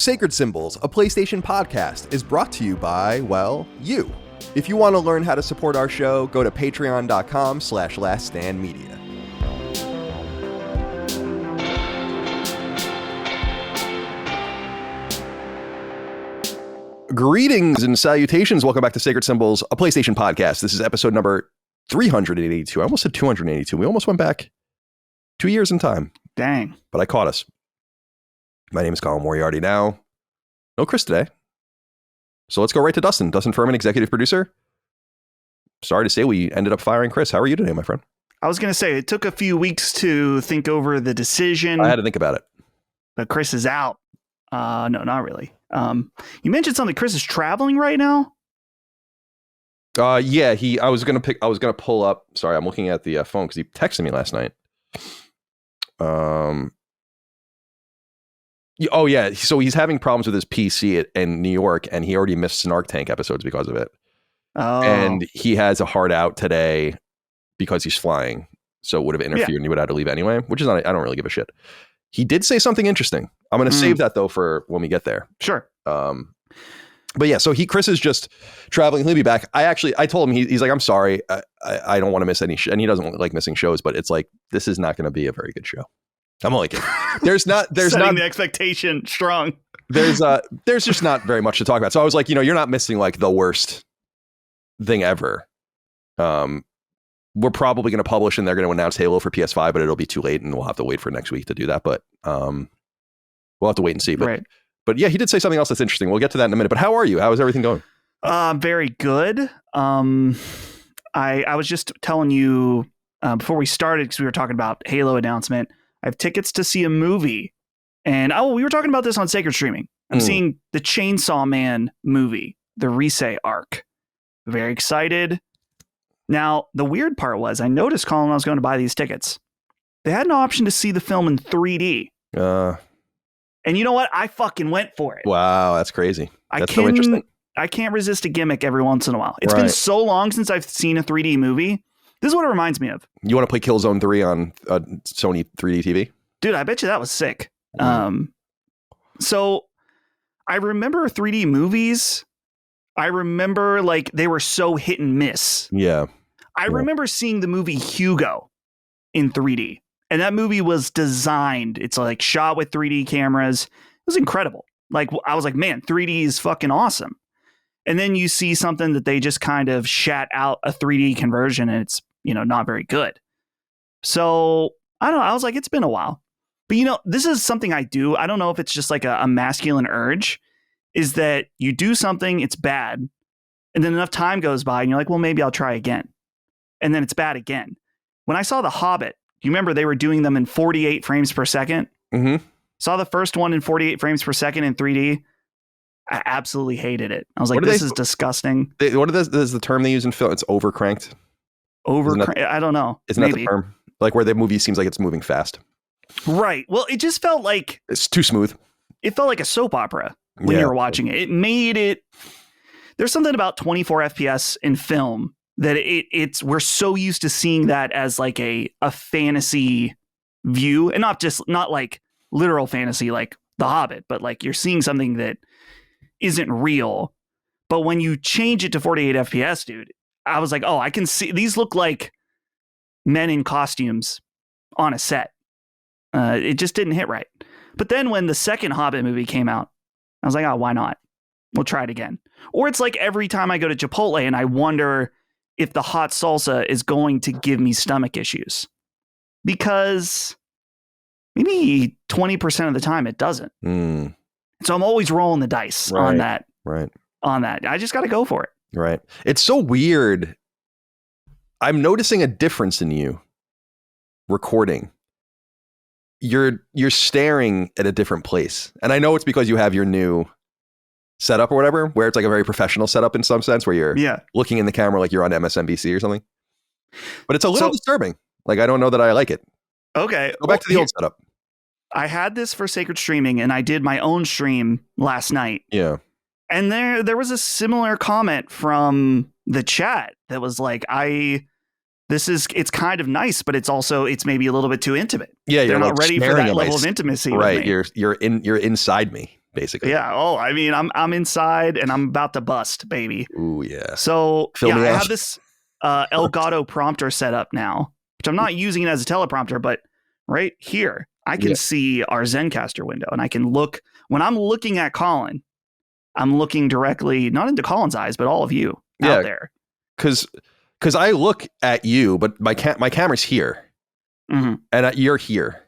Sacred Symbols, a PlayStation podcast, is brought to you by, well, you. If you want to learn how to support our show, go to patreon.com/laststandmedia. Greetings and salutations. Welcome back to Sacred Symbols, a PlayStation podcast. This is episode number 382. I almost said 282. We almost went back 2 years in time. Dang. But I caught us. My name is Colin Moriarty now. No Chris today. So let's go right to Dustin. Dustin Furman, executive producer. Sorry to say we ended up firing Chris. How are you today, my friend? I was going to say, it took a few weeks to think over the decision. I had to think about it. But Chris is out. No, not really. You mentioned something. Chris is traveling right now? Yeah, I was gonna pull up. Sorry, I'm looking at the phone because he texted me last night. Oh yeah, so he's having problems with his PC in New York, and he already missed Snark Tank episodes because of it. Oh. And he has a hard out today because he's flying, so it would have interfered, and he would have had to leave anyway. Which is not. I don't really give a shit. He did say something interesting. I'm going to save that though for when we get there. Sure. But yeah, so Chris is just traveling. He'll be back. I told him, he's like, I'm sorry. I don't want to miss any and he doesn't like missing shows, but it's like, this is not going to be a very good show. I'm like, there's not the expectation strong. There's just not very much to talk about. So I was like, you're not missing like the worst thing ever. We're probably going to publish and they're going to announce Halo for PS5, but it'll be too late and we'll have to wait for next week to do that. But we'll have to wait and see. But, right. But yeah, he did say something else that's interesting. We'll get to that in a minute. But how are you? How is everything going? Very good. I was just telling you before we started, because we were talking about Halo announcement, I have tickets to see a movie. And we were talking about this on Sacred Streaming. I'm seeing the Chainsaw Man movie, the Risei arc. Very excited. Now, the weird part was I noticed, Colin, when I was going to buy these tickets, they had an option to see the film in 3D. And you know what? I fucking went for it. Wow, that's crazy. That's so interesting. I can't resist a gimmick every once in a while. It's been so long since I've seen a 3D movie. This is what it reminds me of. You want to play Killzone 3 on Sony 3D TV? Dude, I bet you that was sick. So I remember 3D movies. I remember like they were so hit and miss. Yeah. I remember seeing the movie Hugo in 3D. And that movie was designed. It's like shot with 3D cameras. It was incredible. Like I was like, man, 3D is fucking awesome. And then you see something that they just kind of shat out a 3D conversion and it's, not very good. So I don't know. I was like, it's been a while. But this is something I do. I don't know if it's just like a masculine urge, is that you do something, it's bad. And then enough time goes by and you're like, well, maybe I'll try again. And then it's bad again. When I saw The Hobbit, you remember they were doing them in 48 frames per second? Mm-hmm. Saw the first one in 48 frames per second in 3D. I absolutely hated it. I was like, this is disgusting. What is the term they use in film? It's overcranked. I don't know. Isn't that the term? Like where the movie seems like it's moving fast. Right. Well, it just felt like... It's too smooth. It felt like a soap opera when you were watching it. It made it... There's something about 24 FPS in film that we're so used to seeing that as like a fantasy view, and not like literal fantasy like The Hobbit, but like you're seeing something that isn't real. But when you change it to 48 FPS, dude, I was like, oh, I can see these look like men in costumes on a set. It just didn't hit right. But then when the second Hobbit movie came out, I was like, oh, why not? We'll try it again. Or it's like every time I go to Chipotle and I wonder if the hot salsa is going to give me stomach issues, because maybe 20% of the time it doesn't. So I'm always rolling the dice on that. Right. On that. I just got to go for it. Right. It's so weird. I'm noticing a difference in you recording. You're staring at a different place. And I know it's because you have your new setup or whatever, where it's like a very professional setup in some sense, where you're looking in the camera like you're on MSNBC or something. But it's a little disturbing. Like, I don't know that I like it. Okay. Go back to the old setup. I had this for Sacred Streaming and I did my own stream last night. Yeah. And there was a similar comment from the chat that was like, it's kind of nice, but it's maybe a little bit too intimate. Yeah. They're not ready for that level of intimacy. Right. You're inside me, basically. Yeah. Oh, I mean, I'm inside and I'm about to bust, baby. Ooh, yeah. So Fill me I out. have this Elgato prompter set up now, which I'm not using it as a teleprompter, but right here I can see our Zencaster window, and I can look when I'm looking at Colin. I'm looking directly not into Colin's eyes, but all of you out there. Because I look at you, but my camera's here, and you're here,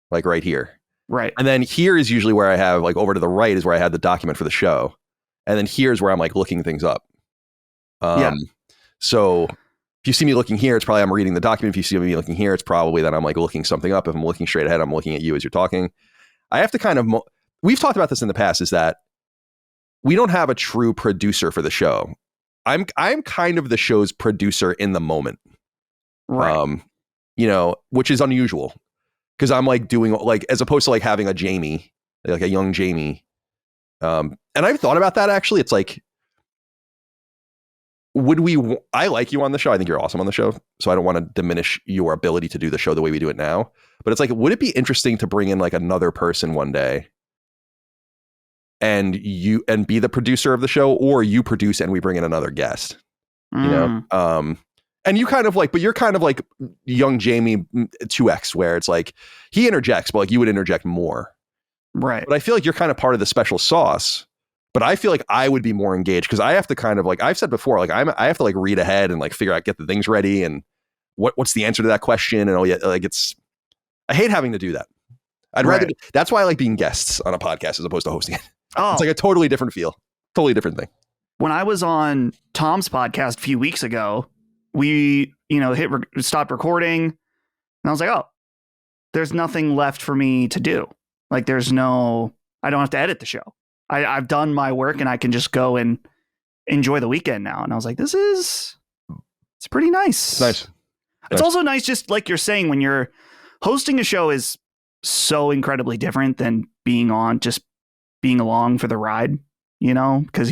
like right here. Right. And then here is usually where I have, like, over to the right is where I had the document for the show. And then here's where I'm like looking things up. So if you see me looking here, it's probably I'm reading the document. If you see me looking here, it's probably that I'm like looking something up. If I'm looking straight ahead, I'm looking at you as you're talking. I have to kind of, we've talked about this in the past, is that we don't have a true producer for the show. I'm kind of the show's producer in the moment. Right. You know, which is unusual. Because I'm like doing, like, as opposed to like having a Jamie, like a young Jamie. And I've thought about that, actually. It's like, I like you on the show. I think you're awesome on the show. So I don't want to diminish your ability to do the show the way we do it now. But it's like, would it be interesting to bring in like another person one day and be the producer of the show, or you produce and we bring in another guest, you know? And you kind of like, but you're kind of like young Jamie 2X, where it's like he interjects, but like you would interject more. Right. But I feel like you're kind of part of the special sauce, but I feel like I would be more engaged because I have to kind of, like I've said before, like I have to like read ahead and like figure out, get the things ready and what's the answer to that question. And like I hate having to do that. I'd rather, that's why I like being guests on a podcast as opposed to hosting it. Oh. It's like a totally different feel, totally different thing. When I was on Tom's podcast a few weeks ago, we, stopped recording, and I was like, oh, there's nothing left for me to do. Like, I don't have to edit the show. I've done my work and I can just go and enjoy the weekend now. And I was like, it's pretty nice. Nice. It's also nice, just like you're saying, when you're hosting a show is so incredibly different than being along for the ride, because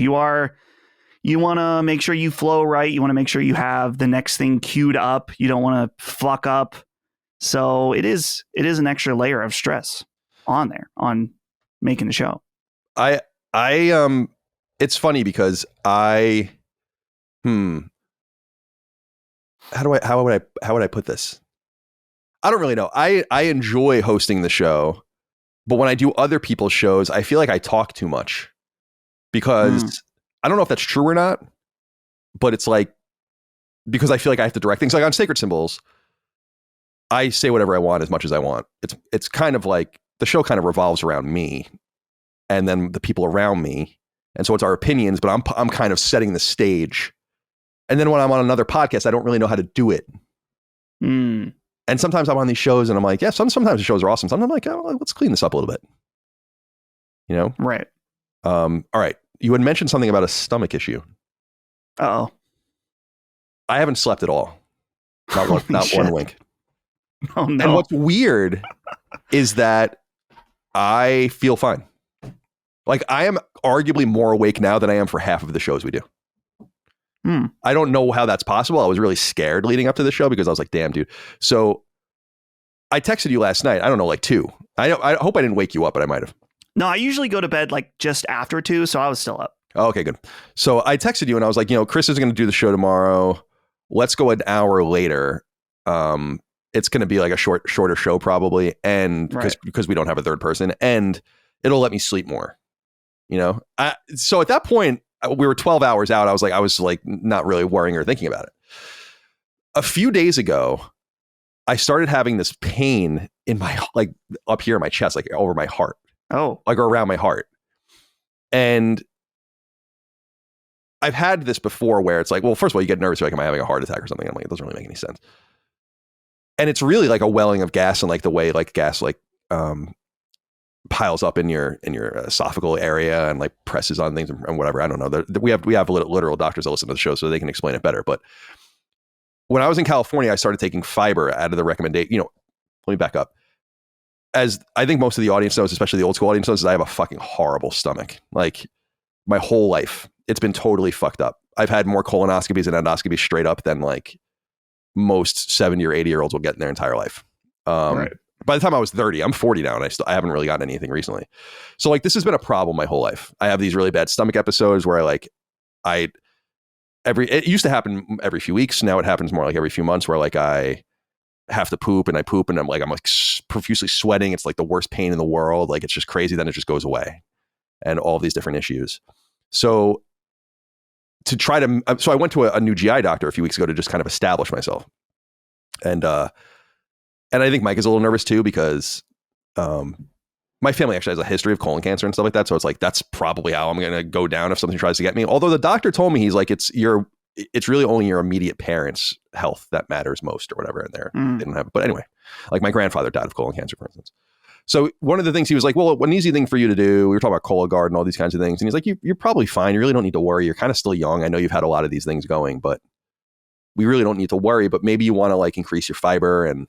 you want to make sure you flow right. You want to make sure you have the next thing queued up. You don't want to fuck up. So it is an extra layer of stress on making the show. It's funny because how would I put this? I don't really know. I enjoy hosting the show, but when I do other people's shows, I feel like I talk too much because I don't know if that's true or not, but it's like, because I feel like I have to direct things. Like on Sacred Symbols, I say whatever I want as much as I want. It's kind of like the show kind of revolves around me and then the people around me. And so it's our opinions, but I'm kind of setting the stage. And then when I'm on another podcast, I don't really know how to do it. And sometimes I'm on these shows and I'm like, yeah, sometimes the shows are awesome. Sometimes I'm like, oh, let's clean this up a little bit. Right. All right. You had mentioned something about a stomach issue. Uh-oh. I haven't slept at all. Not one wink. Oh, no. And what's weird is that I feel fine. Like, I am arguably more awake now than I am for half of the shows we do. I don't know how that's possible. I was really scared leading up to the show because I was like, damn, dude. So I texted you last night. I don't know, like 2. I hope I didn't wake you up, but I might have. No, I usually go to bed like just after 2, so I was still up. Oh, okay, good. So I texted you and I was like, Chris is going to do the show tomorrow. Let's go an hour later. It's going to be like a shorter show probably, and because we don't have a third person, and it'll let me sleep more. So at that point, we were 12 hours out. I was like not really worrying or thinking about it. A few days ago, I started having this pain in my, like up here in my chest, like over my heart. Oh, like around my heart. And I've had this before where it's like, well, first of all, you get nervous. You're like, am I having a heart attack or something? I'm like, it doesn't really make any sense. And it's really like a welling of gas, and like the way like gas like piles up in your esophageal area and like presses on things and whatever. I don't know. We have literal doctors that listen to the show, so they can explain it better. But when I was in California, I started taking fiber out of the recommendation. Let me back up. As I think most of the audience knows, especially the old school audience knows, is I have a fucking horrible stomach. Like my whole life, it's been totally fucked up. I've had more colonoscopies and endoscopies straight up than like most 70 or 80 year olds will get in their entire life. Right. By the time I was 30, I'm 40 now, and I haven't really gotten anything recently. So like this has been a problem my whole life. I have these really bad stomach episodes where it used to happen every few weeks. Now it happens more like every few months, where like I have to poop and I poop and I'm like profusely sweating. It's like the worst pain in the world. Like it's just crazy. Then it just goes away, and all these different issues. So I went to a new GI doctor a few weeks ago to just kind of establish myself. And I think Mike is a little nervous too, because my family actually has a history of colon cancer and stuff like that. So it's like, that's probably how I'm going to go down if something tries to get me. Although the doctor told me, he's like, it's really only your immediate parents' health that matters most or whatever. And they don't have, but anyway, like my grandfather died of colon cancer, for instance. So one of the things he was like, well, one easy thing for you to do, we were talking about Cologuard and all these kinds of things. And he's like, you're probably fine. You really don't need to worry. You're kind of still young. I know you've had a lot of these things going, but we really don't need to worry. But maybe you want to like increase your fiber and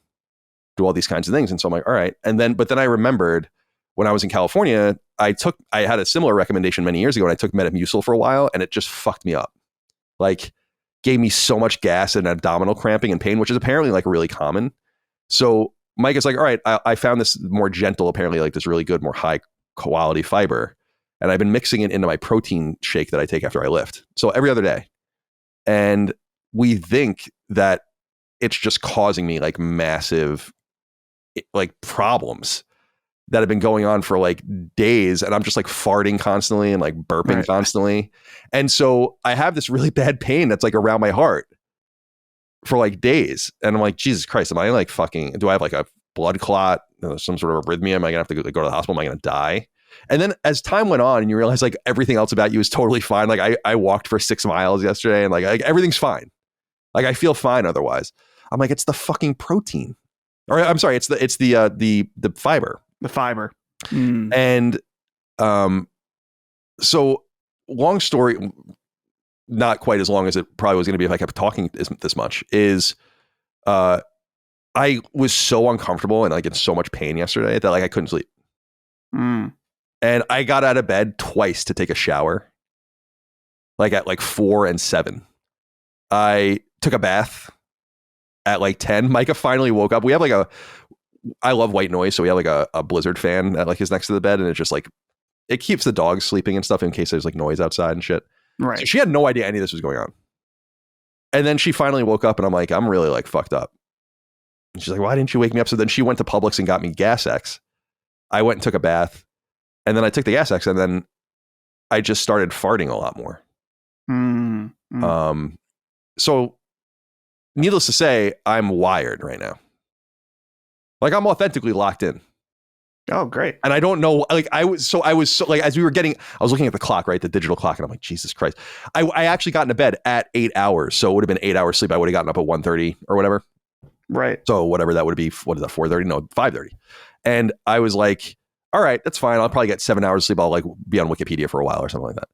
do all these kinds of things. And so I'm like, all right. But then I remembered when I was in California, I had a similar recommendation many years ago, and I took Metamucil for a while, and it just fucked me up. Like gave me so much gas and abdominal cramping and pain, which is apparently like really common. So Mike is like, all right, I found this more gentle, apparently like this really good, more high quality fiber. And I've been mixing it into my protein shake that I take after I lift. So every other day. And we think that it's just causing me like massive like problems that have been going on for like days. And I'm just like farting constantly and like burping constantly. And so I have this really bad pain that's like around my heart for like days. And I'm like, Jesus Christ, am I like do I have like a blood clot, some sort of arrhythmia? Am I gonna have to go to the hospital? Am I gonna die? And then as time went on and you realize like everything else about you is totally fine. Like I walked for 6 miles yesterday, and like everything's fine. Like I feel fine otherwise. I'm like, it's the fucking protein. Or I'm sorry, it's the fiber. The fiber. And so long story, not quite as long as it probably was going to be if I kept talking this much, is I was so uncomfortable and like in so much pain yesterday that like I couldn't sleep. And I got out of bed twice to take a shower, like at like 4 and 7. I took a bath at like 10. Micah finally woke up. We have like I love white noise, so we have like a Blizzard fan that like is next to the bed, and it's just like it keeps the dogs sleeping and stuff in case there's like noise outside and shit. Right. So she had no idea any of this was going on. And then she finally woke up, and I'm like, I'm really like fucked up. And she's like, why didn't you wake me up? So then she went to Publix and got me Gas X. I went and took a bath, and then I took the Gas X, and then I just started farting a lot more. So needless to say, I'm wired right now. Like I'm authentically locked in. Oh, great. And I don't know, like I was so like, as we were I was looking at the clock, right? The digital clock. And I'm like, Jesus Christ. I actually got into bed at 8 hours. So it would have been 8 hours sleep. I would have gotten up at 1:30 or whatever. Right. So whatever that would be, what is that, 4:30? No, 5:30. And I was like, all right, that's fine. I'll probably get 7 hours sleep. I'll like be on Wikipedia for a while or something like that.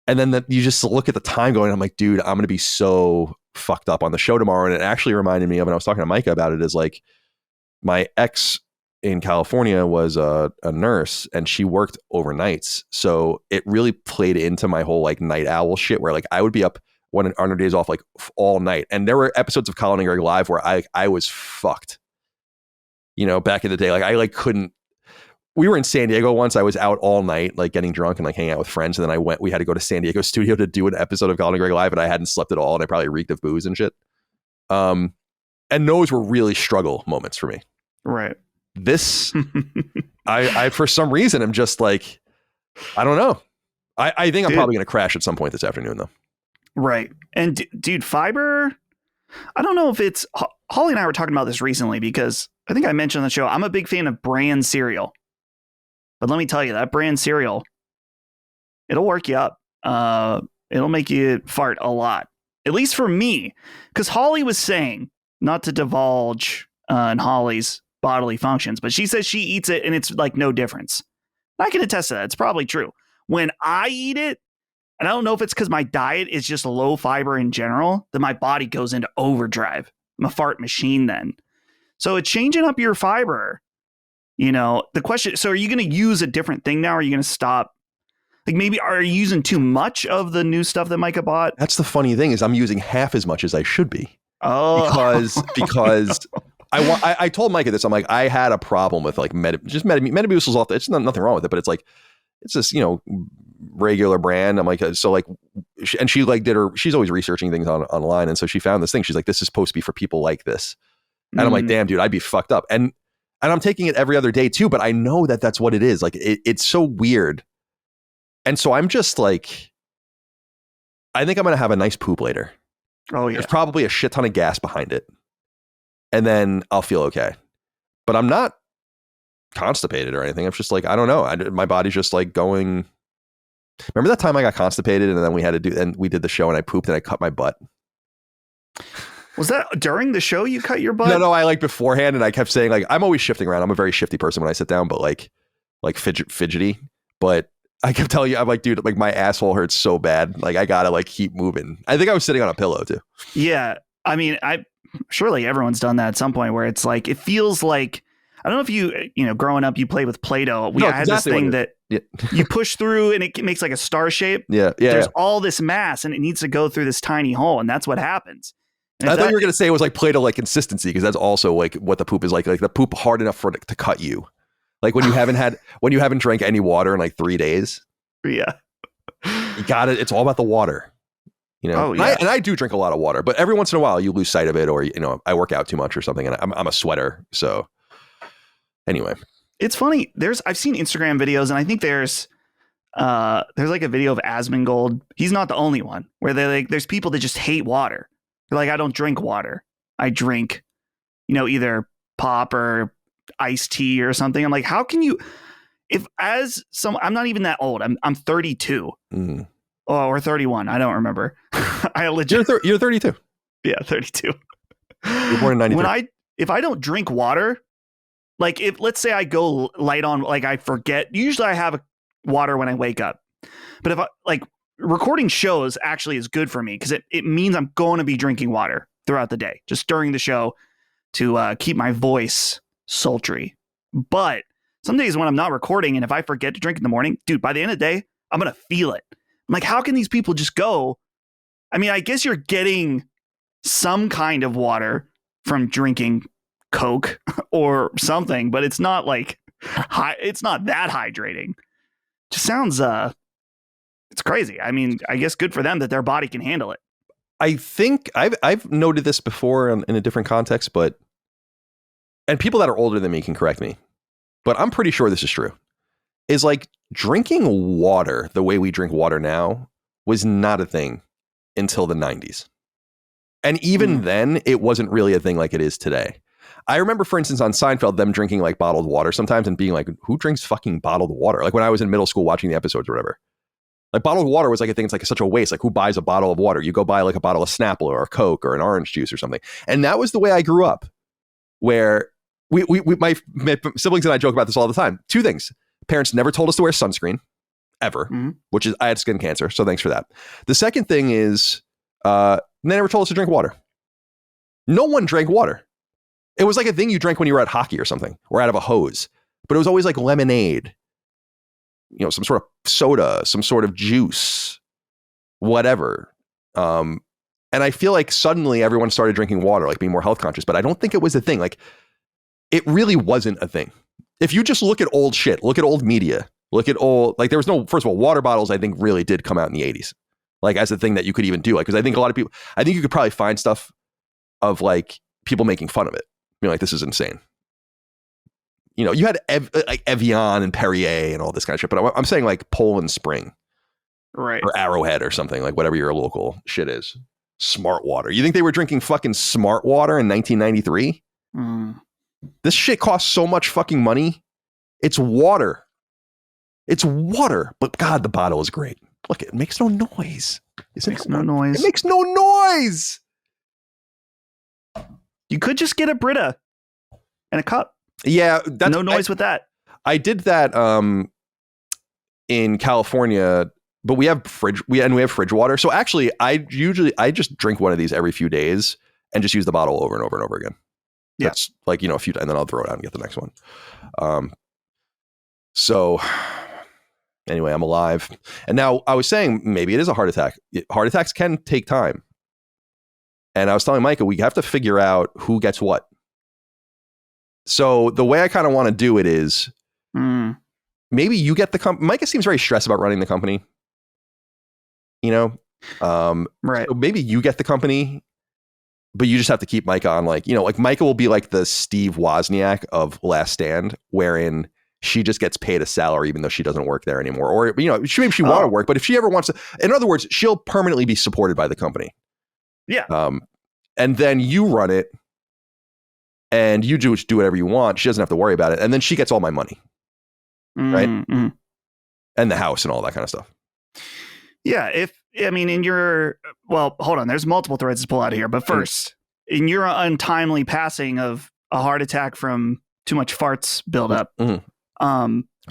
And then you just look at the time going, I'm like, dude, I'm going to be so fucked up on the show tomorrow. And it actually reminded me of, and I was talking to Micah about it, is like my ex in California was a nurse, and she worked overnights. So it really played into my whole like night owl shit, where like I would be up on her days off like all night. And there were episodes of Colin and Greg Live where I was fucked, you know, back in the day. Like I like couldn't, we were in San Diego once. I was out all night, like getting drunk and like hanging out with friends. And then we had to go to San Diego studio to do an episode of Colin and Greg Live, and I hadn't slept at all. And I probably reeked of booze and shit. And those were really struggle moments for me. Right. This, I for some reason, am just like, I don't know. I think I'm probably going to crash at some point this afternoon, though. Right. And dude, fiber, I don't know if it's, Holly and I were talking about this recently, because I think I mentioned on the show, I'm a big fan of bran cereal. But let me tell you, that bran cereal, it'll work you up. It'll make you fart a lot, at least for me. Because Holly was saying, not to divulge in Holly's bodily functions, but she says she eats it and it's like no difference. I can attest to that. It's probably true. When I eat it, and I don't know if it's because my diet is just low fiber in general, that my body goes into overdrive. I'm a fart machine then. So it's changing up your fiber. You know, the question, so are you going to use a different thing now? Or are you going to stop? Like maybe are you using too much of the new stuff that Micah bought? That's the funny thing, is I'm using half as much as I should be. Oh, because I told Micah this. I'm like, I had a problem with like Metamucil's off. It's nothing wrong with it, but it's like, it's this, regular brand. I'm like, so like, and she like she's always researching things online. And so she found this thing. She's like, this is supposed to be for people like this. And I'm like, damn, dude, I'd be fucked up. And I'm taking it every other day too, but I know that that's what it is. Like, it's so weird. And so I'm just like, I think I'm going to have a nice poop later. Oh yeah. There's probably a shit ton of gas behind it. And then I'll feel okay. But I'm not constipated or anything. I'm just like, I don't know. My body's just like going. Remember that time I got constipated and then we did the show and I pooped and I cut my butt? Was that during the show you cut your butt? No, I like beforehand, and I kept saying like, I'm always shifting around. I'm a very shifty person when I sit down, but like fidgety. But I kept telling you, I'm like, dude, like my asshole hurts so bad. Like I gotta like keep moving. I think I was sitting on a pillow too. Yeah. I mean, surely everyone's done that at some point where it's like, it feels like, I don't know if you growing up, you played with Play-Doh. I had this thing that you push through and it makes like a star shape. Yeah. There's all this mass and it needs to go through this tiny hole. And that's what happens. I thought you were going to say it was like Play-Doh like consistency, because that's also like what the poop is like the poop hard enough for it to cut you. Like when you haven't drank any water in like 3 days. Yeah. You got it. It's all about the water. Oh, yeah. And I do drink a lot of water, but every once in a while you lose sight of it, or I work out too much or something, and I'm a sweater. So anyway, it's funny. I've seen Instagram videos, and I think there's like a video of Asmongold. He's not the only one where they're like, there's people that just hate water. They're like, I don't drink water. I drink, either pop or iced tea or something. I'm like, how can you? I'm not even that old. I'm 32. Or 31. I don't remember. You're 32. Yeah, 32. You're born in 93. If I don't drink water, like let's say I go light on, like I forget. Usually I have water when I wake up. But if I like recording shows actually is good for me because it means I'm going to be drinking water throughout the day, just during the show to keep my voice sultry. But some days when I'm not recording and if I forget to drink in the morning, dude, by the end of the day, I'm going to feel it. I'm like, how can these people just go? I mean, I guess you're getting some kind of water from drinking Coke or something, but it's not like it's not that hydrating. Just sounds it's crazy. I mean, I guess good for them that their body can handle it. I think I've noted this before in a different context, and people that are older than me can correct me, but I'm pretty sure this is true. Is like drinking water the way we drink water now was not a thing until the 90s. And even then, it wasn't really a thing like it is today. I remember, for instance, on Seinfeld, them drinking like bottled water sometimes and being like, who drinks fucking bottled water? Like when I was in middle school watching the episodes or whatever. Like bottled water was like a thing. It's like such a waste. Like who buys a bottle of water? You go buy like a bottle of Snapple or a Coke or an orange juice or something. And that was the way I grew up, where my siblings and I joke about this all the time. Two things. Parents never told us to wear sunscreen ever, which is I had skin cancer. So thanks for that. The second thing is they never told us to drink water. No one drank water. It was like a thing you drank when you were at hockey or something, or out of a hose. But it was always like lemonade, some sort of soda, some sort of juice, whatever. And I feel like suddenly everyone started drinking water, like being more health conscious. But I don't think it was a thing. Like it really wasn't a thing. If you just look at old shit, look at old media, look at old, like there was no, first of all, water bottles, I think really did come out in the 80s, like as a thing that you could even do. Like, because I think a lot of people, I think you could probably find stuff of like people making fun of it. Like, this is insane. You had like Evian and Perrier and all this kind of shit, but I'm saying like Poland Spring. Right. Or Arrowhead or something, like whatever your local shit is. Smart water. You think they were drinking fucking smart water in 1993? This shit costs so much fucking money. It's water. It's water. But God, the bottle is great. Look, it makes no noise. It makes no noise. It makes no noise. You could just get a Brita and a cup. Yeah. That's, no noise with that. I did that in California, but we have fridge water. So actually, I just drink one of these every few days and just use the bottle over and over and over again. That's like, a few, and then I'll throw it out and get the next one. So anyway, I'm alive. And now I was saying, maybe it is a heart attack. Heart attacks can take time. And I was telling Micah, we have to figure out who gets what. So the way I kind of want to do it is maybe you get the company. Micah seems very stressed about running the company. Right. So maybe you get the company, but you just have to keep Micah on like Micah will be like the Steve Wozniak of Last Stand, wherein she just gets paid a salary even though she doesn't work there anymore. Or, maybe she want to work, but if she ever wants to, in other words, she'll permanently be supported by the company. Yeah. And then you run it and you do whatever you want. She doesn't have to worry about it. And then she gets all my money. Right. Mm-hmm. And the house and all that kind of stuff. Yeah. Hold on. There's multiple threads to pull out of here. But first, in your untimely passing of a heart attack from too much farts buildup.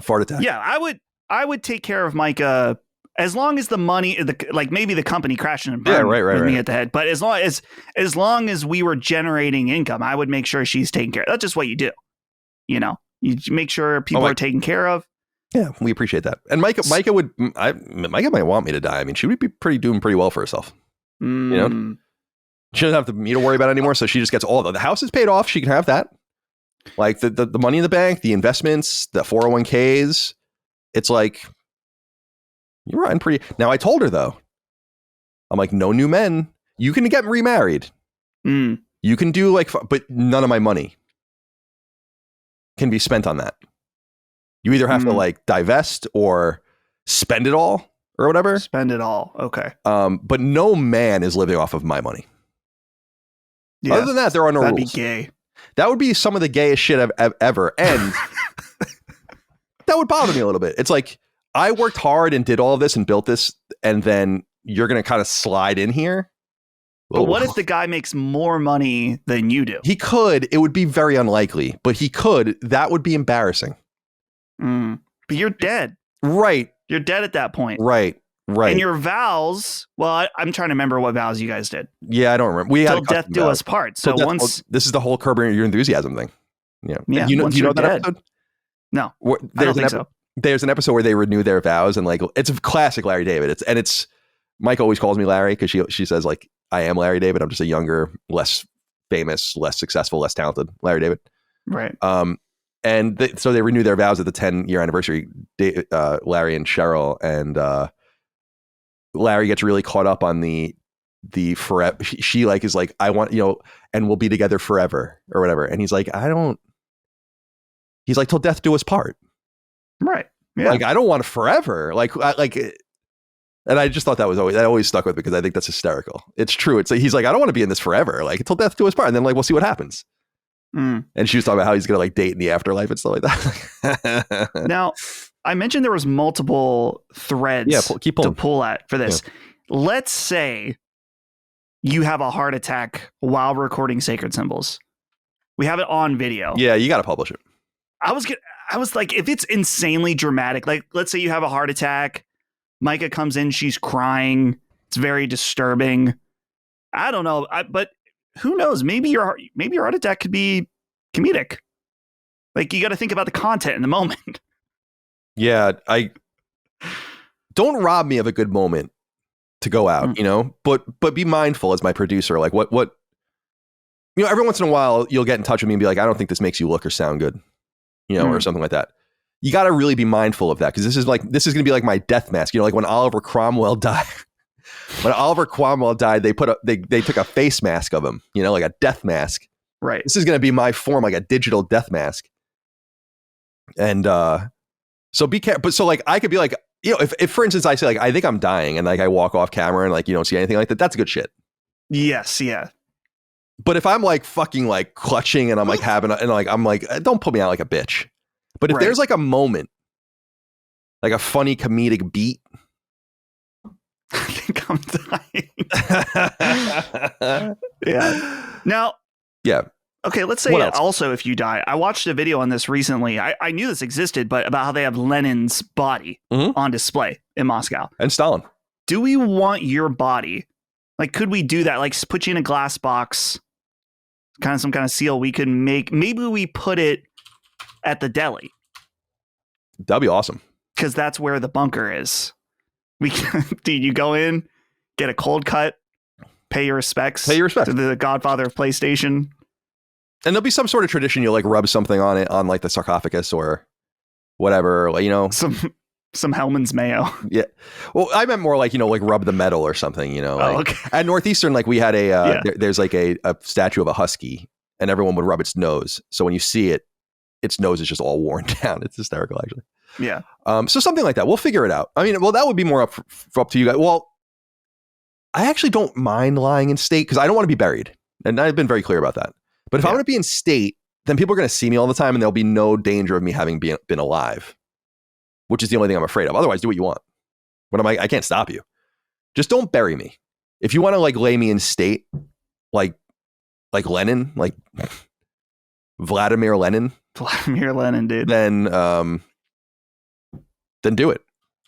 Fart attack. Yeah, I would take care of Micah as long as the money, maybe the company crashing and burning with me at the head. But as long as we were generating income, I would make sure she's taken care of. That's just what you do. You make sure people are taken care of. Yeah, we appreciate that. And Micah might want me to die. I mean, she would be doing pretty well for herself. She doesn't have me to worry about it anymore. So she just gets all of it. The house is paid off. She can have that. Like the money in the bank, the investments, the 401ks. It's like, you're riding pretty. Now I told her though, I'm like, no new men. You can get remarried. You can do but none of my money can be spent on that. You either have to divest or spend it all or whatever. Spend it all. Okay. But no man is living off of my money. Yeah, other than that, there are no rules. That'd be gay. That would be some of the gayest shit I've ever. And that would bother me a little bit. It's like, I worked hard and did all of this and built this, and then you're going to kind of slide in here. But what if the guy makes more money than you do? He could. It would be very unlikely, but he could. That would be embarrassing. But you're dead. Right. You're dead at that point. Right. And your vows, I'm trying to remember what vows you guys did. Yeah, I don't remember. We Till death do us part. So this is the whole Curb Your Enthusiasm thing. Yeah. Do you know that episode? No, I don't think so. There's an episode where they renew their vows, and it's a classic Larry David. It's Mike always calls me Larry because she says I am Larry David. I'm just a younger, less famous, less successful, less talented Larry David. Right. So they renew their vows at the 10-year anniversary. Larry and Cheryl, and Larry gets really caught up on the forever. She is like, I want, and we'll be together forever or whatever. And he's like, he's like, till death do us part. Right. Yeah. I don't want it forever. And I just thought that always stuck with me because I think that's hysterical. It's true. It's like, he's like, I don't want to be in this forever. Till death do us part. And then we'll see what happens. And she was talking about how he's going to date in the afterlife and stuff like that. Now, I mentioned there was multiple threads to pull at for this. Yeah. Let's say you have a heart attack while recording Sacred Symbols. We have it on video. Yeah, you got to publish it. I was like, if it's insanely dramatic, let's say you have a heart attack, Micah comes in, she's crying. It's very disturbing. I don't know, but who knows? Maybe your heart attack could be comedic. You got to think about the content in the moment. Yeah, I don't rob me of a good moment to go out, but be mindful as my producer. What every once in a while you'll get in touch with me and be like, I don't think this makes you look or sound good, or something like that. You got to really be mindful of that because this is going to be my death mask. When Oliver Cromwell died. When Oliver Cromwell died, they took a face mask of him, like a death mask. Right. This is going to be my form, like a digital death mask. And so be careful. But so I could be like, if for instance I say I think I'm dying and I walk off camera and you don't see anything like that, that's good shit. Yes. Yeah. But if I'm fucking clutching and I'm having I'm don't put me out like a bitch. But if there's a moment, a funny comedic beat, I think I'm dying. Yeah. Now. Yeah. Okay. Let's say also if you die, I watched a video on this recently. I knew this existed, but about how they have Lenin's body on display in Moscow and Stalin. Do we want your body? Could we do that? Put you in a glass box, kind of some kind of seal we could make. Maybe we put it at the deli. That'd be awesome. Because that's where the bunker is. Dude, you go in, get a cold cut, pay your respects to the Godfather of PlayStation. And there'll be some sort of tradition. You'll like rub something on it, on like the sarcophagus or whatever, like, you know, some Hellman's mayo. Yeah. Well, I meant more like, you know, like rub the metal or something, you know, like okay. At Northeastern, like we had there's like a statue of a husky and everyone would rub its nose. So when you see it, its nose is just all worn down. It's hysterical, actually. Yeah. So something like that. We'll figure it out. I mean, well, that would be more up to you guys. Well, I actually don't mind lying in state because I don't want to be buried. And I've been very clear about that. But if I want to be in state, then people are going to see me all the time and there'll be no danger of me having been alive, which is the only thing I'm afraid of. Otherwise, do what you want. But I can't stop you. Just don't bury me. If you want to like lay me in state, like Lenin, like Vladimir Lenin, dude, then do it.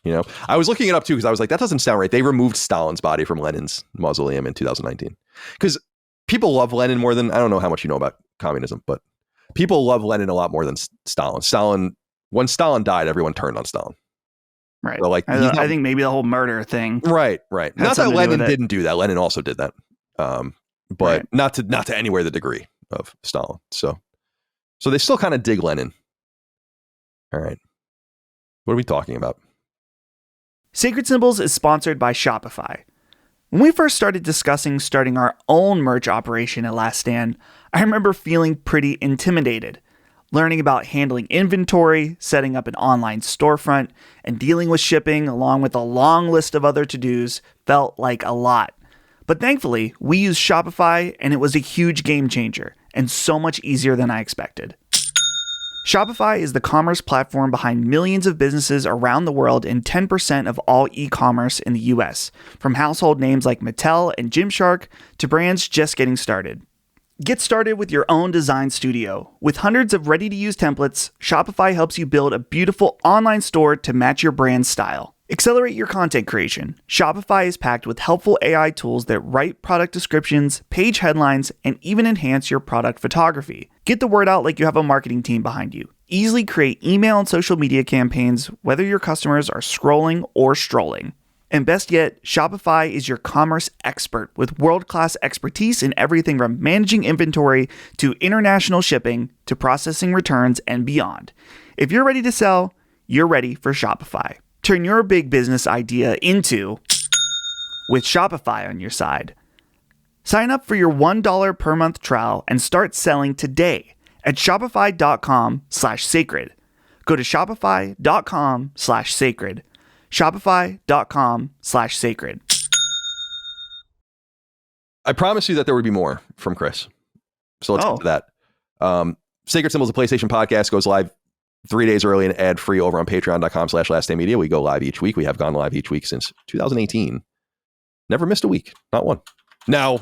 You know, I was looking it up too because I was like, that doesn't sound right. They removed Stalin's body from Lenin's mausoleum in 2019 because people love Lenin more than, I don't know how much you know about communism, but people love Lenin a lot more than Stalin. When Stalin died, everyone turned on Stalin. Right. So like, I think maybe the whole murder thing. Right. Not that Lenin didn't do that. Lenin also did that. But not to anywhere the degree of Stalin. So they still kind of dig Lenin. All right. What are we talking about? Sacred Symbols is sponsored by Shopify. When we first started discussing starting our own merch operation at Last Stand, I remember feeling pretty intimidated. Learning about handling inventory, setting up an online storefront, and dealing with shipping along with a long list of other to-dos felt like a lot. But thankfully, we used Shopify and it was a huge game changer and so much easier than I expected. Shopify is the commerce platform behind millions of businesses around the world and 10% of all e-commerce in the US, from household names like Mattel and Gymshark to brands just getting started. Get started with your own design studio. With hundreds of ready-to-use templates, Shopify helps you build a beautiful online store to match your brand's style. Accelerate your content creation. Shopify is packed with helpful AI tools that write product descriptions, page headlines, and even enhance your product photography. Get the word out like you have a marketing team behind you. Easily create email and social media campaigns, whether your customers are scrolling or strolling. And best yet, Shopify is your commerce expert with world-class expertise in everything from managing inventory to international shipping to processing returns and beyond. If you're ready to sell, you're ready for Shopify. Turn your big business idea into with Shopify on your side. Sign up for your $1 per month trial and start selling today at shopify.com/sacred. Go to shopify.com/sacred. Shopify.com/sacred. I promise you that there would be more from Chris. So let's get to that. Sacred Symbols, a PlayStation podcast, goes live 3 days early and ad free over on patreon.com/lastdaymedia. We go live each week. We have gone live each week since 2018. Never missed a week. Not one. Now,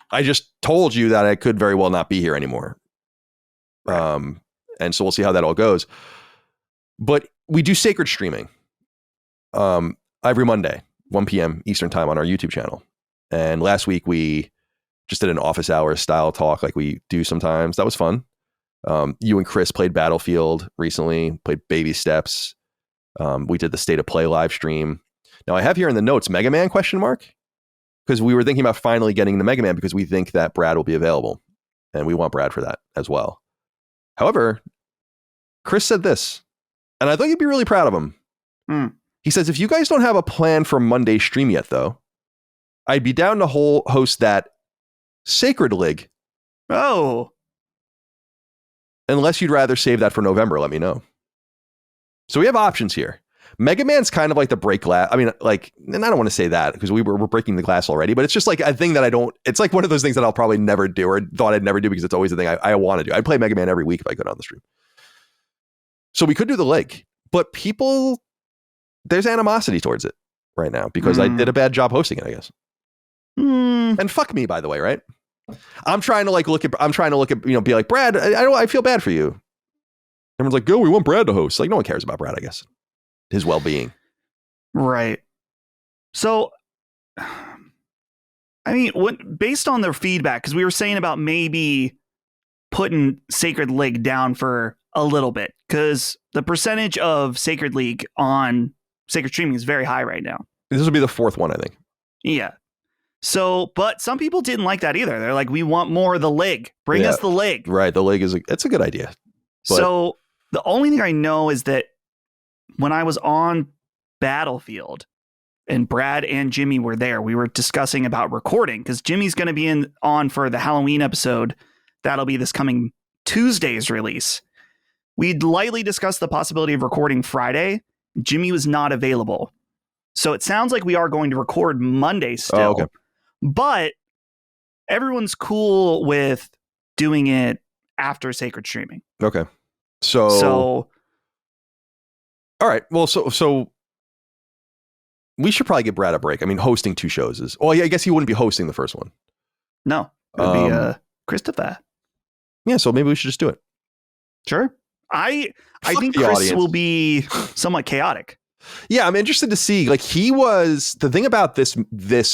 I just told you that I could very well not be here anymore. And so we'll see how that all goes. But we do sacred streaming every Monday, 1 p.m. Eastern time on our YouTube channel. And last week we just did an office hours style talk like we do sometimes. That was fun. You and Chris played Battlefield recently, played Baby Steps. We did the State of Play live stream. Now I have here in the notes, Mega Man ? Because we were thinking about finally getting the Mega Man because we think that Brad will be available. And we want Brad for that as well. However, Chris said this, and I thought you'd be really proud of him. He says, if you guys don't have a plan for Monday stream yet, though, I'd be down to host that Sacred League. Oh. Unless you'd rather save that for November, let me know. So we have options here. Mega Man's kind of like the break glass. I mean, like, and I don't want to say that because we're breaking the glass already, but it's just like a thing that it's like one of those things that I'll probably never do or thought I'd never do because it's always the thing I want to do. I'd play Mega Man every week if I could on the stream. So we could do the league, but there's animosity towards it right now because I did a bad job hosting it, I guess. And fuck me, by the way, right? I'm trying to look at, be like, Brad, I feel bad for you. Everyone's like, go, we want Brad to host. Like, no one cares about Brad, I guess. His well-being. Right. So, I mean, based on their feedback, because we were saying about maybe putting Sacred League down for a little bit, because the percentage of Sacred League on Sacred Streaming is very high right now. This will be the fourth one, I think. Yeah. So, but some people didn't like that either. They're like, we want more of the leg. Bring us the leg. Right. The leg it's a good idea. But So the only thing I know is that when I was on Battlefield and Brad and Jimmy were there, we were discussing about recording because Jimmy's going to be on for the Halloween episode. That'll be this coming Tuesday's release. We'd lightly discussed the possibility of recording Friday. Jimmy was not available. So it sounds like we are going to record Monday still. Oh, okay. But everyone's cool with doing it after Sacred Streaming. Okay. So all right. Well, so we should probably give Brad a break. I mean, hosting 2 shows is... Oh, yeah, I guess he wouldn't be hosting the first one. No. It would be Christopher. Yeah, so maybe we should just do it. Sure. I think the Chris audience. will be somewhat chaotic. Yeah, I'm interested to see. Like, he was... The thing about this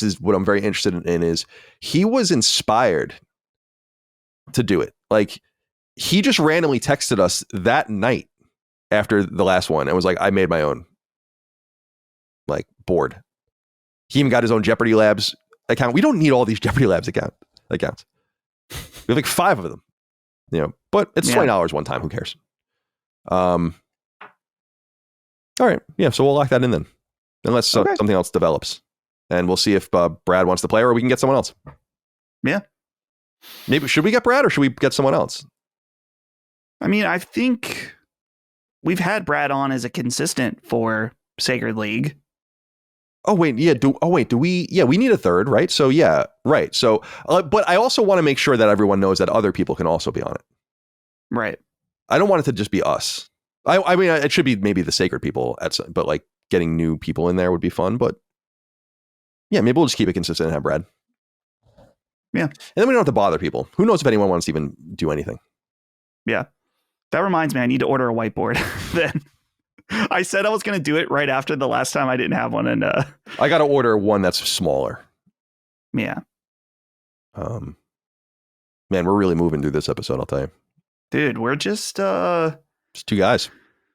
is what I'm very interested in is he was inspired to do it. Like, he just randomly texted us that night after the last one and was like, I made my own, like, board. He even got his own Jeopardy Labs account. We don't need all these Jeopardy Labs accounts. We have like 5 of them, but it's $20 one time. Who cares? All right. Yeah. So we'll lock that in then, unless something else develops, and we'll see if Brad wants to play or we can get someone else. Yeah. Maybe should we get Brad or should we get someone else? I mean, I think we've had Brad on as a consistent for Sacred League. Oh wait, yeah. Do we? Yeah, we need a third, right? So yeah, right. So, but I also want to make sure that everyone knows that other people can also be on it. Right. I don't want it to just be us. I mean, it should be maybe the Sacred people but like getting new people in there would be fun. But yeah, maybe we'll just keep it consistent and have Brad. Yeah, and then we don't have to bother people. Who knows if anyone wants to even do anything? Yeah, that reminds me, I need to order a whiteboard. Then. I said I was going to do it right after the last time I didn't have one. And I got to order one that's smaller. Yeah. Man, we're really moving through this episode, I'll tell you. Dude, we're just 2 guys.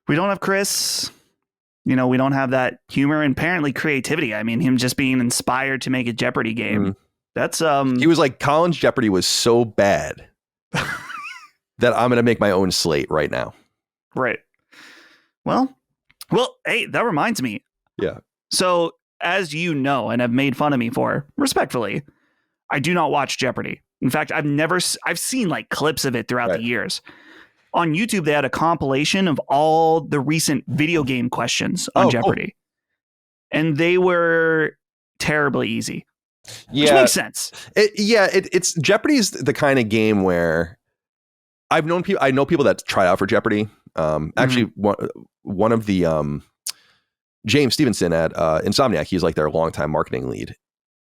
We don't have Chris. We don't have that humor and apparently creativity. I mean, him just being inspired to make a Jeopardy game. Mm-hmm. That's He was like, Colin's Jeopardy was so bad that I'm going to make my own slate right now. Right. Well, hey, that reminds me. Yeah. So, as you know, and have made fun of me for, respectfully, I do not watch Jeopardy. In fact, I've seen like clips of it throughout the years. On YouTube, they had a compilation of all the recent video game questions on Jeopardy. Cool. And they were terribly easy. Yeah. Which makes sense. It's Jeopardy's the kind of game where I know people that try out for Jeopardy. Actually, one of the James Stevenson at Insomniac, he's like their longtime marketing lead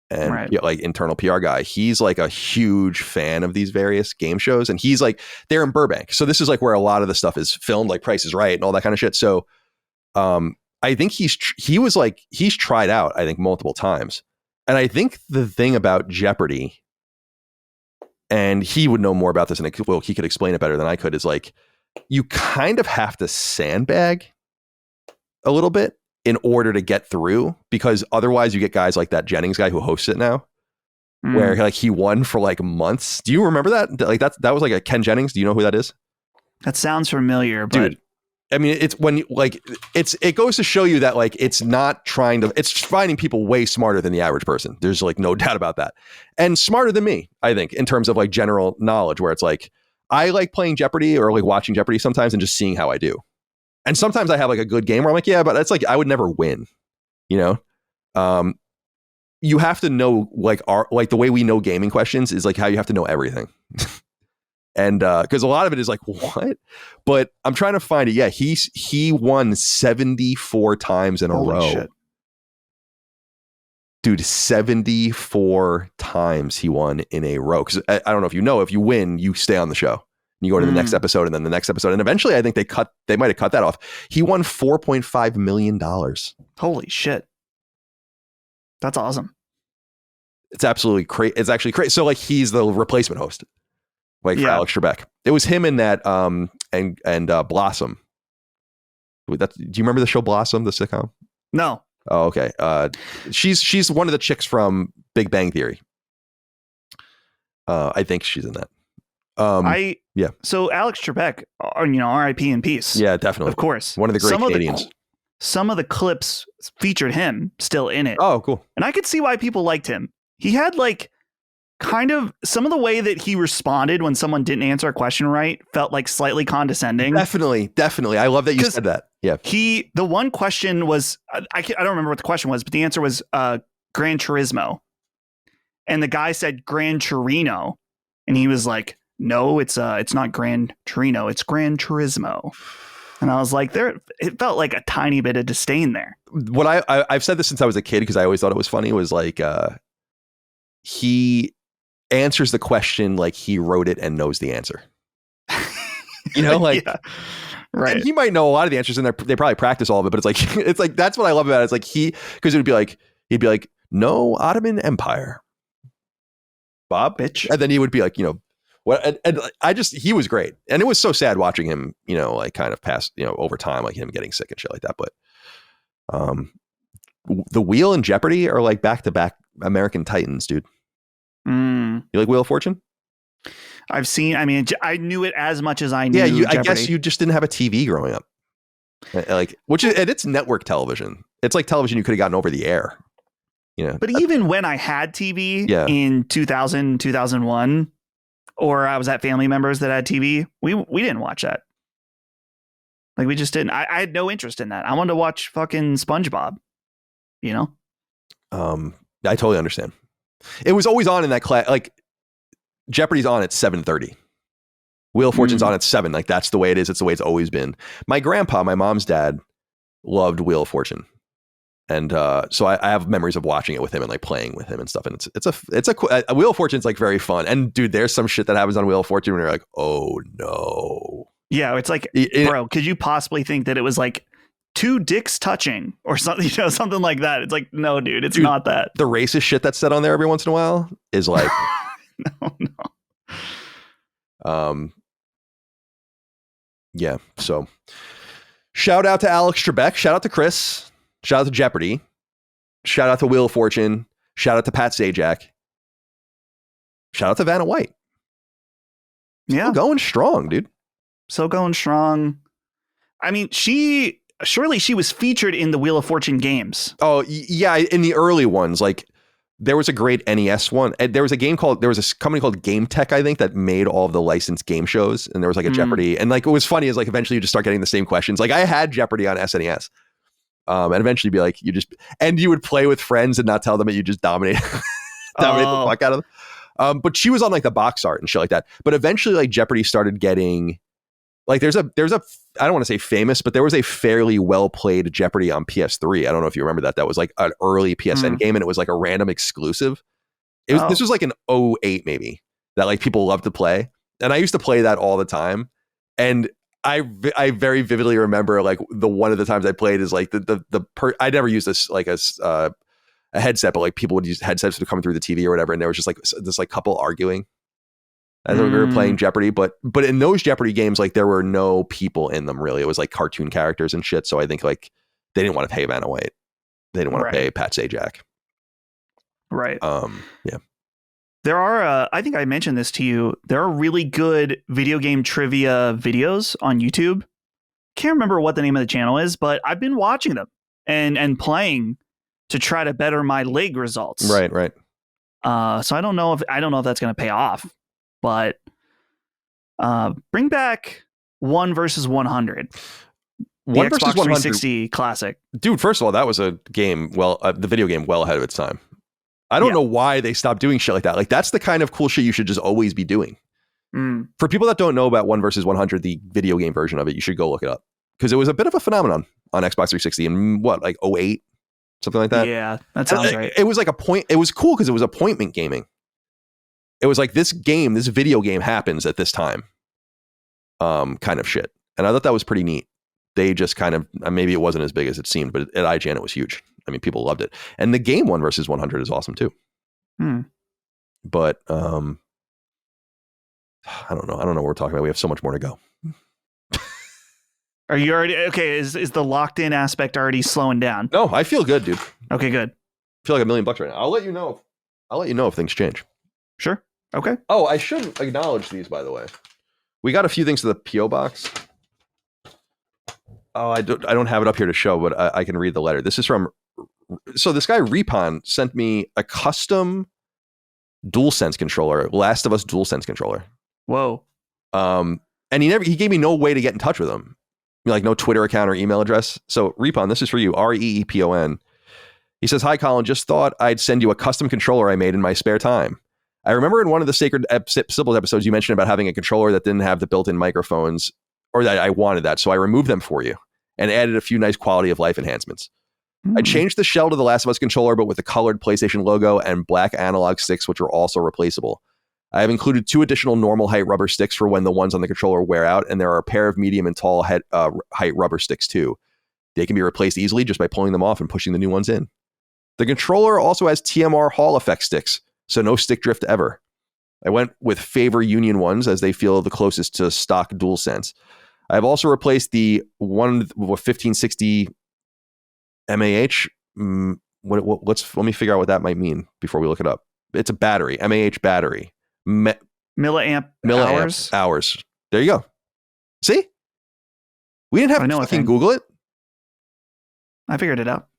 and like internal PR guy. He's like a huge fan of these various game shows, and he's like they're in Burbank, so this is like where a lot of the stuff is filmed, like Price is Right and all that kind of shit. So, I think he's tried out, I think, multiple times, and I think the thing about Jeopardy, and he would know more about this, and he could explain it better than I could, is like, you kind of have to sandbag a little bit in order to get through, because otherwise you get guys like that Jennings guy who hosts it now, where like he won for like months. Do you remember that? Like that was like a Ken Jennings. Do you know who that is? That sounds familiar, but dude, I mean, it's when like it goes to show you that like it's finding people way smarter than the average person. There's like no doubt about that, and smarter than me, I think, in terms of like general knowledge, where it's like, I like playing Jeopardy or like watching Jeopardy sometimes and just seeing how I do. And sometimes I have like a good game where I'm like, yeah, but it's like, I would never win, you have to know like the way we know gaming questions is like how you have to know everything. And because a lot of it is like, what? But I'm trying to find it. Yeah, he won 74 times in a row. Shit. Dude, 74 times he won in a row. Because I don't know if you know, if you win, you stay on the show. You go to the next episode and then the next episode. And eventually I think they might have cut that off. He won $4.5 million. Holy shit. That's awesome. It's absolutely crazy. It's actually crazy. So like he's the replacement host, like for Alex Trebek. It was him in that and Blossom. Do you remember the show Blossom, the sitcom? No. Oh, okay. She's one of the chicks from Big Bang Theory. I think she's in that. Yeah. So Alex Trebek, R.I.P. in peace. Yeah, definitely. Of course. One of the great Canadians. Some of the clips featured him still in it. Oh, cool. And I could see why people liked him. He had like kind of some of the way that he responded when someone didn't answer a question right felt like slightly condescending. Definitely. I love that you said that. Yeah. The one question was, I don't remember what the question was, but the answer was Gran Turismo. And the guy said Gran Torino. And he was like, no, it's not Gran Torino, it's Gran Turismo. And I was like, it felt like a tiny bit of disdain there. What I've said this since I was a kid because I always thought it was funny was like he answers the question like he wrote it and knows the answer. Like yeah, right. And he might know a lot of the answers and they probably practice all of it, but it's like that's what I love about it. It's like because he'd be like, no, Ottoman Empire, Bob, bitch, and then he would be like, what? And he was great, and it was so sad watching him, like kind of pass, over time, like him getting sick and shit like that. But the Wheel and Jeopardy are like back to back American Titans, dude. You like Wheel of Fortune? I've seen. I mean, I knew it as much as I knew. Yeah, Jeopardy. I guess you just didn't have a TV growing up, and it's network television. It's like television you could have gotten over the air. But even when I had TV in 2000, 2001, or I was at family members that had TV, we didn't watch that. Like we just didn't. I had no interest in that. I wanted to watch fucking SpongeBob. I totally understand. It was always on in that class. Like Jeopardy's on at 7:30. Wheel of Fortune's on at 7. Like that's the way it is. It's the way it's always been. My grandpa, my mom's dad, loved Wheel of Fortune. And so I have memories of watching it with him and like playing with him and stuff. And it's a Wheel of Fortune's like very fun. And dude, there's some shit that happens on Wheel of Fortune when you're like, oh no. Yeah, it's like, bro, could you possibly think that it was like two dicks touching or something, something like that? It's like, no, dude, it's not that. The racist shit that's said on there every once in a while is like, no. Yeah. So shout out to Alex Trebek. Shout out to Chris. Shout out to Jeopardy. Shout out to Wheel of Fortune. Shout out to Pat Sajak. Shout out to Vanna White. Yeah. Still going strong, dude. So going strong. I mean, surely she was featured in the Wheel of Fortune games. Oh, yeah. In the early ones, like there was a great NES one. And there was a company called Game Tech, I think, that made all of the licensed game shows. And there was like a Jeopardy. And like, it was funny is like eventually you just start getting the same questions. Like I had Jeopardy on SNES. And eventually be like, you would play with friends and not tell them that you just dominate the fuck out of them. But she was on like the box art and shit like that. But eventually like Jeopardy started getting like, there's a, I don't want to say famous, but there was a fairly well played Jeopardy on PS3. I don't know if you remember that. That was like an early PSN game and it was like a random exclusive. This was like an 08 maybe that like people loved to play. And I used to play that all the time. And I very vividly remember like one of the times I played is like I never used this like a headset, but like people would use headsets to come through the TV or whatever. And there was just like this like couple arguing as we were playing Jeopardy. But in those Jeopardy games, like there were no people in them really. It was like cartoon characters and shit. So I think like they didn't want to pay Vanna White. They didn't want to pay Pat Sajak. Right. Yeah. There are, I think I mentioned this to you. There are really good video game trivia videos on YouTube. Can't remember what the name of the channel is, but I've been watching them and playing to try to better my leg results. Right. So I don't know if that's going to pay off, but bring back 1 versus 100. One the versus Xbox 100 360 classic. Dude, first of all, that was a game, the video game well ahead of its time. I don't know why they stopped doing shit like that. Like that's the kind of cool shit you should just always be doing. For people that don't know about 1 versus 100, the video game version of it, you should go look it up because it was a bit of a phenomenon on Xbox 360 in like 08, something like that. Yeah, that sounds right. It was like it was cool because it was appointment gaming. It was like this video game happens at this time, kind of shit. And I thought that was pretty neat. They just kind of, maybe it wasn't as big as it seemed, but at IGN it was huge. I mean, people loved it. And the game 1 versus 100 is awesome too. But I don't know what we're talking about. We have so much more to go. Are you already okay? Is the locked in aspect already slowing down? No, I feel good, dude. Okay, good. I feel like $1 million right now. I'll let you know. I'll let you know if things change. Sure. Okay. Oh, I should acknowledge these, by the way. We got a few things to the PO box. Oh, I don't have it up here to show, but I can read the letter. This is from. So this guy Repon sent me a custom DualSense controller, Last of Us DualSense controller. Whoa. And he gave me no way to get in touch with him, like no Twitter account or email address. So Repon, this is for you, REEPON. He says, "Hi Colin, just thought I'd send you a custom controller I made in my spare time. I remember in one of the Sacred Symbols episodes you mentioned about having a controller that didn't have the built-in microphones, or that I wanted that, so I removed them for you and added a few nice quality of life enhancements. I changed the shell to the Last of Us controller, but with the colored PlayStation logo and black analog sticks, which are also replaceable. I have included 2 additional normal height rubber sticks for when the ones on the controller wear out, and there are a pair of medium and tall height rubber sticks too. They can be replaced easily just by pulling them off and pushing the new ones in. The controller also has TMR Hall effect sticks, so no stick drift ever. I went with Favor Union ones as they feel the closest to stock DualSense. I've also replaced the one 1560 MAH. Let me figure out what that might mean before we look it up. It's a battery, MAH battery. Milliamp hours. There you go. See? We didn't have to fucking Google it. I figured it out.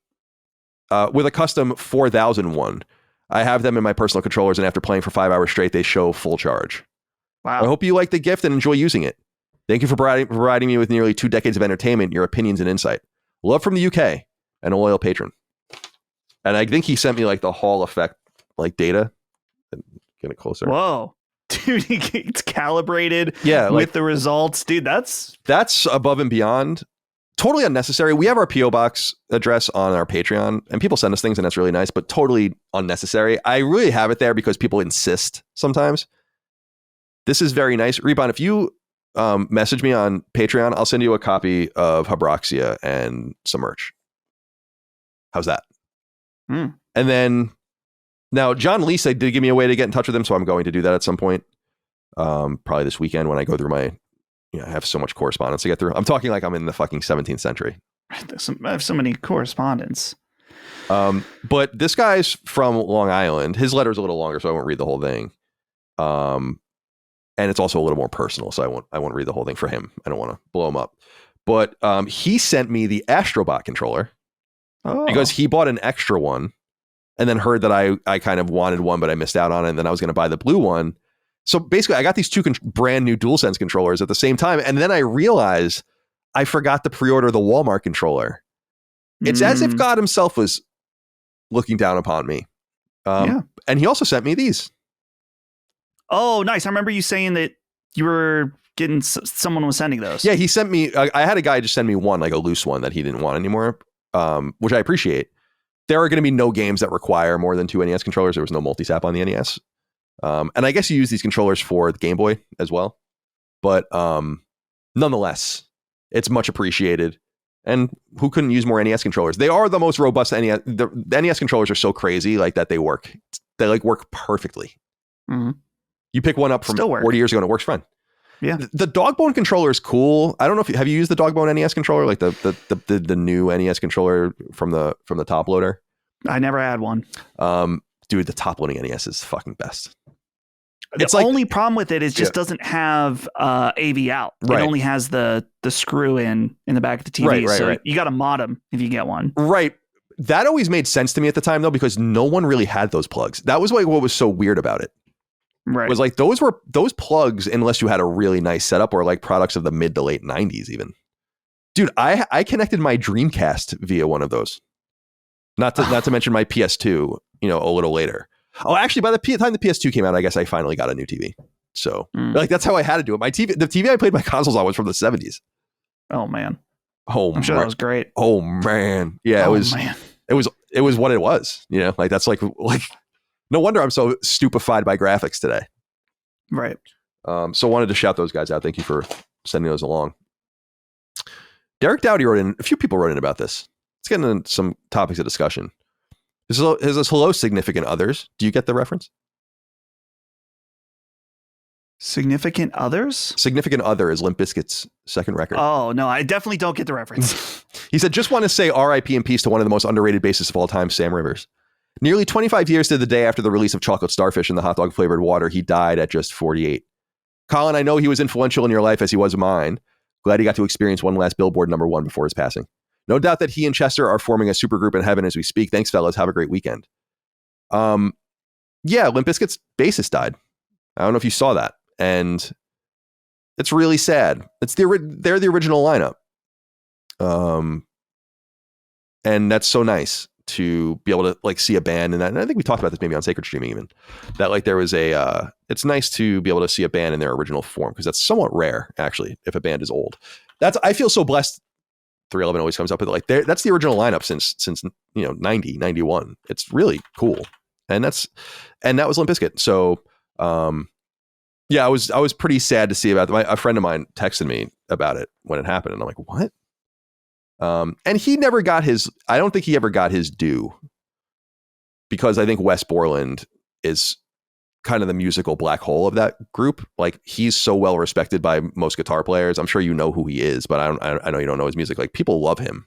With a custom 4000 one. I have them in my personal controllers, and after playing for 5 hours straight, they show full charge. Wow. I hope you like the gift and enjoy using it. Thank you for providing me with nearly 2 decades of entertainment, your opinions and insight. Love from the UK, and a loyal patron. And I think he sent me like the Hall effect, like data. Get it closer. Whoa. Dude, it's calibrated with the results. Dude, that's above and beyond. Totally unnecessary. We have our P.O. Box address on our Patreon, and people send us things, and that's really nice, but totally unnecessary. I really have it there because people insist sometimes. This is very nice. Reebon, if you message me on Patreon, I'll send you a copy of Habroxia and some merch. How's that? And then, now, John Lisa did give me a way to get in touch with him, so I'm going to do that at some point. Probably this weekend when I go through my... I have so much correspondence to get through. I'm talking like I'm in the fucking 17th century. I have so many correspondence. But this guy's from Long Island. His letter's a little longer, so I won't read the whole thing. And it's also a little more personal, so I won't read the whole thing for him. I don't want to blow him up. But he sent me the Astrobot controller because he bought an extra one and then heard that I kind of wanted one, but I missed out on it. And then I was going to buy the blue one. So basically, I got these 2 brand new DualSense controllers at the same time. And then I realized I forgot to pre-order the Walmart controller. It's as if God himself was looking down upon me. And he also sent me these. Oh, nice. I remember you saying that you were getting... someone was sending those. Yeah, he sent me... I had a guy just send me one, like a loose one that he didn't want anymore, which I appreciate. There are going to be no games that require more than 2 NES controllers. There was no multi-sap on the NES. And I guess you use these controllers for the Game Boy as well. But nonetheless, it's much appreciated. And who couldn't use more NES controllers? They are the most robust NES. The NES controllers are so crazy like that they work. They like work perfectly. You pick one up from 40 years ago and it works fine. Yeah. The Dogbone controller is cool. I don't know if have you used the Dogbone NES controller, like the new NES controller from the top loader? I never had one. Dude, the top loading NES is fucking best. The only problem with it is just doesn't have AV out. Right. It only has the screw in the back of the TV. Right. You got to mod them if you get one. Right. That always made sense to me at the time, though, because no one really had those plugs. That was like what was so weird about it. Right. Was like those plugs, unless you had a really nice setup, or like products of the mid to late 90s even. Dude, I connected my Dreamcast via one of those. Not to mention my PS2, a little later. Oh, actually, by the time the PS2 came out, I guess I finally got a new TV. So, like, that's how I had to do it. My TV, the TV I played my consoles on was from the 70s. Oh man. I'm sure that was great. Oh man, yeah, it was. Man. It was what it was. Like that's like no wonder I'm so stupefied by graphics today. Right. So wanted to shout those guys out. Thank you for sending those along. Derek Dowdy wrote in. A few people wrote in about this. Let's get into some topics of discussion. Is this hello significant others? Do you get the reference? Significant Others? Significant Other is Limp Bizkit's second record. Oh, no, I definitely don't get the reference. He said, just want to say RIP and peace to one of the most underrated bassists of all time, Sam Rivers. Nearly 25 years to the day after the release of Chocolate Starfish and the hot dog flavored water, he died at just 48. Colin, I know he was influential in your life as he was in mine. Glad he got to experience one last Billboard #1 before his passing. No doubt that he and Chester are forming a supergroup in heaven as we speak. Thanks, fellas. Have a great weekend. Yeah, Limp Bizkit's bassist died. I don't know if you saw that. And it's really sad. They're the original lineup. And that's so nice to be able to like see a band in that. And I think we talked about this maybe on Sacred Streaming even, that like there was it's nice to be able to see a band in their original form, because that's somewhat rare actually if a band is old. I feel so blessed. 311 always comes up with it, like that's the original lineup since 90, 91. It's really cool. And that was Limp Bizkit. So yeah, I was pretty sad to see about that. A friend of mine texted me about it when it happened, and I'm like, what? And he never got I don't think he ever got his due, because I think Wes Borland is kind of the musical black hole of that group. Like, he's so well respected by most guitar players. I'm sure you know who he is, but I know you don't know his music. Like, people love him.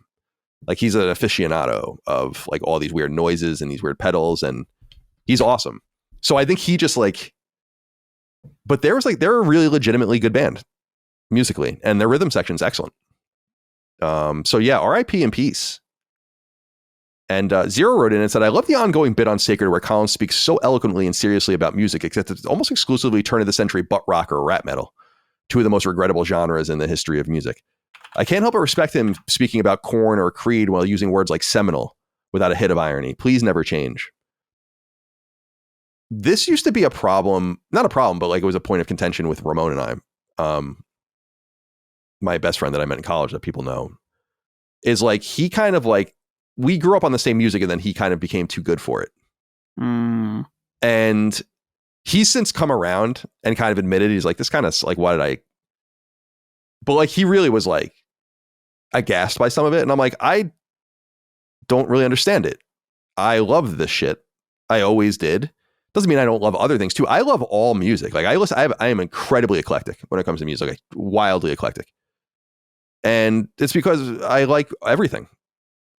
Like, he's an aficionado of like all these weird noises and these weird pedals, and he's awesome. So I think he just like, but they're a really legitimately good band musically, and their rhythm section is excellent. So yeah, RIP in peace. And Zero wrote in and said, I love the ongoing bit on Sacred where Colin speaks so eloquently and seriously about music, except it's almost exclusively turn of the century butt rock or rap metal, two of the most regrettable genres in the history of music. I can't help but respect him speaking about Korn or Creed while using words like seminal without a hit of irony. Please never change. This used to be a problem, not a problem, but like it was a point of contention with Ramon and I. My best friend that I met in college that people know, is like, he kind of like, we grew up on the same music and then he kind of became too good for it. And he's since come around and kind of admitted, he's like, this kind of like, why did I, but like, he really was like aghast by some of it. And I'm like, I don't really understand it. I love this shit. I always did. Doesn't mean I don't love other things too. I love all music. Like I am incredibly eclectic when it comes to music, like wildly eclectic. And it's because I like everything.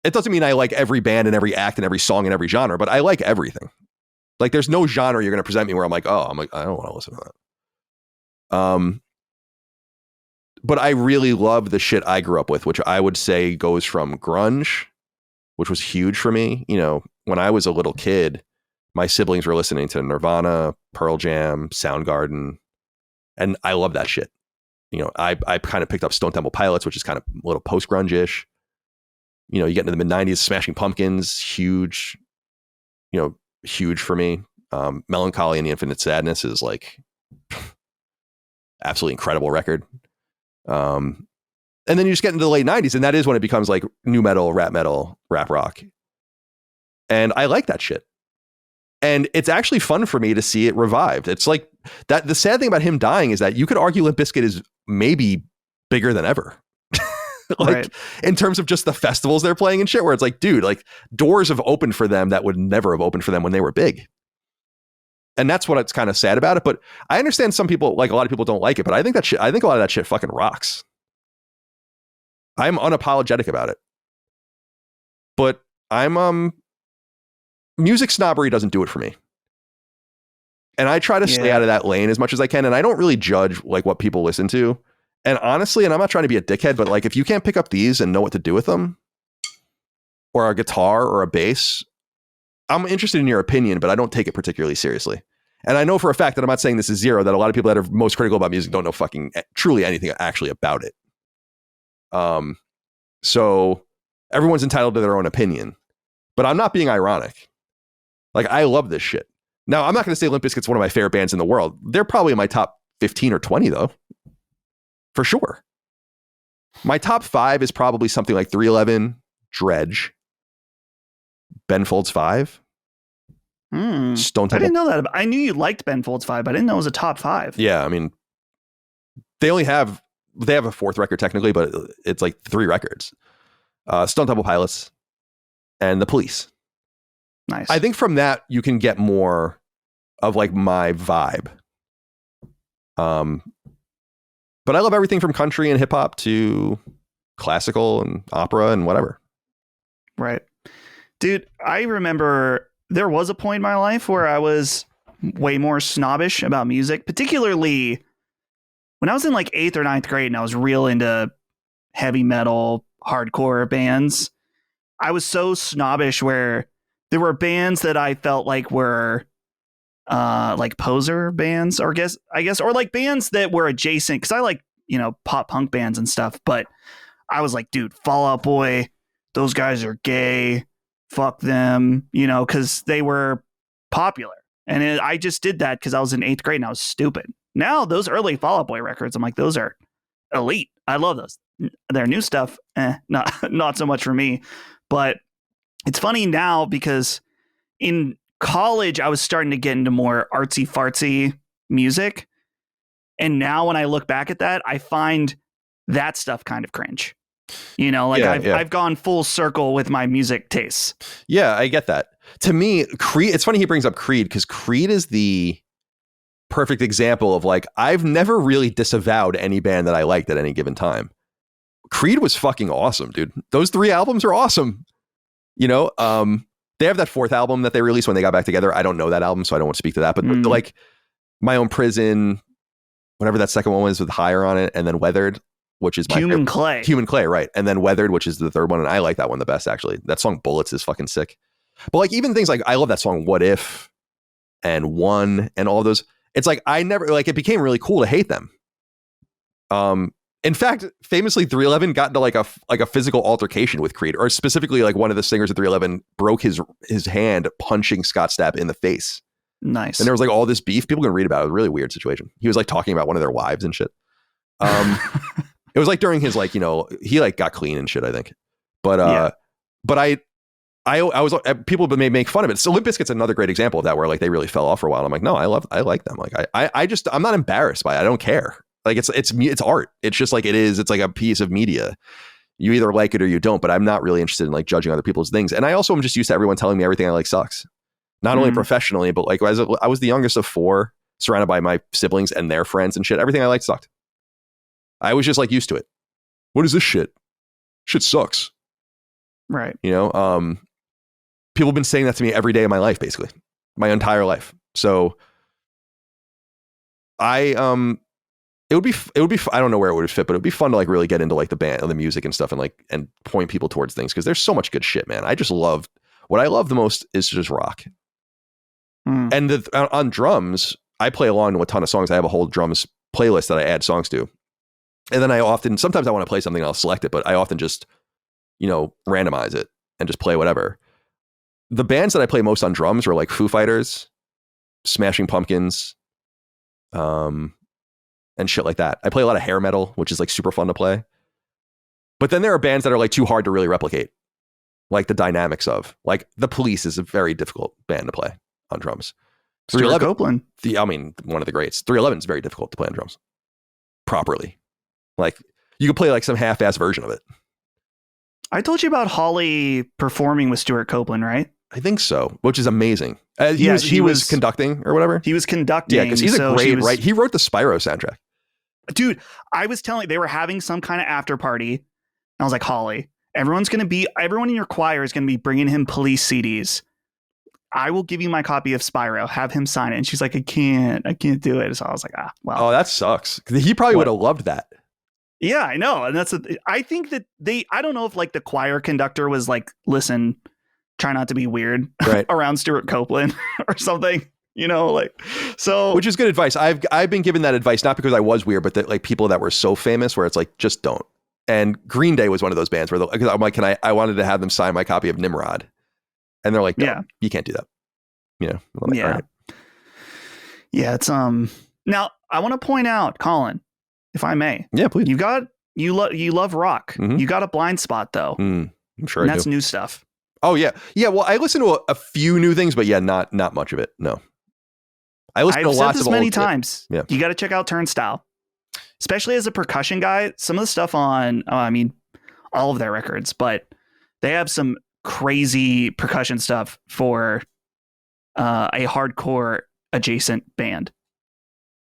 It doesn't mean I like every band and every act and every song and every genre, but I like everything. Like, there's no genre you're going to present me where I'm like, I don't want to listen to that. But I really love the shit I grew up with, which I would say goes from grunge, which was huge for me. You know, when I was a little kid, my siblings were listening to Nirvana, Pearl Jam, Soundgarden, and I love that shit. You know, I kind of picked up Stone Temple Pilots, which is kind of a little post-grunge-ish. You know, you get into the mid-90s, Smashing Pumpkins, huge for me. Melancholy and the Infinite Sadness is like absolutely incredible record. And then you just get into the late 90s, and that is when it becomes like new metal, rap rock. And I like that shit. And it's actually fun for me to see it revived. It's like that. The sad thing about him dying is that you could argue Limp Bizkit is maybe bigger than ever. Like, right, in terms of just the festivals they're playing and shit, where it's like, dude, like doors have opened for them that would never have opened for them when they were big. And that's what it's kind of sad about it. But I understand some people, like a lot of people don't like it, but I think a lot of that shit fucking rocks. I'm unapologetic about it. But music snobbery doesn't do it for me. And I try to stay out of that lane as much as I can. And I don't really judge like what people listen to. And honestly, and I'm not trying to be a dickhead, but like, if you can't pick up these and know what to do with them, or a guitar or a bass, I'm interested in your opinion, but I don't take it particularly seriously. And I know for a fact that I'm not saying this is zero, that a lot of people that are most critical about music don't know fucking truly anything actually about it. So everyone's entitled to their own opinion, but I'm not being ironic. Like, I love this shit. Now, I'm not going to say Limp Bizkit's one of my favorite bands in the world. They're probably in my top 15 or 20 though. For sure. My top 5 is probably something like 311, Dredge, Ben Folds 5, Stone Temple. I didn't know that. I knew you liked Ben Folds 5, but I didn't know it was a top 5. Yeah, I mean, they have a fourth record technically, but it's like 3 records. Stone Temple Pilots and The Police. Nice. I think from that you can get more of like my vibe. But I love everything from country and hip hop to classical and opera and whatever. Right. Dude, I remember there was a point in my life where I was way more snobbish about music, particularly when I was in like 8th or 9th grade and I was real into heavy metal, hardcore bands. I was so snobbish where there were bands that I felt like were like poser bands, or I guess, or like bands that were adjacent, because I like, pop punk bands and stuff. But I was like, dude, Fall Out Boy, those guys are gay. Fuck them, because they were popular. And I just did that because I was in 8th grade and I was stupid. Now, those early Fall Out Boy records, I'm like, those are elite. I love those. Their new stuff, not so much for me. But it's funny now because in college, I was starting to get into more artsy fartsy music. And now when I look back at that, I find that stuff kind of cringe. I've gone full circle with my music tastes. Yeah, I get that. To me, Creed, it's funny he brings up Creed, because Creed is the perfect example of like, I've never really disavowed any band that I liked at any given time. Creed was fucking awesome, dude. Those 3 albums are awesome. They have that 4th album that they released when they got back together. I don't know that album, so I don't want to speak to that. But like My Own Prison, whatever that second one was with Higher on it, and then Weathered, which is my Human Clay, right? And then Weathered, which is the 3rd one, and I like that one the best, actually. That song Bullets is fucking sick. But like even things like, I love that song What If and One and all of those. It's like I never, like, it became really cool to hate them. In fact, famously, 311 got into like a physical altercation with Creed, or specifically like one of the singers of 311 broke his hand punching Scott Stapp in the face. Nice. And there was like all this beef. People can read about it. It was a really weird situation. He was like talking about one of their wives and shit. It was like during his like, he like got clean and shit, I think. But I was, people may make fun of it. So Limp Bizkit's another great example of that, where like they really fell off for a while. I'm like, no, I like them. Like I'm not embarrassed by it. I don't care. Like it's art. It's just like it is. It's like a piece of media. You either like it or you don't. But I'm not really interested in like judging other people's things. And I also am just used to everyone telling me everything I like sucks. Not only professionally, but like as I was the youngest of 4, surrounded by my siblings and their friends and shit. Everything I liked sucked. I was just like used to it. What is this shit? Shit sucks. Right. People have been saying that to me every day of my life, basically my entire life. So it would be, I don't know where it would fit, but it would be fun to like really get into like the band and the music and stuff and point people towards things. Cause there's so much good shit, man. What I love the most is just rock. And on drums, I play along to a ton of songs. I have a whole drums playlist that I add songs to. And then sometimes I want to play something, I'll select it, but I often just, randomize it and just play whatever. The bands that I play most on drums are like Foo Fighters, Smashing Pumpkins, and shit like that. I play a lot of hair metal, which is like super fun to play. But then there are bands that are like too hard to really replicate, like the dynamics of, like The Police is a very difficult band to play on drums. Stuart Copeland. One of the greats. 311 is very difficult to play on drums properly. Like you could play like some half-ass version of it. I told you about Holly performing with Stuart Copeland, right? I think so, which is amazing. He was conducting or whatever. He was conducting. Yeah, because he's a great, right? He wrote the Spyro soundtrack. Dude, I was telling, they were having some kind of after party. And I was like, Holly, everyone in your choir is going to be bringing him Police CDs. I will give you my copy of Spyro. Have him sign it. And she's like, I can't do it. So I was like, well. Oh, that sucks. He probably would have loved that. Yeah, I know. And I think that I don't know if like the choir conductor was like, listen, try not to be weird around Stuart Copeland or something, so. Which is good advice. I've been given that advice, not because I was weird, but that like people that were so famous where it's like, just don't. And Green Day was one of those bands where because I'm like, I wanted to have them sign my copy of Nimrod. And they're like, no, yeah, you can't do that. Like, yeah. Right. Yeah. It's, now I want to point out, Colin, if I may. Yeah, please. You love rock. Mm-hmm. You got a blind spot though. I'm sure. And that's new stuff. Oh yeah. Yeah. Well, I listen to a few new things, but yeah, not much of it. No. I've said this many times. Yeah. You got to check out Turnstile, especially as a percussion guy. Some of the stuff on, all of their records, but they have some crazy percussion stuff for a hardcore adjacent band.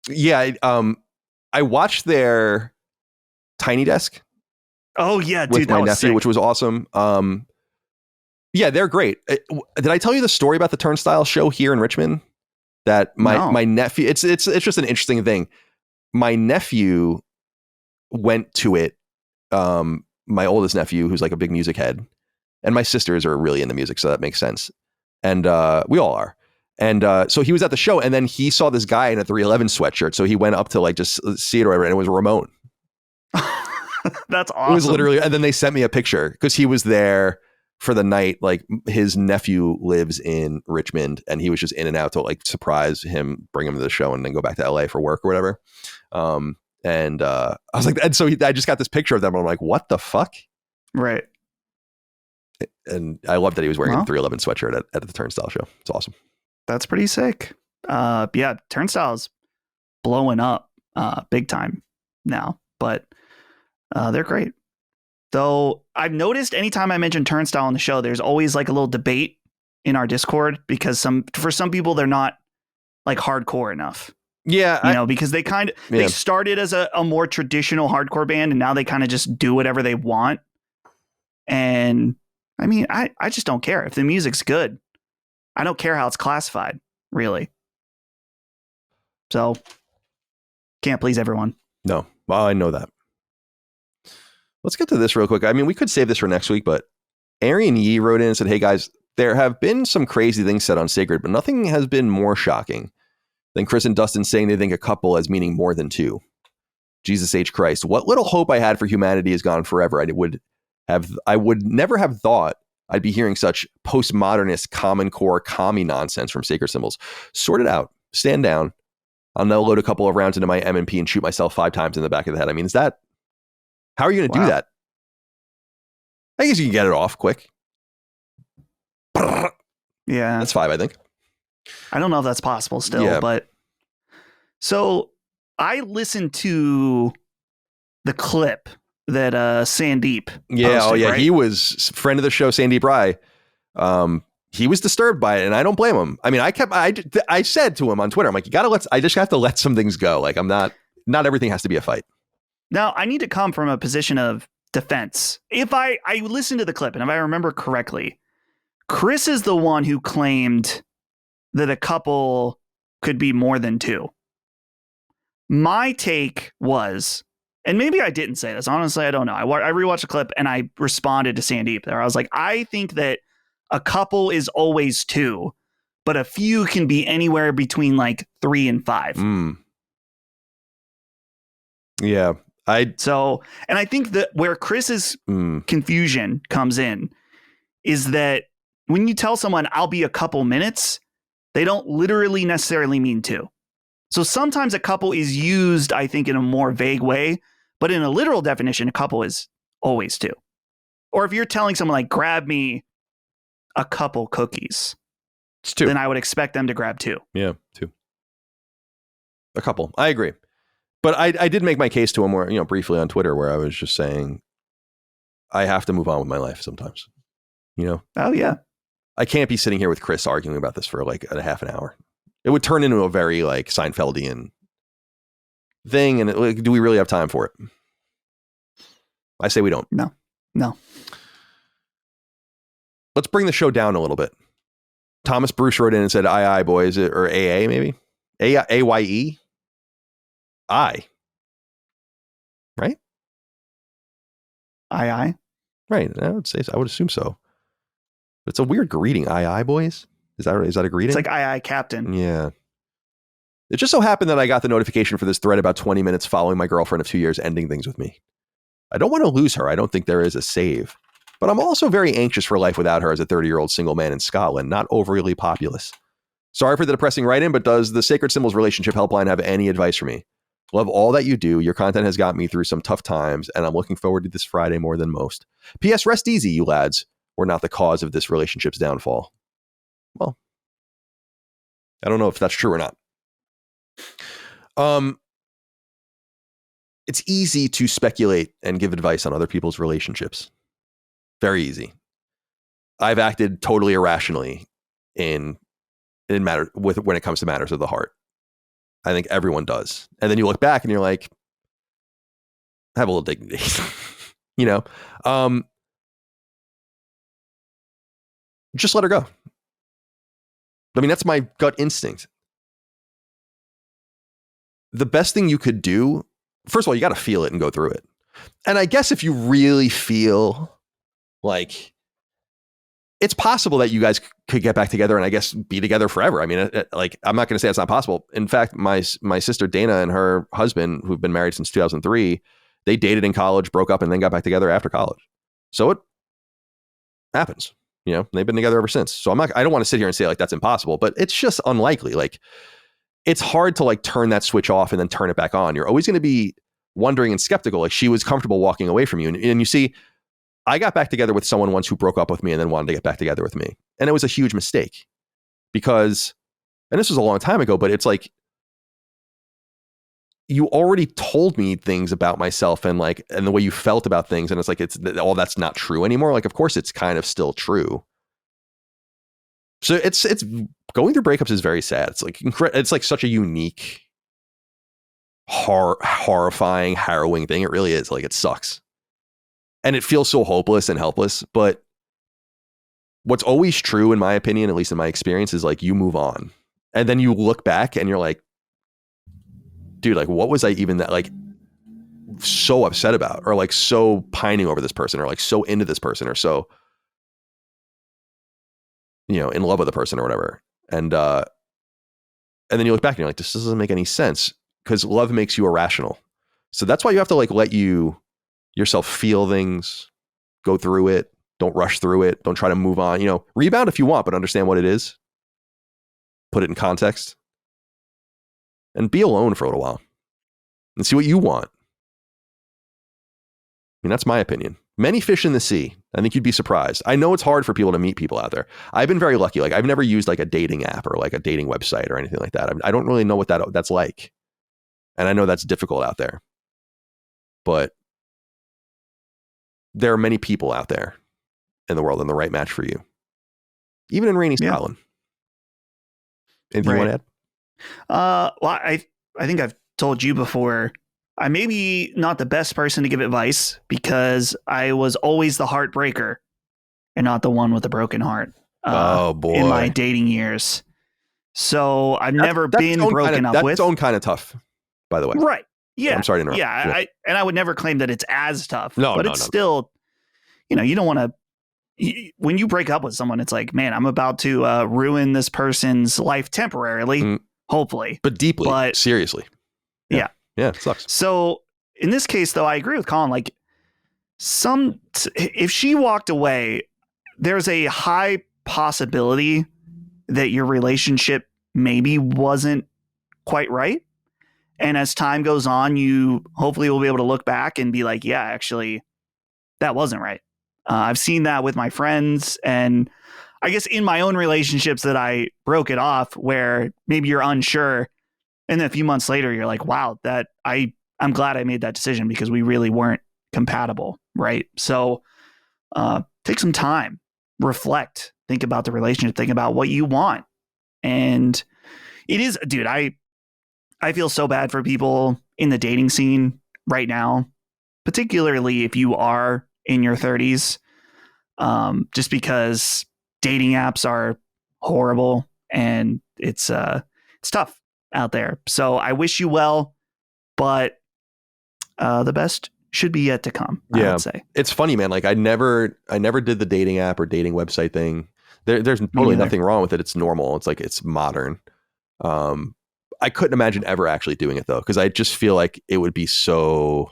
Yeah. I watched their Tiny Desk. Oh yeah, with dude, my that was nephew, sick. which was awesome. Yeah, they're great. Did I tell you the story about the Turnstile show here in Richmond? That my nephew, it's just an interesting thing. My nephew went to it. My oldest nephew, who's like a big music head, and my sisters are really into music, so that makes sense. And we all are. And so he was at the show, and then he saw this guy in a 311 sweatshirt. So he went up to like just see it or whatever, and it was Ramon. That's awesome. It was literally, and then they sent me a picture because he was there for the night. Like his nephew lives in Richmond, and he was just in and out to like surprise him, bring him to the show, and then go back to LA for work or whatever. And I was like, and so I just got this picture of them. And I'm like, what the fuck? Right. And I love that he was wearing a 311 sweatshirt at the Turnstile show. It's awesome. That's pretty sick. Yeah, Turnstile's blowing up big time now, but they're great. Though I've noticed anytime I mention Turnstile on the show, there's always like a little debate in our Discord because for some people they're not like hardcore enough. Yeah, because they they started as a more traditional hardcore band, and now they kind of just do whatever they want. And I mean, I just don't care if the music's good. I don't care how it's classified, really. So can't please everyone. No, well, I know that. Let's get to this real quick. I mean, we could save this for next week, but Arian Yee wrote in and said, "Hey guys, there have been some crazy things said on Sacred, but nothing has been more shocking than Chris and Dustin saying they think a couple as meaning more than two. Jesus H. Christ, what little hope I had for humanity is gone forever. I would never have thought I'd be hearing such postmodernist common core commie nonsense from Sacred Symbols. Sort it out. Stand down. I'll now load a couple of rounds into my M&P and shoot myself 5 times in the back of the head. I mean, how are you going to do that? I guess you can get it off quick. Yeah. That's 5, I think. I don't know if that's possible still, but so I listened to the clip that Sandeep posted, right? He was friend of the show, Sandeep Rai. He was disturbed by it, and I don't blame him. I mean, I said to him on Twitter, I'm like, I just have to let some things go. Like, not everything has to be a fight. Now, I need to come from a position of defense. If I listened to the clip, and if I remember correctly, Chris is the one who claimed that a couple could be more than 2. My take was, and maybe I didn't say this, honestly, I don't know. I rewatched the clip and I responded to Sandeep there. I was like, I think that a couple is always 2, but a few can be anywhere between like 3 and 5. Yeah. And I think that where Chris's confusion comes in is that when you tell someone I'll be a couple minutes, they don't literally necessarily mean 2. So sometimes a couple is used, I think, in a more vague way, but in a literal definition, a couple is always 2. Or if you're telling someone like, grab me a couple cookies, it's 2. Then I would expect them to grab 2. Yeah, 2. A couple. I agree. But I did make my case to him briefly on Twitter where I was just saying, I have to move on with my life sometimes. Oh, yeah. I can't be sitting here with Chris arguing about this for like a half an hour. It would turn into a very like Seinfeldian thing. And do we really have time for it? I say we don't. No. Let's bring the show down a little bit. Thomas Bruce wrote in and said, aye, boys, or AA maybe? AYE? I. Right? Aye. Right. I would assume so. It's a weird greeting. Aye, boys. Is that a greeting? It's like aye, Captain. Yeah. It just so happened that I got the notification for this thread about 20 minutes following my girlfriend of 2 years ending things with me. I don't want to lose her. I don't think there is a save. But I'm also very anxious for life without her as a 30-year-old single man in Scotland, not overly populous. Sorry for the depressing write-in, but does the Sacred Symbols Relationship Helpline have any advice for me? Love all that you do. Your content has got me through some tough times, and I'm looking forward to this Friday more than most. P.S. Rest easy, you lads. We're not the cause of this relationship's downfall. Well, I don't know if that's true or not. It's easy to speculate and give advice on other people's relationships. Very easy. I've acted totally irrationally when it comes to matters of the heart. I think everyone does. And then you look back and you're like, have a little dignity, you know? Just let her go. I mean, that's my gut instinct. The best thing you could do, first of all, you got to feel it and go through it. And I guess if you really feel like it's possible that you guys could get back together and I guess be together forever. I mean, like, I'm not going to say it's not possible. In fact, my sister Dana and her husband, who've been married since 2003, they dated in college, broke up, and then got back together after college. So it happens. You know, they've been together ever since. So I don't want to sit here and say like that's impossible, but it's just unlikely. Like, it's hard to like turn that switch off and then turn it back on. You're always going to be wondering and skeptical. Like, she was comfortable walking away from you. And you see, I got back together with someone once who broke up with me and then wanted to get back together with me. And it was a huge mistake because, and this was a long time ago, but it's like, you already told me things about myself and like, and the way you felt about things. And it's like, all that's not true anymore. Like, of course it's kind of still true. So it's going through breakups is very sad. It's like, it's like such a unique, horrifying, harrowing thing. It really is. Like, it sucks. And it feels so hopeless and helpless. But what's always true, in my opinion, at least in my experience, is like, you move on. And then you look back and you're like, dude, like, what was I even that like so upset about, or like so pining over this person, or like so into this person, or so, you know, in love with the person or whatever. And then you look back and you're like, this doesn't make any sense, because love makes you irrational. So that's why you have to like let yourself feel things, go through it. Don't rush through it. Don't try to move on, you know, rebound if you want, but understand what it is. Put it in context. And be alone for a little while and see what you want. I mean, that's my opinion. Many fish in the sea. I think you'd be surprised. I know it's hard for people to meet people out there. I've been very lucky. Like, I've never used like a dating app or like a dating website or anything like that. I don't really know what that's like. And I know that's difficult out there. But there are many people out there in the world and the right match for you. Even in rainy Scotland. Anything you want to add? Well, I think I've told you before, I may be not the best person to give advice because I was always the heartbreaker and not the one with the broken heart. Oh boy. In my dating years. So I've never been broken up with. That's own kind of tough, by the way. Right. Yeah. I'm sorry to interrupt. Yeah. I would never claim that it's as tough, but it's no. still, you know, you don't want to, when you break up with someone, it's like, man, I'm about to ruin this person's life temporarily. Hopefully, but deeply, but seriously. Yeah, it sucks. So in this case, though, I agree with Colin. Like, if she walked away, there's a high possibility that your relationship maybe wasn't quite right. And as time goes on, you hopefully will be able to look back and be like, yeah, actually, that wasn't right. I've seen that with my friends, and I guess in my own relationships that I broke it off, where maybe you're unsure, and then a few months later you're like, wow, that I'm glad I made that decision because we really weren't compatible, right? So take some time, reflect, think about the relationship, think about what you want. And it is, dude, I feel so bad for people in the dating scene right now, particularly if you are in your 30s, just because dating apps are horrible and it's tough out there. So I wish you well, but the best should be yet to come. I would say. It's funny, man. Like, I never did the dating app or dating website thing. There's totally nothing wrong with it. It's normal. It's like, it's modern. I couldn't imagine ever actually doing it though, because I just feel like it would be so.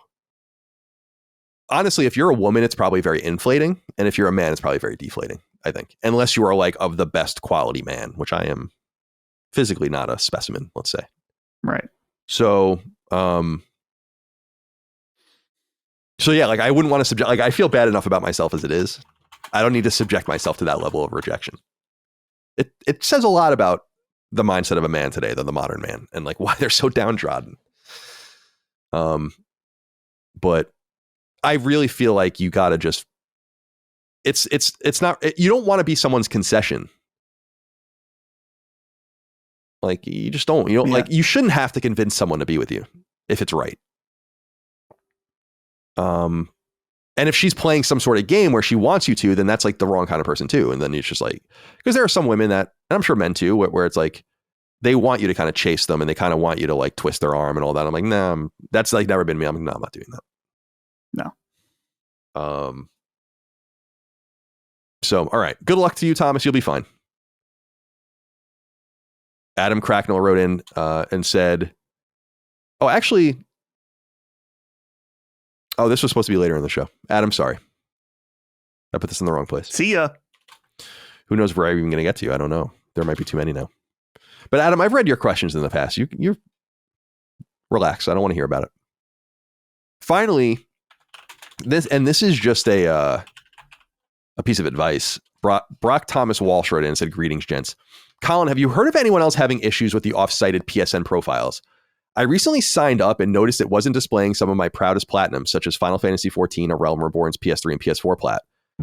Honestly, if you're a woman, it's probably very inflating. And if you're a man, it's probably very deflating, I think. Unless you are like of the best quality man, which I am physically not a specimen, let's say. Right. So, yeah, like, I wouldn't want to subject, like, I feel bad enough about myself as it is. I don't need to subject myself to that level of rejection. It says a lot about the mindset of a man today, than the modern man, and like why they're so downtrodden. But I really feel like you gotta just, it's not, you don't want to be someone's concession. Like, you just don't, like, you shouldn't have to convince someone to be with you if it's right. And if she's playing some sort of game where she wants you to, then that's like the wrong kind of person too. And then it's just like, because there are some women that, and I'm sure men too, where it's like, they want you to kind of chase them and they kind of want you to like twist their arm and all that. I'm like, nah, that's like never been me. I'm like, no, I'm not doing that. No. So, all right. Good luck to you, Thomas. You'll be fine. Adam Cracknell wrote in and said, oh, actually, this was supposed to be later in the show. Adam, sorry. I put this in the wrong place. See ya. Who knows where I'm even going to get to you? I don't know. There might be too many now. But Adam, I've read your questions in the past. You relax. I don't want to hear about it. Finally, this is just a piece of advice. Brock Thomas Walsh wrote in and said, greetings, gents. Colin, have you heard of anyone else having issues with the off-cited PSN profiles? I recently signed up and noticed it wasn't displaying some of my proudest platinums, such as Final Fantasy XIV, A Realm Reborn's PS3 and PS4 plat.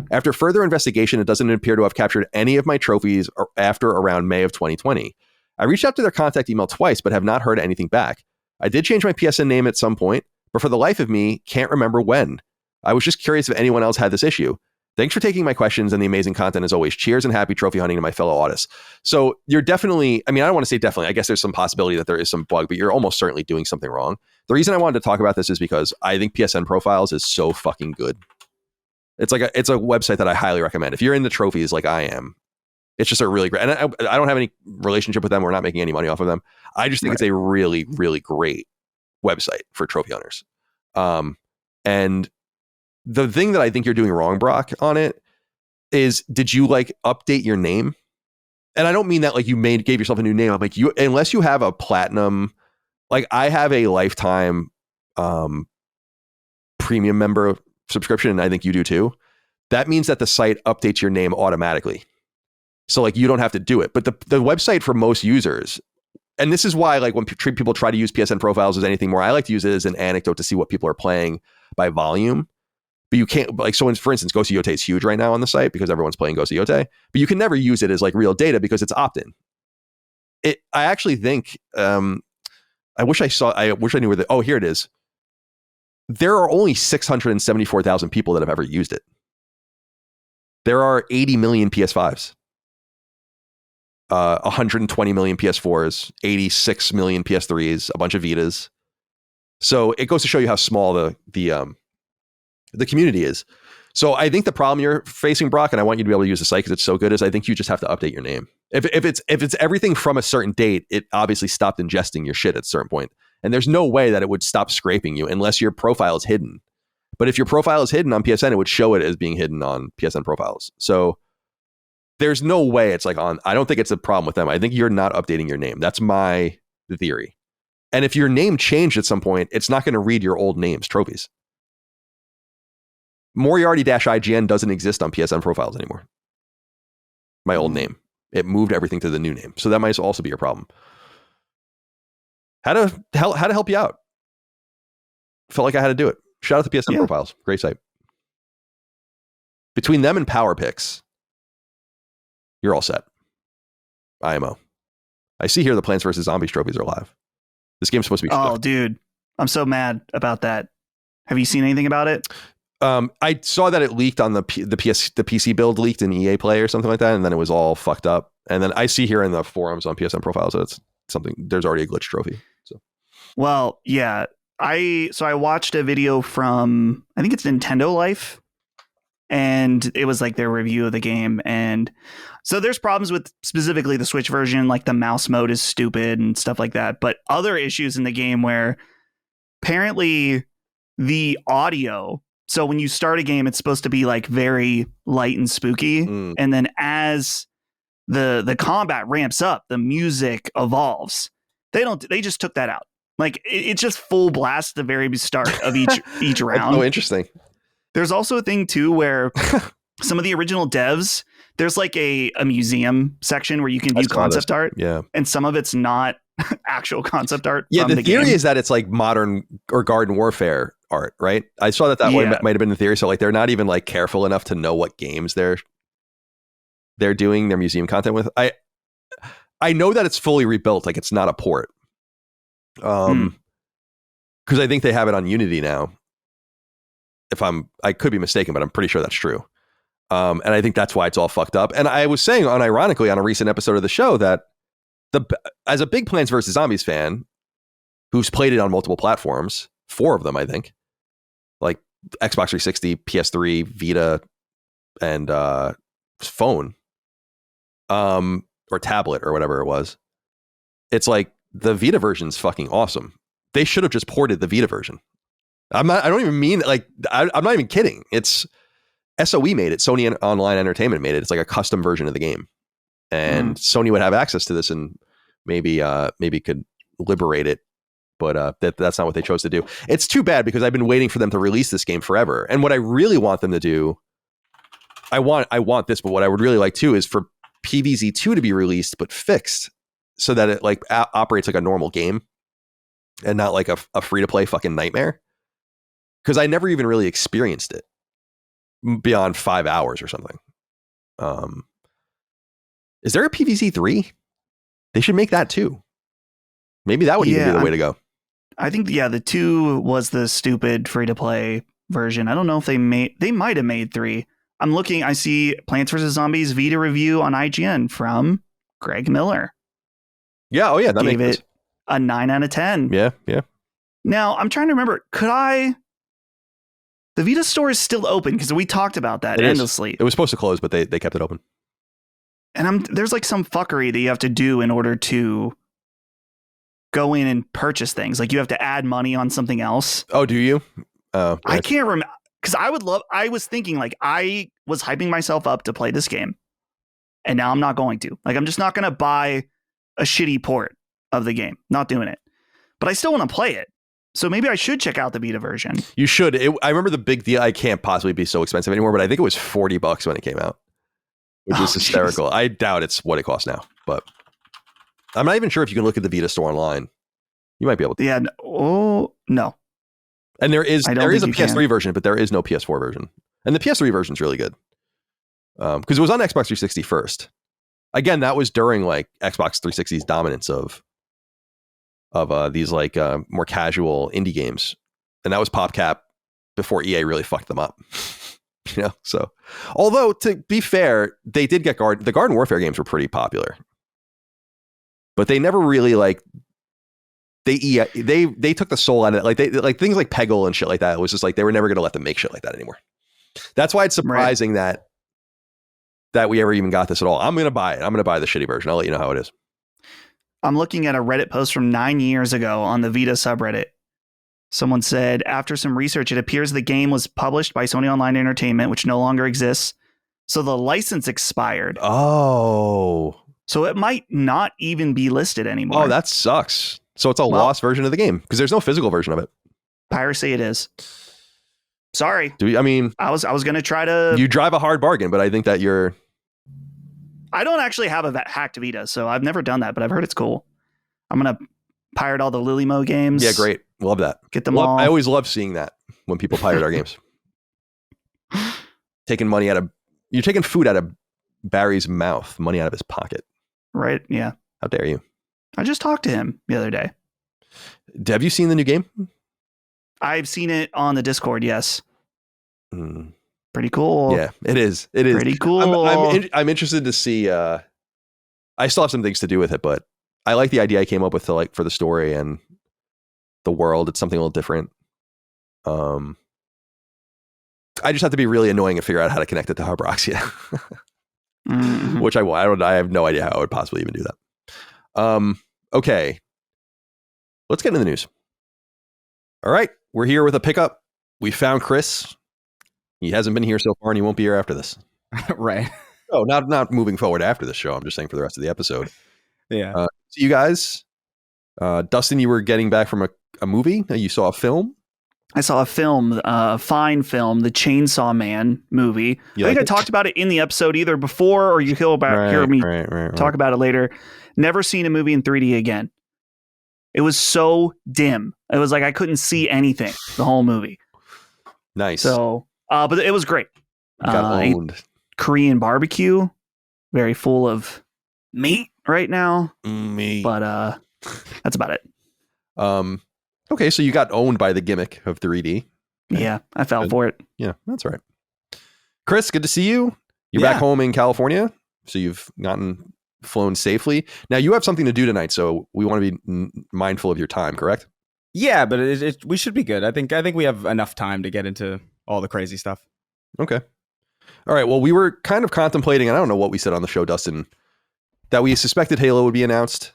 After further investigation, it doesn't appear to have captured any of my trophies after around May of 2020. I reached out to their contact email twice, but have not heard anything back. I did change my PSN name at some point, but for the life of me, can't remember when. I was just curious if anyone else had this issue. Thanks for taking my questions and the amazing content as always. Cheers and happy trophy hunting to my fellow autists. So you're definitely, I mean, I don't want to say definitely. I guess there's some possibility that there is some bug, but you're almost certainly doing something wrong. The reason I wanted to talk about this is because I think PSN Profiles is so fucking good. It's like it's a website that I highly recommend. If you're into trophies like I am, it's just a really great, and I don't have any relationship with them. We're not making any money off of them. I just think it's a really, really great website for trophy hunters. And the thing that I think you're doing wrong, Brock, on it is, did you like update your name? And I don't mean that like you gave yourself a new name. I'm like, unless you have a platinum, like I have a lifetime premium member subscription, and I think you do too. That means that the site updates your name automatically. So like you don't have to do it. But the website for most users, and this is why like when people try to use PSN Profiles as anything more, I like to use it as an anecdote to see what people are playing by volume. But you can't, like, so for instance, Ghost of Yotei is huge right now on the site because everyone's playing Ghost of Yotei, but you can never use it as like real data because it's opt-in. I actually think, I wish I knew where here it is. There are only 674,000 people that have ever used it. There are 80 million PS5s, 120 million PS4s, 86 million PS3s, a bunch of Vitas. So it goes to show you how small the community is. So I think the problem you're facing, Brock, and I want you to be able to use the site because it's so good, is I think you just have to update your name. If it's everything from a certain date, it obviously stopped ingesting your shit at a certain point. And there's no way that it would stop scraping you unless your profile is hidden. But if your profile is hidden on PSN, it would show it as being hidden on PSN Profiles. So there's no way it's like I don't think it's a problem with them. I think you're not updating your name. That's my theory. And if your name changed at some point, it's not going to read your old name's trophies. Moriarty-IGN doesn't exist on PSN Profiles anymore. My old name. It moved everything to the new name. So that might also be your problem. How to help you out. Felt like I had to do it. Shout out to PSN Profiles. Great site. Between them and Power Picks, you're all set. IMO. I see here the Plants vs. Zombies trophies are live. This game's supposed to be stuffed. Dude. I'm so mad about that. Have you seen anything about it? I saw that it leaked on the PC build leaked in EA Play or something like that, and then it was all fucked up. And then I see here in the forums on PSN Profiles that it's something. There's already a glitch trophy. So, well, yeah. I watched a video from, I think it's Nintendo Life, and it was like their review of the game. And so there's problems with specifically the Switch version, like the mouse mode is stupid and stuff like that. But other issues in the game where apparently the audio, so when you start a game, it's supposed to be like very light and spooky. And then as the combat ramps up, the music evolves. They just took that out. Like it's just full blast at the very start of each round. Oh, interesting. There's also a thing too where some of the original devs, there's like a museum section where you can view concept art. Yeah. And some of it's not actual concept art. Yeah, from the theory game. is that it's like modern or Garden Warfare art, right? I saw that might have been the theory. So like they're not even like careful enough to know what games they're doing their museum content with. I know that it's fully rebuilt, like it's not a port. Because I think they have it on Unity now. I could be mistaken, but I'm pretty sure that's true. And I think that's why it's all fucked up. And I was saying unironically on a recent episode of the show that as a big Plants vs. Zombies fan who's played it on multiple platforms, 4 of them, I think, like Xbox 360, PS3, Vita, and phone, or tablet or whatever it was. It's like the Vita version's fucking awesome. They should have just ported the Vita version. I don't even mean like, I'm not even kidding. It's SOE made it. Sony Online Entertainment made it. It's like a custom version of the game. And Sony would have access to this and maybe could liberate it. But that's not what they chose to do. It's too bad because I've been waiting for them to release this game forever. And what I really want them to do, I want this, but what I would really like too is for PvZ2 to be released but fixed so that it like operates like a normal game and not like a free-to-play fucking nightmare. Because I never even really experienced it beyond 5 hours or something. Is there a PvZ3? They should make that too. Maybe that would even be the way to go. I think, the 2 was the stupid free-to-play version. I don't know if they might have made 3. I'm looking, I see Plants vs. Zombies Vita review on IGN from Greg Miller. Yeah, that gave makes it a 9 out of 10. Yeah. Now, I'm trying to remember, the Vita store is still open because we talked about that endlessly. It was supposed to close, but they kept it open. And there's like some fuckery that you have to do in order to go in and purchase things. Like you have to add money on something else. Oh, do you? I can't remember because I was thinking like I was hyping myself up to play this game and now I'm not going to. Like I'm just not going to buy a shitty port of the game. Not doing it. But I still want to play it. So maybe I should check out the Vita version. You should. I remember the big deal. I can't possibly be so expensive anymore, but I think it was $40 when it came out, which is hysterical. Geez. I doubt it's what it costs now, but I'm not even sure if you can look at the Vita store online. You might be able to. Yeah. No. And there is a PS3 version, but there is no PS4 version. And the PS3 version is really good. Because it was on Xbox 360 first. Again, that was during like Xbox 360's dominance of these like more casual indie games. And that was PopCap before EA really fucked them up. So although to be fair, they did get the Garden Warfare games were pretty popular. But they never really like they took the soul out of it. Like they like things like Peggle and shit like that. It was just like they were never going to let them make shit like that anymore. That's why it's surprising that we ever even got this at all. I'm going to buy it. I'm going to buy the shitty version. I'll let you know how it is. I'm looking at a Reddit post from 9 years ago on the Vita subreddit. Someone said, after some research, it appears the game was published by Sony Online Entertainment, which no longer exists. So the license expired. Oh. So it might not even be listed anymore. Oh, that sucks. So it's a lost version of the game because there's no physical version of it. Piracy it is. Sorry. I was going to try to... You drive a hard bargain, but I think that you're... I don't actually have a hacked Vita, so I've never done that, but I've heard it's cool. I'm going to pirate all the Lilymo games. Yeah, great. Love that. Get them all. I always love seeing that when people pirate our games. You're taking food out of Barry's mouth, money out of his pocket. Right, yeah. How dare you? I just talked to him the other day. Have you seen the new game? I've seen it on the Discord, yes. Pretty cool. Yeah, it is. It is pretty cool. I'm interested to see. I still have some things to do with it, but I like the idea I came up with for the story and the world. It's something a little different. I just have to be really annoying and figure out how to connect it to Hybroxia, which I don't. I have no idea how I would possibly even do that. Okay, let's get into the news. All right, we're here with a pickup. We found Chris. He hasn't been here so far, and he won't be here after this. Right. No, not moving forward after this show. I'm just saying for the rest of the episode. Yeah. So you guys, Dustin, you were getting back from a movie. You saw a film. I saw a film, a fine film, the Chainsaw Man movie. I think I talked about it in the episode either before or you hear me talk about it later. Never seen a movie in 3D again. It was so dim. It was like I couldn't see anything the whole movie. Nice. So, but it was great. You got owned. Korean barbecue, very full of meat right now. Meat. But that's about it. Okay, so you got owned by the gimmick of 3D. Okay. Yeah, I fell for it. Yeah, that's all right. Chris, good to see you. You're back home in California, so you've flown safely. Now you have something to do tonight, so we want to be mindful of your time, correct? Yeah, but we should be good. I think we have enough time to get into all the crazy stuff. Okay. All right. Well, we were kind of contemplating, and I don't know what we said on the show, Dustin, that we suspected Halo would be announced,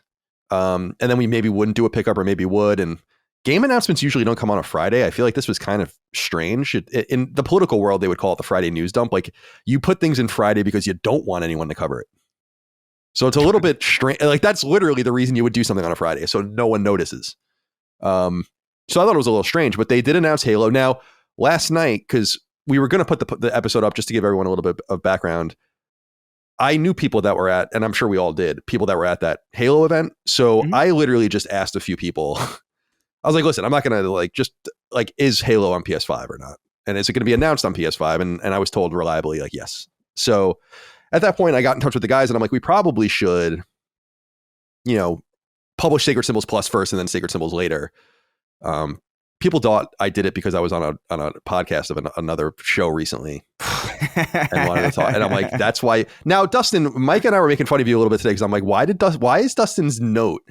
and then we maybe wouldn't do a pickup or maybe would. And game announcements usually don't come on a Friday. I feel like this was kind of strange. In the political world, they would call it the Friday news dump. Like you put things in Friday because you don't want anyone to cover it. So it's a little bit strange. Like that's literally the reason you would do something on a Friday, so no one notices. So I thought it was a little strange, but they did announce Halo. Now, last night, because we were going to put the episode up just to give everyone a little bit of background, I knew people that were at, and I'm sure we all did, people that were at that Halo event. So I literally just asked a few people. I was like, listen, I'm not going to is Halo on PS5 or not? And is it going to be announced on PS5? And I was told reliably, like, yes. So at that point, I got in touch with the guys and I'm like, we probably should, publish Sacred Symbols Plus first and then Sacred Symbols later. People thought I did it because I was on a podcast of another show recently and wanted to talk. And I'm like, that's why. Now, Dustin, Mike and I were making fun of you a little bit today because I'm like, why is Dustin's note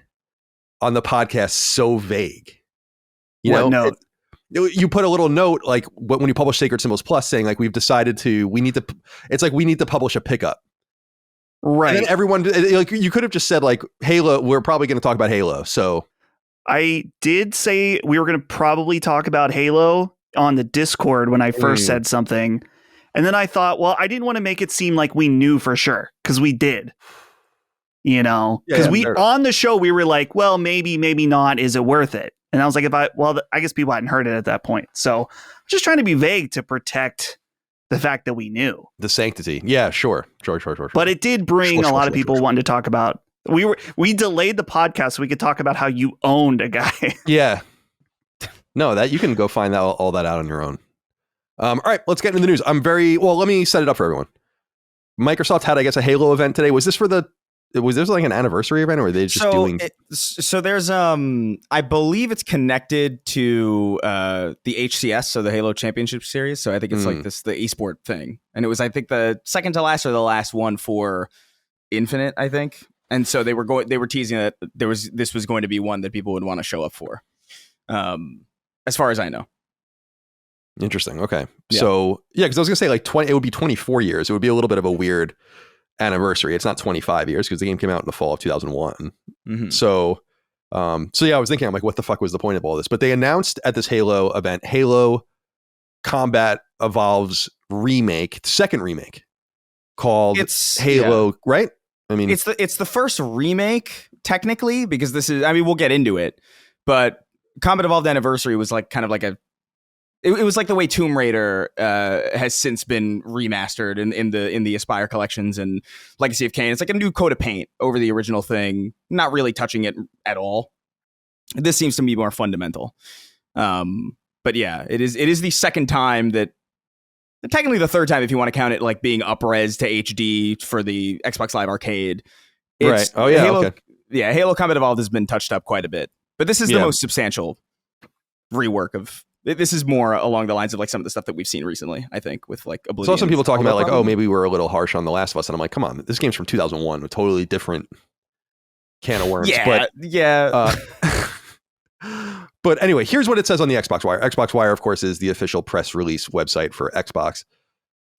on the podcast so vague? What note? You put a little note like when you publish Sacred Symbols Plus saying like, we've decided we need to publish a pickup. Right. And then everyone, like, you could have just said like Halo, we're probably going to talk about Halo. So I did say we were going to probably talk about Halo on the Discord when I first said something. And then I thought, well, I didn't want to make it seem like we knew for sure because we did, because on the show, we were like, well, maybe not. Is it worth it? And I was like, I guess people hadn't heard it at that point. So I'm just trying to be vague to protect the fact that we knew the sanctity. Yeah, sure. But it did bring a lot of people wanting to talk about. We delayed the podcast so we could talk about how you owned a guy. Yeah. No, that you can go find all that out on your own. All right, let's get into the news. Let me set it up for everyone. Microsoft had, I guess, a Halo event today. Was this like an anniversary event, or were they just doing? So there's I believe it's connected to the HCS, so the Halo Championship Series. So I think it's like the esport thing, and it was, I think, the second to last or the last one for Infinite, I think. And so they were teasing that this was going to be one that people would want to show up for, as far as I know. Interesting. Okay. Yeah. So yeah, because I was gonna say like it would be 24 years. It would be a little bit of a weird anniversary. It's not 25 years because the game came out in the fall of 2001. Mm-hmm. So yeah, I was thinking, I'm like, what the fuck was the point of all this? But they announced at this Halo event, Halo Combat Evolves remake, second remake called Halo, right? I mean, it's the first remake technically, because this is, I mean, we'll get into it, but Combat Evolved Anniversary was like kind of like it was like the way Tomb Raider has since been remastered in the Aspire collections and Legacy of Kain. It's like a new coat of paint over the original thing, not really touching it at all. This seems to be more fundamental. But yeah, it is the second time that, technically the third time if you want to count it like being up-res to HD for the Xbox Live Arcade. Right. Oh yeah. Halo, okay. Yeah, Halo Combat Evolved has been touched up quite a bit, but this is the most substantial rework of. This is more along the lines of like some of the stuff that we've seen recently, I think, with like Oblivion. So some people talking about like, oh, maybe we're a little harsh on The Last of Us, and I'm like, come on, this game's from 2001, a totally different can of worms. But anyway, here's what it says on the Xbox Wire. Xbox Wire, of course, is the official press release website for Xbox,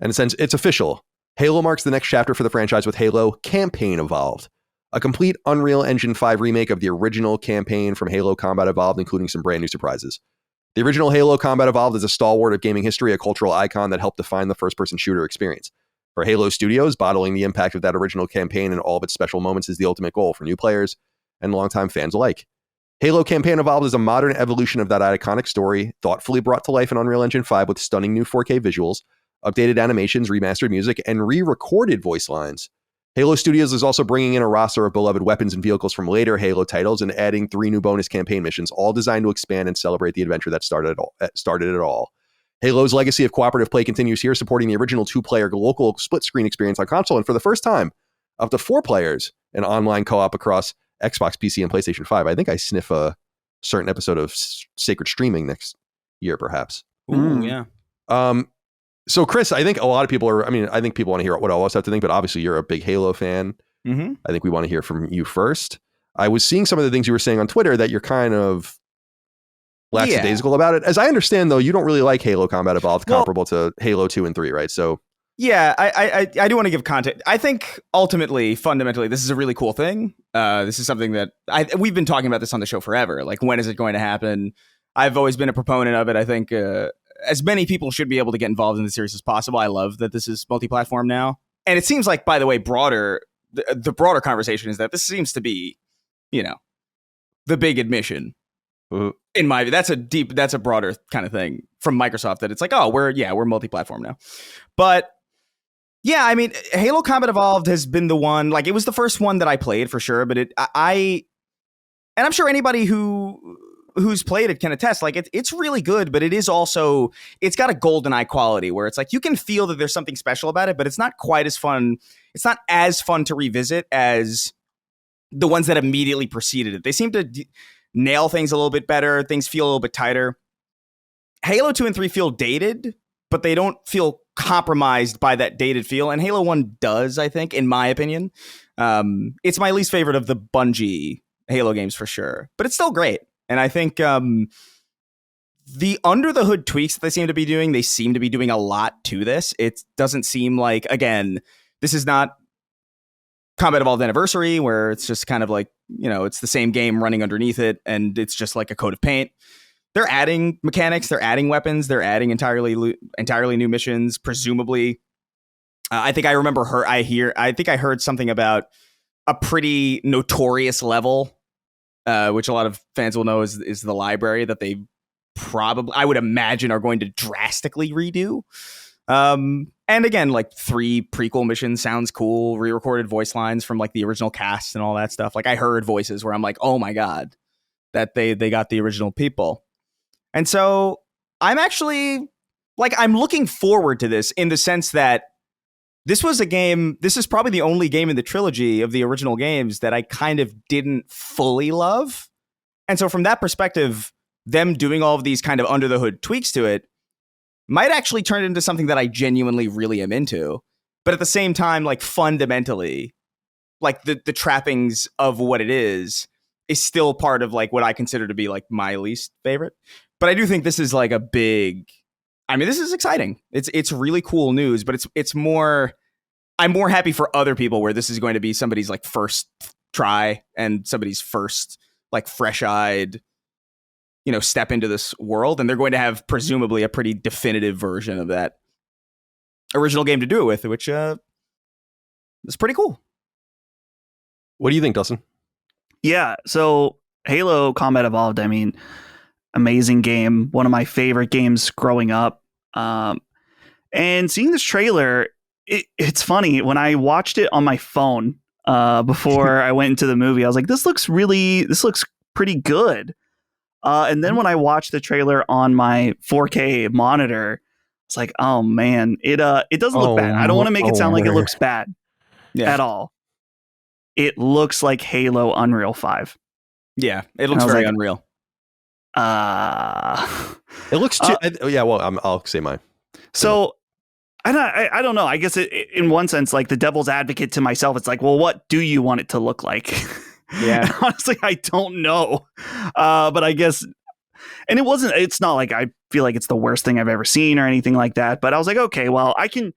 and it says it's official. Halo marks the next chapter for the franchise with Halo Campaign Evolved, a complete Unreal Engine 5 remake of the original campaign from Halo Combat Evolved, including some brand new surprises. The original Halo Combat Evolved is a stalwart of gaming history, a cultural icon that helped define the first-person shooter experience. For Halo Studios, bottling the impact of that original campaign and all of its special moments is the ultimate goal for new players and longtime fans alike. Halo Campaign Evolved is a modern evolution of that iconic story, thoughtfully brought to life in Unreal Engine 5 with stunning new 4K visuals, updated animations, remastered music, and re-recorded voice lines. Halo Studios is also bringing in a roster of beloved weapons and vehicles from later Halo titles and adding 3 new bonus campaign missions, all designed to expand and celebrate the adventure that started it all. Halo's legacy of cooperative play continues here, supporting the original 2-player local split-screen experience on console, and for the first time, up to 4 players in online co-op across Xbox, PC, and PlayStation 5. I think I sniff a certain episode of Sacred Streaming next year, perhaps. Ooh, yeah. So Chris, I think a lot of people are, I think people want to hear what all of us have to think, but obviously you're a big Halo fan. Mm-hmm. I think we want to hear from you first. I was seeing some of the things you were saying on Twitter that you're kind of lackadaisical about it. As I understand, though, you don't really like Halo Combat Evolved comparable to Halo 2 and 3, right? So yeah, I do want to give context. I think fundamentally, this is a really cool thing. This is something that we've been talking about this on the show forever. Like, when is it going to happen? I've always been a proponent of it. I think as many people should be able to get involved in the series as possible. I love that this is multi-platform now. And it seems like, by the way, the broader conversation is that this seems to be, the big admission. In my view, that's a broader kind of thing from Microsoft, that it's like, oh, we're multi-platform now. But yeah, I mean, Halo Combat Evolved has been the one, like, it was the first one that I played for sure, but and I'm sure anybody who's played it can attest, like, it's really good, but it's got a GoldenEye quality where it's like, you can feel that there's something special about it, but it's not quite as fun. It's not as fun to revisit as the ones that immediately preceded it. They seem to nail things a little bit better. Things feel a little bit tighter. Halo 2 and 3 feel dated, but they don't feel compromised by that dated feel. And Halo 1 does, I think, in my opinion. It's my least favorite of the Bungie Halo games for sure, but it's still great. And I think the under the hood tweaks that they seem to be doing a lot to this. It doesn't seem like, again, this is not Combat Evolved Anniversary, where it's just kind of like, it's the same game running underneath it, and it's just like a coat of paint. They're adding mechanics, they're adding weapons, they're adding entirely new missions, presumably. I think I heard something about a pretty notorious level, which a lot of fans will know is the library, that they probably, I would imagine, are going to drastically redo. And again, like, 3 prequel missions sounds cool. Re-recorded voice lines from, like, the original cast and all that stuff. Like, I heard voices where I'm like, oh my God, that they got the original people. And so I'm actually, like, I'm looking forward to this, in the sense that this is probably the only game in the trilogy of the original games that I kind of didn't fully love. And so from that perspective, them doing all of these kind of under the hood tweaks to it might actually turn it into something that I genuinely really am into. But at the same time, like, fundamentally, like, the trappings of what it is still part of, like, what I consider to be, like, my least favorite. But I do think this is, like, this is exciting. It's really cool news, but it's more, I'm more happy for other people where this is going to be somebody's, like, first try and somebody's first, like, fresh-eyed, step into this world, and they're going to have presumably a pretty definitive version of that original game to do it with, which is pretty cool. What do you think, Dustin? Yeah, so Halo Combat Evolved, amazing game, one of my favorite games growing up. And seeing this trailer, it's funny, when I watched it on my phone before I went into the movie, I was like, this looks pretty good. And then when I watched the trailer on my 4K monitor, it's like, oh man, it doesn't look bad. I don't want to make it sound like it looks bad at all. It looks like Halo Unreal 5. Yeah, it looks very Unreal. It looks too. I'll say mine. So I don't know. I guess in one sense, like, the devil's advocate to myself, it's like, well, what do you want it to look like? Yeah. Honestly, I don't know. But I guess, and it's not like I feel like it's the worst thing I've ever seen or anything like that. But I was like, okay, well, I can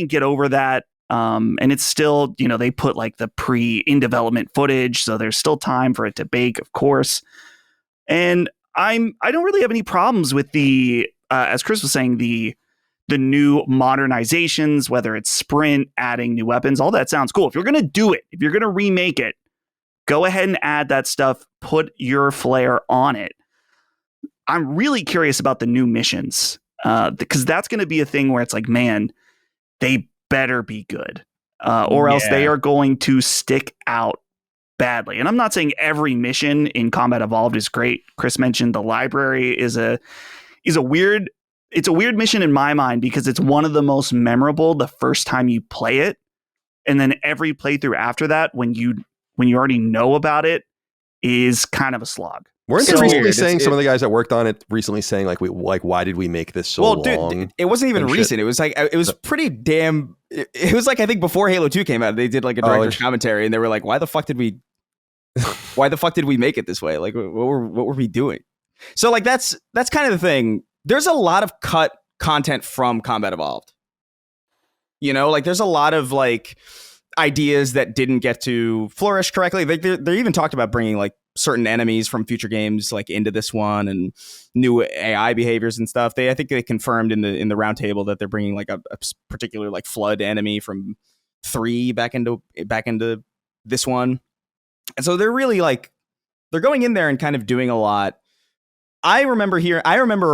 get over that. And it's still, they put, like, the in development footage, so there's still time for it to bake, of course. And I don't really have any problems with the, as Chris was saying, the new modernizations, whether it's sprint, adding new weapons, all that sounds cool. If you're going to do it, if you're going to remake it, go ahead and add that stuff, put your flair on it. I'm really curious about the new missions, because that's going to be a thing where it's like, man, they better be good, or else they are going to stick out badly. And I'm not saying every mission in Combat Evolved is great. Chris mentioned the library is a weird mission in my mind, because it's one of the most memorable the first time you play it, and then every playthrough after that, when you already know about it, is kind of a slog. Weren't they So recently weird. saying some of the guys that worked on it recently saying like why did we make this so long? Dude, it wasn't even and shit? recent. It was like it was pretty damn. It was like I think before Halo 2 came out, they did like a director's commentary, and they were like, "Why the fuck did we make it this way? Like, what were we doing?" So like that's kind of the thing. There's a lot of cut content from Combat Evolved. You know, like there's a lot of like ideas that didn't get to flourish correctly. They even talked about bringing like certain enemies from future games like into this one and new AI behaviors and stuff. I think they confirmed in the roundtable that they're bringing like a particular like flood enemy from 3 back into this one. And so they're really like they're going in there and kind of doing a lot. I remember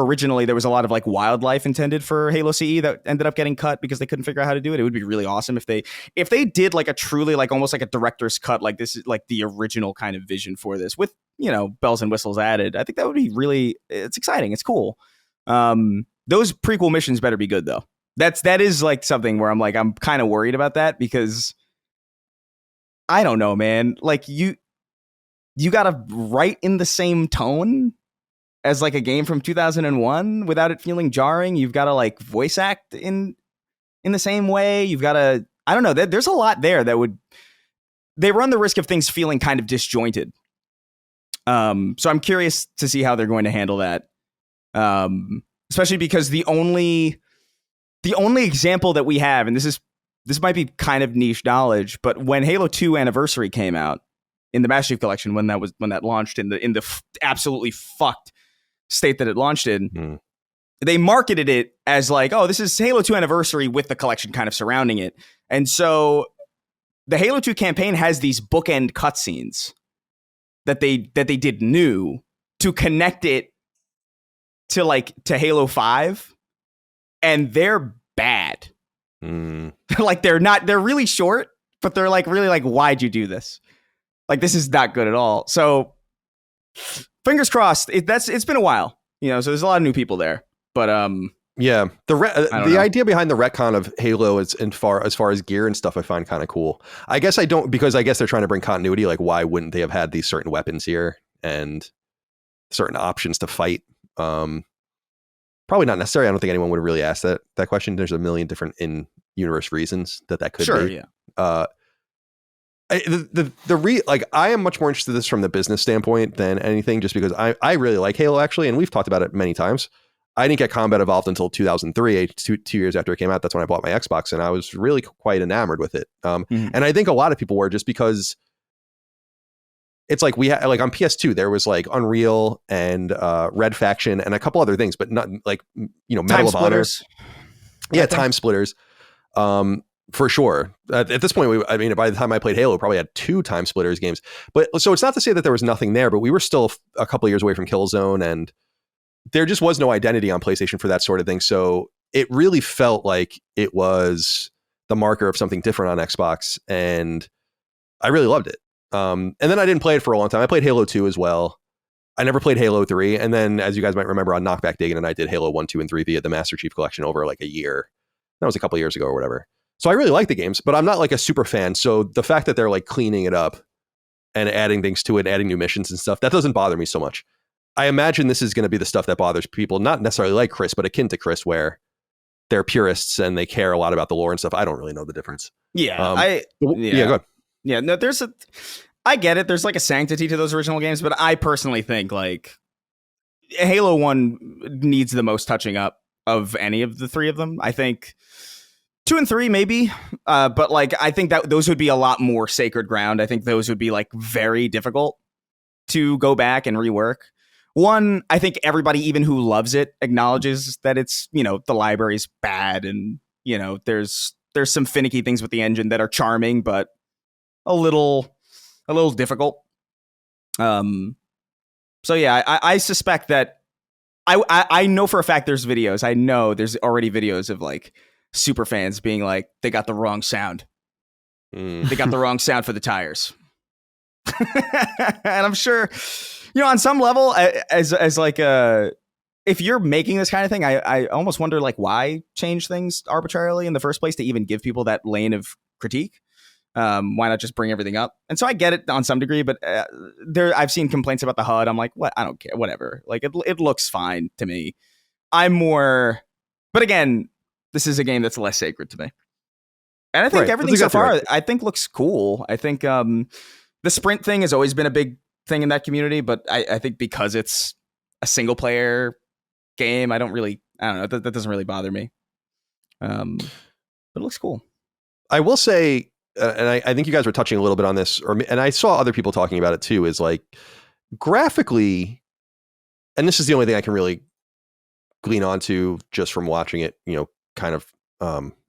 originally there was a lot of like wildlife intended for Halo CE that ended up getting cut because they couldn't figure out how to do it. It would be really awesome if they did like a truly like almost like a director's cut, like this is like the original kind of vision for this with, you know, bells and whistles added. I think that would be it's exciting. It's cool. Those prequel missions better be good though. That is like something where I'm kind of worried about that because I don't know, man. Like you gotta write in the same tone as like a game from 2001 without it feeling jarring. You've got to like voice act in the same way. You've got to, I don't know, there's a lot there they run the risk of things feeling kind of disjointed. So I'm curious to see how they're going to handle that. Especially because the only example that we have, and this might be kind of niche knowledge, but when Halo 2 Anniversary came out in the Master Chief Collection, when that launched in the absolutely fucked state that it launched in, they marketed it as like, oh, this is Halo 2 Anniversary with the collection kind of surrounding it. And so the Halo 2 campaign has these bookend cutscenes that they did new to connect it to Halo 5, and they're bad. Like they're really short, but they're like really like, why'd you do this? Like this is not good at all. So fingers crossed. It's been a while, you know. So there's a lot of new people there, but yeah, the know. idea behind the retcon of Halo is as far as gear and stuff, I find kind of cool. I guess I don't, because I guess they're trying to bring continuity. Like, why wouldn't they have had these certain weapons here and certain options to fight? Probably not necessary. I don't think anyone would have really asked that question. There's a million different in-universe reasons that could be. Yeah. I am much more interested in this from the business standpoint than anything, just because I really like Halo actually, and we've talked about it many times. I didn't get Combat Evolved until 2003, 2 years after it came out. That's when I bought my Xbox, and I was really quite enamored with it. And I think a lot of people were, just because it's like we had like on PS2 there was like Unreal and Red Faction and a couple other things, but not like, you know, Medal of Honor. Yeah, Time Splitters. For sure. At this point, by the time I played Halo, probably had 2 Time Splitters games. But so it's not to say that there was nothing there, but we were still a couple years away from Killzone, and there just was no identity on PlayStation for that sort of thing. So it really felt like it was the marker of something different on Xbox, and I really loved it. And then I didn't play it for a long time. I played Halo 2 as well. I never played Halo 3. And then, as you guys might remember, on Knockback Diggin', and I did Halo 1, 2, and 3 via the Master Chief Collection over like a year. That was a couple years ago or whatever. So I really like the games, but I'm not like a super fan. So the fact that they're like cleaning it up and adding things to it, adding new missions and stuff, that doesn't bother me so much. I imagine this is going to be the stuff that bothers people, not necessarily like Chris, but akin to Chris, where they're purists and they care a lot about the lore and stuff. I don't really know the difference. Yeah. Go ahead. Yeah, no, I get it. There's like a sanctity to those original games, but I personally think like Halo 1 needs the most touching up of any of the 3 of them. I think 2 and 3 maybe, but like I think that those would be a lot more sacred ground. I think those would be like very difficult to go back and rework. 1, I think everybody, even who loves it, acknowledges that it's, you know, the library's bad, and you know there's some finicky things with the engine that are charming, but a little difficult. So yeah, I suspect that I know for a fact there's videos. I know there's already videos of like super fans being like, they got the wrong sound. They got the wrong sound for the tires. And I'm sure, you know, on some level, as like if you're making this kind of thing, I almost wonder like why change things arbitrarily in the first place to even give people that lane of critique. Why not just bring everything up? And so I get it on some degree, but I've seen complaints about the HUD. I'm like, what? I don't care. Whatever. Like it looks fine to me. But again, this is a game that's less sacred to me. And I think everything so far, I think looks cool. I think the sprint thing has always been a big thing in that community, but I think because it's a single player game, I don't know. That doesn't really bother me. But it looks cool. I will say, and I think you guys were touching a little bit on this, and I saw other people talking about it too, is like graphically, and this is the only thing I can really glean onto just from watching it, kind of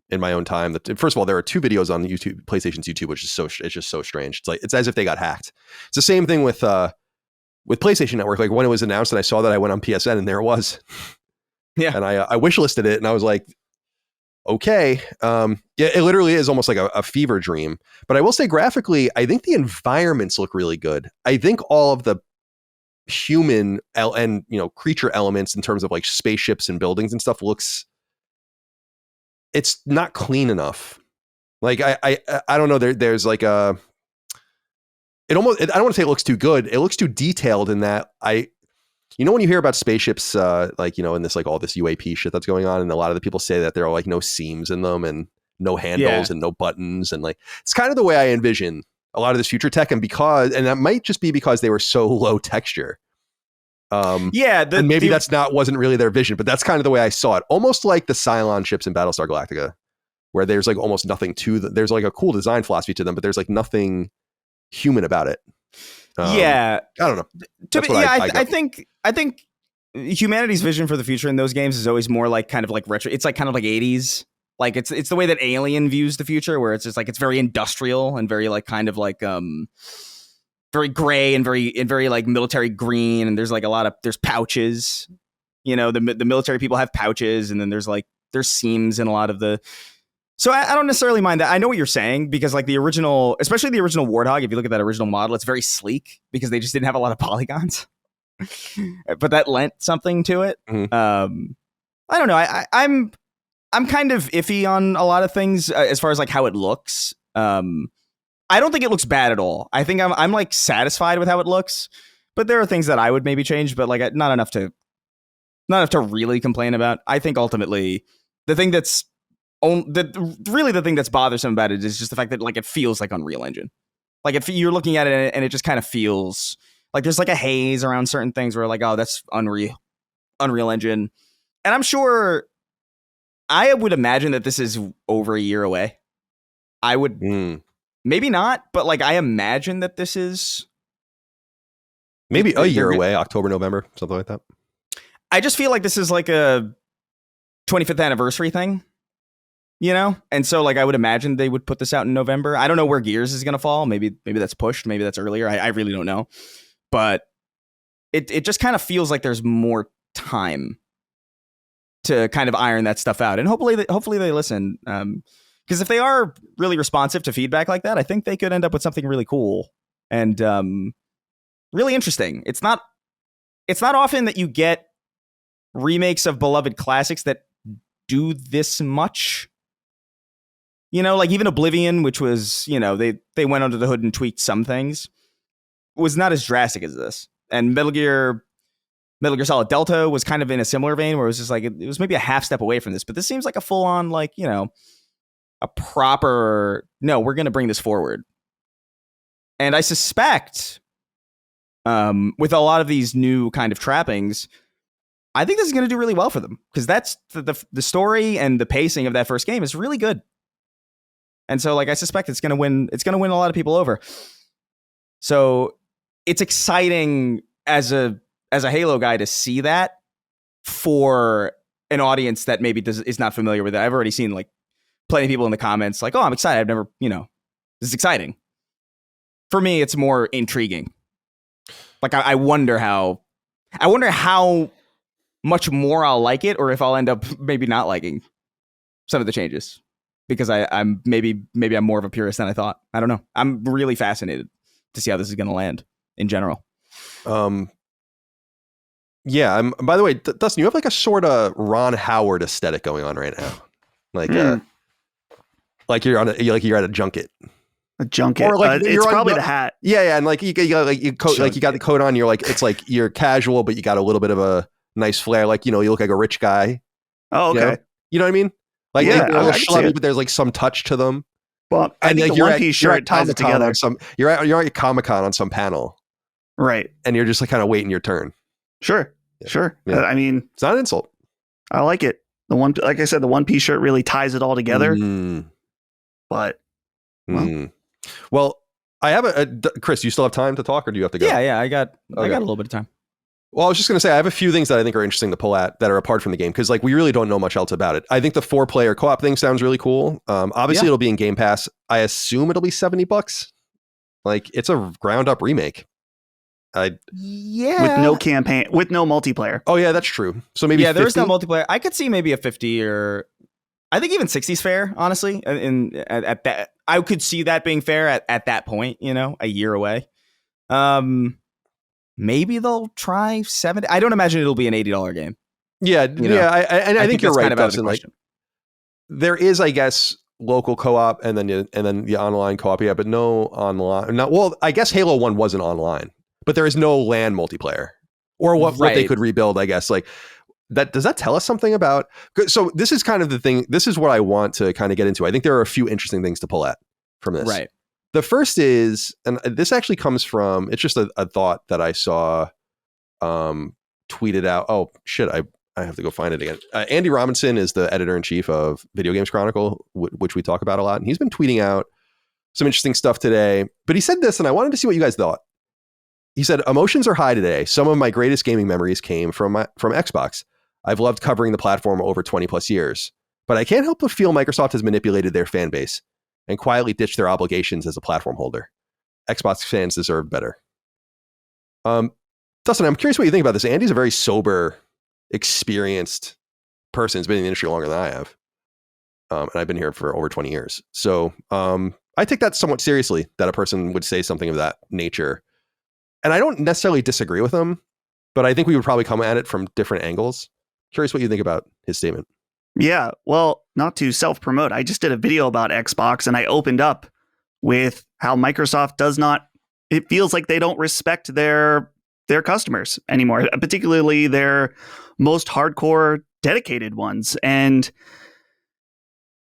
in my own time. First of all, there are 2 videos on YouTube, PlayStation's YouTube, which is it's just so strange. It's as if they got hacked. It's the same thing with PlayStation Network. Like when it was announced and I saw that, I went on PSN and there it was. Yeah. And I wishlisted it and I was like, okay. Yeah, it literally is almost like a fever dream. But I will say graphically, I think the environments look really good. I think all of the human and creature elements in terms of like spaceships and buildings and stuff it's not clean enough. Like I don't know. There's like I don't want to say it looks too good. It looks too detailed in that when you hear about spaceships, in this like all this UAP shit that's going on, and a lot of the people say that there are like no seams in them and no handles and no buttons, and like it's kind of the way I envision a lot of this future tech, and that might just be because they were so low texture. And maybe wasn't really their vision, but that's kind of the way I saw it. Almost like the Cylon ships in Battlestar Galactica, where there's like almost nothing to them. There's like a cool design philosophy to them, but there's like nothing human about it. I don't know. I think humanity's vision for the future in those games is always more like kind of like retro. It's like kind of like 80s. Like it's the way that Alien views the future, where it's just like it's very industrial and very like kind of like very gray and very like military green, and there's like there's pouches. The military people have pouches, and then there's seams in a lot of the. So I don't necessarily mind that. I know what you're saying, because like especially the original Warthog, if you look at that original model, it's very sleek because they just didn't have a lot of polygons. But that lent something to it. Mm-hmm. I don't know. I'm kind of iffy on a lot of things as far as like how it looks. I don't think it looks bad at all. I think I'm like satisfied with how it looks, but there are things that I would maybe change, but like not enough to really complain about. I think ultimately the thing that's bothersome about it is just the fact that like it feels like Unreal Engine. Like if you're looking at it and it just kind of feels like there's like a haze around certain things where like, oh, that's Unreal Engine. And I'm sure I would imagine that this is over a year away. I would maybe not, but like I imagine that this is maybe a year away, October, November, something like that. I just feel like this is like a 25th anniversary thing. And so like I would imagine they would put this out in November. I don't know where Gears is going to fall. Maybe that's pushed. Maybe that's earlier. I really don't know. But it just kind of feels like there's more time to kind of iron that stuff out. And hopefully they listen. Because if they are really responsive to feedback like that, I think they could end up with something really cool and really interesting. It's not often that you get remakes of beloved classics that do this much. Like even Oblivion, which was, they went under the hood and tweaked some things, was not as drastic as this. And Metal Gear Solid Delta was kind of in a similar vein, where it was just like, it was maybe a half step away from this, but this seems like a full on, like, a proper, no, we're going to bring this forward. And I suspect with a lot of these new kind of trappings, I think this is going to do really well for them, because that's the story and the pacing of that first game is really good. And so like I suspect it's going to win a lot of people over. So it's exciting as a Halo guy to see that for an audience that maybe is not familiar with it. I've already seen like plenty of people in the comments like, "Oh, I'm excited. I've never, this is exciting." For me, it's more intriguing. Like I wonder how much more I'll like it, or if I'll end up maybe not liking some of the changes, because I'm maybe I'm more of a purist than I thought. I don't know. I'm really fascinated to see how this is going to land in general. Yeah. By the way, Dustin, you have like a sort of Ron Howard aesthetic going on right now, like like you're at a junket. A junket. Or like It's probably the hat. Yeah, and like you got like you got the coat on. You're like it's like you're casual, but you got a little bit of a nice flair. Like you look like a rich guy. Oh, okay. You know what I mean? Like Yeah, they're a I little can see schlubby, it. but there's like some touch to them. Well, I And think like the one piece shirt ties it together. You're at Comic-Con on some panel, Right. and you're just like kind of waiting your turn. Sure. Sure. Yeah. I mean, It's not an insult. I like it. Like I said, the one piece shirt really ties it all together. But well, I have Chris. You still have time to talk, or do you have to go? Yeah. I got a little bit of time. Well, I was just going to say, I have a few things that I think are interesting to pull at that are apart from the game, because like we really don't know much else about it. I think the 4-player co-op thing sounds really cool. Obviously, it'll be in Game Pass. I assume it'll be $70. Like it's a ground up remake. with no campaign, with no multiplayer. Oh yeah, that's true. So maybe there is 50? no multiplayer. I could see maybe a 50 or I think even 60 is fair, honestly. At that, I could see that being fair at that point. A year away. Maybe they'll try 70. I don't imagine it'll be an $80 game. Yeah, I think you're right. Kind of out of the question. There is, I guess, local co-op and then the online co-op. Yeah, but no online. Well, I guess Halo 1 wasn't online, but there is no LAN multiplayer or what they could rebuild. I guess like that. Does that tell us something about? So this is kind of the thing. This is what I want to kind of get into. I think there are a few interesting things to pull at from this. Right. The first is, and this actually comes from, it's just a thought that I saw tweeted out. Oh, shit, I have to go find it again. Andy Robinson is the editor-in-chief of Video Games Chronicle, which we talk about a lot. And he's been tweeting out some interesting stuff today. But he said this, and I wanted to see what you guys thought. He said, emotions are high today. Some of my greatest gaming memories came from Xbox. I've loved covering the platform over 20 plus years. But I can't help but feel Microsoft has manipulated their fan base and quietly ditched their obligations as a platform holder. Xbox fans deserve better. Dustin, I'm curious what you think about this. Andy's a very sober, experienced person. He's been in the industry longer than I have. And I've been here for over 20 years. So I take that somewhat seriously, that a person would say something of that nature. And I don't necessarily disagree with him, but I think we would probably come at it from different angles. Curious what you think about his statement. Yeah, well, not to self-promote, I just did a video about Xbox and I opened up with how Microsoft it feels like they don't respect their customers anymore, particularly their most hardcore dedicated ones. And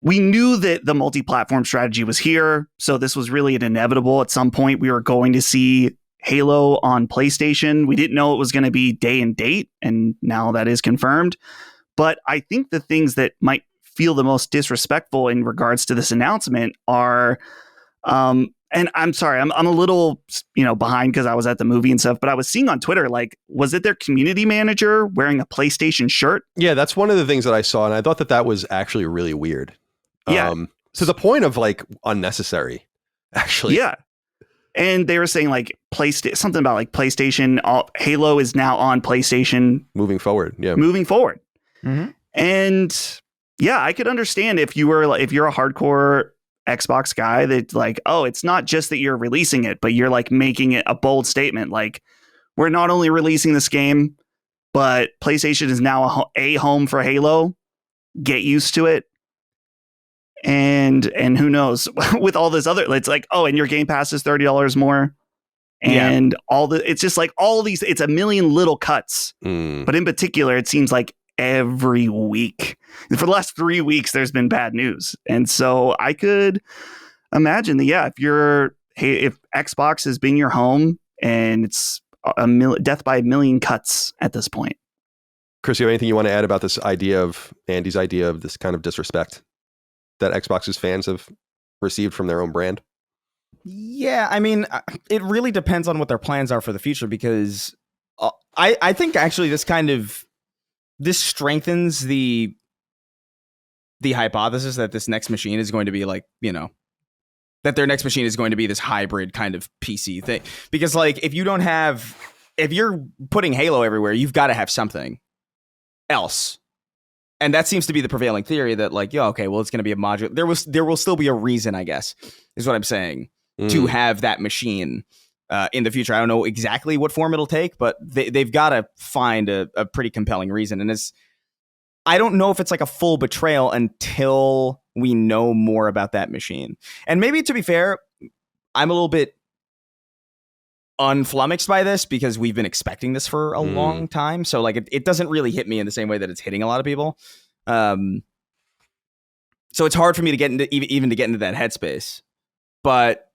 we knew that the multi-platform strategy was here, so this was really an inevitable. At some point, we were going to see Halo on PlayStation. We didn't know it was going to be day and date, and now that is confirmed. But I think the things that might feel the most disrespectful in regards to this announcement are, and I'm sorry, I'm a little behind because I was at the movie and stuff, but I was seeing on Twitter, like, was it their community manager wearing a PlayStation shirt? Yeah, that's one of the things that I saw, and I thought that was actually really weird. Yeah. To the point of like unnecessary, actually. Yeah. And they were saying like something about like PlayStation, Halo is now on PlayStation. Moving forward. Yeah. Mm-hmm. And yeah, I could understand if you're a hardcore Xbox guy that like, oh, it's not just that you're releasing it, but you're like making it a bold statement. Like, we're not only releasing this game, but PlayStation is now a home for Halo. Get used to it. And who knows with all this other, it's like, oh, and your Game Pass is $30 more. And it's just like all these, it's a million little cuts. But in particular, it seems like every week for the last 3 weeks, there's been bad news. And so I could imagine that, if Xbox has been your home and it's death by a million cuts at this point. Chris, you have anything you want to add about this idea of Andy's idea of this kind of disrespect that Xbox's fans have received from their own brand? Yeah, I mean, it really depends on what their plans are for the future, because I think actually this strengthens the hypothesis that this next machine is going to be like, that their next machine is going to be this hybrid kind of PC thing. Because like, if you're putting Halo everywhere, you've got to have something else. And that seems to be the prevailing theory, that like, okay, well, it's going to be a modular. There will still be a reason, I guess, is what I'm saying, to have that machine in the future. I don't know exactly what form it'll take, but they've got to find a pretty compelling reason. And I don't know if it's like a full betrayal until we know more about that machine. And maybe, to be fair, I'm a little bit unflummoxed by this because we've been expecting this for a long time. So like it doesn't really hit me in the same way that it's hitting a lot of people. So it's hard for me to get into even to get into that headspace. But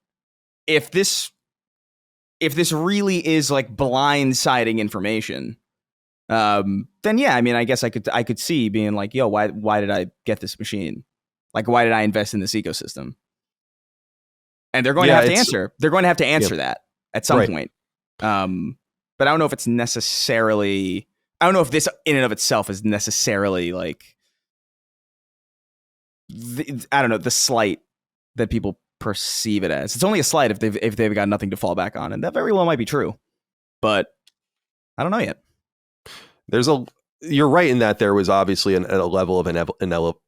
if this really is like blindsiding information, then yeah, I mean, I guess I could see being like, yo, why did I get this machine? Like, why did I invest in this ecosystem? And they're going to have to answer. They're going to have to answer that at some point. But I don't know if it's necessarily. I don't know if this in and of itself is necessarily like. I don't know, the slight that people perceive it as. It's only a slight if they've got nothing to fall back on, and that very well might be true. But I don't know yet. You're right in that there was obviously a level of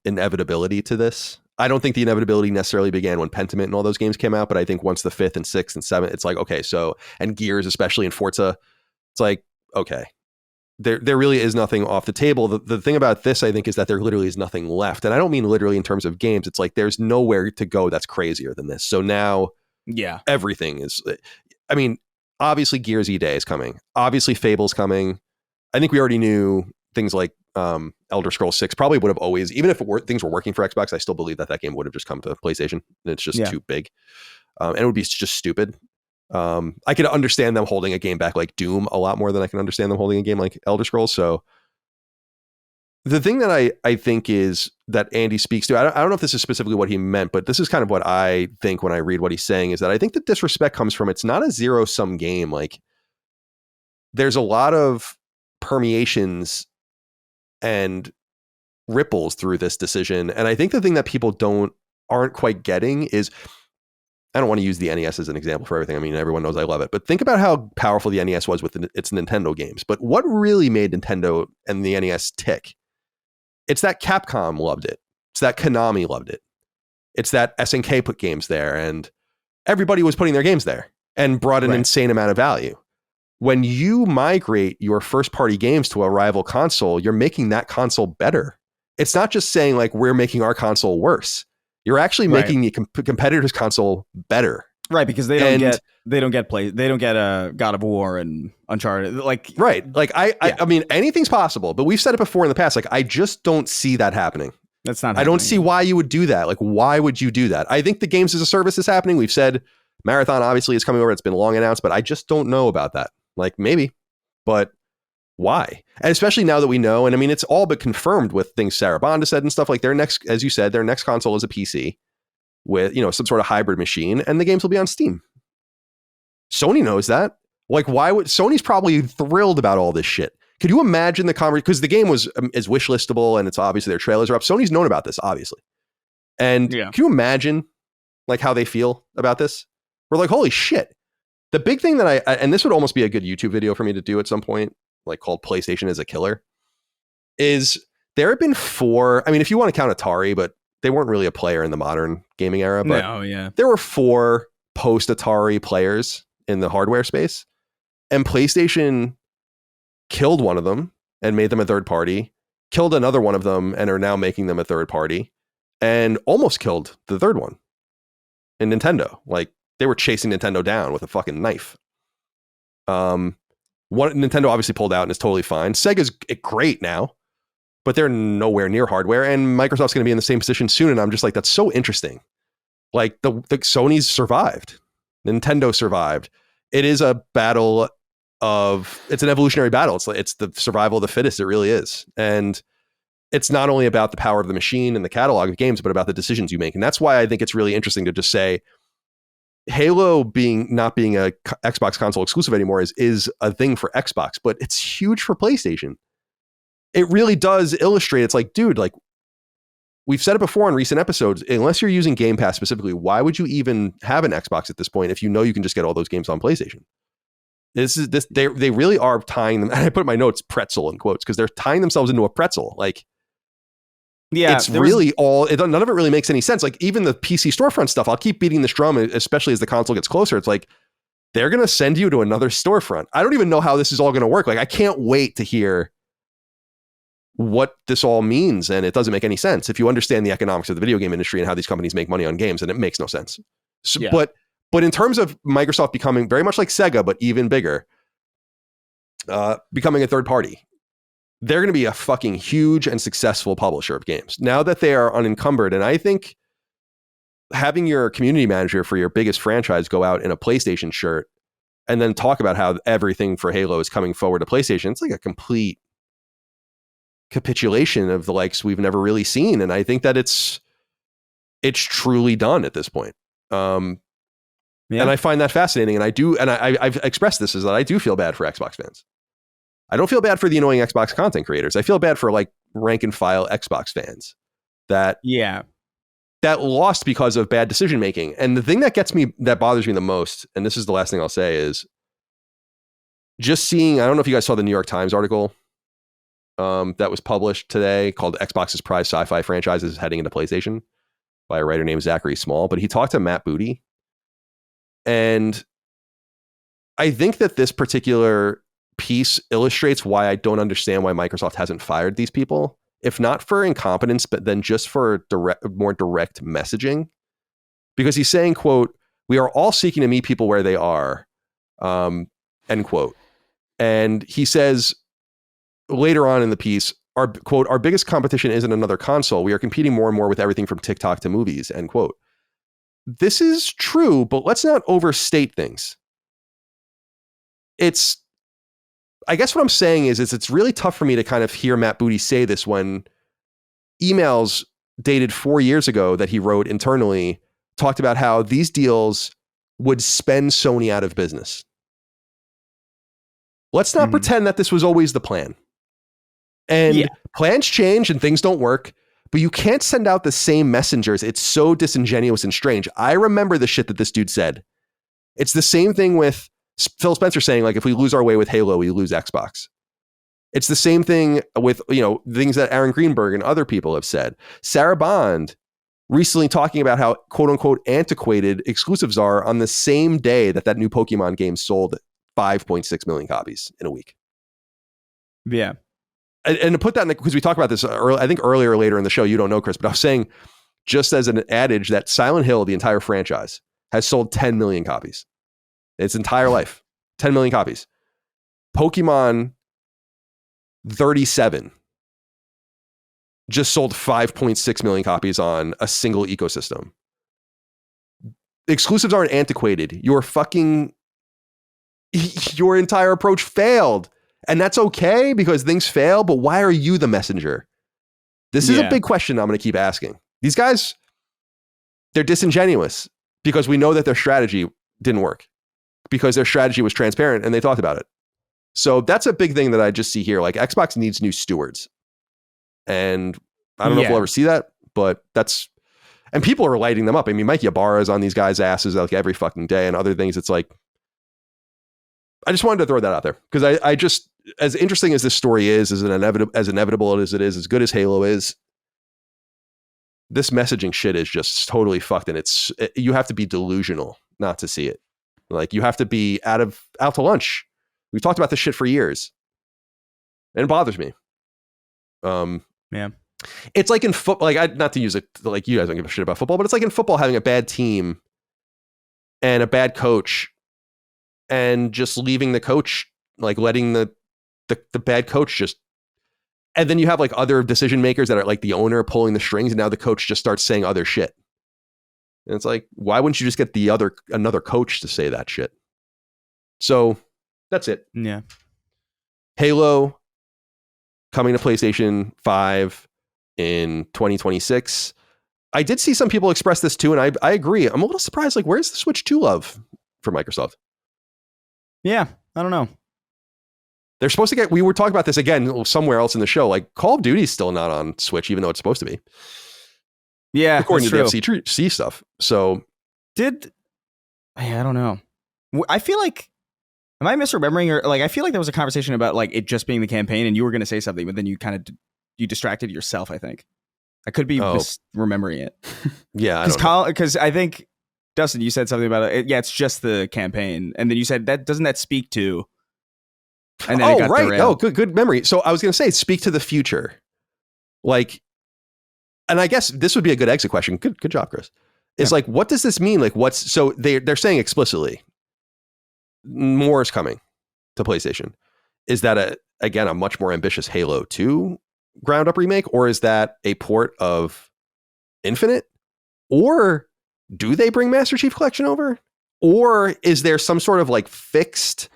inevitability to this. I don't think the inevitability necessarily began when Pentiment and all those games came out, but I think once the 5th and 6th and 7th, it's like, okay, so, and Gears, especially in Forza, it's like, okay, there really is nothing off the table. The thing about this, I think, is that there literally is nothing left. And I don't mean literally in terms of games. It's like there's nowhere to go that's crazier than this. So now everything is, I mean, obviously Gears Yotei is coming. Obviously Fable's coming. I think we already knew things like Elder Scrolls 6 probably would have always, even if things were working for Xbox, I still believe that game would have just come to PlayStation. It's just too big. And it would be just stupid. I could understand them holding a game back like Doom a lot more than I can understand them holding a game like Elder Scrolls. So the thing that I think is that Andy speaks to, I don't know if this is specifically what he meant, but this is kind of what I think when I read what he's saying, is that I think the disrespect comes from, it's not a zero-sum game. Like there's a lot of permeations and ripples through this decision. And I think the thing that people aren't quite getting is, I don't want to use the NES as an example for everything. I mean, everyone knows I love it, but think about how powerful the NES was with its Nintendo games. But what really made Nintendo and the NES tick? It's that Capcom loved it. It's that Konami loved it. It's that SNK put games there, and everybody was putting their games there and brought an insane amount of value. When you migrate your first party games to a rival console, you're making that console better. It's not just saying like, we're making our console worse. You're actually making the competitor's console better. Right, because they don't get God of War and Uncharted. Like I mean, anything's possible, but we've said it before in the past. Like, I just don't see that happening. That's not. I don't see why you would do that. Like, why would you do that? I think the games as a service is happening. We've said Marathon obviously is coming over. It's been long announced, but I just don't know about that. Like, maybe, but why? And especially now that we know, and I mean, it's all but confirmed with things Sarah Bond has said and stuff, like their next, as you said, their next console is a PC with, some sort of hybrid machine, and the games will be on Steam. Sony knows that. Like, why would Sony's probably thrilled about all this shit? Could you imagine the conversation? Because the game is wish listable, and it's obviously their trailers are up. Sony's known about this, obviously. And can you imagine like how they feel about this? We're like, holy shit. The big thing that and this would almost be a good YouTube video for me to do at some point, like called PlayStation is a Killer, is there have been 4, I mean, if you want to count Atari, but they weren't really a player in the modern gaming era, but there were 4 post-Atari players in the hardware space, and PlayStation killed one of them and made them a third party, killed another one of them and are now making them a third party, and almost killed the third one in Nintendo. Like, they were chasing Nintendo down with a fucking knife. Nintendo obviously pulled out and is totally fine. Sega's great now, but they're nowhere near hardware, and Microsoft's going to be in the same position soon. And I'm just like, that's so interesting. Like the Sony's survived, Nintendo survived. It is a battle it's an evolutionary battle. It's the survival of the fittest. It really is. And it's not only about the power of the machine and the catalog of games, but about the decisions you make. And that's why I think it's really interesting to just say, Halo not being a Xbox console exclusive anymore is a thing for Xbox, but it's huge for PlayStation. It really does illustrate. It's like, dude, like we've said it before in recent episodes, unless you're using Game Pass specifically, why would you even have an Xbox at this point if you know you can just get all those games on PlayStation? They really are tying them. And I put in my notes pretzel in quotes because they're tying themselves into a pretzel. Like, it's really none of it really makes any sense. Like, even the PC storefront stuff, I'll keep beating this drum, especially as the console gets closer. It's like, they're going to send you to another storefront. I don't even know how this is all going to work. Like, I can't wait to hear what this all means. And it doesn't make any sense if you understand the economics of the video game industry and how these companies make money on games, and it makes no sense. So, But in terms of Microsoft becoming very much like Sega, but even bigger, becoming a third party, they're going to be a fucking huge and successful publisher of games now that they are unencumbered. And I think having your community manager for your biggest franchise go out in a PlayStation shirt and then talk about how everything for Halo is coming forward to PlayStation, it's like a complete capitulation of the likes we've never really seen. And I think that it's truly done at this point. And I find that fascinating. And I've expressed this, is that I do feel bad for Xbox fans. I don't feel bad for the annoying Xbox content creators. I feel bad for like rank and file Xbox fans that lost because of bad decision making. And the thing that bothers me the most, and this is the last thing I'll say, is just seeing, I don't know if you guys saw the New York Times article that was published today called Xbox's Prize Sci-Fi Franchises Heading into PlayStation by a writer named Zachary Small. But he talked to Matt Booty. And I think that this particular piece illustrates why I don't understand why Microsoft hasn't fired these people, if not for incompetence, but then just for more direct messaging. Because he's saying, quote, "We are all seeking to meet people where they are," end quote. And he says later on in the piece, our biggest competition isn't another console. We are competing more and more with everything from TikTok to movies, end quote. This is true, but let's not overstate things. I guess what I'm saying is it's really tough for me to kind of hear Matt Booty say this when emails dated 4 years ago that he wrote internally talked about how these deals would spend Sony out of business. Let's not pretend that this was always the plan. And plans change and things don't work, but you can't send out the same messengers. It's so disingenuous and strange. I remember the shit that this dude said. It's the same thing with Phil Spencer saying, like, if we lose our way with Halo, we lose Xbox. It's the same thing with, things that Aaron Greenberg and other people have said. Sarah Bond recently talking about how quote unquote antiquated exclusives are on the same day that new Pokemon game sold 5.6 million copies in a week. Yeah. And to put that in, because we talked about this, I think earlier or later in the show, you don't know, Chris, but I was saying, just as an adage, that Silent Hill, the entire franchise, has sold 10 million copies. Its entire life, 10 million copies. Pokemon 37 just sold 5.6 million copies on a single ecosystem. Exclusives aren't antiquated. Your entire approach failed. And that's okay because things fail, but why are you the messenger? This is a big question I'm going to keep asking. These guys, they're disingenuous because we know that their strategy didn't work, because their strategy was transparent and they talked about it. So that's a big thing that I just see here. Like, Xbox needs new stewards. And I don't know if we'll ever see that, but and people are lighting them up. I mean, Mike Ybarra is on these guys' asses like every fucking day and other things. It's like, I just wanted to throw that out there because I just, as interesting as this story is, as inevitable as it is, as good as Halo is, this messaging shit is just totally fucked. And you have to be delusional not to see it. Like, you have to be out to lunch. We've talked about this shit for years, and it bothers me. It's like in football, like, not to use it, like, you guys don't give a shit about football, but it's like in football having a bad team and a bad coach, and just leaving the coach, like letting the bad coach just, and then you have like other decision makers that are like the owner pulling the strings, and now the coach just starts saying other shit. And it's like, why wouldn't you just get another coach to say that shit? So that's it. Yeah. Halo coming to PlayStation 5 in 2026. I did see some people express this too, and I agree. I'm a little surprised. Like, where's the Switch 2 love for Microsoft? Yeah, I don't know. They're supposed to we were talking about this again somewhere else in the show. Like, Call of Duty's still not on Switch, even though it's supposed to be. Yeah, according to the FCC stuff. So I don't know. I feel like, am I misremembering, or like, I feel like there was a conversation about like it just being the campaign, and you were going to say something, but then you kind of you distracted yourself. I think I could be misremembering it. Yeah, because I think Dustin, you said something about it. Yeah, it's just the campaign, and then you said that doesn't that speak to? And then it got right. derailed. Good memory. So I was going to say, speak to the future, like. And I guess this would be a good exit question. Good job, Chris. is like, what does this mean? Like, so they're saying explicitly more is coming to PlayStation. Is that a much more ambitious Halo 2 ground up remake, or is that a port of Infinite? Or do they bring Master Chief Collection over? Or is there some sort of like fixed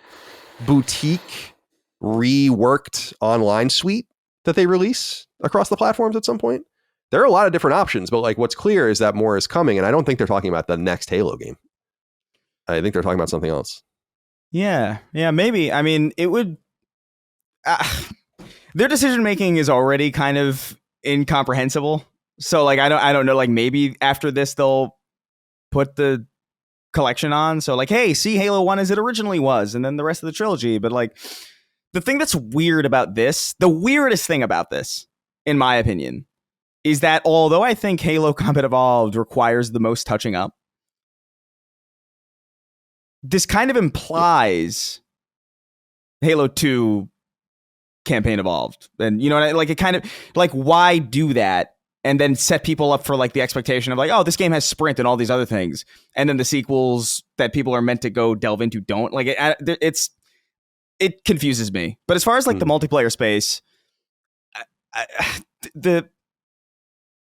boutique reworked online suite that they release across the platforms at some point? There are a lot of different options, but like what's clear is that more is coming, and I don't think they're talking about the next Halo game. I think they're talking about something else. Yeah, maybe. I mean, it would. Their decision making is already kind of incomprehensible. So like, I don't know. Like maybe after this they'll put the collection on. So like, hey, see Halo 1 as it originally was, and then the rest of the trilogy. But like, the thing that's weird about this, the weirdest thing about this, in my opinion, is that although I think Halo Combat Evolved requires the most touching up, this kind of implies Halo 2 Campaign Evolved. And you know what I like, it kind of like, why do that and then set people up for like the expectation of like, oh, this game has sprint and all these other things, and then the sequels that people are meant to go delve into don't. Like it confuses me. But as far as like the multiplayer space, I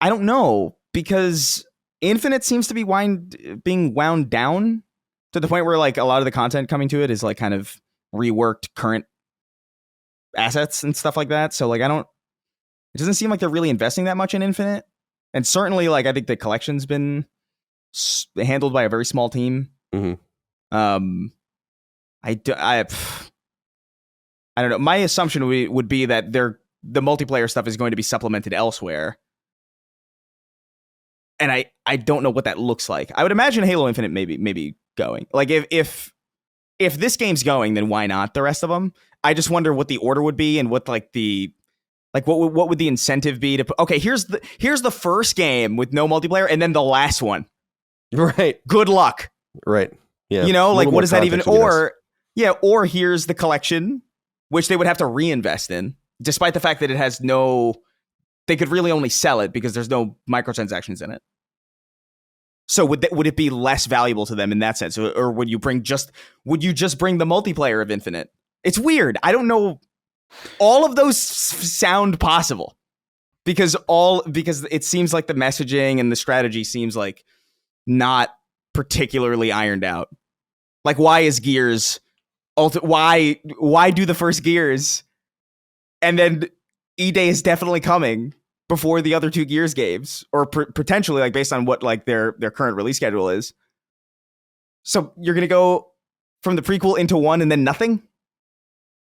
don't know, because Infinite seems to be being wound down to the point where like a lot of the content coming to it is like kind of reworked current assets and stuff like that. So like, it doesn't seem like they're really investing that much in Infinite. And certainly like, I think the collection's been handled by a very small team. Mm-hmm. I don't know. My assumption would be that the multiplayer stuff is going to be supplemented elsewhere. And I don't know what that looks like. I would imagine Halo Infinite maybe going. Like if this game's going, then why not the rest of them? I just wonder what the order would be and what like what would the incentive be to put, okay, here's the first game with no multiplayer and then the last one. Right. Good luck. Right. Yeah. You know, like what does that even or here's the collection, which they would have to reinvest in, despite the fact that it has they could really only sell it because there's no microtransactions in it. So would it be less valuable to them in that sense, or would you just bring the multiplayer of Infinite? It's weird. I don't know. All of those sound possible because it seems like the messaging and the strategy seems like not particularly ironed out. Like, why is Gears? Why do the first Gears, and then E-Day is definitely coming before the other two Gears games, or potentially like based on what like their current release schedule is. So you're gonna go from the prequel into 1 and then nothing,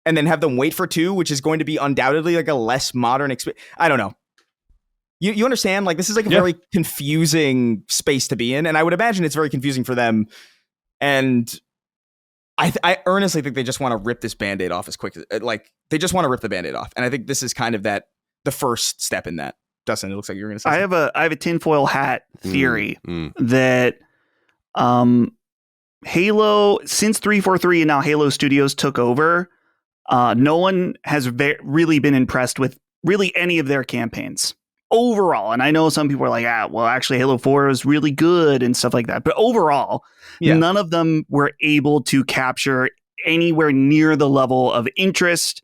and then have them wait for 2, which is going to be undoubtedly like a less modern experience. I don't know. You understand? Like, this is like a very confusing space to be in, and I would imagine it's very confusing for them. And I earnestly think they just want to rip this Band-Aid off as quick as like they just want to rip the Band-Aid off. And I think this is kind of the first step in that. Dustin, it looks like you're going to say something. I have a tinfoil hat theory that Halo, since 343 and now Halo Studios took over, no one has really been impressed with really any of their campaigns overall. And I know some people are like, well, actually Halo 4 was really good and stuff like that. But overall, none of them were able to capture anywhere near the level of interest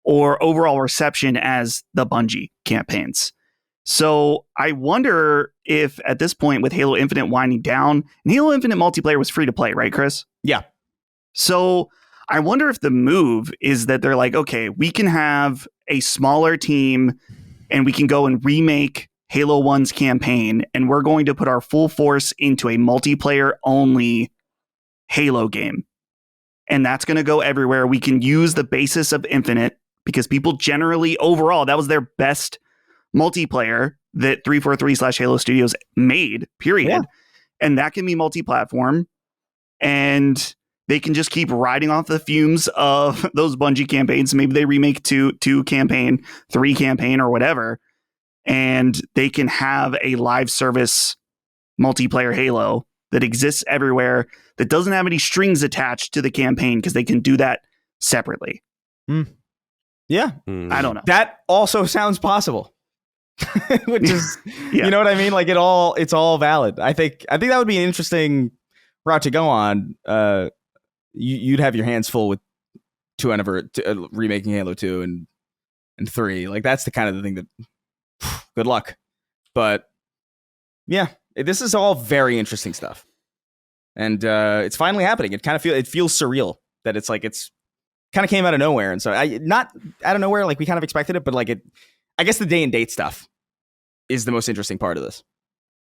or overall reception as the Bungie campaigns. So I wonder if at this point with Halo Infinite winding down, and Halo Infinite multiplayer was free to play, right, Chris? Yeah. So I wonder if the move is that they're like, okay, we can have a smaller team and we can go and remake Halo 1's campaign, and we're going to put our full force into a multiplayer only Halo game. And that's going to go everywhere. We can use the basis of Infinite because people generally overall, that was their best multiplayer that 343/Halo Studios made, period. Yeah. And that can be multi-platform, and they can just keep riding off the fumes of those Bungie campaigns. Maybe they remake 2 campaign, 3 campaign, or whatever, and they can have a live service multiplayer Halo that exists everywhere, that doesn't have any strings attached to the campaign because they can do that separately. Yeah. I don't know. That also sounds possible. which is, Yeah. you know what I mean? Like it's all valid. I think that would be an interesting route to go on. You'd have your hands full with remaking Halo 2 and 3. Like that's the kind of the thing that good luck. But yeah, this is all very interesting stuff. And it's finally happening. It feels surreal that it's kind of came out of nowhere. And so not out of nowhere, like we kind of expected it, but like I guess the day and date stuff is the most interesting part of this.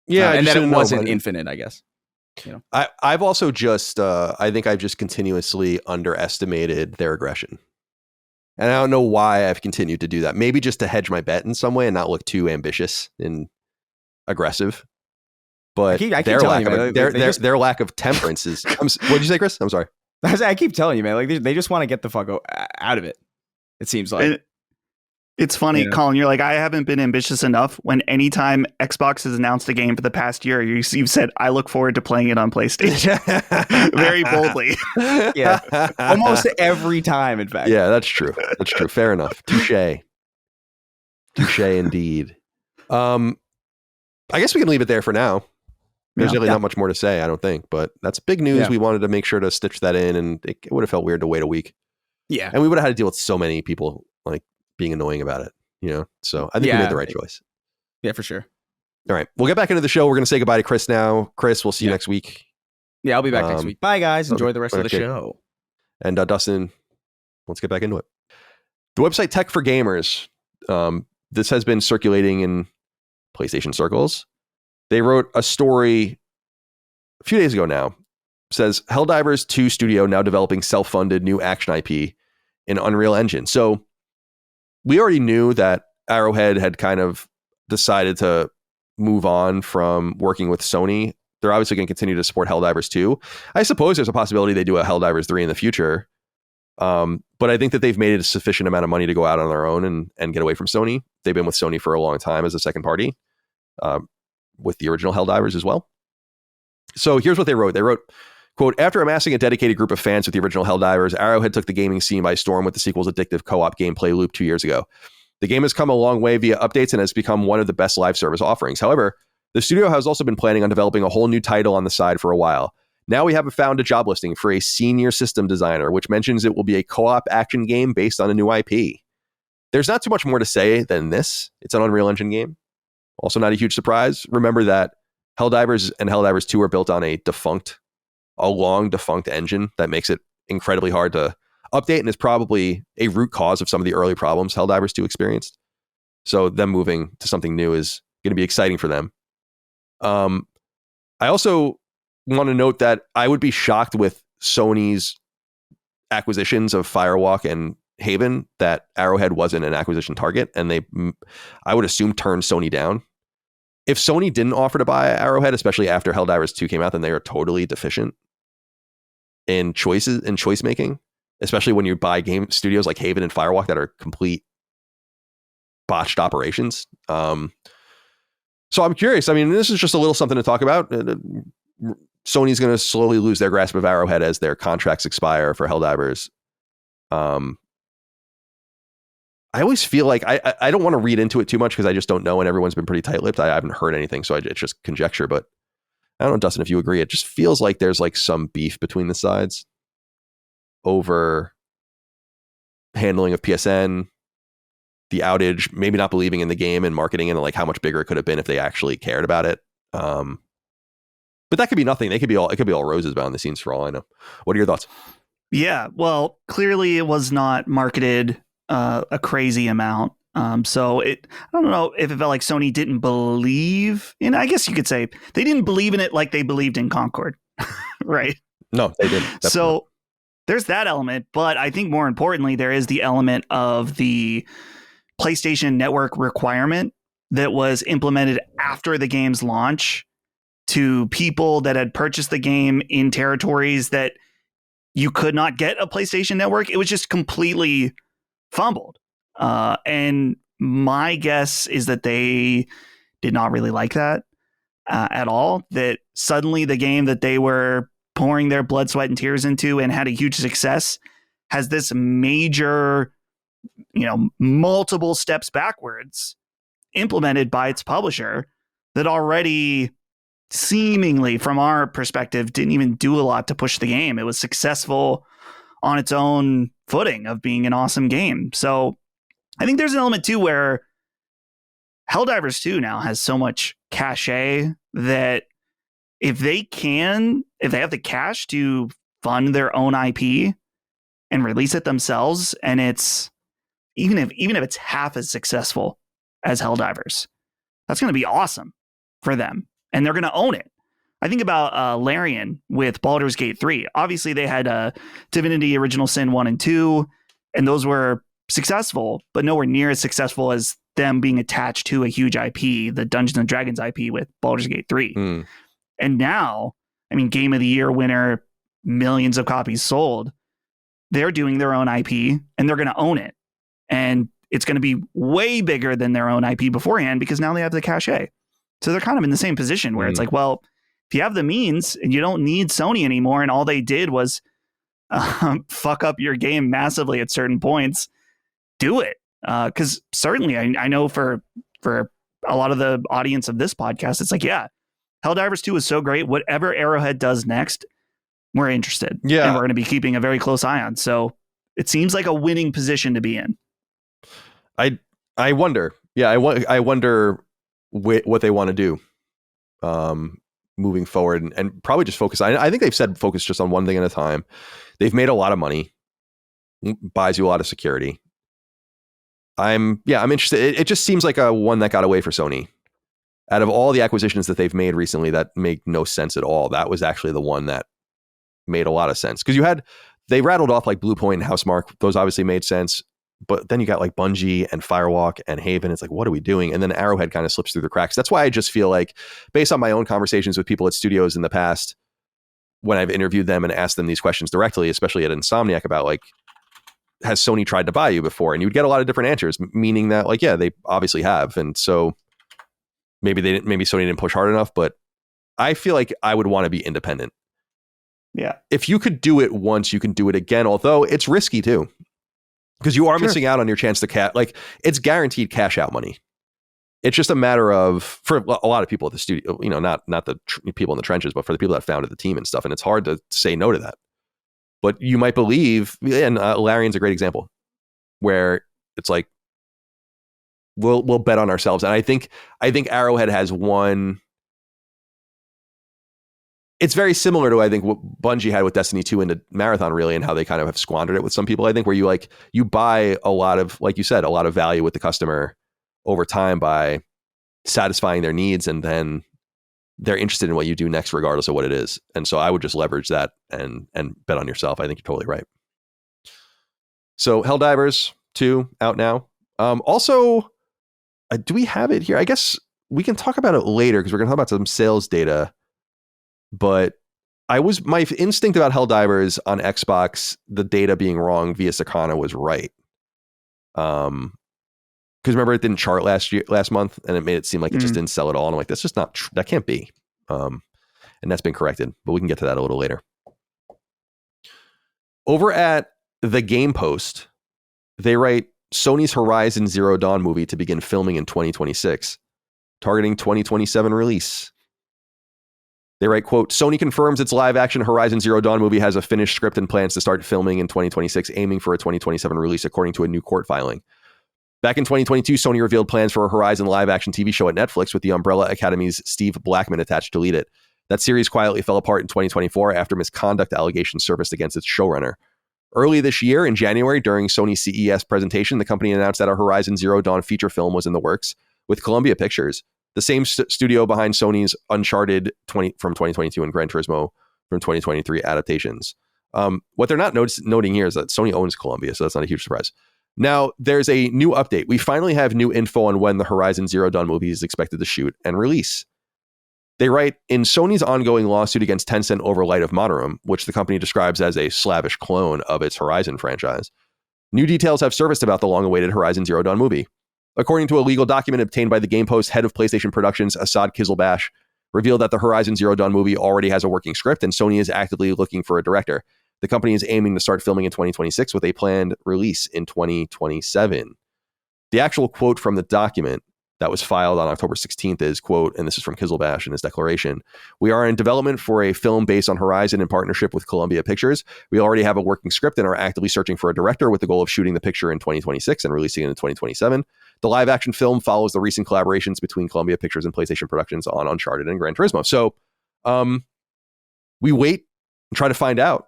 Yeah. And that it wasn't infinite, I guess. You know, I've also just, I think I've just continuously underestimated their aggression. And I don't know why I've continued to do that. Maybe just to hedge my bet in some way and not look too ambitious and aggressive. But I keep their telling lack you, of their lack of temperance is. What did you say, Chris? I'm sorry. I keep telling you, man. Like they just want to get the fuck out of it. It seems like. It's funny, Colin. You're like, I haven't been ambitious enough. When anytime Xbox has announced a game for the past year, you've said, I look forward to playing it on PlayStation. Very boldly. Yeah, almost every time. In fact. Yeah, that's true. That's true. Fair enough. Touche indeed. I guess we can leave it there for now. There's really not much more to say, I don't think, but that's big news. We wanted to make sure to stitch that in, and it would have felt weird to wait a week. Yeah, and we would have had to deal with so many people like being annoying about it, you know. So I think we made the right choice. Yeah, for sure. All right, we'll get back into the show. We're going to say goodbye to Chris now. Chris, we'll see you next week. Yeah, I'll be back next week. Bye, guys. Enjoy the rest of the show. And Dustin, let's get back into it. The website Tech for Gamers. This has been circulating in PlayStation circles. They wrote a story a few days ago now. It says Helldivers 2 studio now developing self-funded new action IP in Unreal Engine. So we already knew that Arrowhead had kind of decided to move on from working with Sony. They're obviously going to continue to support Helldivers 2. I suppose there's a possibility they do a Helldivers 3 in the future. But I think that they've made it a sufficient amount of money to go out on their own and get away from Sony. They've been with Sony for a long time as a second party, with the original Helldivers as well. So here's what they wrote. They wrote, quote, after amassing a dedicated group of fans with the original Helldivers, Arrowhead took the gaming scene by storm with the sequel's addictive co-op gameplay loop 2 years ago. The game has come a long way via updates and has become one of the best live service offerings. However, the studio has also been planning on developing a whole new title on the side for a while. Now we have found a job listing for a senior system designer, which mentions it will be a co-op action game based on a new IP. There's not too much more to say than this. It's an Unreal Engine game. Also not a huge surprise. Remember that Helldivers and Helldivers 2 are built on a long defunct engine that makes it incredibly hard to update and is probably a root cause of some of the early problems Helldivers 2 experienced. So them moving to something new is going to be exciting for them. I also want to note that I would be shocked with Sony's acquisitions of Firewalk and Haven that Arrowhead wasn't an acquisition target, and they, I would assume, turned Sony down. If Sony didn't offer to buy Arrowhead, especially after Helldivers 2 came out, then they are totally deficient in choice making, especially when you buy game studios like Haven and Firewalk that are complete botched operations. So I'm curious. I mean, this is just a little something to talk about. Sony's going to slowly lose their grasp of Arrowhead as their contracts expire for Helldivers. I always feel like I don't want to read into it too much because I just don't know, and everyone's been pretty tight-lipped. I haven't heard anything, so it's just conjecture. But I don't know, Dustin, if you agree. It just feels like there's like some beef between the sides over handling of PSN, the outage, maybe not believing in the game and marketing, and like how much bigger it could have been if they actually cared about it. But that could be nothing. It could be all roses behind the scenes for all I know. What are your thoughts? Yeah, well, clearly it was not marketed a crazy amount. So I don't know if it felt like Sony didn't believe in, I guess you could say they didn't believe in it like they believed in Concord, right? No, they didn't. Definitely. So there's that element, but I think more importantly, there is the element of the PlayStation Network requirement that was implemented after the game's launch to people that had purchased the game in territories that you could not get a PlayStation Network. It was just completely fumbled. And my guess is that they did not really like that at all, that suddenly the game that they were pouring their blood, sweat, and tears into and had a huge success has this major, multiple steps backwards implemented by its publisher that already seemingly, from our perspective, didn't even do a lot to push the game. It was successful on its own footing of being an awesome game. So I think there's an element too where Helldivers 2 now has so much cachet that if they have the cash to fund their own IP and release it themselves, and it's even if it's half as successful as Helldivers, that's going to be awesome for them, and they're going to own it. I think about Larian with Baldur's Gate 3. Obviously, they had Divinity Original Sin 1 and 2, and those were successful, but nowhere near as successful as them being attached to a huge IP, the Dungeons and Dragons IP with Baldur's Gate 3. And now, I mean, Game of the Year winner, millions of copies sold. They're doing their own IP, and they're going to own it. And it's going to be way bigger than their own IP beforehand because now they have the cachet. So they're kind of in the same position where it's like, well, if you have the means and you don't need Sony anymore, and all they did was fuck up your game massively at certain points, do it. Because certainly I know for a lot of the audience of this podcast, it's like, yeah, Helldivers 2 is so great. Whatever Arrowhead does next, we're interested. Yeah. And we're going to be keeping a very close eye on. So it seems like a winning position to be in. I wonder. Yeah, I wonder what they want to do moving forward, and probably just focus. I think they've said focus just on one thing at a time. They've made a lot of money, buys you a lot of security. I'm interested. It just seems like a one that got away for Sony. Out of all the acquisitions that they've made recently that make no sense at all, that was actually the one that made a lot of sense. Because they rattled off like Bluepoint and Housemarque. Those obviously made sense. But then you got like Bungie and Firewalk and Haven. It's like, what are we doing? And then Arrowhead kind of slips through the cracks. That's why I just feel like, based on my own conversations with people at studios in the past, when I've interviewed them and asked them these questions directly, especially at Insomniac, about like, has Sony tried to buy you before? And you'd get a lot of different answers, meaning that like, yeah, they obviously have. And so maybe Sony didn't push hard enough, but I feel like I would want to be independent. Yeah. If you could do it once, you can do it again, although it's risky too. Because you are missing out on your chance to like it's guaranteed cash out money. It's just a matter of, for a lot of people at the studio, not the people in the trenches, but for the people that founded the team and stuff. And it's hard to say no to that. But you might believe, and Larian's a great example, where it's like we'll bet on ourselves. And I think Arrowhead has one. It's very similar to, I think, what Bungie had with Destiny 2 into Marathon, really, and how they kind of have squandered it with some people, I think, where you buy a lot of, like you said, a lot of value with the customer over time by satisfying their needs, and then they're interested in what you do next, regardless of what it is. And so I would just leverage that and bet on yourself. I think you're totally right. So Helldivers 2 out now. Also, do we have it here? I guess we can talk about it later because we're going to talk about some sales data. But my instinct about Helldivers on Xbox, the data being wrong via Sakana, was right. Because remember, it didn't chart last month, and it made it seem like it just didn't sell at all. And I'm like, that's just not true. That can't be. And that's been corrected, but we can get to that a little later. Over at the Game Post, they write Sony's Horizon Zero Dawn movie to begin filming in 2026, targeting 2027 release. They write, quote, Sony confirms its live-action Horizon Zero Dawn movie has a finished script and plans to start filming in 2026, aiming for a 2027 release, according to a new court filing. Back in 2022, Sony revealed plans for a Horizon live-action TV show at Netflix with the Umbrella Academy's Steve Blackman attached to lead it. That series quietly fell apart in 2024 after misconduct allegations surfaced against its showrunner. Early this year, in January, during Sony's CES presentation, the company announced that a Horizon Zero Dawn feature film was in the works with Columbia Pictures, the same studio behind Sony's Uncharted from 2022 and Gran Turismo from 2023 adaptations. What they're not noting here is that Sony owns Columbia, so that's not a huge surprise. Now, there's a new update. We finally have new info on when the Horizon Zero Dawn movie is expected to shoot and release. They write, in Sony's ongoing lawsuit against Tencent over Light of Monorum, which the company describes as a slavish clone of its Horizon franchise, new details have surfaced about the long-awaited Horizon Zero Dawn movie. According to a legal document obtained by the Game Post, head of PlayStation Productions, Assad Kizilbash, revealed that the Horizon Zero Dawn movie already has a working script and Sony is actively looking for a director. The company is aiming to start filming in 2026 with a planned release in 2027. The actual quote from the document that was filed on October 16th is, quote, and this is from Kizelbash in his declaration, "We are in development for a film based on Horizon in partnership with Columbia Pictures. We already have a working script and are actively searching for a director with the goal of shooting the picture in 2026 and releasing it in 2027. The live action film follows the recent collaborations between Columbia Pictures and PlayStation Productions on Uncharted and Gran Turismo." So we wait and try to find out.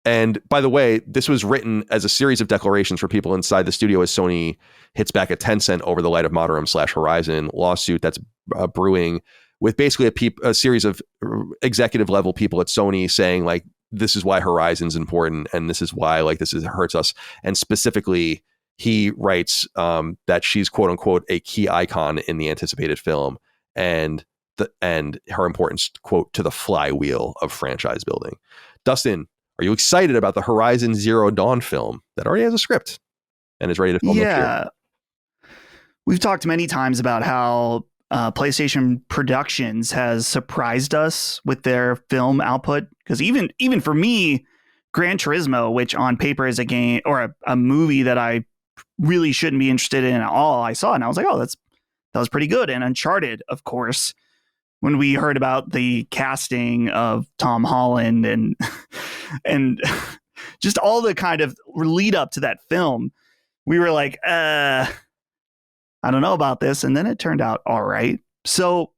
And by the way, this was written as a series of declarations for people inside the studio as Sony hits back at Tencent over the Light of Moderum / Horizon lawsuit that's brewing, with basically a series of executive level people at Sony saying, like, this is why Horizon's important and this is why, like, hurts us. And specifically, he writes that she's, quote unquote, a key icon in the anticipated film and her importance, quote, to the flywheel of franchise building. Dustin, are you excited about the Horizon Zero Dawn film that already has a script and is ready to film next year? We've talked many times about how PlayStation Productions has surprised us with their film output. Because even for me, Gran Turismo, which on paper is a game or a movie that I really shouldn't be interested in at all, I saw it and I was like, oh, that was pretty good. And Uncharted, of course, when we heard about the casting of Tom Holland and just all the kind of lead up to that film, we were like, I don't know about this. And then it turned out all right. So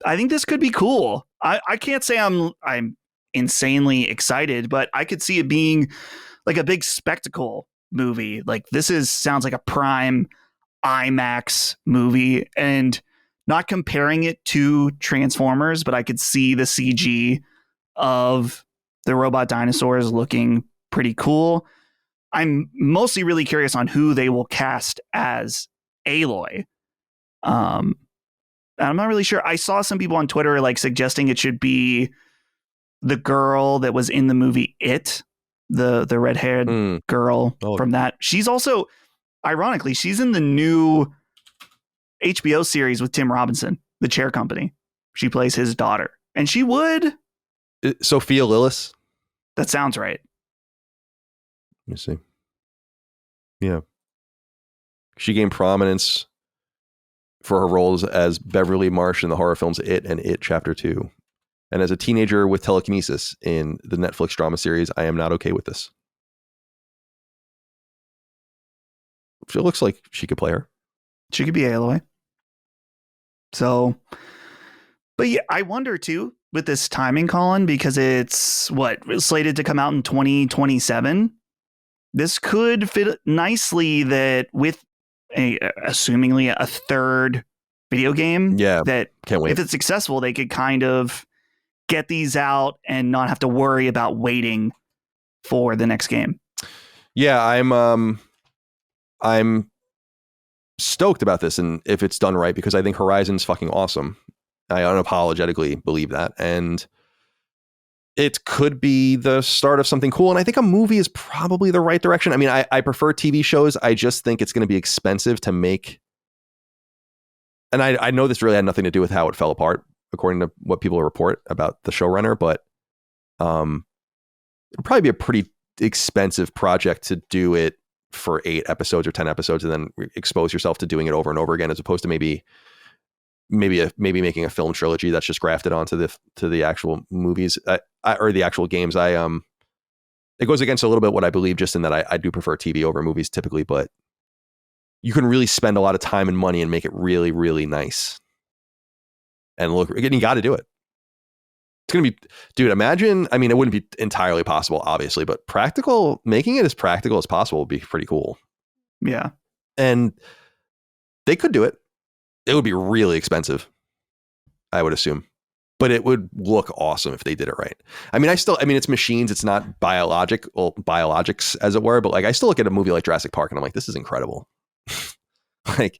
I think this could be cool. I can't say I'm insanely excited, but I could see it being like a big spectacle movie. Like sounds like a prime IMAX movie, and not comparing it to Transformers, but I could see the CG of the robot dinosaurs looking pretty cool. I'm mostly really curious on who they will cast as Aloy. I'm not really sure. I saw some people on Twitter like suggesting it should be the girl that was in the movie It, the red-haired girl from that. She's also, ironically, she's in the new HBO series with Tim Robinson, The Chair Company. She plays his daughter, and she would. Sophia Lillis. That sounds right. Let me see. Yeah. She gained prominence for her roles as Beverly Marsh in the horror films It and It Chapter 2. And as a teenager with telekinesis in the Netflix drama series I Am Not Okay With This. She looks like she could play her. She could be Aloy. So, but yeah, I wonder too with this timing, Colin, because it's slated to come out in 2027. This could fit nicely that with assumingly a third video game. Yeah, that can't wait. If it's successful, they could kind of get these out and not have to worry about waiting for the next game. Yeah, I'm stoked about this, and if it's done right, because I think Horizon's fucking awesome. I unapologetically believe that, and it could be the start of something cool. And I think a movie is probably the right direction. I mean, I prefer TV shows. I just think it's going to be expensive to make. And I know this really had nothing to do with how it fell apart, according to what people report about the showrunner, but it'll probably be a pretty expensive project to do it for 8 episodes or 10 episodes and then expose yourself to doing it over and over again, as opposed to maybe making a film trilogy that's just grafted onto the actual movies or the actual games. It goes against a little bit what I believe, just in that I do prefer TV over movies typically, but you can really spend a lot of time and money and make it really, really nice. And look, again, you got to do it. It's going to be, dude, imagine, I mean, it wouldn't be entirely possible, obviously, but making it as practical as possible would be pretty cool. Yeah. And they could do it. It would be really expensive, I would assume, but it would look awesome if they did it right. I mean, it's machines. It's not biologics, as it were, but like, I still look at a movie like Jurassic Park and I'm like, this is incredible. Like,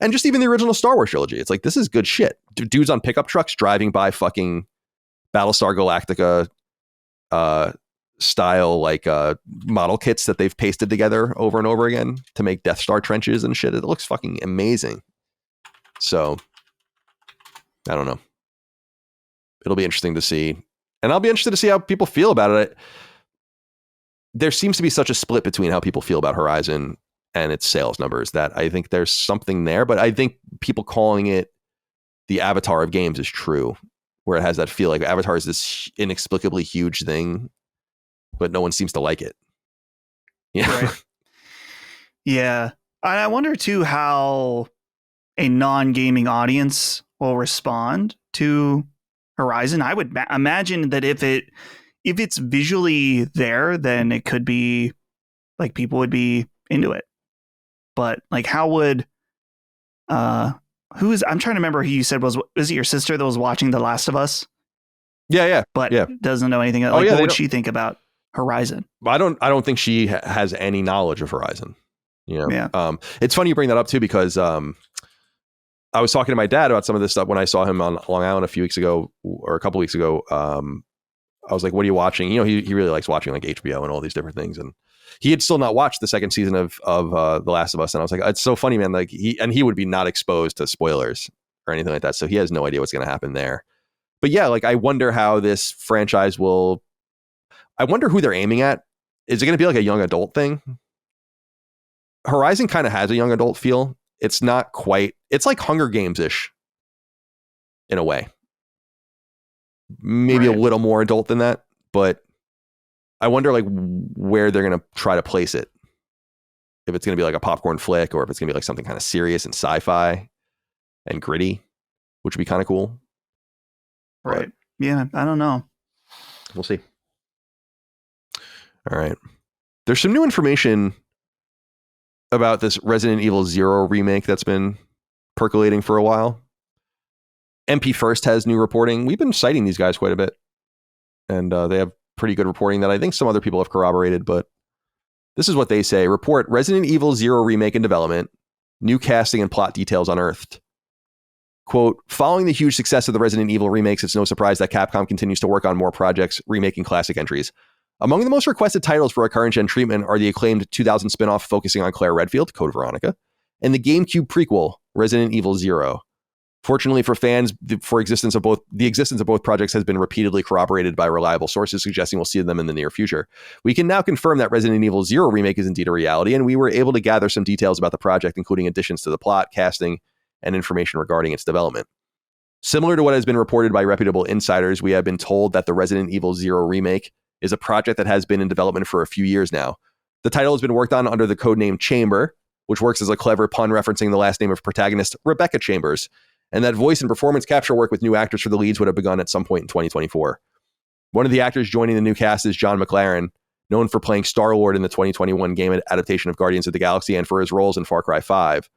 and just even the original Star Wars trilogy, it's like, this is good shit. Dudes on pickup trucks driving by fucking Battlestar Galactica style, like model kits that they've pasted together over and over again to make Death Star trenches and shit. It looks fucking amazing. So I don't know. It'll be interesting to see. And I'll be interested to see how people feel about it. There seems to be such a split between how people feel about Horizon and its sales numbers, that I think there's something there. But I think people calling it the Avatar of games is true, where it has that feel like Avatar is this inexplicably huge thing, but no one seems to like it. Yeah. Right. Yeah. I wonder too how a non-gaming audience will respond to Horizon. I would imagine that if it's visually there, then it could be like people would be into it. But like, how would I'm trying to remember who you said was it your sister that was watching The Last of Us? Yeah. But yeah. doesn't know anything. Like, what would she think about Horizon? I don't think she has any knowledge of Horizon. Yeah. It's funny you bring that up too, because I was talking to my dad about some of this stuff when I saw him on Long Island a few weeks ago or a couple weeks ago. I was like, "What are you watching?" He really likes watching like HBO and all these different things, and he had still not watched the second season of The Last of Us. And I was like, "It's so funny, man!" Like he would be not exposed to spoilers or anything like that, so he has no idea what's going to happen there. But yeah, like I wonder how this franchise will. I wonder who they're aiming at. Is it going to be like a young adult thing? Horizon kind of has a young adult feel. It's not quite. It's like Hunger Games-ish in a way. Maybe a little more adult than that, but I wonder like where they're going to try to place it. If it's going to be like a popcorn flick, or if it's going to be like something kind of serious and sci-fi and gritty, which would be kind of cool. Right. But yeah, I don't know. We'll see. All right. There's some new information about this Resident Evil 0 remake that's been percolating for a while. MP First has new reporting. We've been citing these guys quite a bit, and they have pretty good reporting that I think some other people have corroborated, but this is what they say. Report: Resident Evil 0 remake in development. New casting and plot details unearthed. Quote, following the huge success of the Resident Evil remakes, it's no surprise that Capcom continues to work on more projects remaking classic entries. Among the most requested titles for a current-gen treatment are the acclaimed 2000 spin-off focusing on Claire Redfield, Code Veronica, and the GameCube prequel, Resident Evil 0. Fortunately for fans, the existence of both projects has been repeatedly corroborated by reliable sources, suggesting we'll see them in the near future. We can now confirm that Resident Evil 0 remake is indeed a reality, and we were able to gather some details about the project, including additions to the plot, casting, and information regarding its development. Similar to what has been reported by reputable insiders, we have been told that the Resident Evil 0 remake is a project that has been in development for a few years now. The title has been worked on under the codename Chamber, which works as a clever pun referencing the last name of protagonist Rebecca Chambers, and that voice and performance capture work with new actors for the leads would have begun at some point in 2024. One of the actors joining the new cast is John McLaren, known for playing Star-Lord in the 2021 game adaptation of Guardians of the Galaxy and for his roles in Far Cry 5.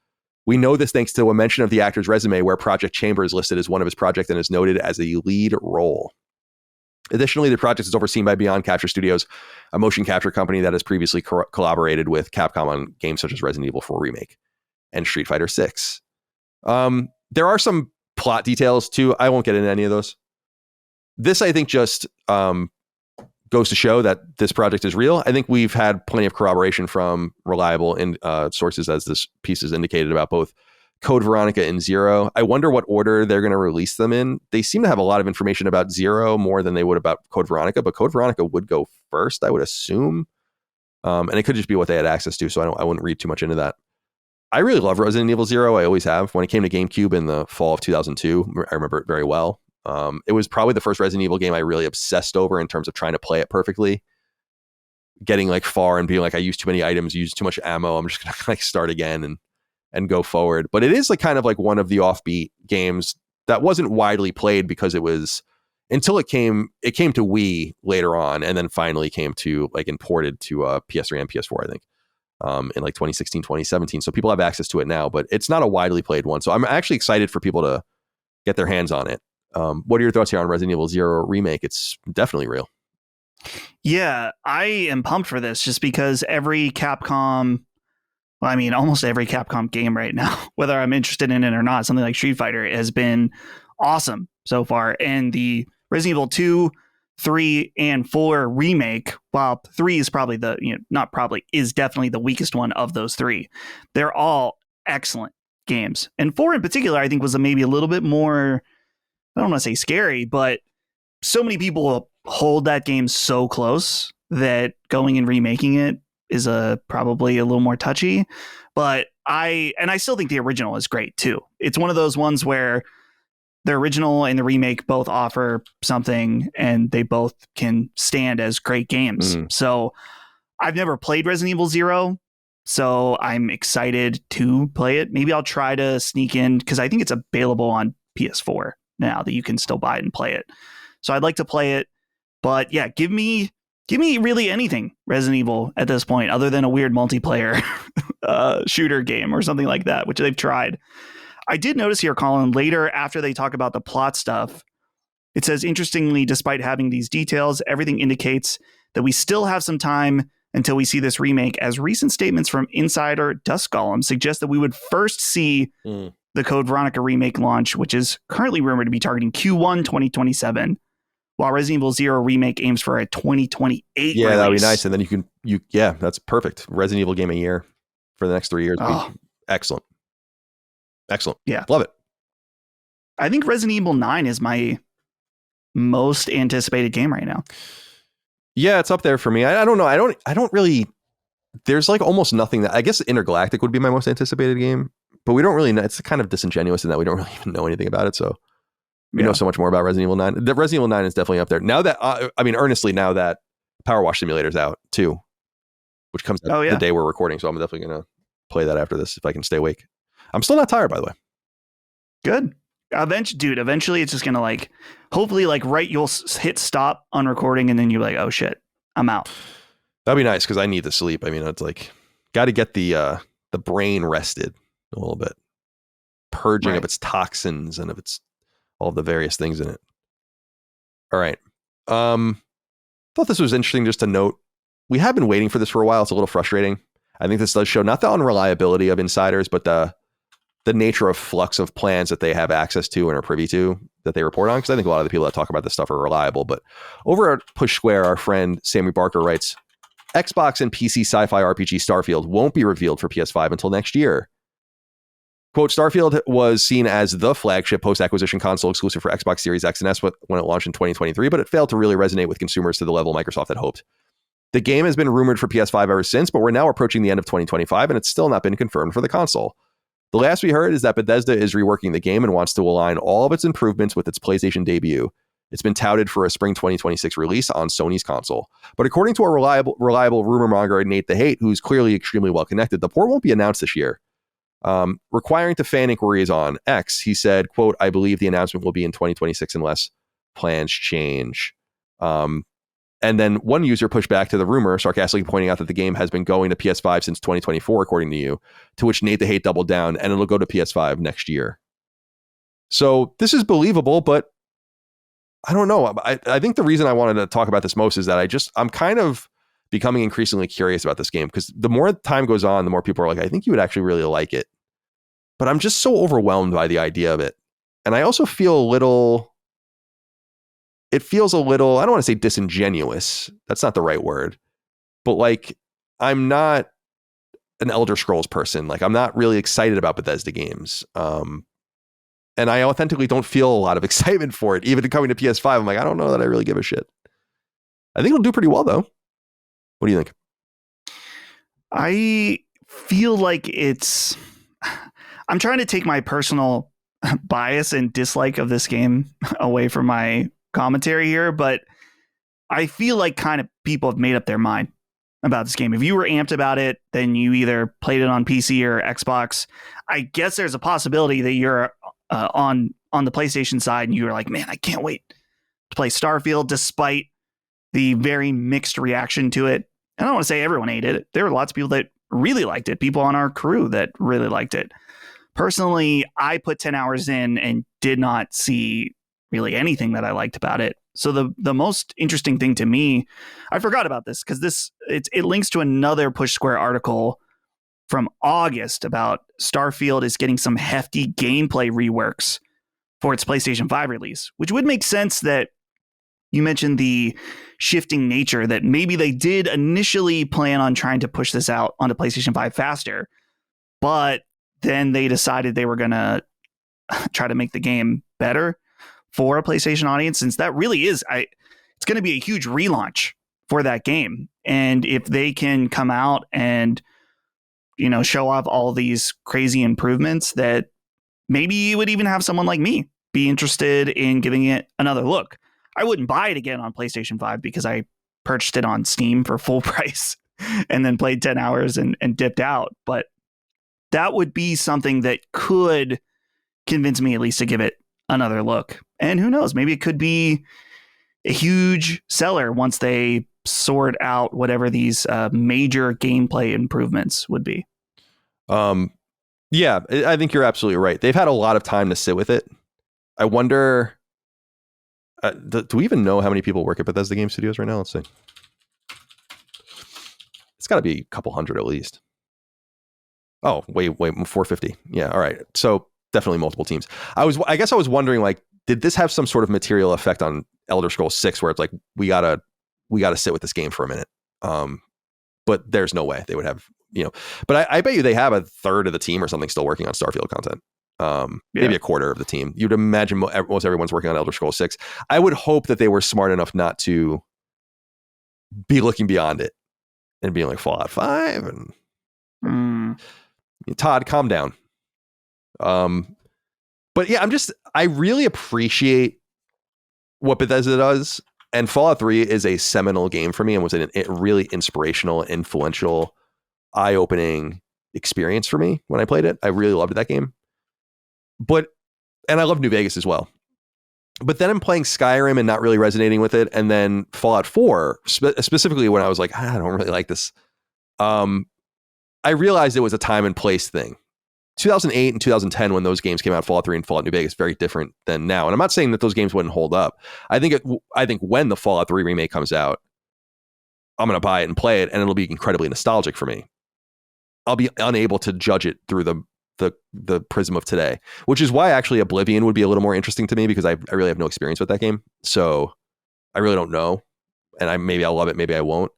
We know this thanks to a mention of the actor's resume where Project Chamber is listed as one of his projects and is noted as a lead role. Additionally, the project is overseen by Beyond Capture Studios, a motion capture company that has previously collaborated with Capcom on games such as Resident Evil 4 Remake and Street Fighter 6. There are some plot details too. I won't get into any of those. This, I think, just goes to show that this project is real. I think we've had plenty of corroboration from reliable sources, as this piece is indicated, about both Code Veronica and 0. I wonder what order they're going to release them in. They seem to have a lot of information about 0 more than they would about Code Veronica, but Code Veronica would go first, I would assume. And it could just be what they had access to, so I wouldn't read too much into that. I really love Resident Evil 0. I always have. When it came to GameCube in the fall of 2002, I remember it very well. It was probably the first Resident Evil game I really obsessed over in terms of trying to play it perfectly. Getting like far and being like, I used too many items, used too much ammo. I'm just going to like start again and go forward. But it is like kind of like one of the offbeat games that wasn't widely played because it was until it came to Wii later on, and then finally came to like imported to PS3 and PS4, I think. In like 2016, 2017. So people have access to it now, but it's not a widely played one. So I'm actually excited for people to get their hands on it. What are your thoughts here on Resident Evil 0 remake? It's definitely real. Yeah, I am pumped for this just because every Capcom, well, I mean, almost every Capcom game right now, whether I'm interested in it or not, something like Street Fighter has been awesome so far. And the Resident Evil 2, 3, and 4 remake, while 3 is probably is definitely the weakest one of those three. They're all excellent games. And 4 in particular, I think, was maybe a little bit more, I don't want to say scary, but so many people hold that game so close that going and remaking it is probably a little more touchy, but I still think the original is great too. It's one of those ones where the original and the remake both offer something, and they both can stand as great games. So I've never played Resident Evil 0, so I'm excited to play it. Maybe I'll try to sneak in, because I think it's available on PS4 now that you can still buy it and play it. So I'd like to play it. But yeah, give me really anything Resident Evil at this point, other than a weird multiplayer shooter game or something like that, which they've tried. I did notice here, Colin, later after they talk about the plot stuff, it says, interestingly, despite having these details, everything indicates that we still have some time until we see this remake, as recent statements from insider Dusk Golem suggest that we would first see the Code Veronica remake launch, which is currently rumored to be targeting Q1 2027, while Resident Evil 0 remake aims for a 2028 Yeah, release. that'd be nice. And then yeah, that's perfect. Resident Evil game a year for the next 3 years. Excellent. Yeah. Love it. I think Resident Evil 9 is my most anticipated game right now. Yeah, it's up there for me. I don't know. I don't really, there's like almost nothing that, I guess Intergalactic would be my most anticipated game, but we don't really know. It's kind of disingenuous in that we don't really even know anything about it. So we know so much more about Resident Evil 9. The Resident Evil 9 is definitely up there. Now that, earnestly, now that Power Wash Simulator's out too, which comes out the day we're recording. So I'm definitely going to play that after this if I can stay awake. I'm still not tired, by the way. Good. Eventually it's just going to hopefully you'll hit stop on recording and then you're like, oh shit, I'm out. That'd be nice because I need to sleep. I mean, it's got to get the brain rested a little bit, purging of its toxins and of its all the various things in it. All right. Thought this was interesting just to note. We have been waiting for this for a while. It's a little frustrating. I think this does show not the unreliability of insiders, but the nature of flux of plans that they have access to and are privy to that they report on. Because I think a lot of the people that talk about this stuff are reliable. But over at Push Square, our friend Sammy Barker writes, Xbox and PC sci-fi RPG Starfield won't be revealed for PS5 until next year. Quote, Starfield was seen as the flagship post-acquisition console exclusive for Xbox Series X and S when it launched in 2023, but it failed to really resonate with consumers to the level Microsoft had hoped. The game has been rumored for PS5 ever since, but we're now approaching the end of 2025, and it's still not been confirmed for the console. The last we heard is that Bethesda is reworking the game and wants to align all of its improvements with its PlayStation debut. It's been touted for a spring 2026 release on Sony's console. But according to a reliable rumor monger, Nate the Hate, who's clearly extremely well connected, the port won't be announced this year. Requiring to fan inquiries on X, he said, quote, I believe the announcement will be in 2026 unless plans change. And then one user pushed back to the rumor, sarcastically pointing out that the game has been going to PS5 since 2024, according to you, to which Nate the Hate doubled down, and it'll go to PS5 next year. So this is believable, but I don't know. I think the reason I wanted to talk about this most is that I'm kind of becoming increasingly curious about this game, because the more time goes on, the more people are like, I think you would actually really like it. But I'm just so overwhelmed by the idea of it. And I also feel it feels a little, I don't want to say disingenuous. That's not the right word. But I'm not an Elder Scrolls person. I'm not really excited about Bethesda games. And I authentically don't feel a lot of excitement for it. Even coming to PS5, I'm like, I don't know that I really give a shit. I think it'll do pretty well, though. What do you think? I feel like I'm trying to take my personal bias and dislike of this game away from my commentary here, but I feel like kind of people have made up their mind about this game. If you were amped about it, then you either played it on PC or Xbox. I guess there's a possibility that you're on the PlayStation side and you were like, man, I can't wait to play Starfield, despite the very mixed reaction to it. And I don't want to say everyone hated it. There were lots of people that really liked it, people on our crew that really liked it. Personally, I put 10 hours in and did not see really anything that I liked about it. So the most interesting thing to me, I forgot about this because it links to another Push Square article from August about Starfield is getting some hefty gameplay reworks for its PlayStation 5 release, which would make sense that you mentioned the shifting nature that maybe they did initially plan on trying to push this out onto PlayStation 5 faster, but then they decided they were going to try to make the game better for a PlayStation audience, since that really is, it's going to be a huge relaunch for that game. And if they can come out and, show off all these crazy improvements, that maybe you would even have someone like me be interested in giving it another look. I wouldn't buy it again on PlayStation 5 because I purchased it on Steam for full price and then played 10 hours and dipped out. But that would be something that could convince me at least to give it another look. And who knows, maybe it could be a huge seller once they sort out whatever these major gameplay improvements would be. Yeah, I think you're absolutely right. They've had a lot of time to sit with it. I wonder, do we even know how many people work at Bethesda Game Studios right now? Let's see. It's got to be a couple hundred at least. Oh, wait, 450. Yeah, all right. So definitely multiple teams. I guess I was wondering, like, did this have some sort of material effect on Elder Scrolls 6 where it's like, we gotta sit with this game for a minute? But there's no way they would have, but I bet you they have a third of the team or something still working on Starfield content. Maybe a quarter of the team. You'd imagine most everyone's working on Elder Scrolls 6. I would hope that they were smart enough not to be looking beyond it and being like Fallout 5 and Todd, calm down. But yeah, I really appreciate what Bethesda does, and Fallout 3 is a seminal game for me and was a really inspirational, influential, eye-opening experience for me when I played it. I really loved that game. And I love New Vegas as well. But then I'm playing Skyrim and not really resonating with it. And then Fallout 4, specifically when I was like, I don't really like this. I realized it was a time and place thing. 2008 and 2010, when those games came out, Fallout 3 and Fallout New Vegas, very different than now. And I'm not saying that those games wouldn't hold up. I think when the Fallout 3 remake comes out, I'm going to buy it and play it, and it'll be incredibly nostalgic for me. I'll be unable to judge it through the prism of today, which is why actually Oblivion would be a little more interesting to me, because I really have no experience with that game. So I really don't know. And maybe I'll love it, maybe I won't.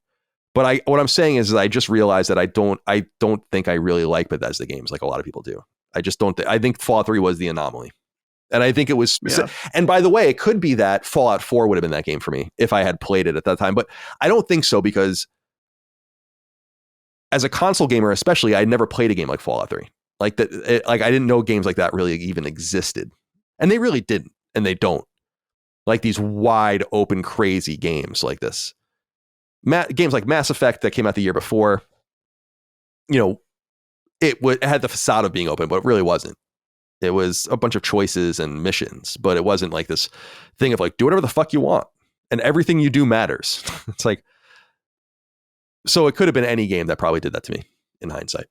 But what I'm saying is I just realized that I don't think I really like Bethesda games like a lot of people do. I just don't. I think Fallout 3 was the anomaly. And I think it was. Yeah. And by the way, it could be that Fallout 4 would have been that game for me if I had played it at that time. But I don't think so, because as a console gamer, especially, I'd never played a game like Fallout 3. Like that. I didn't know games like that really even existed. And they really didn't. And they don't. Like these wide open, crazy games like this. Games like Mass Effect that came out the year before, it had the facade of being open, but it really wasn't. It was a bunch of choices and missions, but it wasn't like this thing of like, do whatever the fuck you want and everything you do matters. It's like, so it could have been any game that probably did that to me in hindsight.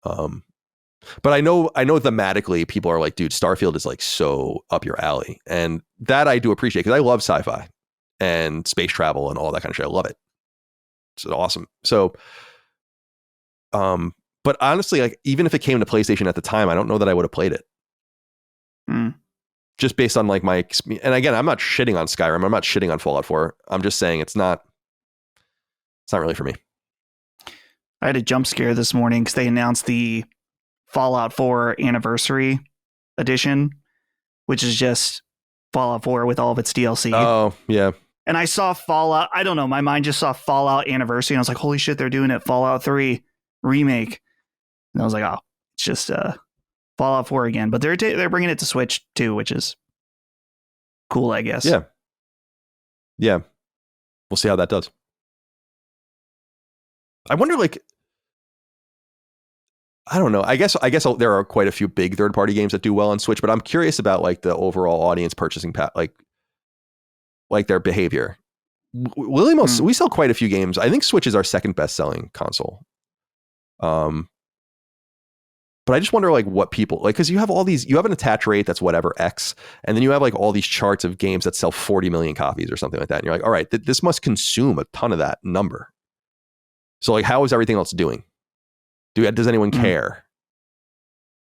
But I know thematically people are like, dude, Starfield is like so up your alley, and that I do appreciate, because I love sci-fi and space travel and all that kind of shit. I love it. It's awesome. So, but honestly, like, even if it came to PlayStation at the time, I don't know that I would have played it. Just based on like my, and again, I'm not shitting on Skyrim. I'm not shitting on Fallout 4. I'm just saying it's not really for me. I had a jump scare this morning because they announced the Fallout 4 Anniversary Edition, which is just Fallout 4 with all of its DLC. Oh, yeah. And I saw Fallout. I don't know. My mind just saw Fallout Anniversary. And I was like, holy shit, they're doing it. Fallout 3 remake. And I was like, oh, it's just Fallout 4 again. But they're bringing it to Switch too, which is cool, I guess. Yeah. Yeah. We'll see how that does. I wonder, like, I don't know. I guess there are quite a few big third-party games that do well on Switch, but I'm curious about like the overall audience purchasing like their behavior. We sell quite a few games. I think Switch is our second best-selling console. But I just wonder like what people like, because you have an attach rate that's whatever X, and then you have like all these charts of games that sell 40 million copies or something like that, and you're like, all right, this must consume a ton of that number. So like, how is everything else doing? Does anyone care?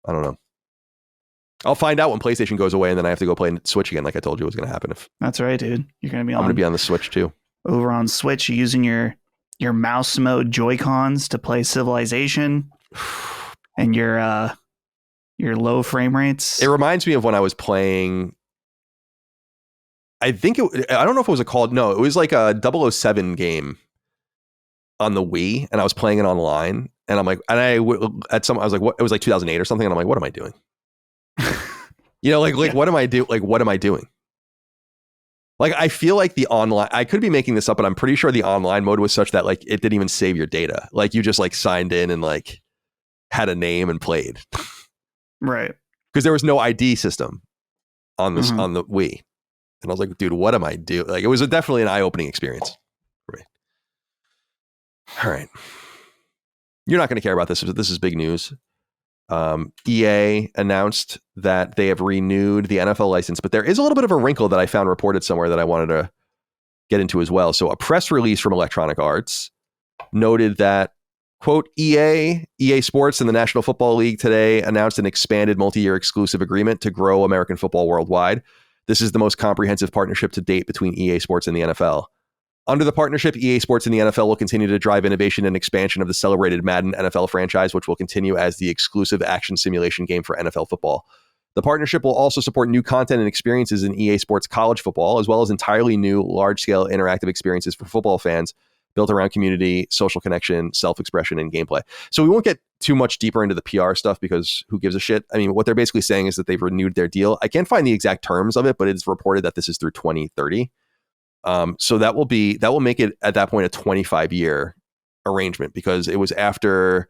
I don't know. I'll find out when PlayStation goes away, and then I have to go play Switch again, like I told you was going to happen. That's right, dude. I'm going to be on the Switch too. Over on Switch, using your mouse mode Joy-Cons to play Civilization, and your low frame rates. It reminds me of when I was playing. I think I don't know if it was it was like a 007 game on the Wii, and I was playing it online, and I'm like, and I was like, what? It was like 2008 or something, and I'm like, what am I doing? What am I doing? Like, what am I doing? Like, I feel like the online, I could be making this up, but I'm pretty sure the online mode was such that like it didn't even save your data. Like, you just like signed in and like had a name and played. Right. Because there was no ID system on this on the Wii. And I was like, dude, what am I doing? Like, it was definitely an eye-opening experience for me. All right. You're not going to care about this. This is big news. EA announced that they have renewed the NFL license, but there is a little bit of a wrinkle that I found reported somewhere that I wanted to get into as well. So a press release from Electronic Arts noted that, quote, EA Sports and the National Football League today announced an expanded multi-year exclusive agreement to grow American football worldwide. This is the most comprehensive partnership to date between EA Sports and the NFL. Under the partnership, EA Sports and the NFL will continue to drive innovation and expansion of the celebrated Madden NFL franchise, which will continue as the exclusive action simulation game for NFL football. The partnership will also support new content and experiences in EA Sports college football, as well as entirely new, large-scale interactive experiences for football fans built around community, social connection, self-expression, and gameplay. So we won't get too much deeper into the PR stuff because who gives a shit? I mean, what they're basically saying is that they've renewed their deal. I can't find the exact terms of it, but it's reported that this is through 2030. So that will make it at that point a 25-year arrangement, because it was after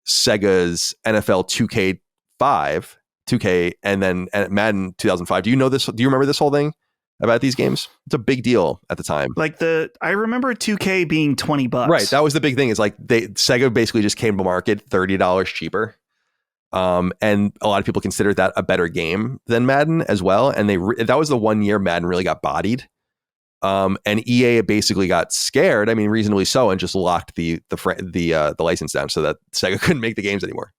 Sega's NFL 2K, and then Madden 2005. Do you know this? Do you remember this whole thing about these games? It's a big deal at the time. Like I remember 2K being $20. Right. That was the big thing, is like Sega basically just came to market $30 cheaper. And a lot of people considered that a better game than Madden as well. And that was the 1 year Madden really got bodied. And EA basically got scared. I mean, reasonably so, and just locked the license down so that Sega couldn't make the games anymore.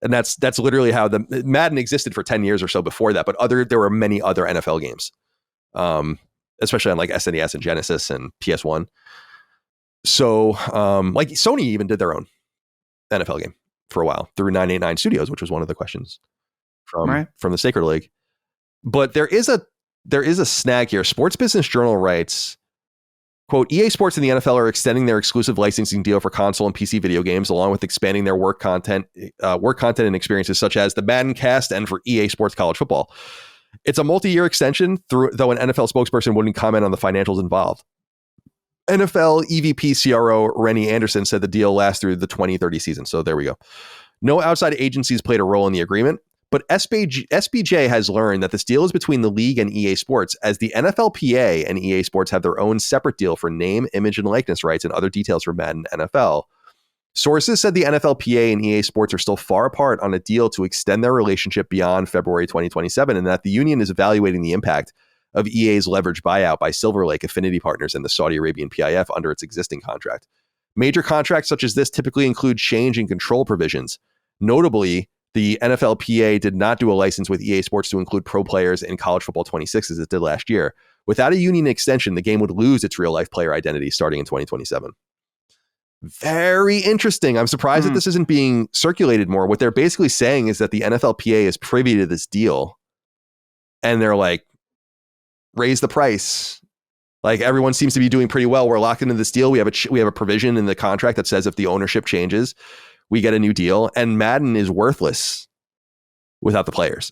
And that's literally how the Madden existed for 10 years or so before that. But there were many other NFL games, especially on like SNES and Genesis and PS1. So like Sony even did their own NFL game for a while through 989 Studios, which was one of the questions from the Sacred League. But there is a snag here. Sports Business Journal writes, quote, EA Sports and the NFL are extending their exclusive licensing deal for console and PC video games, along with expanding their work content and experiences such as the Madden cast and for EA Sports College Football. It's a multi-year extension, though an NFL spokesperson wouldn't comment on the financials involved. NFL EVP CRO Rennie Anderson said the deal lasts through the 2030 season. So there we go. No outside agencies played a role in the agreement. But SBJ has learned that this deal is between the league and EA Sports, as the NFLPA and EA Sports have their own separate deal for name, image, and likeness rights and other details for Madden NFL. Sources said the NFLPA and EA Sports are still far apart on a deal to extend their relationship beyond February 2027, and that the union is evaluating the impact of EA's leveraged buyout by Silver Lake Affinity Partners and the Saudi Arabian PIF under its existing contract. Major contracts such as this typically include change and control provisions. Notably, the NFLPA did not do a license with EA Sports to include pro players in College Football 26 as it did last year. Without a union extension, the game would lose its real-life player identity starting in 2027. Very interesting. I'm surprised that this isn't being circulated more. What they're basically saying is that the NFLPA is privy to this deal, and they're like, raise the price. Like, everyone seems to be doing pretty well. We're locked into this deal. We have a provision in the contract that says if the ownership changes, we get a new deal, and Madden is worthless without the players.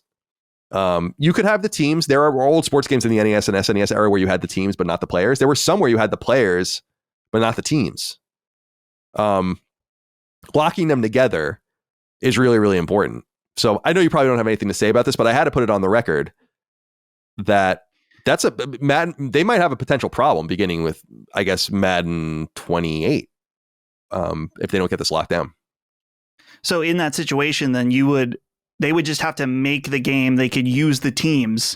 You could have the teams. There are old sports games in the NES and SNES era where you had the teams, but not the players. There were some where you had the players, but not the teams. Locking them together is really, really important. So I know you probably don't have anything to say about this, but I had to put it on the record that that's Madden. They might have a potential problem beginning with, I guess, Madden 28 if they don't get this locked down. So in that situation, then they would just have to make the game. They could use the teams,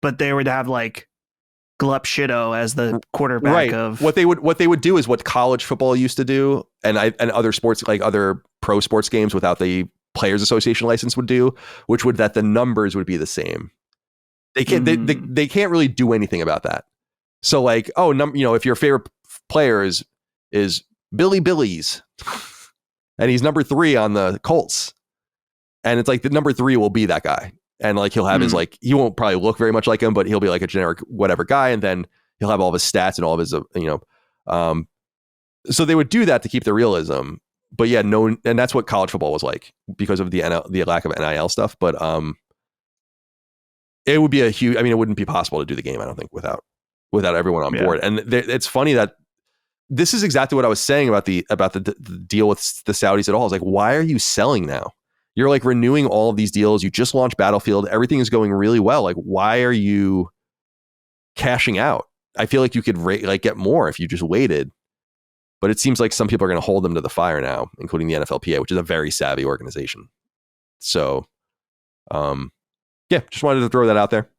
but they would have like Glup Shido as the quarterback of what they would do is what college football used to do, and other sports, like other pro sports games without the Players Association license would do, which would that the numbers would be the same. They can't they can't really do anything about that. So like, if your favorite player is Billy Billies. And he's number 3 on the Colts. And it's like the number 3 will be that guy. And like he'll have his like, he won't probably look very much like him, but he'll be like a generic whatever guy, and then he'll have all of his stats and all of his so they would do that to keep the realism. But yeah, no, and that's what college football was like because of the lack of NIL stuff. But it would be a huge. I mean, it wouldn't be possible to do the game, I don't think, without everyone on board. And it's funny that this is exactly what I was saying about the deal with the Saudis at all. It's like, why are you selling now? You're like renewing all of these deals. You just launched Battlefield. Everything is going really well. Like, why are you cashing out? I feel like you could get more if you just waited. But it seems like some people are going to hold them to the fire now, including the NFLPA, which is a very savvy organization. So, yeah, just wanted to throw that out there.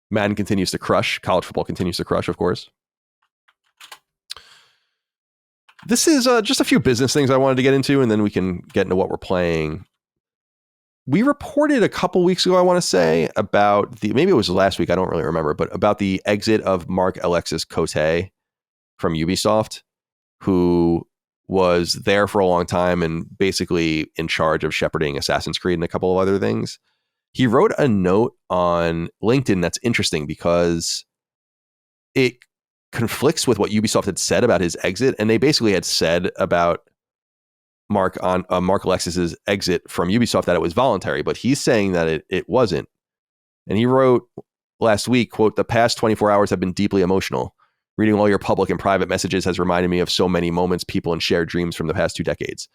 Madden continues to crush. College football continues to crush, of course. This is just a few business things I wanted to get into, and then we can get into what we're playing. We reported a couple weeks ago, I want to say, about maybe it was last week, I don't really remember, but about the exit of Mark Alexis Cote from Ubisoft, who was there for a long time and basically in charge of shepherding Assassin's Creed and a couple of other things. He wrote a note on LinkedIn that's interesting because it conflicts with what Ubisoft had said about his exit, and they basically had said about Mark Alexis's exit from Ubisoft that it was voluntary, but he's saying that it wasn't. And he wrote last week, quote, "The past 24 hours have been deeply emotional. Reading all your public and private messages has reminded me of so many moments, people, and shared dreams from the past 2 decades.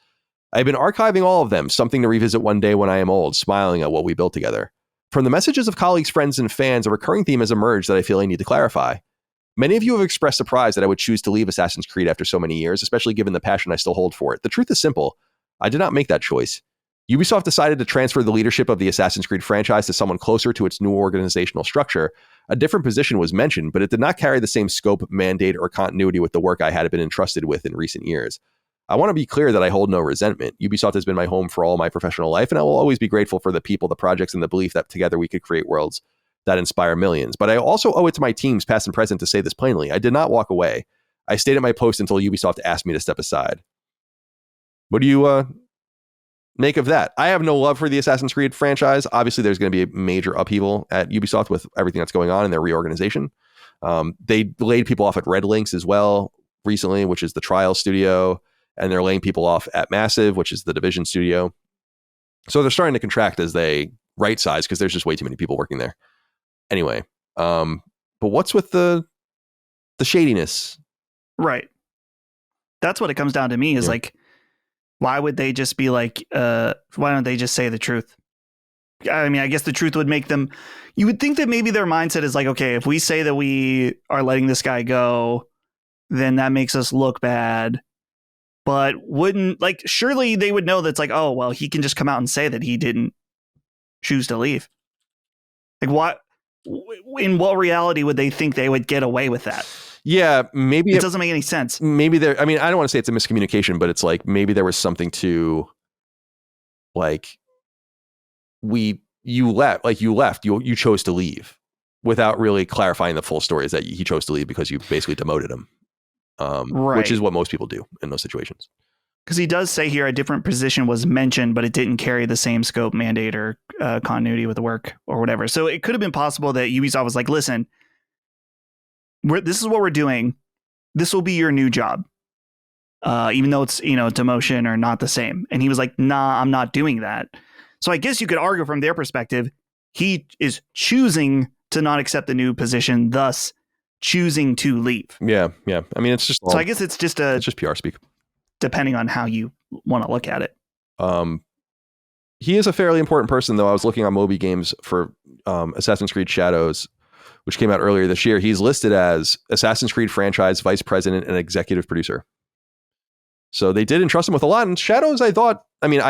I've been archiving all of them, something to revisit one day when I am old, smiling at what we built together. From the messages of colleagues, friends, and fans, a recurring theme has emerged that I feel I need to clarify. Many of you have expressed surprise that I would choose to leave Assassin's Creed after so many years, especially given the passion I still hold for it. The truth is simple. I did not make that choice. Ubisoft decided to transfer the leadership of the Assassin's Creed franchise to someone closer to its new organizational structure. A different position was mentioned, but it did not carry the same scope, mandate, or continuity with the work I had been entrusted with in recent years. I want to be clear that I hold no resentment. Ubisoft has been my home for all my professional life, and I will always be grateful for the people, the projects, and the belief that together we could create worlds that inspire millions. But I also owe it to my teams, past and present, to say this plainly. I did not walk away. I stayed at my post until Ubisoft asked me to step aside." What do you make of that? I have no love for the Assassin's Creed franchise. Obviously, there's going to be a major upheaval at Ubisoft with everything that's going on in their reorganization. They laid people off at Red Links as well recently, which is the Trial studio, and they're laying people off at Massive, which is the Division studio. So they're starting to contract as they right size because there's just way too many people working there. Anyway, but what's with the shadiness? Right. That's what it comes down to me is like, why would they just be like, why don't they just say the truth? I mean, I guess the truth would make them, you would think that maybe their mindset is like, okay, if we say that we are letting this guy go, then that makes us look bad. But wouldn't, like, surely they would know that's like, oh, well, he can just come out and say that he didn't choose to leave. Like, what, in what reality would they think they would get away with that? Yeah, maybe it doesn't make any sense. Maybe I mean, I don't want to say it's a miscommunication, but it's like maybe there was something to like you chose to leave without really clarifying the full story, is that he chose to leave because you basically demoted him. Right. Which is what most people do in those situations. Because he does say here a different position was mentioned, but it didn't carry the same scope, mandate, or continuity with the work or whatever. So it could have been possible that Ubisoft was like, listen, this is what we're doing. This will be your new job. Even though it's, demotion or not the same. And he was like, nah, I'm not doing that. So I guess you could argue from their perspective, he is choosing to not accept the new position, thus choosing to leave. Yeah. I mean, it's just so I guess it's just PR speak, depending on how you want to look at it. He is a fairly important person, though. I was looking on Moby Games for Assassin's Creed Shadows, which came out earlier this year. He's listed as Assassin's Creed franchise vice president and executive producer. So they did entrust him with a lot. And Shadows, I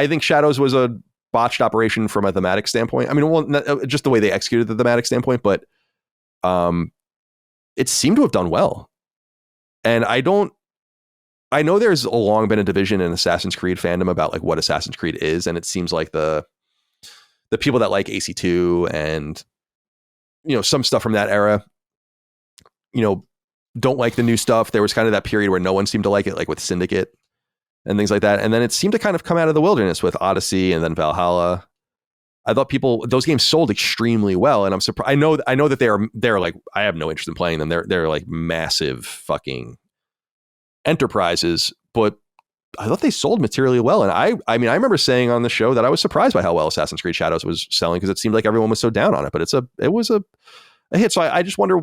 think Shadows was a botched operation from a thematic standpoint. I mean, well, not, just the way they executed the thematic standpoint, but it seemed to have done well. And I know there's long been a division in Assassin's Creed fandom about like what Assassin's Creed is. And it seems like the people that like AC2 and, some stuff from that era, don't like the new stuff. There was kind of that period where no one seemed to like it, like with Syndicate and things like that. And then it seemed to kind of come out of the wilderness with Odyssey and then Valhalla. I thought those games sold extremely well, and I'm surprised. I know that they're like, I have no interest in playing them. They're like massive fucking enterprises, but I thought they sold materially well. And I mean, I remember saying on the show that I was surprised by how well Assassin's Creed Shadows was selling, because it seemed like everyone was so down on it, but it was a hit. So I just wonder.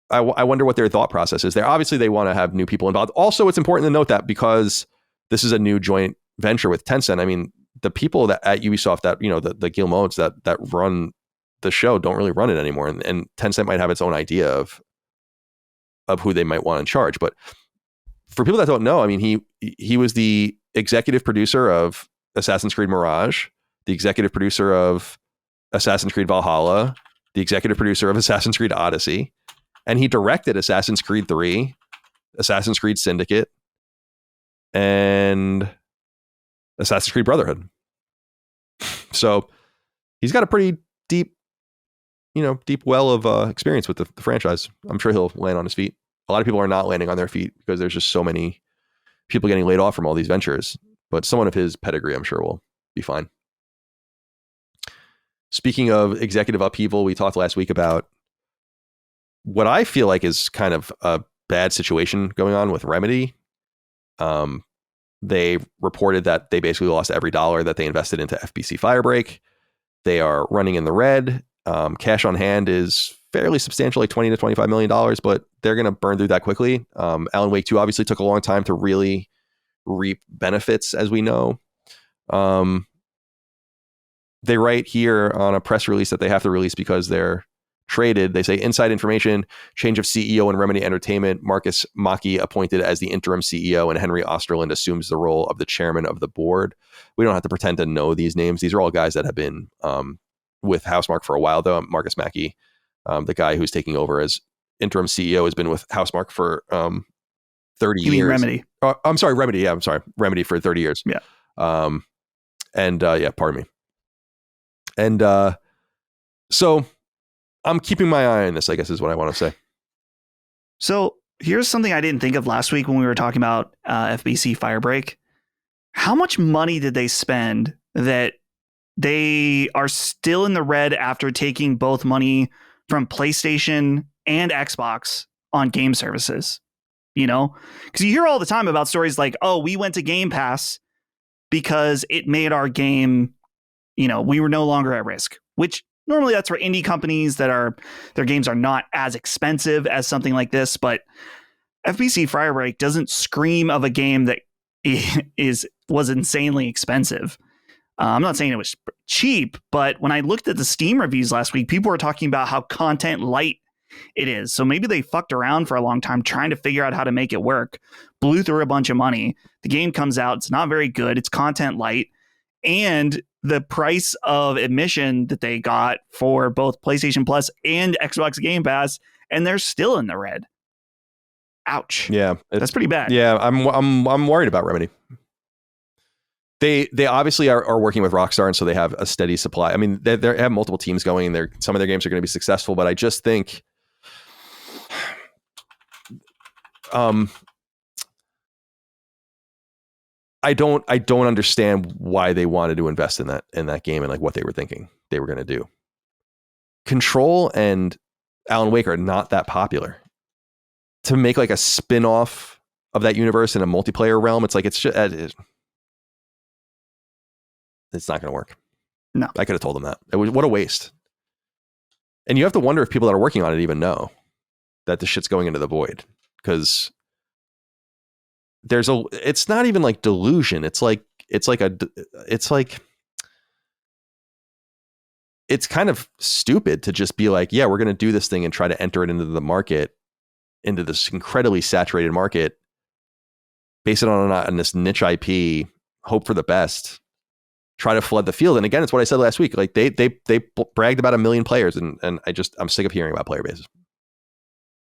I wonder what their thought process is there. Obviously, they want to have new people involved. Also, it's important to note that because this is a new joint venture with Tencent, I mean, the people that at Ubisoft that, the Guillemets that run the show don't really run it anymore. And Tencent might have its own idea of who they might want in charge. But for people that don't know, I mean, he was the executive producer of Assassin's Creed Mirage, the executive producer of Assassin's Creed Valhalla, the executive producer of Assassin's Creed Odyssey. And he directed Assassin's Creed 3, Assassin's Creed Syndicate, and Assassin's Creed Brotherhood. So he's got a pretty deep well of experience with the franchise. I'm sure he'll land on his feet. A lot of people are not landing on their feet because there's just so many people getting laid off from all these ventures. But someone of his pedigree, I'm sure, will be fine. Speaking of executive upheaval, we talked last week about what I feel like is kind of a bad situation going on with Remedy. They reported that they basically lost every dollar that they invested into FBC Firebreak. They are running in the red. Cash on hand is fairly substantial, like $20 to $25 million, but they're going to burn through that quickly. Alan Wake 2 obviously took a long time to really reap benefits, as we know. They write here on a press release that they have to release because they're traded. They say inside information, change of CEO in Remedy Entertainment, Marcus Maki appointed as the interim CEO and Henry Osterland assumes the role of the chairman of the board. We don't have to pretend to know these names. These are all guys that have been with Housemarque for a while, though. Marcus Maki, the guy who's taking over as interim CEO, has been with Housemarque for 30 years. You mean Remedy? I'm sorry, Remedy. Yeah, I'm sorry. Remedy for 30 years. Yeah. Pardon me. And so I'm keeping my eye on this, I guess is what I want to say. So here's something I didn't think of last week when we were talking about FBC Firebreak. How much money did they spend that they are still in the red after taking both money from PlayStation and Xbox on game services? Because you hear all the time about stories like, oh, we went to Game Pass because it made our game, we were no longer at risk, which normally that's for indie companies their games are not as expensive as something like this. But FBC Firebreak doesn't scream of a game that was insanely expensive. I'm not saying it was cheap, but when I looked at the Steam reviews last week, people were talking about how content light it is. So maybe they fucked around for a long time trying to figure out how to make it work, blew through a bunch of money. The game comes out. It's not very good. It's content light. And the price of admission that they got for both PlayStation Plus and Xbox Game Pass, and they're still in the red. Ouch. Yeah. That's pretty bad. Yeah. I'm worried about Remedy. They obviously are working with Rockstar, and so they have a steady supply. I mean, they have multiple teams going, and some of their games are going to be successful, but I just think I don't understand why they wanted to invest in that game and like what they were thinking they were going to do. Control and Alan Wake are not that popular. To make like a spin-off of that universe in a multiplayer realm, it's like it's not going to work. No. I could have told them that. What a waste. And you have to wonder if people that are working on it even know that the shit's going into the void, because it's not even like delusion. It's kind of stupid to just be like, yeah, we're going to do this thing and try to enter it into the market, into this incredibly saturated market, base it on this niche IP, hope for the best, try to flood the field. And again, it's what I said last week. Like they bragged about 1 million players, and I'm sick of hearing about player bases.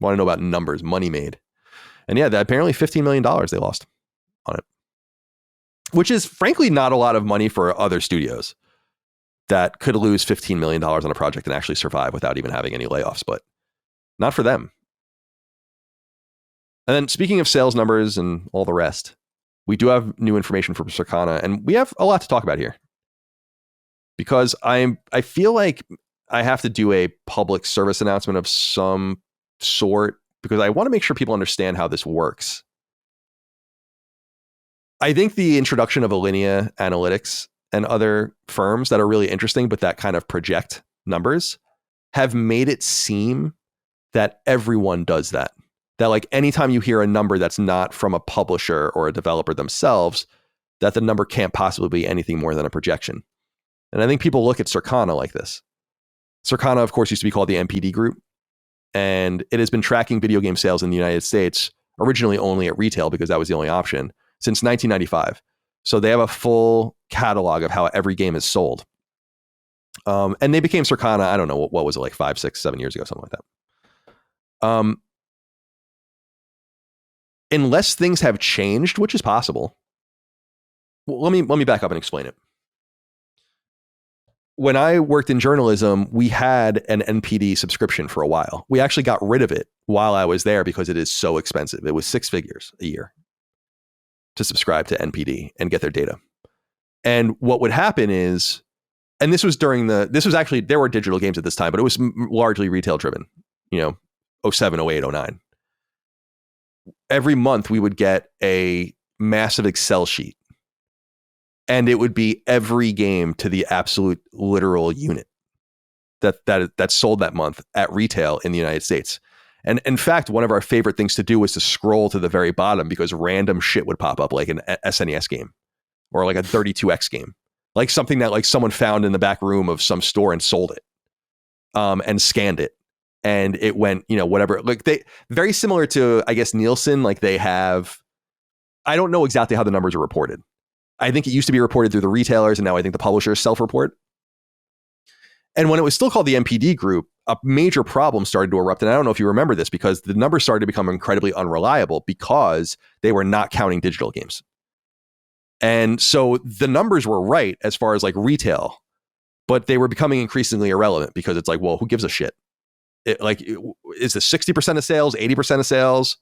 Want to know about numbers, money made. And yeah, apparently $15 million they lost on it, which is frankly not a lot of money for other studios that could lose $15 million on a project and actually survive without even having any layoffs, but not for them. And then speaking of sales numbers and all the rest, we do have new information from Circana, and we have a lot to talk about here. because I feel like I have to do a public service announcement of some sort because I want to make sure people understand how this works. I think the introduction of Alinea Analytics and other firms that are really interesting, but that kind of project numbers, have made it seem that everyone does that. That like anytime you hear a number that's not from a publisher or a developer themselves, that the number can't possibly be anything more than a projection. And I think people look at Circana like this. Circana, of course, used to be called the MPD Group, and it has been tracking video game sales in the United States, originally only at retail because that was the only option, since 1995. So they have a full catalog of how every game is sold. And they became Circana, I don't know, what was it, like 5, 6, 7 years ago, something like that. Unless things have changed, which is possible. Well, let me back up and explain it. When I worked in journalism, we had an NPD subscription for a while. We actually got rid of it while I was there because it is so expensive. It was 6 figures a year to subscribe to NPD and get their data. And what would happen is, and this was actually, there were digital games at this time, but it was largely retail driven, 07, 08, 09. Every month we would get a massive Excel sheet, and it would be every game to the absolute literal unit that sold that month at retail in the United States. And in fact, one of our favorite things to do was to scroll to the very bottom because random shit would pop up, like an SNES game or like a 32X game, like something that like someone found in the back room of some store and sold it, and scanned it. And it went, whatever, like they very similar to, I guess, Nielsen, like they have, I don't know exactly how the numbers are reported. I think it used to be reported through the retailers, and now I think the publishers self-report. And when it was still called the MPD Group, a major problem started to erupt. And I don't know if you remember this, because the numbers started to become incredibly unreliable because they were not counting digital games. And so the numbers were right as far as like retail, but they were becoming increasingly irrelevant because it's like, well, who gives a shit? Is this 60% of sales, 80% of sales?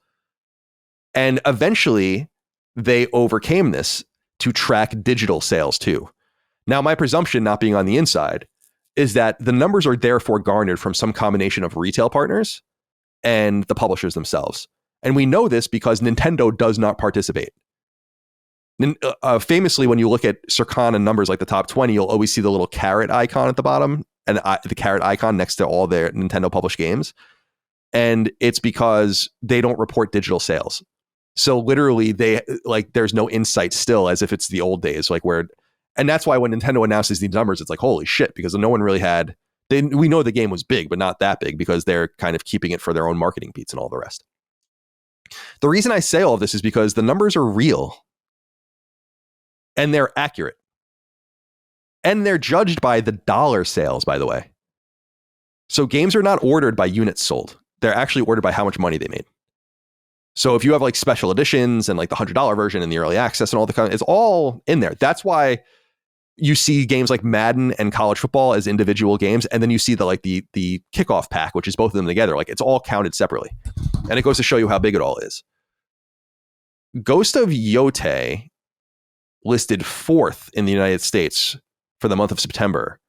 And eventually they overcame this to track digital sales too. Now, my presumption, not being on the inside, is that the numbers are therefore garnered from some combination of retail partners and the publishers themselves. And we know this because Nintendo does not participate. Famously, when you look at Circana numbers like the top 20, you'll always see the little carrot icon at the bottom and the carrot icon next to all their Nintendo published games. And it's because they don't report digital sales. So literally there's no insight still, as if it's the old days, and that's why when Nintendo announces these numbers, it's like, holy shit, because no one really we know the game was big, but not that big because they're kind of keeping it for their own marketing beats and all the rest. The reason I say all of this is because the numbers are real and they're accurate. And they're judged by the dollar sales, by the way. So games are not ordered by units sold. They're actually ordered by how much money they made. So if you have like special editions and like the $100 version and the early access and all it's all in there. That's why you see games like Madden and college football as individual games. And then you see the kickoff pack, which is both of them together. Like it's all counted separately. And it goes to show you how big it all is. Ghost of Yotei listed 4th in the United States for the month of September,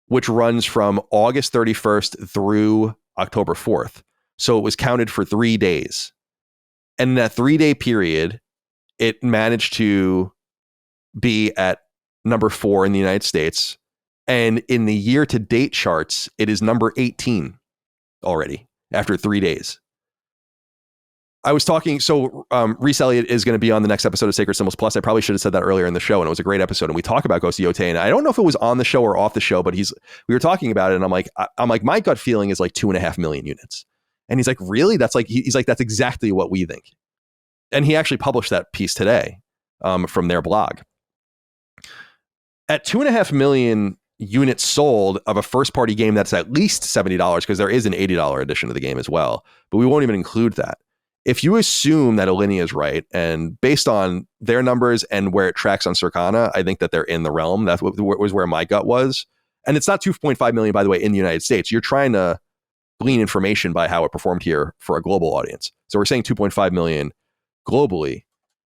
which runs from August 31st through October 4th. So it was counted for 3 days. And in that 3-day period, it managed to be at number 4 in the United States. And in the year-to-date charts, it is number 18 already after 3 days. I was talking, so Reese Elliott is going to be on the next episode of Sacred Symbols Plus. I probably should have said that earlier in the show, and it was a great episode. And we talk about Ghost of Yotei, and I don't know if it was on the show or off the show, but we were talking about it, and I'm like, my gut feeling is like 2.5 million units. And he's like, really? That's like, he's like, that's exactly what we think. And he actually published that piece today from their blog. At 2.5 million units sold of a first-party game that's at least $70, because there is an $80 edition of the game as well, but we won't even include that. If you assume that Alinea is right, and based on their numbers and where it tracks on Circana, I think that they're in the realm. That was where my gut was. And it's not 2.5 million, by the way, in the United States. You're trying to glean information by how it performed here for a global audience. So we're saying 2.5 million globally.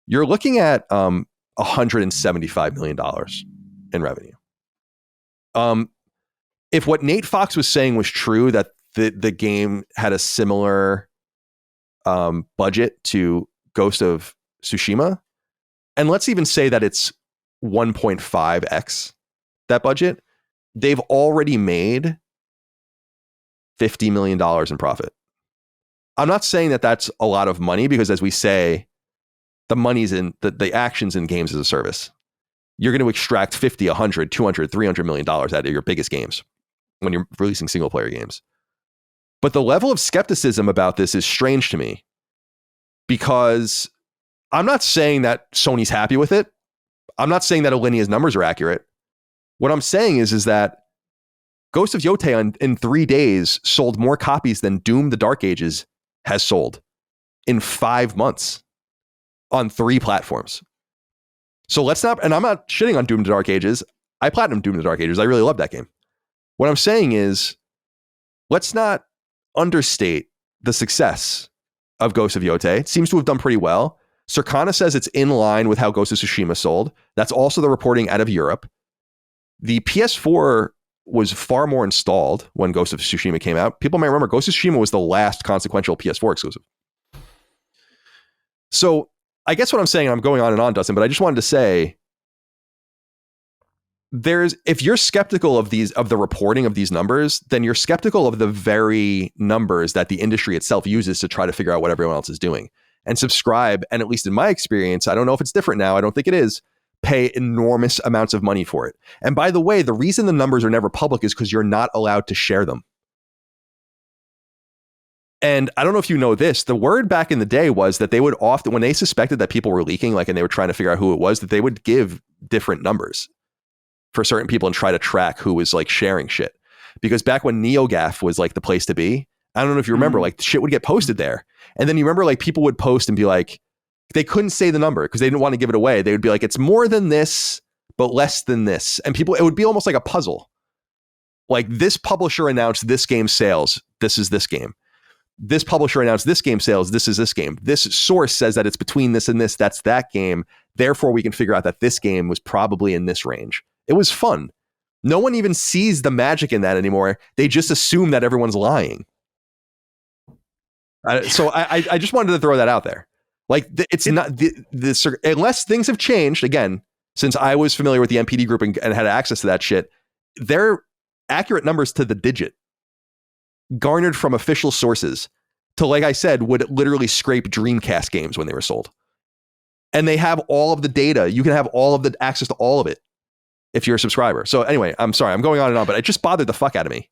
You're looking at $175 million in revenue. If what Nate Fox was saying was true, that the game had a similar budget to Ghost of Tsushima, and let's even say that it's 1.5x that budget, they've already made $50 million in profit. I'm not saying that that's a lot of money, because as we say, the money's in the actions in games as a service. You're going to extract 50, 100, 200, $300 million out of your biggest games when you're releasing single player games. But the level of skepticism about this is strange to me, because I'm not saying that Sony's happy with it. I'm not saying that Alinia's numbers are accurate. What I'm saying is that Ghost of Yotei in 3 days sold more copies than Doom the Dark Ages has sold in 5 months on 3 platforms. So let's not, and I'm not shitting on Doom the Dark Ages. I platinumed Doom the Dark Ages. I really love that game. What I'm saying is, let's not understate the success of Ghost of Yotei. It seems to have done pretty well. Circana says it's in line with how Ghost of Tsushima sold. That's also the reporting out of Europe. The PS4 was far more installed when Ghost of Tsushima came out. People might remember Ghost of Tsushima was the last consequential PS4 exclusive. So I guess what I'm saying, I'm going on and on, Dustin, but I just wanted to say, if you're skeptical of the reporting of these numbers, then you're skeptical of the very numbers that the industry itself uses to try to figure out what everyone else is doing. And Subscribe, and at least in my experience, I don't know if it's different now, I don't think it is, pay enormous amounts of money for it. And by the way, the reason the numbers are never public is because you're not allowed to share them. And I don't know if you know this, the word back in the day was that they would often, when they suspected that people were leaking, and they were trying to figure out who it was, that they would give different numbers for certain people and try to track who was sharing shit. Because back when NeoGAF was the place to be, I don't know if you remember, shit would get posted there. And then you remember people would post and be they couldn't say the number because they didn't want to give it away. They would be it's more than this, but less than this. And it would be almost like a puzzle. This publisher announced this game sales. This is this game. This publisher announced this game sales. This is this game. This source says that it's between this and this. That's that game. Therefore, we can figure out that this game was probably in this range. It was fun. No one even sees the magic in that anymore. They just assume that everyone's lying. So I just wanted to throw that out there. It's not unless things have changed again since I was familiar with the MPD group and had access to that shit. They're accurate numbers to the digit, garnered from official sources, to, like I said, would literally scrape Dreamcast games when they were sold. And they have all of the data. You can have all of the access to all of it if you're a subscriber. So anyway, I'm sorry, I'm going on and on, but it just bothered the fuck out of me.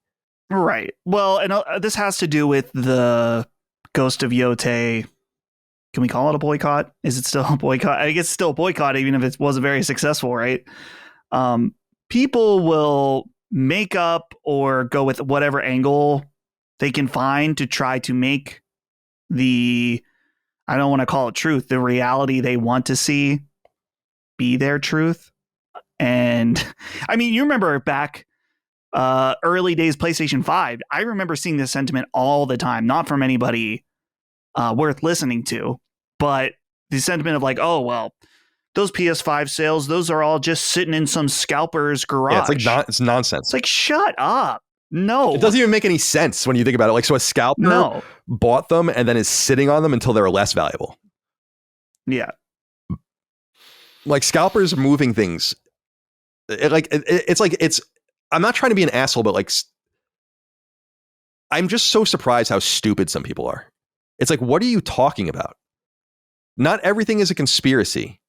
Right. Well, and this has to do with the Ghost of Yotei. Can we call it a boycott? Is it still a boycott? I guess it's still a boycott, even if it wasn't very successful, right? People will make up or go with whatever angle they can find to try to make I don't want to call it truth, the reality they want to see be their truth. And I mean, you remember back early days PlayStation 5, I remember seeing this sentiment all the time, not from anybody worth listening to, but the sentiment of oh, well, those PS5 sales, those are all just sitting in some scalper's garage. Yeah, it's nonsense. It's shut up. No. It doesn't even make any sense when you think about it. So a scalper bought them and then is sitting on them until they're less valuable. Yeah. Scalpers are moving things. I'm not trying to be an asshole, but I'm just so surprised how stupid some people are. It's what are you talking about? Not everything is a conspiracy.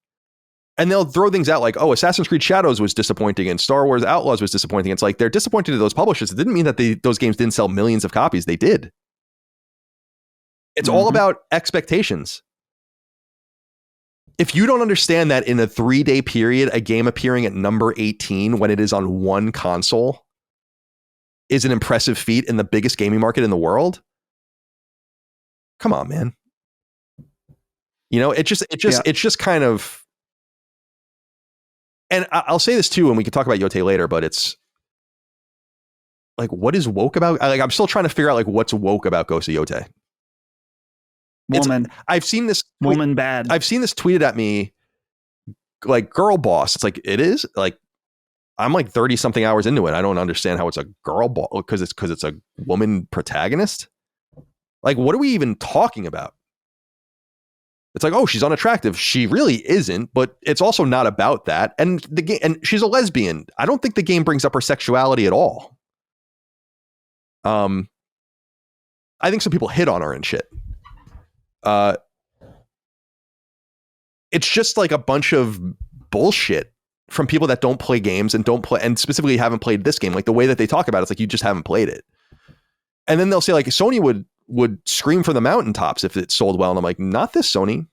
And they'll throw things out oh, Assassin's Creed Shadows was disappointing and Star Wars Outlaws was disappointing. It's they're disappointed to those publishers. It didn't mean that those games didn't sell millions of copies. They did. It's all about expectations. If you don't understand that in a 3-day period, a game appearing at number 18 when it is on one console is an impressive feat in the biggest gaming market in the world, come on, man. It's just kind of. And I'll say this too, and we can talk about Yotei later, but it's what is woke about? I'm still trying to figure out what's woke about Ghost of Yotei. Woman. I've seen this. Woman bad. I've seen this tweeted at me, girl boss. It's it is I'm like 30 something hours into it. I don't understand how it's a girl ball because it's a woman protagonist. Like, what are we even talking about? It's like, oh, she's unattractive. She really isn't, but it's also not about that. And the game, and she's a lesbian. I don't think the game brings up her sexuality at all. I think some people hit on her and shit. It's just like a bunch of bullshit from people that don't play games and specifically haven't played this game. Like the way that they talk about it, it's like you just haven't played it. And then they'll say like Sony would scream from the mountaintops if it sold well. And I'm like, not this Sony.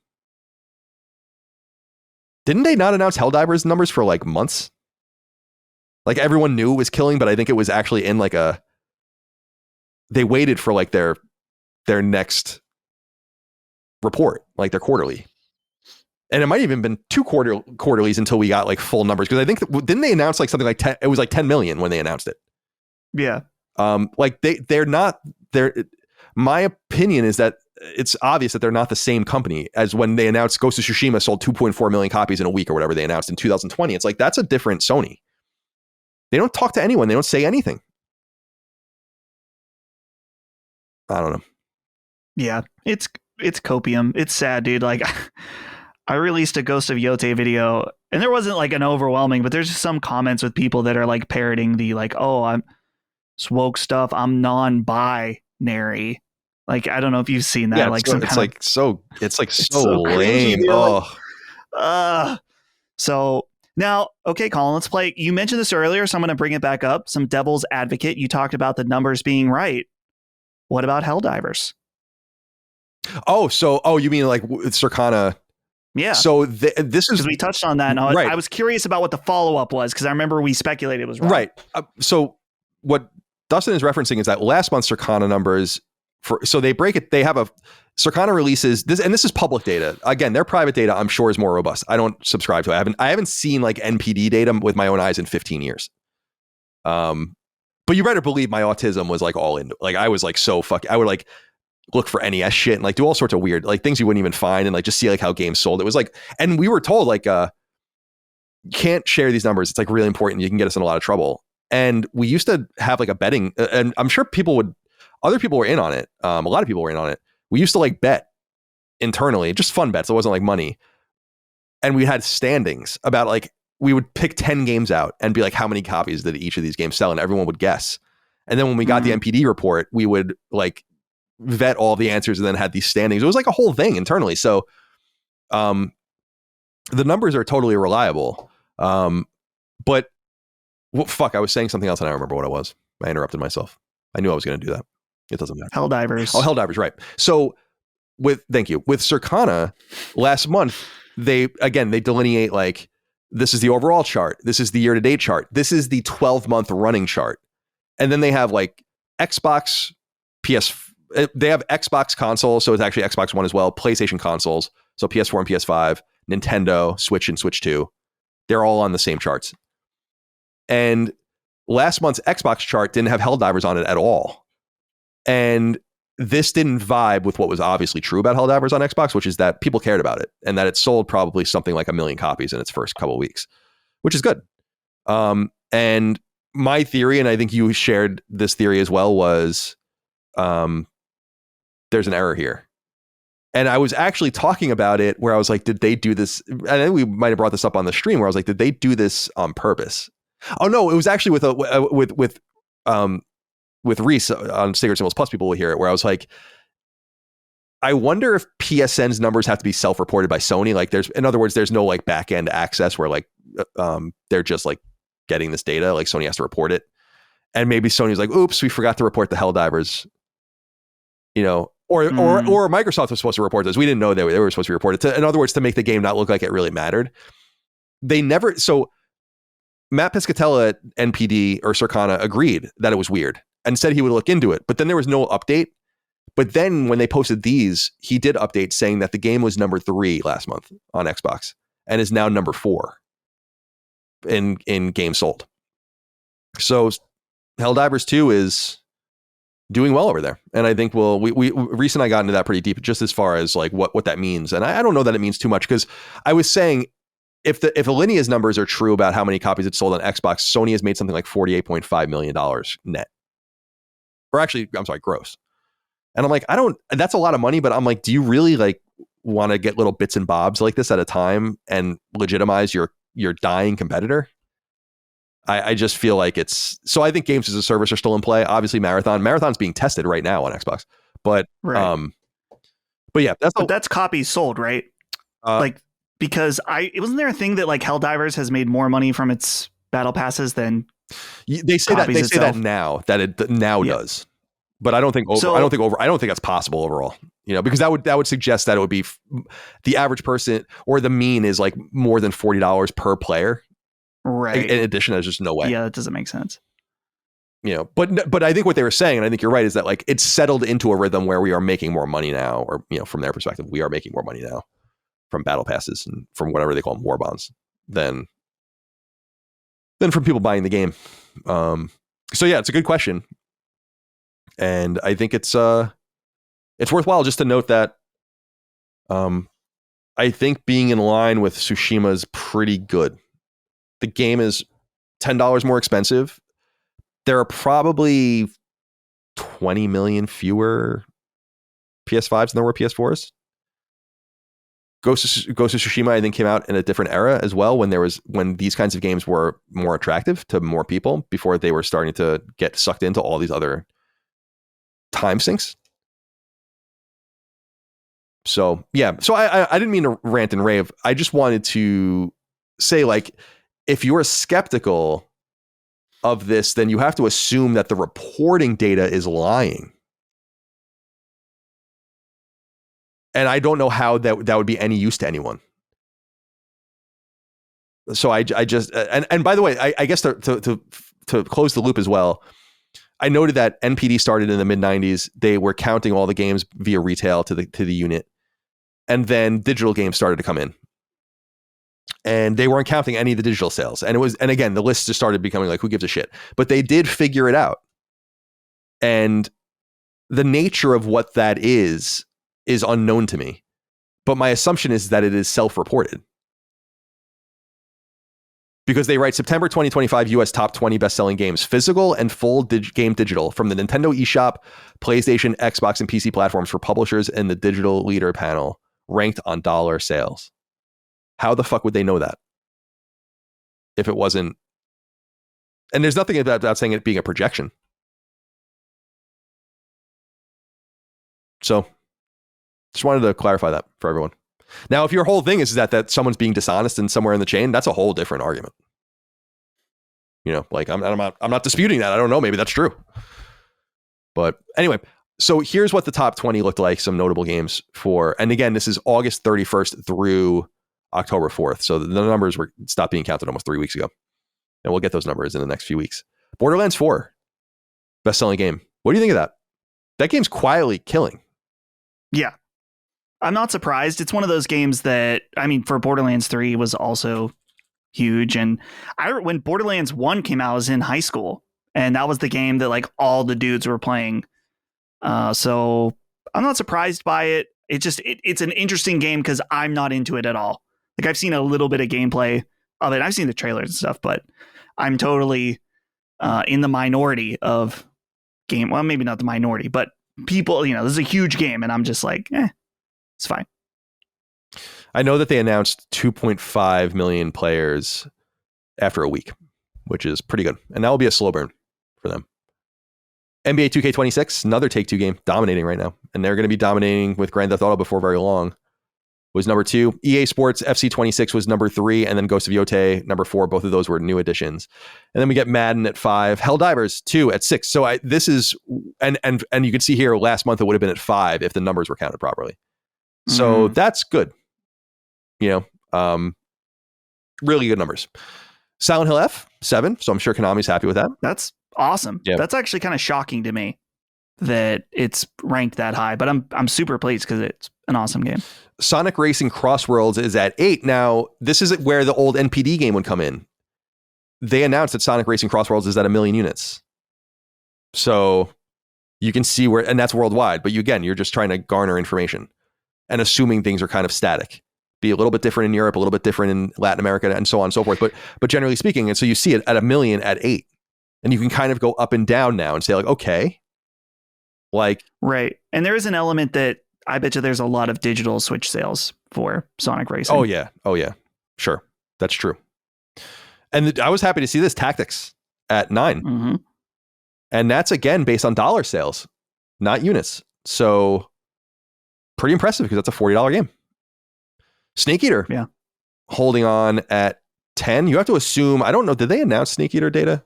Didn't they not announce Helldivers numbers for like months? Like everyone knew it was killing, but I think it was actually in like they waited for like their next report, like their quarterly. And it might even been two quarterlies until we got like full numbers. Because I think didn't they announce like something like 10? It was like 10 million when they announced it. Yeah. Like they're not there. My opinion is that it's obvious that they're not the same company as when they announced Ghost of Tsushima sold 2.4 million copies in a week or whatever they announced in 2020. It's like, that's a different Sony. They don't talk to anyone. They don't say anything. I don't know. Yeah, it's copium. It's sad, dude. Like I released a Ghost of Yotei video and there wasn't like an overwhelming, but there's just some comments with people that are like parroting the like, oh, I'm woke stuff. I'm non-binary. Like, I don't know if you've seen that. Yeah, like it's so lame. Oh, so now, okay, Colin, let's play. You mentioned this earlier, so I'm going to bring it back up. Some devil's advocate. You talked about the numbers being right. What about Helldivers? You mean like Circana? Yeah. So this is because we touched on that. And right. I was curious about what the follow-up was because I remember we speculated it was wrong. Right. So what Dustin is referencing is that last month's Circana numbers they break it. They have Circana releases this, and this is public data. Again, their private data, I'm sure, is more robust. I don't subscribe to it. I haven't seen like NPD data with my own eyes in 15 years. But you better believe my autism was like all into, like I was like so I would like look for NES shit and like do all sorts of weird like things you wouldn't even find and like just see like how games sold. It was like, and we were told like you can't share these numbers. It's like really important. You can get us in a lot of trouble. And we used to have like a betting, and I'm sure other people were in on it. A lot of people were in on it. We used to like bet internally, just fun bets. It wasn't like money. And we had standings about like, we would pick 10 games out and be like, how many copies did each of these games sell? And everyone would guess. And then when we got the NPD report, we would like vet all the answers and then had these standings. It was like a whole thing internally. So the numbers are totally reliable. But I was saying something else and I don't remember what it was. I interrupted myself. I knew I was going to do that. It doesn't matter. Helldivers. Oh, Helldivers, right. So thank you. With Circana, last month, they delineate like, this is the overall chart. This is the year-to-date chart. This is the 12-month running chart. And then they have like Xbox, they have Xbox consoles, so it's actually Xbox One as well, PlayStation consoles, so PS4 and PS5, Nintendo, Switch and Switch 2. They're all on the same charts. And last month's Xbox chart didn't have Helldivers on it at all. And this didn't vibe with what was obviously true about Helldivers on Xbox, which is that people cared about it and that it sold probably something like 1 million copies in its first couple of weeks, which is good. And my theory, and I think you shared this theory as well, was there's an error here. And I was actually talking about it where I was like, did they do this? And I think we might have brought this up on the stream where I was like, did they do this on purpose? Oh no, it was actually with Reese on Sacred Symbols Plus, people will hear it, where I was like, I wonder if PSN's numbers have to be self-reported by Sony. Like in other words, there's no like back-end access where like they're just like getting this data, like Sony has to report it. And maybe Sony's like, oops, we forgot to report the Helldivers, or Microsoft was supposed to report this. We didn't know they were supposed to report it. In other words, to make the game not look like it really mattered. So Matt Piscatella at NPD or Circana agreed that it was weird and said he would look into it, but then there was no update. But then when they posted these, he did update saying that the game was number 3 last month on Xbox and is now number 4 in games sold. So Helldivers 2 is doing well over there. And I think Reese and I got into that pretty deep, just as far as like what that means. And I don't know that it means too much, because I was saying if Alinia's numbers are true about how many copies it's sold on Xbox, Sony has made something like $48.5 million net. Or actually, I'm sorry, gross. And I'm like, that's a lot of money, but I'm like, do you really like want to get little bits and bobs like this at a time and legitimize your dying competitor? I just feel like so I think games as a service are still in play. Obviously Marathon's being tested right now on Xbox, but yeah, that's copies sold, right? Because wasn't there a thing that like Helldivers has made more money from its battle passes than they say that now that it does, but I don't think that's possible overall. Because that would suggest that it would be the average person, or the mean is like more than $40 per player. Right. In addition, there's just no way. Yeah, that doesn't make sense. But I think what they were saying, and I think you're right, is that like it's settled into a rhythm where we are making more money now, or from their perspective, we are making more money now from battle passes and from whatever they call them, war bonds, than from people buying the game. So yeah, it's a good question, and I think it's worthwhile just to note that I think being in line with Tsushima is pretty good. The game is $10 more expensive. There are probably 20 million fewer PS5s than there were PS4s. Ghost of Tsushima, I think, came out in a different era as well, when these kinds of games were more attractive to more people, before they were starting to get sucked into all these other time sinks. So yeah, so I didn't mean to rant and rave. I just wanted to say, like, if you're skeptical of this, then you have to assume that the reporting data is lying. And I don't know how that would be any use to anyone. So I just, and by the way, I guess to close the loop as well, I noted that NPD started in the mid-90s. They were counting all the games via retail to the unit. And then digital games started to come in. And they weren't counting any of the digital sales. And again, the list just started becoming like, who gives a shit? But they did figure it out. And the nature of what that is unknown to me. But my assumption is that it is self-reported. Because they write September 2025 US top 20 best-selling games, physical and full game digital, from the Nintendo eShop, PlayStation, Xbox, and PC platforms for publishers in the digital leader panel, ranked on dollar sales. How the fuck would they know that? If it wasn't... And there's nothing about saying it being a projection. So, just wanted to clarify that for everyone. Now, if your whole thing is that someone's being dishonest and somewhere in the chain, that's a whole different argument. Like I'm not disputing that. I don't know. Maybe that's true. But anyway, so here's what the top 20 looked like. Some notable games for, and again, this is August 31st through October 4th. So the numbers stopped being counted almost 3 weeks ago. And we'll get those numbers in the next few weeks. Borderlands 4, best-selling game. What do you think of that? That game's quietly killing. Yeah. I'm not surprised. It's one of those games that, I mean, for Borderlands 3 was also huge. And when Borderlands 1 came out, I was in high school. And that was the game that like all the dudes were playing. So I'm not surprised by it. It's an interesting game because I'm not into it at all. Like I've seen a little bit of gameplay of it. I've seen the trailers and stuff, but I'm totally in the minority of game. Well, maybe not the minority, but people, this is a huge game. And I'm just like, it's fine. I know that they announced 2.5 million players after a week, which is pretty good. And that will be a slow burn for them. NBA 2K26, another Take-Two game, dominating right now. And they're going to be dominating with Grand Theft Auto before very long. Was number 2. EA Sports FC26 was number 3. And then Ghost of Yotei, number 4. Both of those were new additions. And then we get Madden at 5. Helldivers 2 at 6. So this is, and you can see here last month it would have been at 5 if the numbers were counted properly. So that's good. Really good numbers. Silent Hill F 7. So I'm sure Konami's happy with that. That's awesome. Yeah. That's actually kind of shocking to me that it's ranked that high, but I'm super pleased because it's an awesome game. Sonic Racing Crossworlds is at 8. Now, this is where the old NPD game would come in. They announced that Sonic Racing Crossworlds is at 1 million units. So you can see where, and that's worldwide, but you're just trying to garner information and assuming things are kind of static. be a little bit different in Europe, a little bit different in Latin America, and so on and so forth. But generally speaking, and so you see it at $1 million at 8, and you can kind of go up and down now and say like, okay, like right. And there is an element that I bet you there's a lot of digital Switch sales for Sonic Racing. oh yeah, sure, that's true. And I was happy to see this Tactics at 9, Mm-hmm. and that's again based on dollar sales, not units. So pretty impressive because that's a $40 game. Snake Eater, Yeah. holding on at 10. You have to assume, I don't know, did they announce Snake Eater data?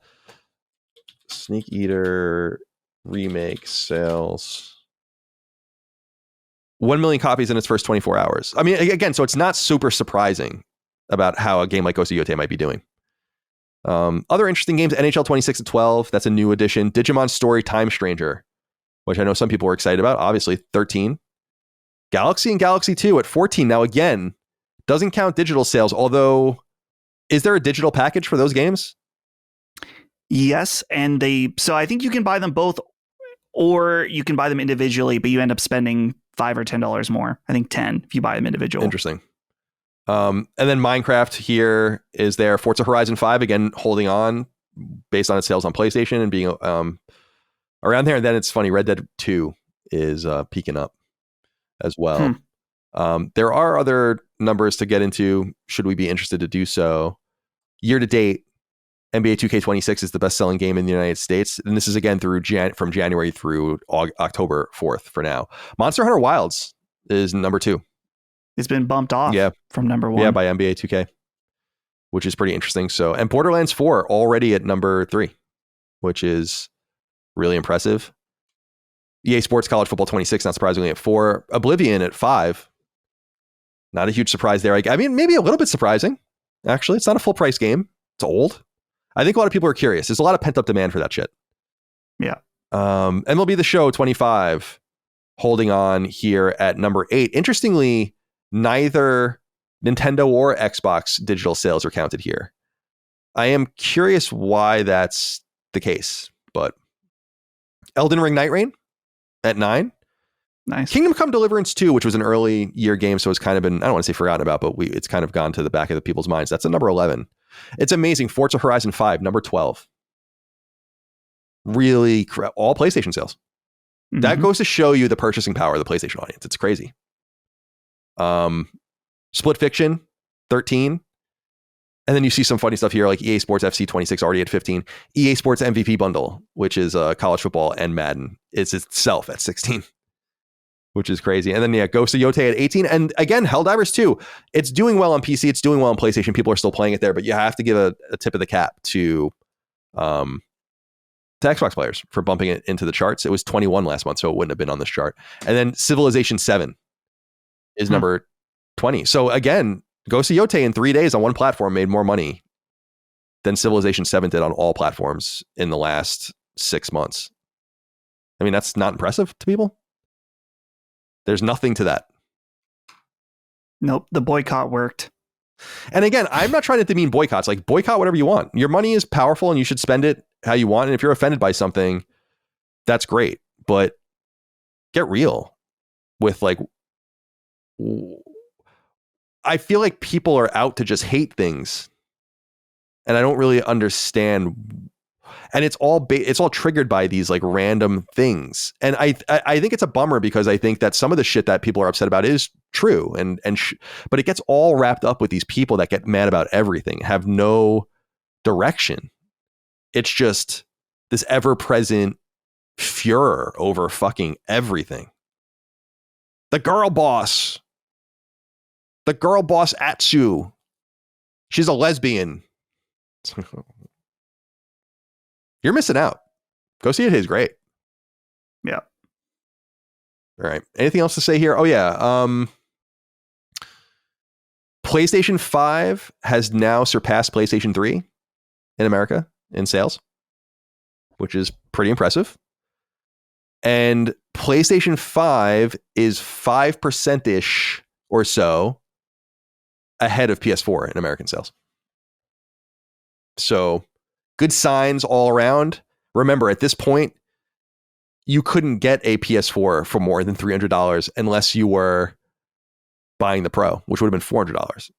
Snake Eater remake sales. 1 million copies in its first 24 hours. I mean, again, so it's not super surprising about how a game like Ghost of Yotei might be doing. Other interesting games, NHL 26 at 12. That's a new addition. Digimon Story Time Stranger, which I know some people were excited about. Obviously, 13. Galaxy and Galaxy 2 at 14. Now, again, doesn't count digital sales, although is there a digital package for those games? Yes. And so I think you can buy them both, or you can buy them individually, but you end up spending $5 or $10 more. I think 10 if you buy them individual. Interesting. And then Minecraft here is there. Forza Horizon 5, again, holding on based on its sales on PlayStation and being around there. And then it's funny, Red Dead 2 is peaking up as well. There are other numbers to get into should we be interested to do so. Year to date, NBA 2K26 is the best-selling game in the United States, and this is again through from January through October 4th for now. Monster Hunter Wilds is number 2. It's been bumped off from number 1. Yeah, by NBA 2K, which is pretty interesting. So, and Borderlands 4 already at number 3, which is really impressive. EA Sports College Football 26, not surprisingly, at 4. Oblivion at 5. Not a huge surprise there. I mean, maybe a little bit surprising, actually. It's not a full-price game. It's old. I think a lot of people are curious. There's a lot of pent-up demand for that shit. Yeah. MLB The Show 25, holding on here at number 8. Interestingly, neither Nintendo or Xbox digital sales are counted here. I am curious why that's the case, but Elden Ring Night Rain at 9. Nice. Kingdom Come Deliverance 2, which was an early year game, so it's kind of been, I don't want to say forgotten about, but it's kind of gone to the back of the people's minds. That's at number 11. It's amazing. Forza Horizon 5, number 12. Really, all PlayStation sales. Mm-hmm. That goes to show you the purchasing power of the PlayStation audience. It's crazy. Split Fiction, 13. And then you see some funny stuff here, like EA Sports FC 26 already at 15. EA Sports MVP Bundle, which is college football and Madden, is itself at 16. Which is crazy. And then, Ghost of Yotei at 18. And again, Helldivers 2. It's doing well on PC. It's doing well on PlayStation. People are still playing it there, but you have to give a tip of the cap to Xbox players for bumping it into the charts. It was 21 last month, so it wouldn't have been on this chart. And then Civilization 7 is number 20. So again, Ghost of Yotei in 3 days on one platform made more money than Civilization 7 did on all platforms in the last 6 months. I mean, that's not impressive to people. There's nothing to that. Nope. The boycott worked. And again, I'm not trying to demean boycotts. Like, boycott whatever you want. Your money is powerful and you should spend it how you want. And if you're offended by something, that's great. But get real with, like, I feel like people are out to just hate things. And I don't really understand. And it's all triggered by these like random things. And I think it's a bummer because I think that some of the shit that people are upset about is true. But it gets all wrapped up with these people that get mad about everything, have no direction. It's just this ever-present furor over fucking everything. The girl boss Atsu. She's a lesbian. You're missing out. Go see it. It's great. Yeah. All right. Anything else to say here? Oh, yeah. PlayStation 5 has now surpassed PlayStation 3 in America in sales, which is pretty impressive. And PlayStation 5 is 5%-ish or so ahead of PS4 in American sales. So good signs all around. Remember, at this point, you couldn't get a PS4 for more than $300 unless you were buying the Pro, which would have been $400.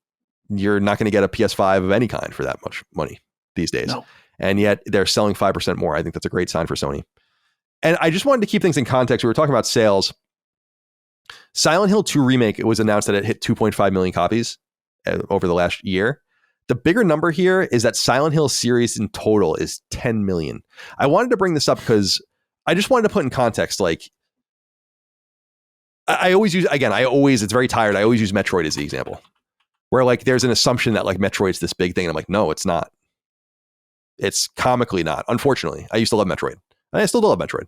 You're not going to get a PS5 of any kind for that much money these days. No. And yet they're selling 5% more. I think that's a great sign for Sony. And I just wanted to keep things in context. We were talking about sales. Silent Hill 2 Remake, it was announced that it hit 2.5 million copies over the last year. The bigger number here is that Silent Hill series in total is 10 million. I wanted to bring this up because I just wanted to put in context, like, I always use, again, it's very tired. I always use Metroid as the example, where like there's an assumption that like Metroid's this big thing. And I'm like, no, it's not. It's comically not. Unfortunately, I used to love Metroid. And I still do love Metroid.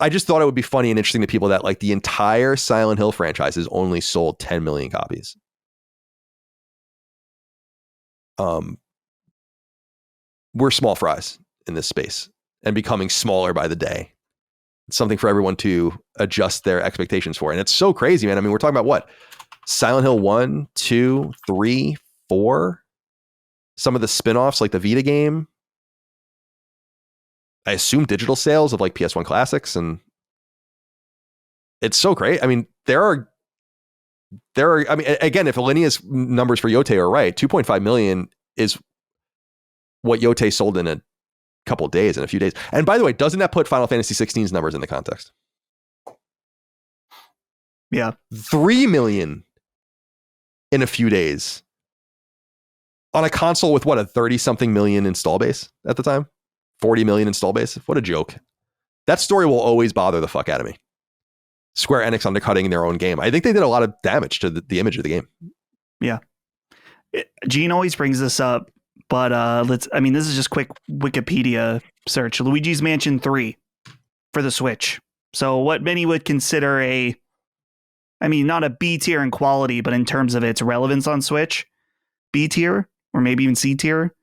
I just thought it would be funny and interesting to people that like the entire Silent Hill franchise has only sold 10 million copies. We're small fries in this space and becoming smaller by the day. It's something for everyone to adjust their expectations for. And it's so crazy, man. I mean, we're talking about what? Silent Hill 1, 2, 3, 4. Some of the spin-offs like the Vita game. I assume digital sales of like PS1 classics, and it's so great. I mean, there are, I mean, again, if Alinia's numbers for Yotei are right, 2.5 million is what Yotei sold in a couple of days, in a few days. And by the way, doesn't that put Final Fantasy 16's numbers in the context? Yeah. 3 million in a few days on a console with what, a 30 something million install base at the time? 40 million install base. What a joke. That story will always bother the fuck out of me. Square Enix undercutting their own game. I think they did a lot of damage to the image of the game. Yeah. Gene always brings this up, but this is just quick Wikipedia search. Luigi's Mansion 3 for the Switch. So what many would consider not a B tier in quality, but in terms of its relevance on Switch, B tier, or maybe even C tier,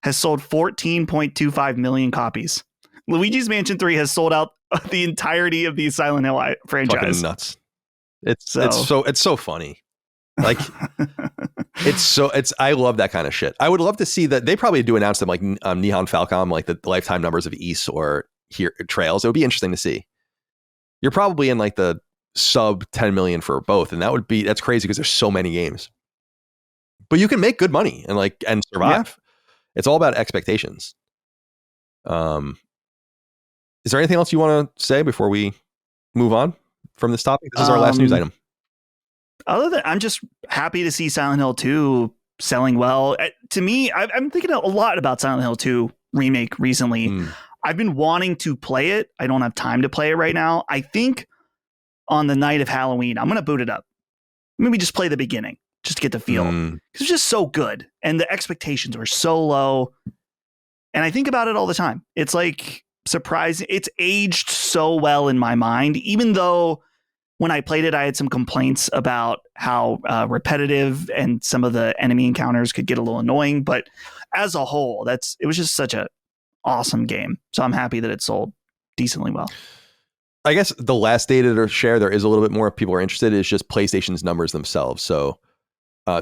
has sold 14.25 million copies. Luigi's Mansion 3 has sold out the entirety of the Silent Hill franchise. Fucking nuts. It's so funny. Like I love that kind of shit. I would love to see that. They probably do announce them like Nihon Falcom, like the lifetime numbers of Ys or here Trails. It would be interesting to see. You're probably in like the sub 10 million for both, and that's crazy because there's so many games. But you can make good money and survive. Yeah. It's all about expectations. Is there anything else you want to say before we move on from this topic? This is our last news item. Other than, I'm just happy to see Silent Hill 2 selling well. To me, I'm thinking a lot about Silent Hill 2 remake recently. I've been wanting to play it. I don't have time to play it right now. I think on the night of Halloween, I'm going to boot it up. Maybe just play the beginning just to get the feel. Because it's just so good. And the expectations were so low. And I think about it all the time. It's like surprising. It's aged so well in my mind, even though when I played it, I had some complaints about how repetitive and some of the enemy encounters could get a little annoying. But as a whole, it was just such a awesome game. So I'm happy that it sold decently well. I guess the last data to share, there is a little bit more if people are interested, is just PlayStation's numbers themselves. So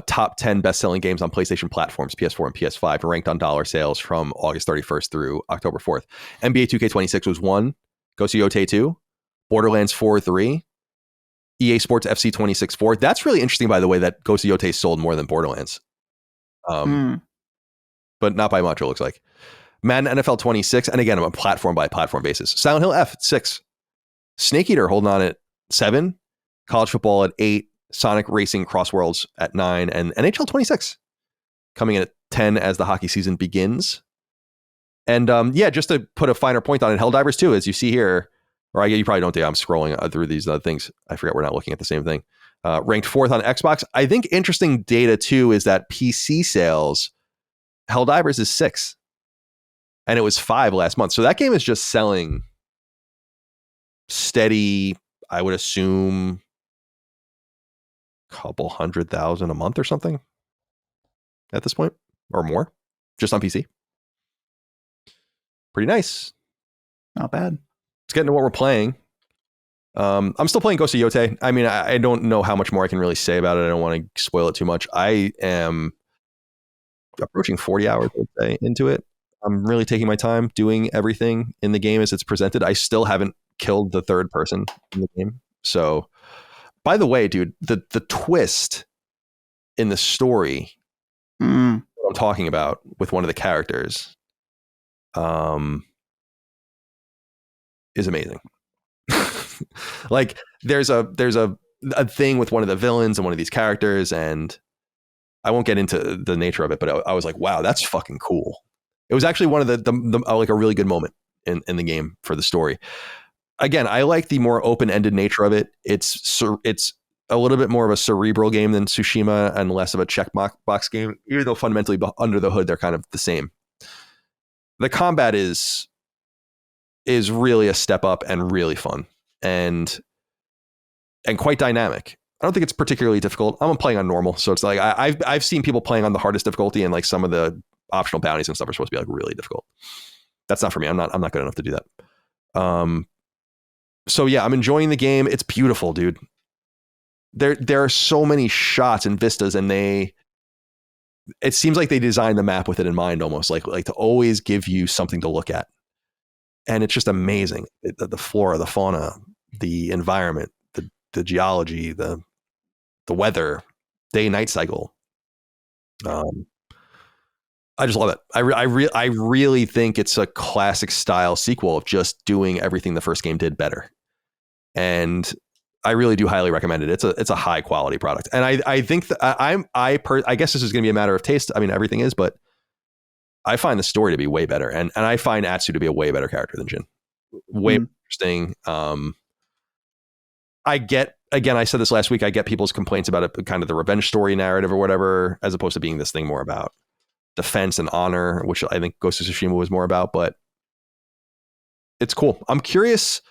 top 10 best-selling games on PlayStation platforms, PS4 and PS5, ranked on dollar sales from August 31st through October 4th. NBA 2K26 was 1, Ghost of Yotei 2, Borderlands 4 3, EA Sports FC 26 4. That's really interesting, by the way, that Ghost of Yotei sold more than Borderlands. But not by much, it looks like. Madden NFL 26, and again, on a platform-by-platform basis. Silent Hill F 6. Snake Eater holding on at 7. College Football at 8. Sonic Racing Cross Worlds at 9. And NHL 26 coming in at 10 as the hockey season begins. And just to put a finer point on it, Helldivers 2, as you see here, or you probably don't think I'm scrolling through these other things. I forget we're not looking at the same thing. Ranked 4th on Xbox. I think interesting data too is that PC sales, Helldivers is 6. And it was 5 last month. So that game is just selling steady, I would assume, couple 100,000 a month or something at this point, or more, just on PC. Pretty nice. Not bad. Let's get into what we're playing. I'm still playing Ghost of Yotei. I mean, I don't know how much more I can really say about it. I don't want to spoil it too much. I am approaching 40 hours, I would say, into it. I'm really taking my time doing everything in the game as it's presented. I still haven't killed the third person in the game. So, By the way, dude, the twist in the story what I'm talking about with one of the characters is amazing. Like there's a thing with one of the villains and one of these characters, and I won't get into the nature of it, but I was like, wow, that's fucking cool. It was actually one of the like a really good moment in the game for the story. Again, I like the more open-ended nature of it. It's a little bit more of a cerebral game than Tsushima and less of a checkbox game, even though fundamentally under the hood they're kind of the same. The combat is really a step up and really fun and quite dynamic. I don't think it's particularly difficult. I'm playing on normal, so it's like I've seen people playing on the hardest difficulty, and like some of the optional bounties and stuff are supposed to be like really difficult. That's not for me. I'm not good enough to do that. So yeah, I'm enjoying the game. It's beautiful, dude. There are so many shots and vistas, and it seems like they designed the map with it in mind, almost like to always give you something to look at. And it's just amazing. The flora, the fauna, the environment, the geology, the weather, day-night cycle. I just love it. I really think it's a classic style sequel of just doing everything the first game did better. And I really do highly recommend it. It's a high quality product. And I think that I guess this is going to be a matter of taste. I mean, everything is, but I find the story to be way better. And I find Atsu to be a way better character than Jin. Way more interesting. Again, I said this last week, I get people's complaints about it, kind of the revenge story narrative or whatever, as opposed to being this thing more about defense and honor, which I think Ghost of Tsushima was more about, but it's cool. I'm curious.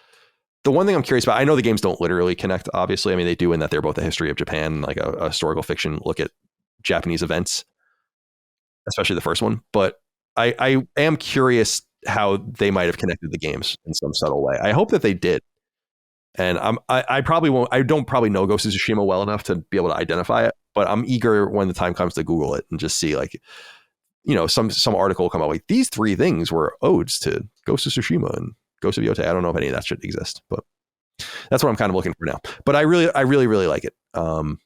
The one thing I'm curious about, I know the games don't literally connect, obviously. I mean, they do in that they're both a history of Japan, like a historical fiction look at Japanese events, especially the first one. But I am curious how they might have connected the games in some subtle way. I hope that they did. And I probably won't. I don't probably know Ghost of Tsushima well enough to be able to identify it, but I'm eager when the time comes to Google it and just see, like, you know, some article will come out like these 3 things were odes to Ghost of Tsushima and Ghost of Yotei. I don't know if any of that should exist, but that's what I'm kind of looking for now. But I really like it, and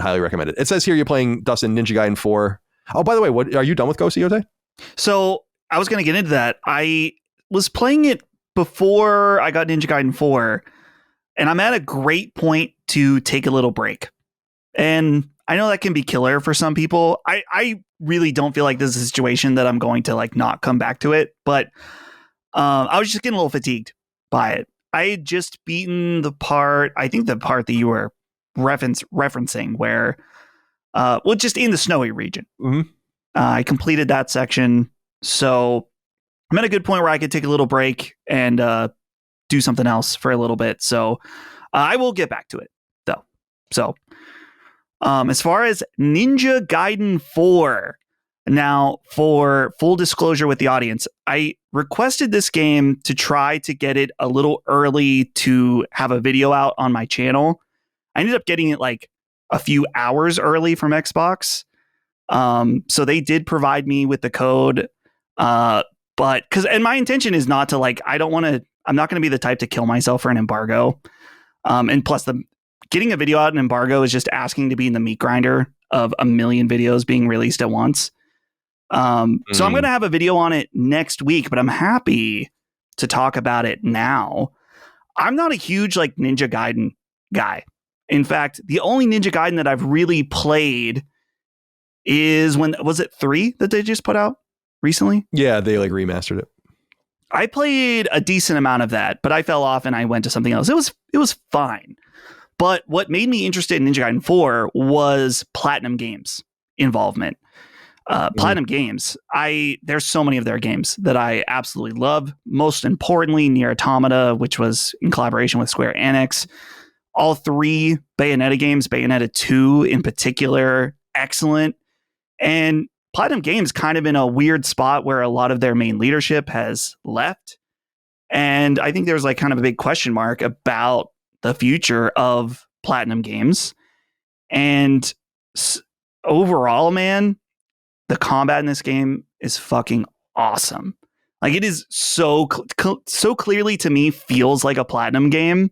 highly recommend it. It says here you're playing Dustin Ninja Gaiden 4. Oh, by the way, what are you done with Ghost of Yotei? So I was going to get into that. I was playing it before I got Ninja Gaiden 4, and I'm at a great point to take a little break. And I know that can be killer for some people. I really don't feel like this is a situation that I'm going to like not come back to it, but I was just getting a little fatigued by it. I had just beaten the part that you were referencing where, just in the snowy region. Mm-hmm. I completed that section. So I'm at a good point where I could take a little break and do something else for a little bit. So I will get back to it, though. So as far as Ninja Gaiden 4, now for full disclosure with the audience, I requested this game to try to get it a little early to have a video out on my channel. I ended up getting it like a few hours early from Xbox. So they did provide me with the code. But my intention is not to I'm not going to be the type to kill myself for an embargo. And plus getting a video out in embargo is just asking to be in the meat grinder of a million videos being released at once. So I'm going to have a video on it next week, but I'm happy to talk about it now. I'm not a huge Ninja Gaiden guy. In fact, the only Ninja Gaiden that I've really played is was it 3 that they just put out recently? Yeah, they remastered it. I played a decent amount of that, but I fell off and I went to something else. It was fine. But what made me interested in Ninja Gaiden 4 was Platinum Games involvement. Platinum Games, there's so many of their games that I absolutely love. Most importantly, Nier Automata, which was in collaboration with Square Enix. All 3 Bayonetta games, Bayonetta 2 in particular, excellent. And Platinum Games kind of in a weird spot where a lot of their main leadership has left. And I think there's kind of a big question mark about the future of Platinum Games. And overall, man, the combat in this game is fucking awesome. It is so clearly to me feels like a Platinum game.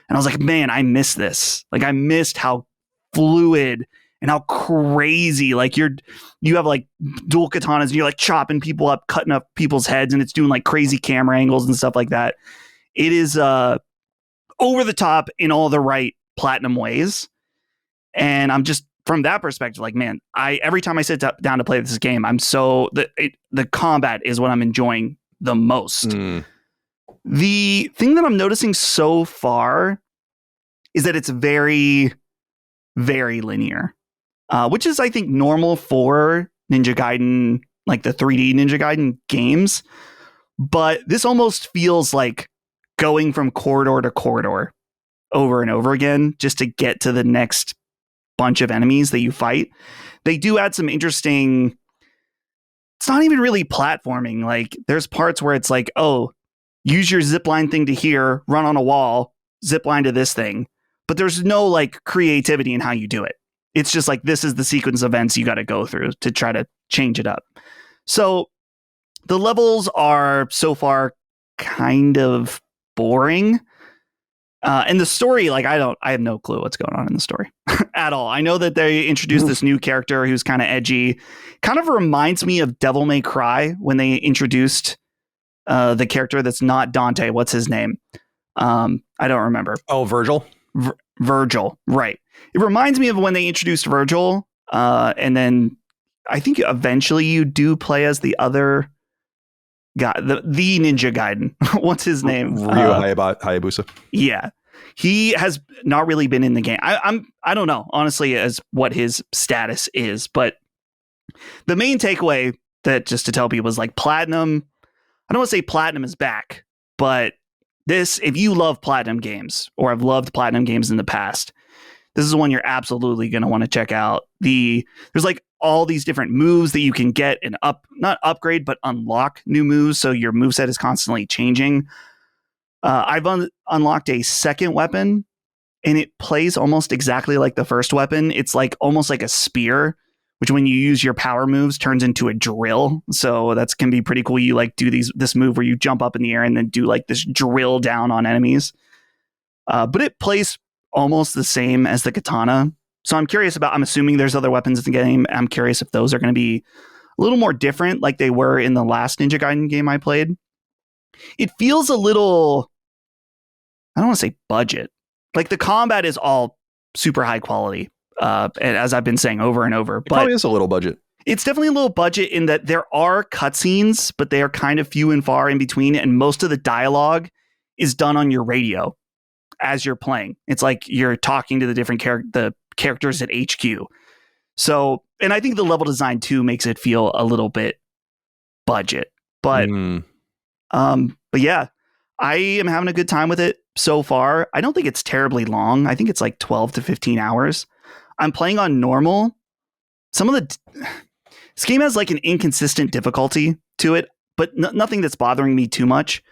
And I was like, man, I miss this. Like I missed how fluid and how crazy, like you have like dual katanas and you're like chopping people up, cutting up people's heads, and it's doing like crazy camera angles and stuff like that. It is over the top in all the right platinum ways. And I'm just, from that perspective, like, man, every time I sit down to play this game, the combat is what I'm enjoying the most. The thing that I'm noticing so far is that it's very, very linear, which is, I think, normal for Ninja Gaiden, like the 3D Ninja Gaiden games. But this almost feels like going from corridor to corridor over and over again just to get to the next bunch of enemies that you fight. They do add some interesting, it's not even really platforming. Like there's parts where it's like, oh, use your zipline thing to here, run on a wall, zipline to this thing. But there's no like creativity in how you do it. It's just like, this is the sequence of events you got to go through to try to change it up. So the levels are so far kind of boring. And the story, like, I have no clue what's going on in the story at all. I know that they introduced this new character who's kind of edgy, kind of reminds me of Devil May Cry when they introduced the character that's not Dante. What's his name? I don't remember. Oh, Virgil. Virgil. Right. It reminds me of when they introduced Virgil. And then I think eventually you do play as the other guy, the Ninja Gaiden. What's his name? Ryu Hayabusa. Yeah. He has not really been in the game. I don't know, honestly, as what his status is, but the main takeaway, that just to tell people, is like Platinum. I don't want to say Platinum is back, but this, if you love Platinum games or have loved Platinum games in the past, this is one you're absolutely going to want to check out. There's like all these different moves that you can get and not upgrade, but unlock new moves. So your moveset is constantly changing. I've unlocked a second weapon, and it plays almost exactly like the first weapon. It's like almost like a spear, which when you use your power moves turns into a drill. So that's can be pretty cool. You like do this move where you jump up in the air and then do like this drill down on enemies. But it plays almost the same as the katana. So I'm assuming there's other weapons in the game. I'm curious if those are going to be a little more different like they were in the last Ninja Gaiden game I played. It feels a little, I don't want to say budget. Like the combat is all super high quality, as I've been saying over and over. It probably is a little budget. It's definitely a little budget in that there are cutscenes, but they are kind of few and far in between. And most of the dialogue is done on your radio as you're playing. It's like you're talking to the different characters at HQ. So, and I think the level design too makes it feel a little bit budget. But yeah, I am having a good time with it so far. I don't think it's terribly long. I think it's like 12 to 15 hours. I'm playing on normal. This game has like an inconsistent difficulty to it, but nothing that's bothering me too much.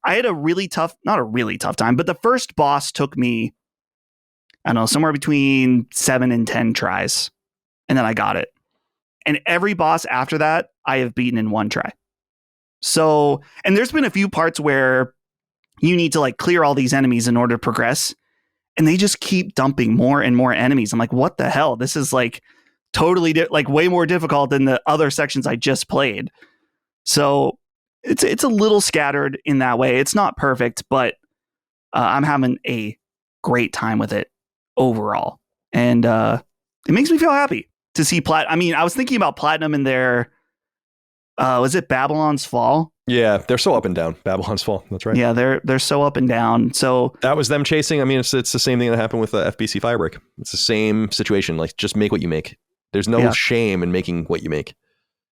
I had not a really tough time, but the first boss took me, I don't know, somewhere between 7 and 10 tries. And then I got it. And every boss after that, I have beaten in one try. So, and there's been a few parts where you need to like clear all these enemies in order to progress. And they just keep dumping more and more enemies. I'm like, what the hell? This is like totally like way more difficult than the other sections I just played. So it's a little scattered in that way. It's not perfect, but I'm having a great time with it overall. And it makes me feel happy to see I was thinking about Platinum in their, was it Babylon's Fall? Yeah, they're so up and down. Babylon's Fall. That's right. Yeah, they're so up and down. So that was them chasing. I mean, it's the same thing that happened with FBC Firebreak. It's the same situation. Like, just make what you make. There's no shame in making what you make.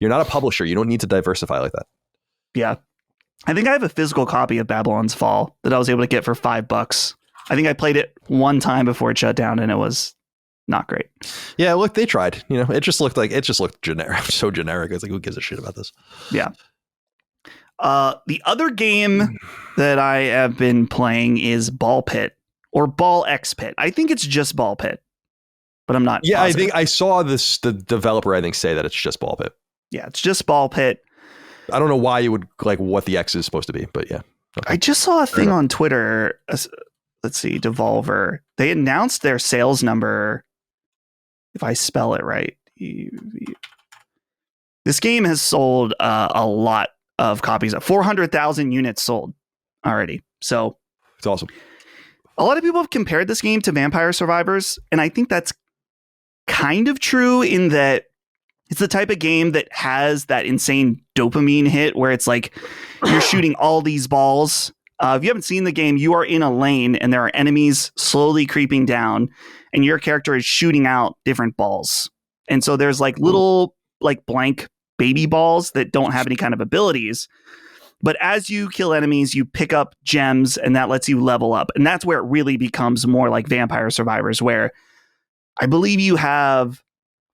You're not a publisher. You don't need to diversify like that. Yeah. I think I have a physical copy of Babylon's Fall that I was able to get for $5. I think I played it one time before it shut down, and it was not great. Yeah, look, they tried. You know, it just looked generic. So generic. It's like, who gives a shit about this? Yeah. The other game that I have been playing is Ball Pit or Ball X Pit. I think it's just Ball Pit, but I'm not. Yeah, positive. I think I saw the developer, I think, say that it's just Ball Pit. Yeah, it's just Ball Pit. I don't know why you would like what the X is supposed to be, but yeah. Okay. I just saw a thing on Twitter. let's see, Devolver. They announced their sales number, if I spell it right. This game has sold a lot of copies, 400,000 units sold already. So it's awesome. A lot of people have compared this game to Vampire Survivors, and I think that's kind of true in that it's the type of game that has that insane dopamine hit where it's like you're shooting all these balls. If you haven't seen the game, you are in a lane and there are enemies slowly creeping down and your character is shooting out different balls. And so there's like little like blank baby balls that don't have any kind of abilities. But as you kill enemies, you pick up gems and that lets you level up. And that's where it really becomes more like Vampire Survivors, where I believe you have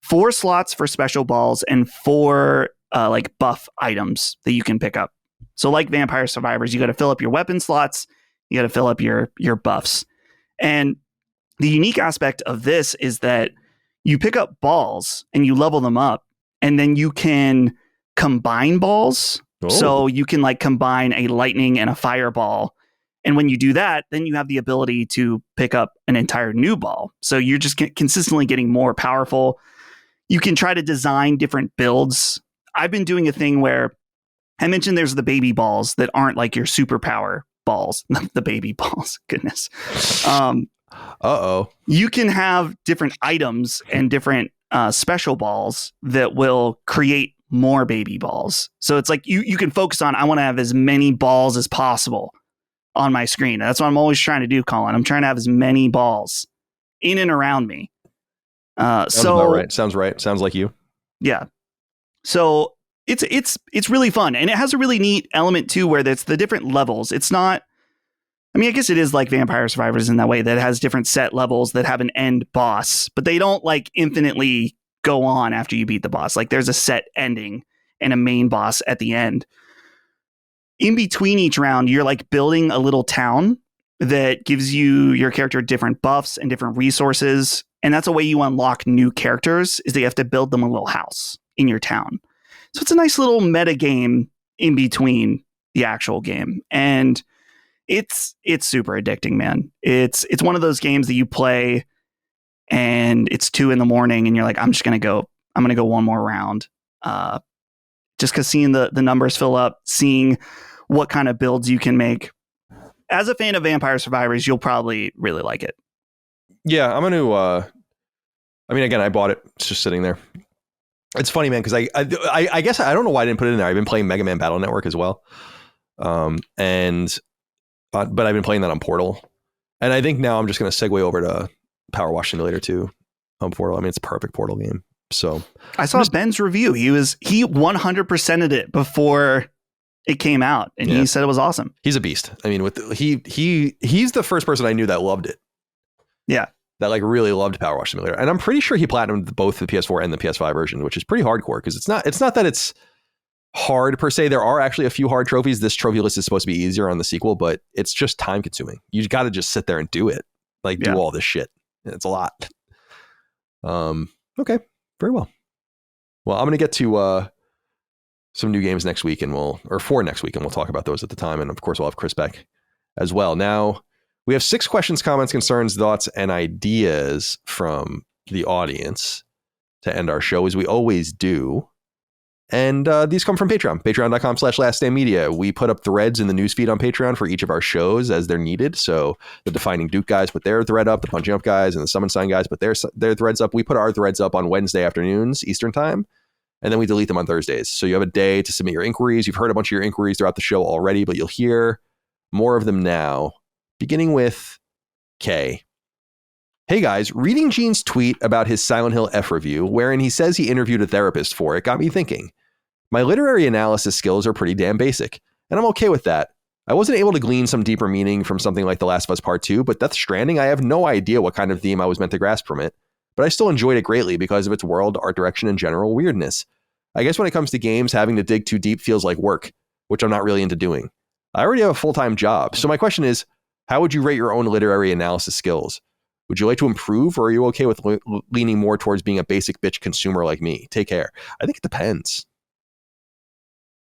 4 slots for special balls and 4 like buff items that you can pick up. So like Vampire Survivors, you got to fill up your weapon slots. You got to fill up your buffs. And the unique aspect of this is that you pick up balls and you level them up, and then you can combine balls. Oh. So you can like combine a lightning and a fireball. And when you do that, then you have the ability to pick up an entire new ball. So you're just consistently getting more powerful. You can try to design different builds. I've been doing a thing where I mentioned there's the baby balls that aren't like your superpower balls. The baby balls, goodness. You can have different items and different special balls that will create more baby balls. So it's like you can focus on, I want to have as many balls as possible on my screen. That's what I'm always trying to do, Colin. I'm trying to have as many balls in and around me. Sounds about right. Sounds right. Sounds like you. Yeah. So it's really fun, and it has a really neat element too, where it's the different levels. It's not. I mean, I guess it is like Vampire Survivors in that way, that it has different set levels that have an end boss, but they don't like infinitely go on after you beat the boss. Like there's a set ending and a main boss at the end. In between each round, you're like building a little town that gives your character different buffs and different resources. And that's a way you unlock new characters, is that you have to build them a little house in your town. So it's a nice little meta game in between the actual game. And it's super addicting, man. It's one of those games that you play and it's 2 a.m. and you're like, I'm going to go one more round. Just because seeing the numbers fill up, seeing what kind of builds you can make. As a fan of Vampire Survivors, you'll probably really like it. Yeah, I'm going to, I mean, again, I bought it. It's just sitting there. It's funny, man, because I guess I don't know why I didn't put it in there. I've been playing Mega Man Battle Network as well. But I've been playing that on Portal. And I think now I'm just going to segue over to Power Wash Simulator 2 on Portal. I mean, it's a perfect Portal game. So I saw Ben's review. He 100%ed it before it came out, and he said it was awesome. He's a beast. I mean, he's the first person I knew that loved it. Yeah. That like really loved Power Wash Simulator. And I'm pretty sure he platinumed both the PS4 and the PS5 version, which is pretty hardcore, because it's not that it's hard per se. There are actually a few hard trophies. This trophy list is supposed to be easier on the sequel, but it's just time consuming. You got to just sit there and do it. Like do all this shit. It's a lot. Okay. Very well. Well, I'm going to get to some new games next week, for next week, and we'll talk about those at the time. And of course, we'll have Chris back as well. Now, we have 6 questions, comments, concerns, thoughts, and ideas from the audience to end our show, as we always do. And these come from Patreon, patreon.com/laststandmedia. We put up threads in the newsfeed on Patreon for each of our shows as they're needed. So the Defining Duke guys put their thread up, the Punching Up guys and the Summon Sign guys put their threads up. We put our threads up on Wednesday afternoons, Eastern time, and then we delete them on Thursdays. So you have a day to submit your inquiries. You've heard a bunch of your inquiries throughout the show already, but you'll hear more of them now, beginning with Kay. Hey guys, reading Gene's tweet about his Silent Hill F review, wherein he says he interviewed a therapist for it, got me thinking. My literary analysis skills are pretty damn basic, and I'm okay with that. I wasn't able to glean some deeper meaning from something like The Last of Us Part 2, but Death Stranding, I have no idea what kind of theme I was meant to grasp from it, but I still enjoyed it greatly because of its world, art direction, and general weirdness. I guess when it comes to games, having to dig too deep feels like work, which I'm not really into doing. I already have a full-time job, so my question is, how would you rate your own literary analysis skills? Would you like to improve, or are you okay with leaning more towards being a basic bitch consumer like me? Take care. I think it depends.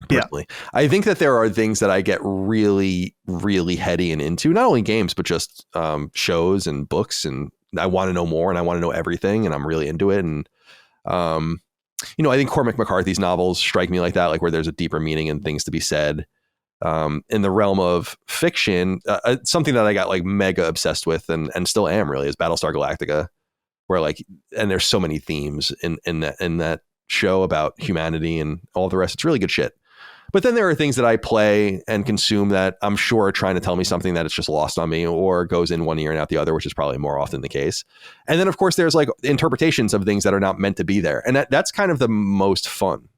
personally. I think that there are things that I get really, really heady and into, not only games, but just shows and books. And I want to know more and I want to know everything. And I'm really into it. And, I think Cormac McCarthy's novels strike me like that, like where there's a deeper meaning and things to be said. In the realm of fiction, something that I got like mega obsessed with and still am really is Battlestar Galactica, where and there's so many themes in that show about humanity and all the rest. It's really good shit. But then there are things that I play and consume that I'm sure are trying to tell me something that it's just lost on me or goes in one ear and out the other, which is probably more often the case. And then, of course, there's like interpretations of things that are not meant to be there. And that's kind of the most fun,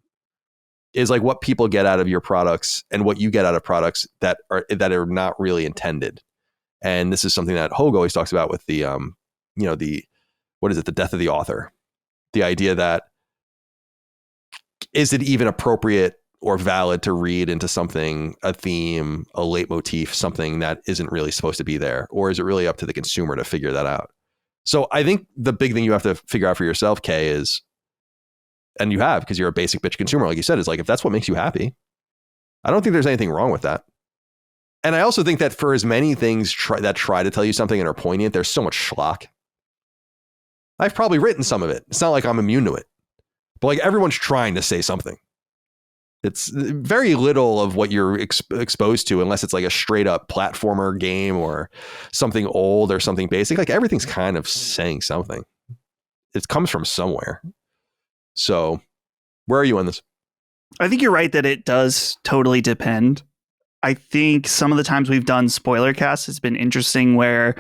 is like what people get out of your products and what you get out of products that are not really intended. And this is something that Hogue always talks about with the death of the author. The idea that, is it even appropriate or valid to read into something, a theme, a leitmotif, something that isn't really supposed to be there? Or is it really up to the consumer to figure that out? So I think the big thing you have to figure out for yourself, Kay, is, and you have, because you're a basic bitch consumer, like you said, is like, if that's what makes you happy, I don't think there's anything wrong with that. And I also think that for as many things that try to tell you something and are poignant, there's so much schlock. I've probably written some of it. It's not like I'm immune to it. But like everyone's trying to say something. It's very little of what you're exposed to, unless it's like a straight up platformer game or something old or something basic. Like everything's kind of saying something. It comes from somewhere. So where are you on this? I think you're right that it does totally depend. I think some of the times we've done spoiler casts has been interesting, where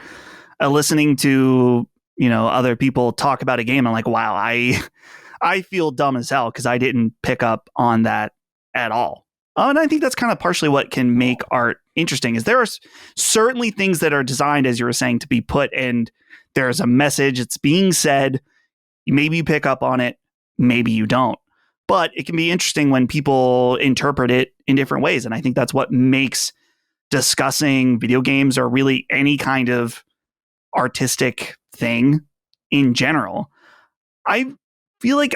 listening to, other people talk about a game, I'm like, wow, I feel dumb as hell because I didn't pick up on that at all. And I think that's kind of partially what can make art interesting, is there are certainly things that are designed, as you were saying, to be put, and there's a message it's being said. Maybe you pick up on it, maybe you don't. But it can be interesting when people interpret it in different ways. And I think that's what makes discussing video games, or really any kind of artistic thing in general. I feel like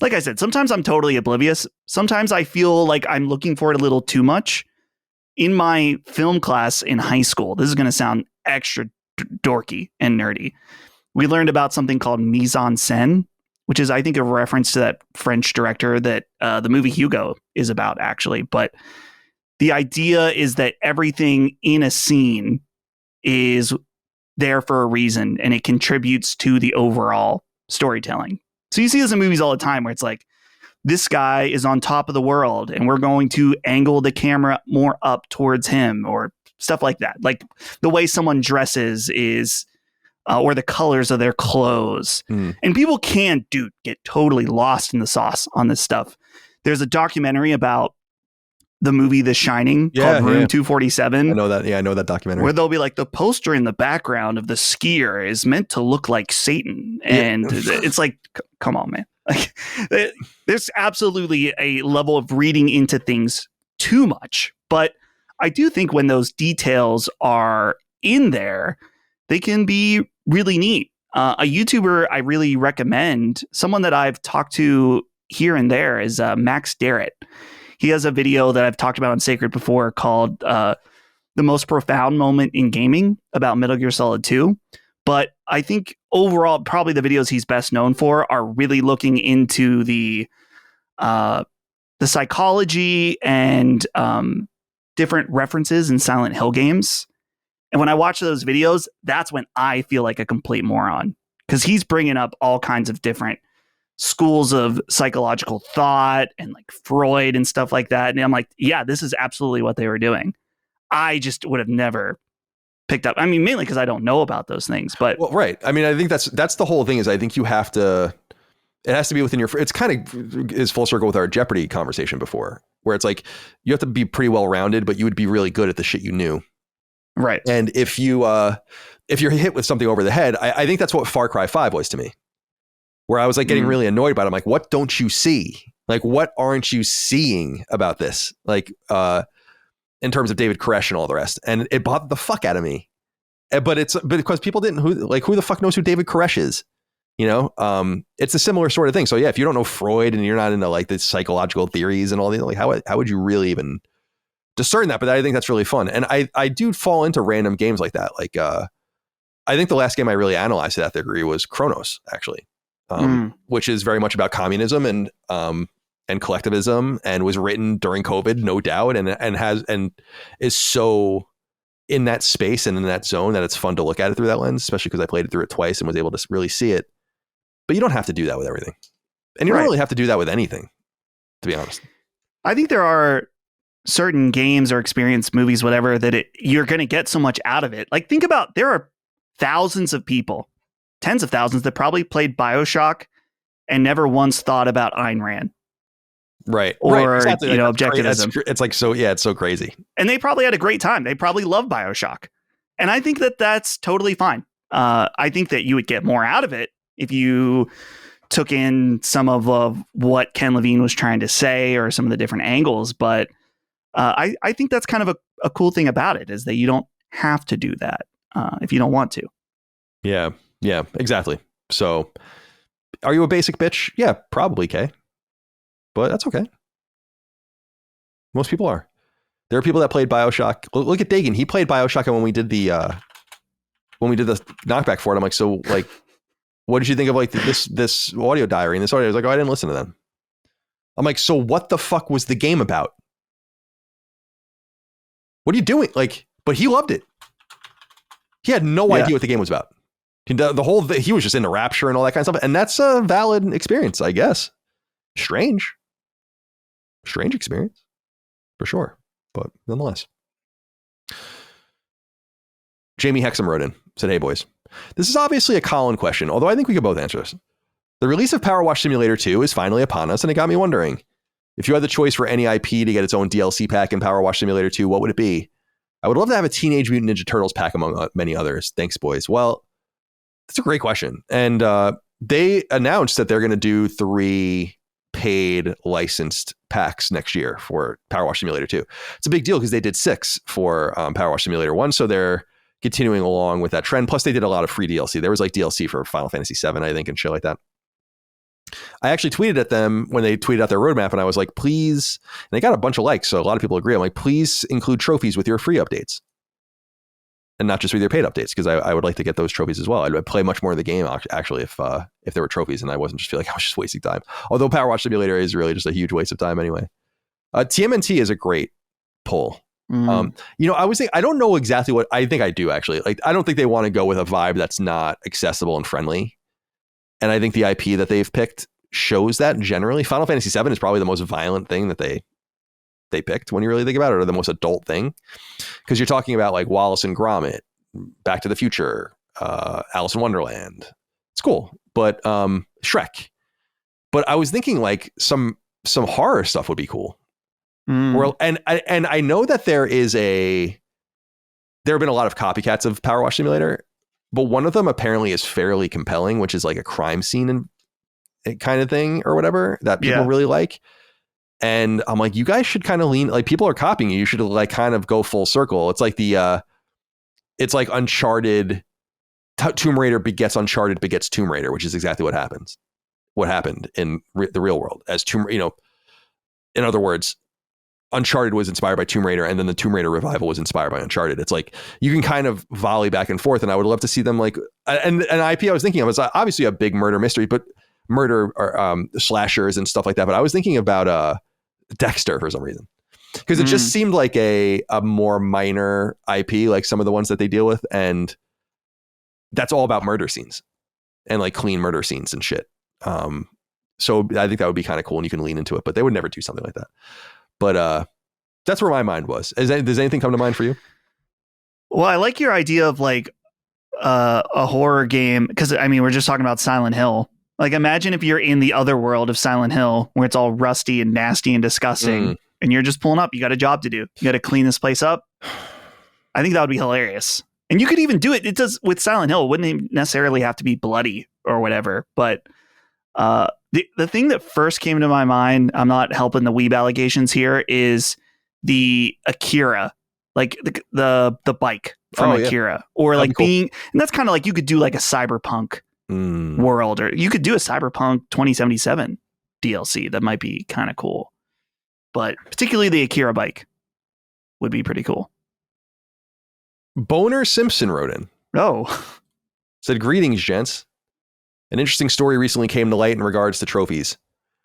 like I said, sometimes I'm totally oblivious. Sometimes I feel like I'm looking for it a little too much. In my film class in high school, this is going to sound extra dorky and nerdy, we learned about something called mise en scène, which is, I think, a reference to that French director that the movie Hugo is about, actually. But the idea is that everything in a scene is there for a reason, and it contributes to the overall storytelling. So you see this in movies all the time, where it's like, this guy is on top of the world and we're going to angle the camera more up towards him, or stuff like that. Like the way someone dresses is, or the colors of their clothes. And people can, get totally lost in the sauce on this stuff. There's a documentary about the movie The Shining called Room 247. I know that. Yeah, I know that documentary. Where they'll be like, the poster in the background of the skier is meant to look like Satan. And it's like, come on, man. Like, there's absolutely a level of reading into things too much. But I do think when those details are in there, they can be really neat. A YouTuber I really recommend, someone that I've talked to here and there, is Max Darrett. He has a video that I've talked about on Sacred before called The Most Profound Moment in Gaming, about Metal Gear Solid 2. But I think overall, probably the videos he's best known for are really looking into the psychology and different references in Silent Hill games. And when I watch those videos, that's when I feel like a complete moron, because he's bringing up all kinds of different schools of psychological thought and like Freud and stuff like that. And I'm like, yeah, this is absolutely what they were doing. I just would have never picked up. I mean, mainly because I don't know about those things, but well, right. I mean, I think that's the whole thing, is I think you have to, it has to be within your, it's kind of is full circle with our Jeopardy conversation before, where it's like, you have to be pretty well-rounded, but you would be really good at the shit you knew. Right. And if you're hit with something over the head, I think that's what Far Cry 5 was to me, where I was like getting really annoyed by it. I'm like, what don't you see? Like, what aren't you seeing about this? Like, in terms of David Koresh and all the rest. And it bothered the fuck out of me. But because people didn't, who the fuck knows who David Koresh is? It's a similar sort of thing. So yeah, if you don't know Freud and you're not into like the psychological theories and all the like, how would you really even discern that? But I think that's really fun. And I do fall into random games like that. Like I think the last game I really analyzed to that degree was Chronos, actually, which is very much about communism and collectivism, and was written during COVID, no doubt, and is so in that space and in that zone that it's fun to look at it through that lens, especially because I played it through it twice and was able to really see it. But you don't have to do that with everything. And you don't really have to do that with anything, to be honest. I think there are certain games or experience, movies, whatever, that you're going to get so much out of it. Like, think about, there are thousands of people, tens of thousands, that probably played BioShock and never once thought about Ayn Rand. Right. Or, exactly. objectivism. It's like, so, yeah, it's so crazy. And they probably had a great time. They probably love BioShock. And I think that that's totally fine. I think that you would get more out of it if you took in some of what Ken Levine was trying to say, or some of the different angles. But I think that's kind of a cool thing about it, is that you don't have to do that if you don't want to. Yeah, exactly. So are you a basic bitch? Yeah, probably, Kay. But that's okay. Most people are. There are people that played BioShock. Look at Dagan. He played BioShock, and when we did the knockback for it, I'm like, so like, what did you think of like this audio diary? And this audio, I was like, oh, I didn't listen to them. I'm like, so what the fuck was the game about? What are you doing? Like, but he loved it. He had no idea what the game was about. The whole he was just into Rapture and all that kind of stuff, and that's a valid experience, I guess. Strange experience for sure, but nonetheless. Jamie Hexam wrote in, said, hey boys, this is obviously a Colin question, although I think we could both answer this. The release of Power Wash Simulator 2 is finally upon us, and it got me wondering, if you had the choice for any IP to get its own DLC pack in Power Wash Simulator 2, what would it be? I would love to have a Teenage Mutant Ninja Turtles pack among many others. Thanks, boys. Well, that's a great question. And they announced that they're going to do 3 paid licensed packs next year for Power Wash Simulator 2. It's a big deal because they did 6 for Power Wash Simulator 1. So they're continuing along with that trend. Plus they did a lot of free DLC. There was like DLC for Final Fantasy 7, I think, and shit like that. I actually tweeted at them when they tweeted out their roadmap, and I was like, please, and they got a bunch of likes. So a lot of people agree. I'm like, please include trophies with your free updates and not just with your paid updates, because I would like to get those trophies as well. I'd play much more of the game actually if there were trophies and I wasn't just feel like I was just wasting time. Although Power Wash Simulator is really just a huge waste of time anyway. TMNT is a great pull. I was thinking, I don't know exactly what I think I do actually. Like, I don't think they want to go with a vibe that's not accessible and friendly. And I think the IP that they've picked shows that generally. Final Fantasy 7 is probably the most violent thing that they picked when you really think about it, or the most adult thing. Because you're talking about like Wallace and Gromit, Back to the Future, Alice in Wonderland. It's cool. But Shrek. But I was thinking like some horror stuff would be cool. And I know that there have been a lot of copycats of Power Wash Simulator, but one of them apparently is fairly compelling, which is like a crime scene and kind of thing or whatever that people really like. And I'm like, you guys should kind of lean, like, people are copying you. You should like kind of go full circle. It's like it's like Uncharted, Tomb Raider begets Uncharted begets Tomb Raider, which is exactly what happened in the real world as in other words, Uncharted was inspired by Tomb Raider, and then the Tomb Raider revival was inspired by Uncharted. It's like you can kind of volley back and forth, and I would love to see them like and an IP I was thinking of is obviously a big murder mystery, but murder or slashers and stuff like that. But I was thinking about Dexter for some reason, because it just seemed like a more minor IP, like some of the ones that they deal with, and that's all about murder scenes and like clean murder scenes and shit. So I think that would be kind of cool, and you can lean into it, but they would never do something like that. But that's where my mind was. Does anything come to mind for you? Well, I like your idea of like a horror game, because I mean, we're just talking about Silent Hill. Like, imagine if you're in the other world of Silent Hill, where it's all rusty and nasty and disgusting, and you're just pulling up. You got a job to do. You got to clean this place up. I think that would be hilarious. And you could even do it. It does with Silent Hill. It wouldn't necessarily have to be bloody or whatever. But the thing that first came to my mind, I'm not helping the weeb allegations here, is the Akira, like the bike from Akira, or like being, and that's kind of like, you could do like a cyberpunk world, or you could do a Cyberpunk 2077 DLC that might be kind of cool. But particularly the Akira bike would be pretty cool. Boner Simpson wrote in. Oh. Said, greetings, gents. An interesting story recently came to light in regards to trophies.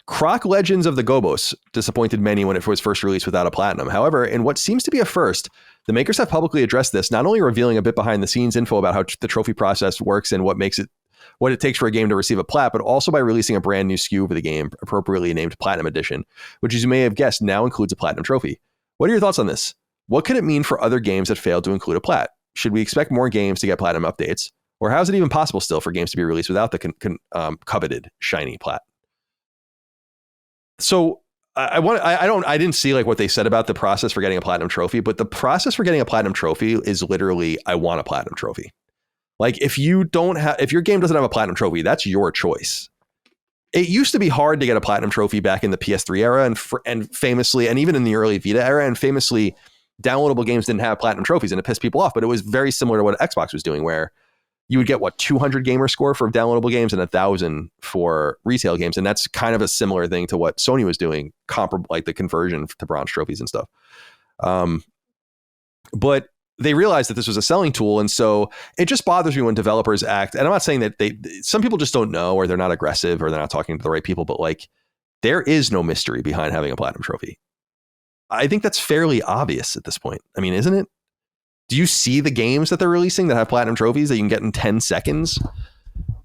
Croc Legends of the Gobos disappointed many when it was first released without a platinum. However, in what seems to be a first, the makers have publicly addressed this, not only revealing a bit behind the scenes info about how the trophy process works and what it takes for a game to receive a plat, but also by releasing a brand new SKU for the game, appropriately named Platinum Edition, which, as you may have guessed, now includes a platinum trophy. What are your thoughts on this? What could it mean for other games that failed to include a plat? Should we expect more games to get platinum updates? Or how is it even possible still for games to be released without the coveted shiny plat? So I didn't see like what they said about the process for getting a platinum trophy, but the process for getting a platinum trophy is literally, I want a platinum trophy. Like if your game doesn't have a platinum trophy, that's your choice. It used to be hard to get a platinum trophy back in the PS3 era and famously, and even in the early Vita era, and famously downloadable games didn't have platinum trophies and it pissed people off, but it was very similar to what Xbox was doing, where you would get 200 gamer score for downloadable games and 1,000 for retail games. And that's kind of a similar thing to what Sony was doing, comparable, like the conversion to bronze trophies and stuff. But they realized that this was a selling tool. And so it just bothers me when developers act. And I'm not saying that some people just don't know, or they're not aggressive, or they're not talking to the right people, but like there is no mystery behind having a platinum trophy. I think that's fairly obvious at this point. I mean, isn't it? Do you see the games that they're releasing that have platinum trophies that you can get in 10 seconds?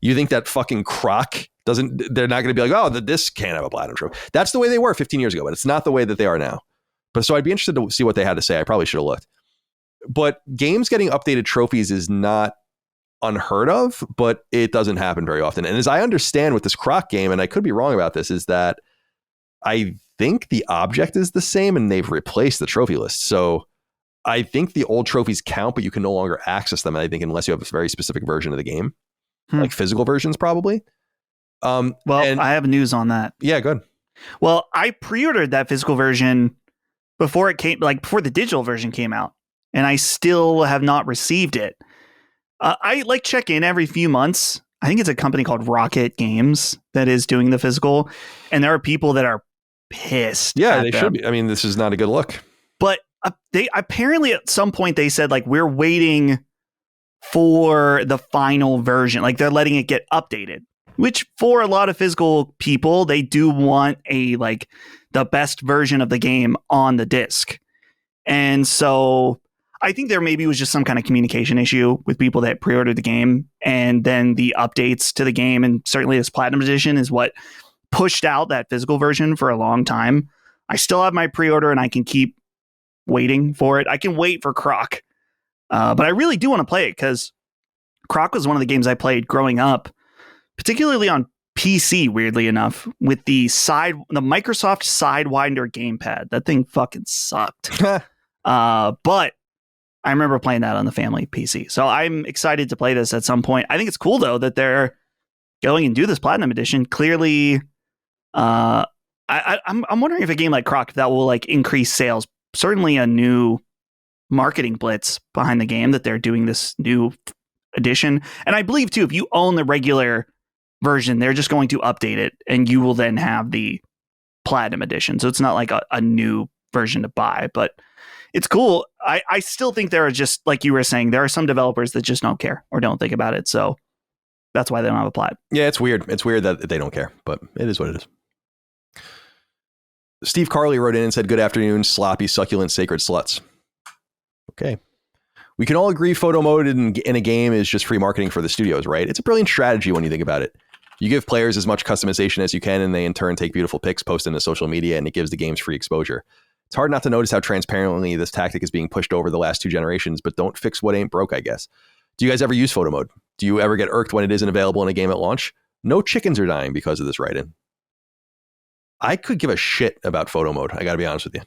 You think that fucking Croc they're not going to be like, oh, this can't have a platinum trophy. That's the way they were 15 years ago, but it's not the way that they are now. But so I'd be interested to see what they had to say. I probably should have looked. But games getting updated trophies is not unheard of, but it doesn't happen very often. And as I understand with this Croc game, and I could be wrong about this, is that I think the object is the same and they've replaced the trophy list. So I think the old trophies count, but you can no longer access them, I think, unless you have a very specific version of the game, like physical versions, probably. I have news on that. Yeah, good. Well, I pre-ordered that physical version before before the digital version came out, and I still have not received it. I check in every few months. I think it's a company called Rocket Games that is doing the physical, and there are people that are pissed. Yeah, they should be. I mean, this is not a good look. But they apparently at some point they said like, we're waiting for the final version. Like they're letting it get updated, which for a lot of physical people, they do want the best version of the game on the disc. And so I think there maybe was just some kind of communication issue with people that pre-ordered the game, and then the updates to the game, and certainly this Platinum Edition is what pushed out that physical version for a long time. I still have my pre-order and I can keep waiting for it. I can wait for Croc. But I really do want to play it because Croc was one of the games I played growing up, particularly on PC, weirdly enough, with the Microsoft Sidewinder gamepad. That thing fucking sucked. But I remember playing that on the family PC. So I'm excited to play this at some point. I think it's cool, though, that they're going and do this Platinum Edition. Clearly, I'm wondering if a game like Croc, if that will increase sales. Certainly a new marketing blitz behind the game that they're doing this new edition. And I believe, too, if you own the regular version, they're just going to update it and you will then have the Platinum Edition. So it's not like a new version to buy, but it's cool. I still think there are just, like you were saying, there are some developers that just don't care or don't think about it. So that's why they don't have a plat. Yeah, it's weird. It's weird that they don't care, but it is what it is. Steve Carley wrote in and said, good afternoon, sloppy, succulent, sacred sluts. Okay. We can all agree photo mode in a game is just free marketing for the studios, right? It's a brilliant strategy when you think about it. You give players as much customization as you can, and they in turn take beautiful pics, post into social media, and it gives the games free exposure. It's hard not to notice how transparently this tactic is being pushed over the last 2 generations, but don't fix what ain't broke, I guess. Do you guys ever use photo mode? Do you ever get irked when it isn't available in a game at launch? No chickens are dying because of this write-in. I could give a shit about photo mode. I got to be honest with you.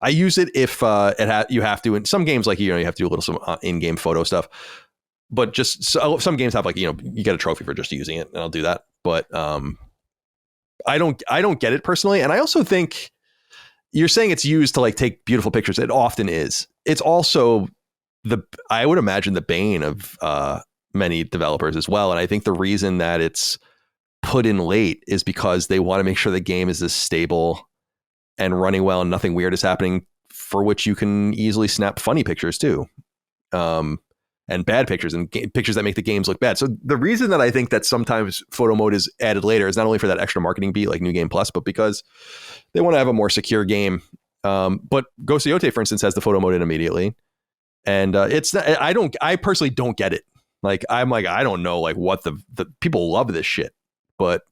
I use it if you have to. In some games, you have to do a little some in-game photo stuff. But just some games have you get a trophy for just using it, and I'll do that. But I don't get it personally. And I also think you're saying it's used to take beautiful pictures. It often is. It's also I would imagine the bane of many developers as well. And I think the reason that it's put in late is because they want to make sure the game is as stable and running well and nothing weird is happening, for which you can easily snap funny pictures too. And bad pictures and pictures that make the games look bad. So the reason that I think that sometimes photo mode is added later is not only for that extra marketing beat like New Game Plus, but because they want to have a more secure game. But Ghost of Yotei, for instance, has the photo mode in immediately. And I personally don't get it. Like, I'm like, I don't know, like what the people love this shit, but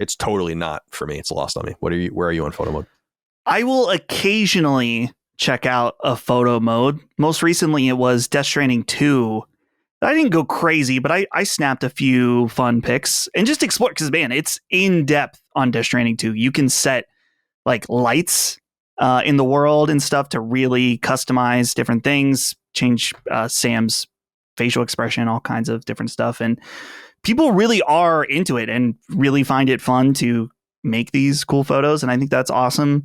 it's totally not for me. It's lost on me. Where are you on photo mode? I will occasionally check out a photo mode. Most recently, it was Death Stranding 2. I didn't go crazy, but I snapped a few fun pics and just explore, because, man, it's in depth on Death Stranding 2. You can set like lights in the world and stuff to really customize different things, change Sam's facial expression, all kinds of different stuff. And people really are into it and really find it fun to make these cool photos. And I think that's awesome.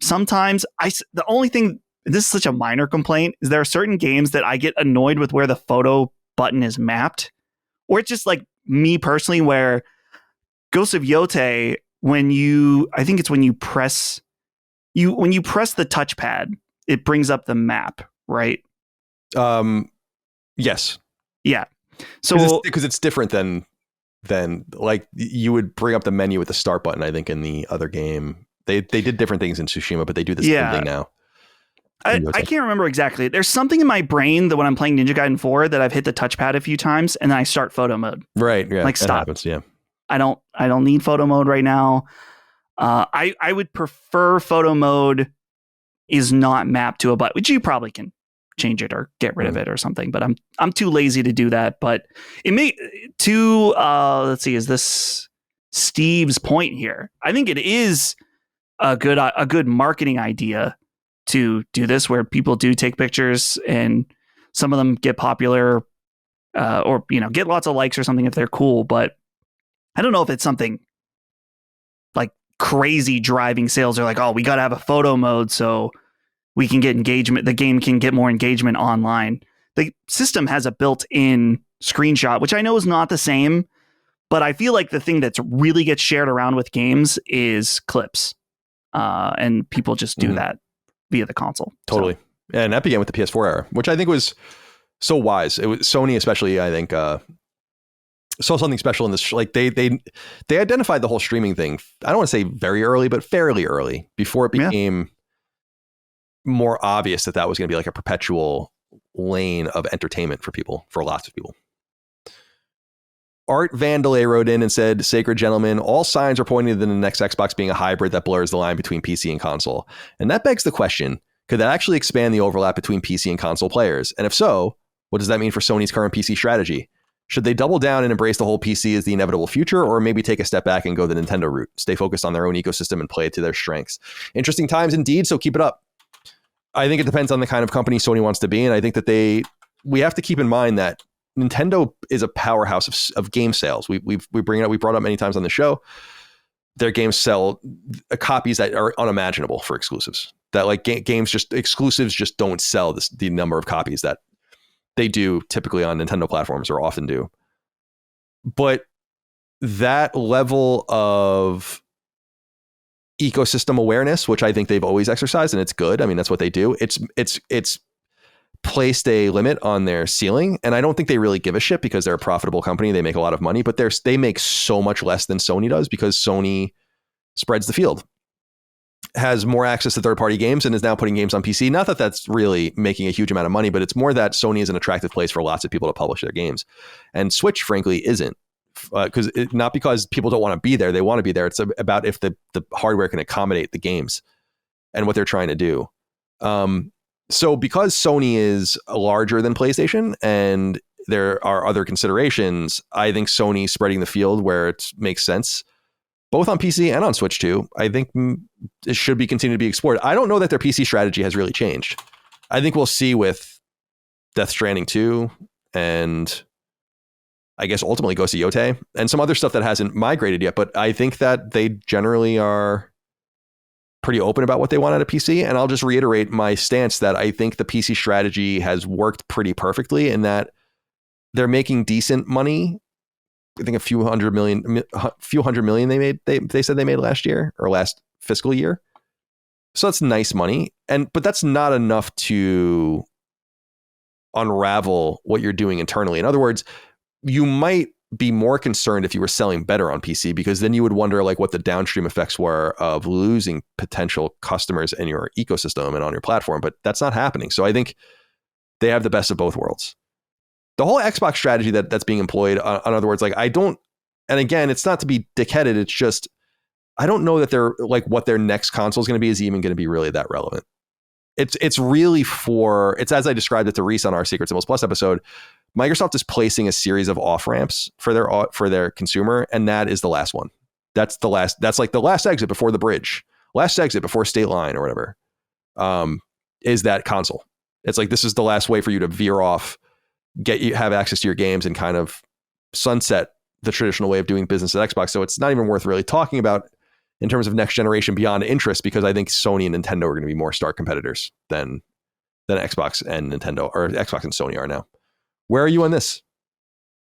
Sometimes the only thing, this is such a minor complaint, is there are certain games that I get annoyed with where the photo button is mapped, or it's just like me personally, where Ghost of Yotei, when you press the touchpad, it brings up the map, right? Yes. Yeah. So because it's different than like you would bring up the menu with the start button, I think, in the other game. They did different things in Tsushima, but they do the same thing now. I can't remember exactly. There's something in my brain that when I'm playing Ninja Gaiden 4 that I've hit the touchpad a few times and then I start photo mode. Right. Yeah. Like, that stop. happens, yeah. I don't need photo mode right now. I would prefer photo mode is not mapped to a button, which you probably can change it or get rid of it or something, but I'm too lazy to do that. But it may let's see, is this Steve's point here? I think it is a good marketing idea to do this, where people do take pictures and some of them get popular or get lots of likes or something if they're cool. But I don't know if it's something like crazy driving sales. Are like, oh, we got to have a photo mode so we can get engagement. The game can get more engagement online. The system has a built-in screenshot, which I know is not the same, but I feel like the thing that's really gets shared around with games is clips. And people just do that via the console. Totally. So. And that began with the PS4 era, which I think was so wise. It was Sony, especially, I think, saw something special in this. Like they identified the whole streaming thing. I don't want to say very early, but fairly early, before it became more obvious that was going to be like a perpetual lane of entertainment for people, for lots of people. Art Vandalay wrote in and said, "Sacred gentlemen, all signs are pointing to the next Xbox being a hybrid that blurs the line between PC and console. And that begs the question, could that actually expand the overlap between PC and console players? And if so, what does that mean for Sony's current PC strategy? Should they double down and embrace the whole PC as the inevitable future, or maybe take a step back and go the Nintendo route, stay focused on their own ecosystem and play it to their strengths? Interesting times indeed, so keep it up." I think it depends on the kind of company Sony wants to be. And I think that we have to keep in mind that Nintendo is a powerhouse of game sales. We brought up many times on the show. Their games sell copies that are unimaginable for exclusives. That like exclusives just don't sell the number of copies that they do typically on Nintendo platforms, or often do. But that level of ecosystem awareness, which I think they've always exercised, and it's good. I mean, that's what they do. It's placed a limit on their ceiling, and I don't think they really give a shit, because they're a profitable company. They make a lot of money, but they make so much less than Sony does, because Sony spreads the field, has more access to third-party games, and is now putting games on PC. Not that that's really making a huge amount of money, but it's more that Sony is an attractive place for lots of people to publish their games, and Switch, frankly, isn't. Not because people don't want to be there, they want to be there. It's about if the hardware can accommodate the games and what they're trying to do. So because Sony is larger than PlayStation and there are other considerations, I think Sony spreading the field where it makes sense, both on PC and on Switch too, I think it should be continued to be explored. I don't know that their PC strategy has really changed. I think we'll see with Death Stranding 2 and I guess ultimately Ghost of Yotei and some other stuff that hasn't migrated yet, but I think that they generally are pretty open about what they want out of PC. And I'll just reiterate my stance that I think the PC strategy has worked pretty perfectly, in that they're making decent money. I think a few hundred million they made. They said they made last year or last fiscal year. So that's nice money. But that's not enough to unravel what you're doing internally. In other words, you might be more concerned if you were selling better on PC, because then you would wonder like what the downstream effects were of losing potential customers in your ecosystem and on your platform. But that's not happening. So I think they have the best of both worlds. The whole Xbox strategy that's being employed, in other words, like and again, it's not to be dickheaded. It's just, I don't know that they're like what their next console is going to be is even going to be really that relevant. It's really it's as I described it to Reese on our Secret Symbols Plus episode. Microsoft is placing a series of off ramps for their consumer, and that is the last one. That's like the last exit before the bridge, last exit before state line or whatever. Is that console? It's like this is the last way for you to veer off, have access to your games, and kind of sunset the traditional way of doing business at Xbox. So it's not even worth really talking about in terms of next generation beyond interest, because I think Sony and Nintendo are going to be more stark competitors than Xbox and Nintendo, or Xbox and Sony are now. Where are you on this?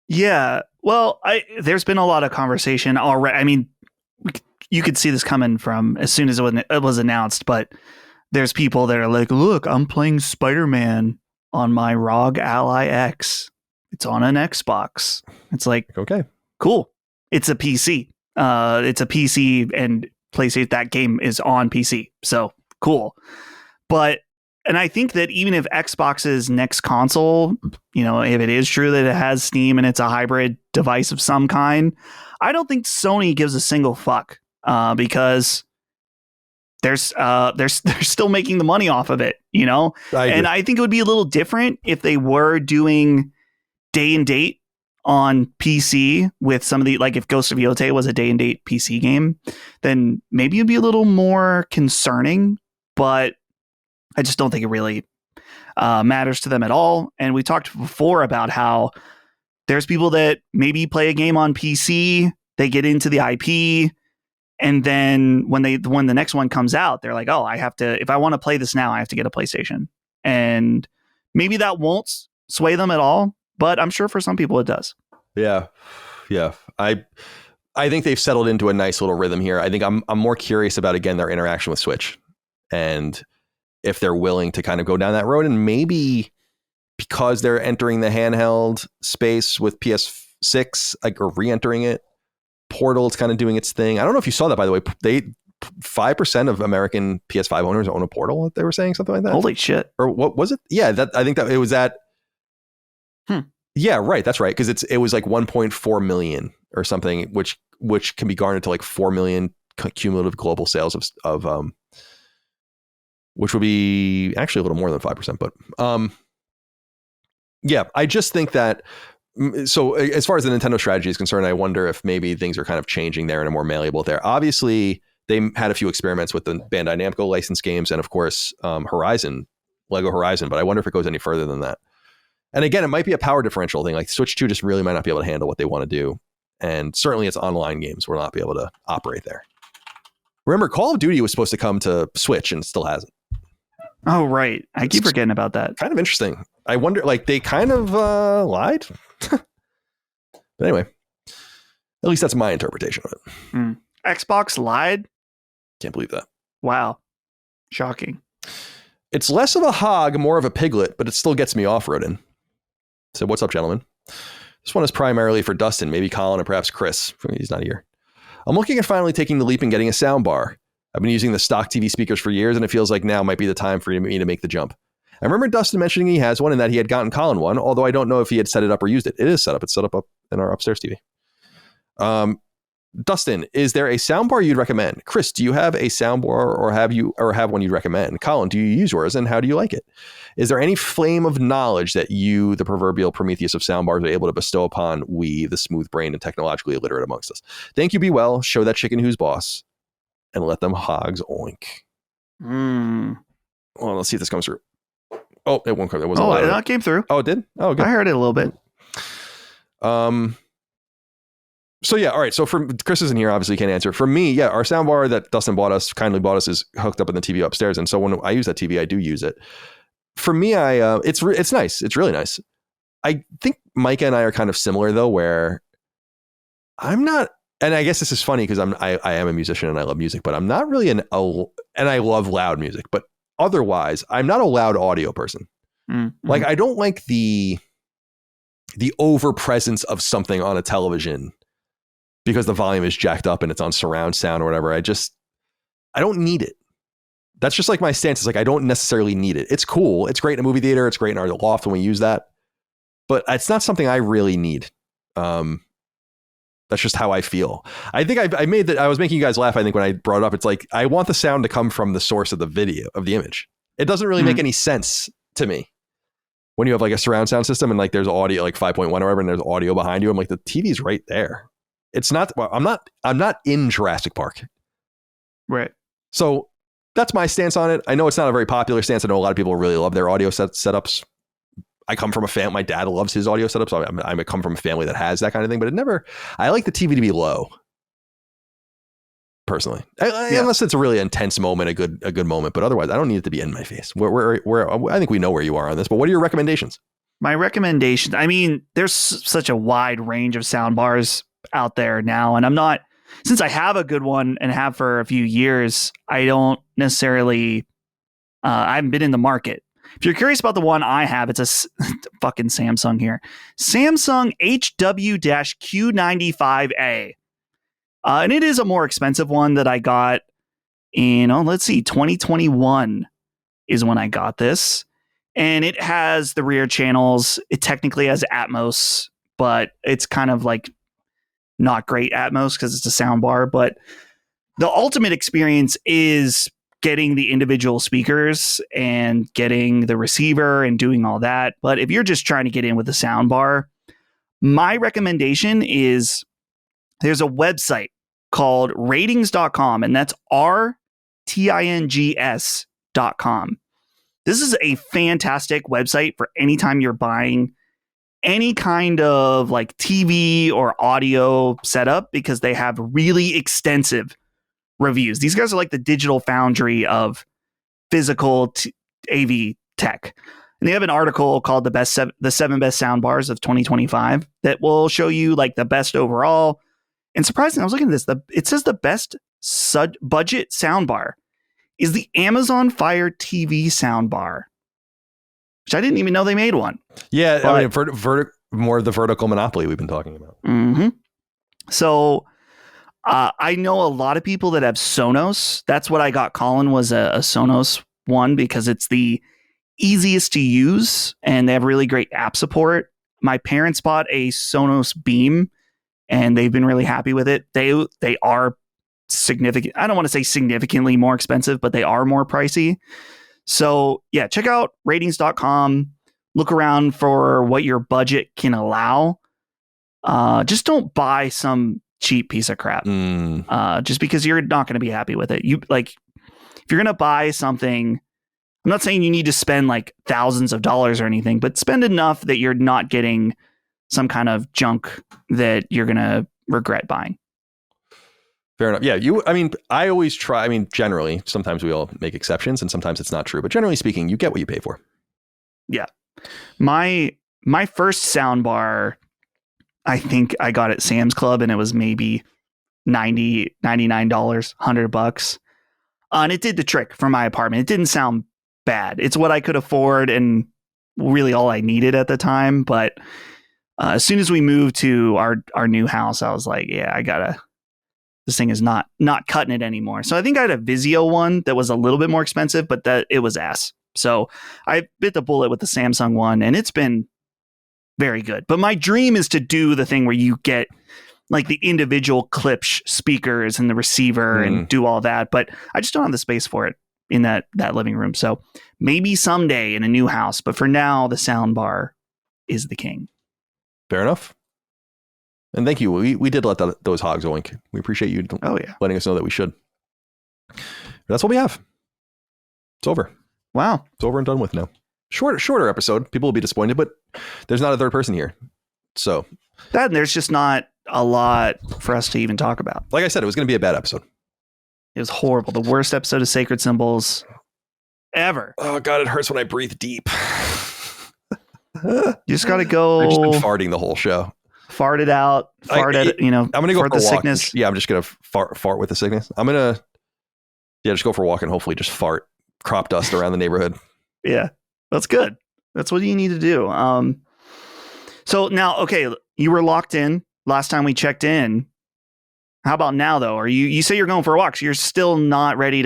Yeah, well, there's been a lot of conversation already. I mean, you could see this coming from as soon as it was announced, but there's people that are like, look, I'm playing Spider-Man on my ROG Ally X. It's on an Xbox. It's like, okay, cool. It's a PC. It's a PC, and PlayStation, that game is on PC. So cool. And I think that even if Xbox's next console, if it is true that it has Steam and it's a hybrid device of some kind, I don't think Sony gives a single fuck, because they're still making the money off of it, And I think it would be a little different if they were doing day and date on PC with some of the, like if Ghost of Yotei was a day and date PC game, then maybe it'd be a little more concerning, but I just don't think it really matters to them at all. And we talked before about how there's people that maybe play a game on PC, they get into the IP, and then when the next one comes out, they're like, oh, if I want to play this now, I have to get a PlayStation. And maybe that won't sway them at all, but I'm sure for some people it does. Yeah. I think they've settled into a nice little rhythm here. I think I'm more curious about, again, their interaction with Switch, and if they're willing to kind of go down that road, and maybe because they're entering the handheld space with PS6, like, or re-entering it, Portal's kind of doing its thing. I don't know if you saw that, by the way. 5% of American PS5 owners own a Portal. They were saying something like that. Holy shit! Or what was it? Yeah, I think that it was that. Yeah, right. That's right. Because it was like 1.4 million or something, which can be garnered to like 4 million cumulative global sales of which would be actually a little more than 5%. But yeah, I just think that. So as far as the Nintendo strategy is concerned, I wonder if maybe things are kind of changing there and are more malleable there. Obviously, they had a few experiments with the Bandai Namco licensed games, and of course, Lego Horizon. But I wonder if it goes any further than that. And again, it might be a power differential thing. Like Switch 2 just really might not be able to handle what they want to do. And certainly its online games will not be able to operate there. Remember, Call of Duty was supposed to come to Switch and still hasn't. Oh, right. I keep forgetting about that. Kind of interesting. I wonder, like, they kind of lied. But anyway, at least that's my interpretation of it. Xbox lied? Can't believe that. Wow. Shocking. It's less of a hog, more of a piglet, but it still gets me off-roading. So what's up, gentlemen? This one is primarily for Dustin, maybe Colin, or perhaps Chris. He's not here. I'm looking at finally taking the leap and getting a soundbar. I've been using the stock TV speakers for years, and it feels like now might be the time for me to make the jump. I remember Dustin mentioning he has one and that he had gotten Colin one, although I don't know if he had set it up or used it. It is set up. It's set up in our upstairs TV. Dustin, is there a soundbar you'd recommend? Chris, do you have a soundbar or have one you'd recommend? Colin, do you use yours and how do you like it? Is there any flame of knowledge that you, the proverbial Prometheus of soundbars, are able to bestow upon we, the smooth-brained and technologically illiterate amongst us? Thank you, be well, show that chicken who's boss, and let them hogs oink. Well, let's see if this comes through. Oh, it won't come. It wasn't. Oh, that came through. Oh, it did? Oh, good. I heard it a little bit. So yeah, all right. So for Chris isn't here, obviously can't answer. For me, yeah, our soundbar that Dustin kindly bought us is hooked up in the TV upstairs, and so when I use that TV, I do use it. For me, it's nice. It's really nice. I think Micah and I are kind of similar though, where I'm not, and I guess this is funny because I am a musician and I love music, but I'm not really and I love loud music, but otherwise I'm not a loud audio person. Mm-hmm. Like I don't like the over presence of something on a television because the volume is jacked up and it's on surround sound or whatever. I don't need it. That's just like my stance. It's like, I don't necessarily need it. It's cool. It's great in a movie theater. It's great in our loft when we use that, but it's not something I really need. That's just how I feel. I think I made that. I was making you guys laugh. I think when I brought it up, it's like, I want the sound to come from the source of the video, of the image. It doesn't really make any sense to me when you have like a surround sound system and like there's audio, like 5.1 or whatever, and there's audio behind you. I'm like, the TV's right there. It's not, well, I'm not in Jurassic Park. Right. So that's my stance on it. I know it's not a very popular stance. I know a lot of people really love their audio setups. I come from a family. My dad loves his audio setups. So I come from a family that has that kind of thing, but I like the TV to be low. Personally, unless it's a really intense moment, a good moment, but otherwise I don't need it to be in my face. I think we know where you are on this, but what are your recommendations? My recommendation, I mean, there's such a wide range of sound bars out there now, and since I have a good one and have for a few years, I don't necessarily, I haven't been in the market. If you're curious about the one I have, it's a fucking Samsung here. Samsung HW-Q95A. And it is a more expensive one that I got in, 2021 is when I got this. And it has the rear channels. It technically has Atmos, but it's kind of like not great Atmos because it's a sound bar. But the ultimate experience is getting the individual speakers and getting the receiver and doing all that. But if you're just trying to get in with the sound bar, my recommendation is there's a website called ratings.com, and that's RTINGS.com. This is a fantastic website for anytime you're buying any kind of like TV or audio setup because they have really extensive reviews. These guys are like the Digital Foundry of physical AV tech. And they have an article called the 7 best soundbars of 2025 that will show you like the best overall. And surprisingly, I was looking at this. It says the best budget soundbar is the Amazon Fire TV soundbar, which I didn't even know they made one. Yeah, I mean, more of the vertical monopoly we've been talking about. Mm-hmm. So I know a lot of people that have Sonos. That's what I got. Colin was a Sonos one because it's the easiest to use and they have really great app support. My parents bought a Sonos Beam and they've been really happy with it. They are significant. I don't want to say significantly more expensive, but they are more pricey. So yeah, check out ratings.com. Look around for what your budget can allow. Just don't buy some cheap piece of crap. Just because you're not going to be happy with it. If you're going to buy something, I'm not saying you need to spend like thousands of dollars or anything, but spend enough that you're not getting some kind of junk that you're going to regret buying. Fair enough. Yeah. I always try. I mean, generally, sometimes we all make exceptions and sometimes it's not true, but generally speaking, you get what you pay for. Yeah. My first soundbar, I think I got at Sam's Club and it was maybe $99, $100. And it did the trick for my apartment. It didn't sound bad. It's what I could afford and really all I needed at the time. But as soon as we moved to our new house, I was like, yeah, this thing is not cutting it anymore. So I think I had a Vizio one that was a little bit more expensive, but that it was ass. So I bit the bullet with the Samsung one and it's been very good. But my dream is to do the thing where you get like the individual Klipsch speakers and the receiver and do all that. But I just don't have the space for it in that living room. So maybe someday in a new house. But for now, the soundbar is the king. Fair enough. And thank you. We did let those hogs oink. We appreciate you letting us know that we should. But that's what we have. It's over. Wow. It's over and done with now. Shorter episode. People will be disappointed, but there's not a third person here. So there's just not a lot for us to even talk about. Like I said, it was going to be a bad episode. It was horrible. The worst episode of Sacred Symbols ever. Oh God, it hurts when I breathe deep. You just got to I've just been go farting the whole show. fart it out. I'm gonna go for the a walk. sickness. Yeah, I'm just gonna fart with the sickness. I'm gonna just go for a walk and hopefully just fart crop dust around the neighborhood. Yeah, that's good. That's what you need to do. So now, okay, you were locked in last time we checked in. How about now, though? Are you say you're going for a walk, so you're still not ready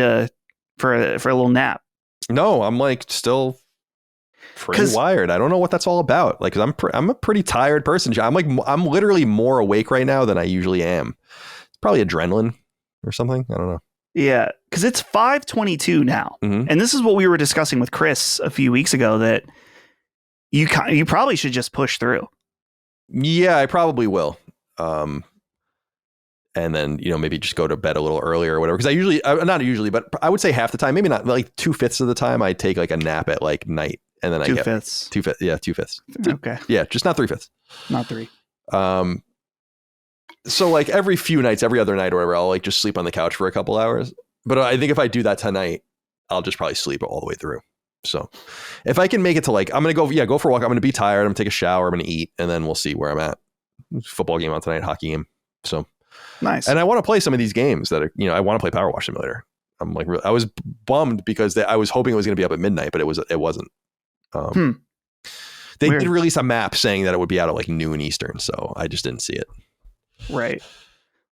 for a little nap? No, I'm like still pretty wired. I don't know what that's all about. Like, 'cause I'm a pretty tired person. I'm literally more awake right now than I usually am. It's probably adrenaline or something. I don't know. Yeah, because it's 5:22 now, and this is what we were discussing with Chris a few weeks ago, that you probably should just push through. Yeah, I probably will. And then, maybe just go to bed a little earlier or whatever. Because not usually, but I would say half the time, maybe not, like 2/5 of the time, I take like a nap at like night, and then I get 2/5. 2/5. Yeah, 2/5. Okay. Yeah, just not 3/5. Not 3. So like every few nights, every other night or whatever, I'll like just sleep on the couch for a couple hours. But I think if I do that tonight, I'll just probably sleep all the way through. So if I can make it to like, I'm going to go for a walk. I'm going to be tired. I'm going to take a shower. I'm going to eat, and then we'll see where I'm at. Football game on tonight, hockey game. So nice. And I want to play some of these games that are, I want to play Power Wash Simulator. I'm like, I was bummed because I was hoping it was going to be up at midnight, but it wasn't. They Weird. did release a map saying that it would be out at like noon Eastern. So I just didn't see it. Right.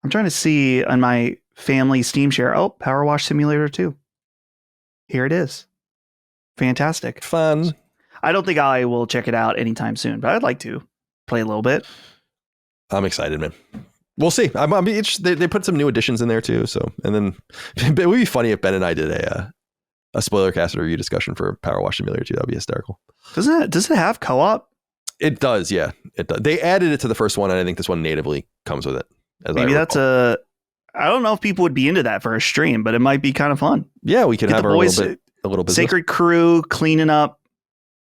I'm trying to see on my family Steam share. Oh, Power Wash Simulator 2. Here it is. Fantastic. Fun. I don't think I will check it out anytime soon, but I'd like to play a little bit. I'm excited, man. We'll see. They put some new additions in there too. So, and then it would be funny if Ben and I did a spoiler cast review discussion for Power Wash Simulator 2. That'd be hysterical. Does it have co-op? It does. Yeah, it does. They added it to the first one, and I think this one natively comes with it. Maybe that's I don't know if people would be into that for a stream, but it might be kind of fun. Yeah, we could have a little bit. Sacred Crew cleaning up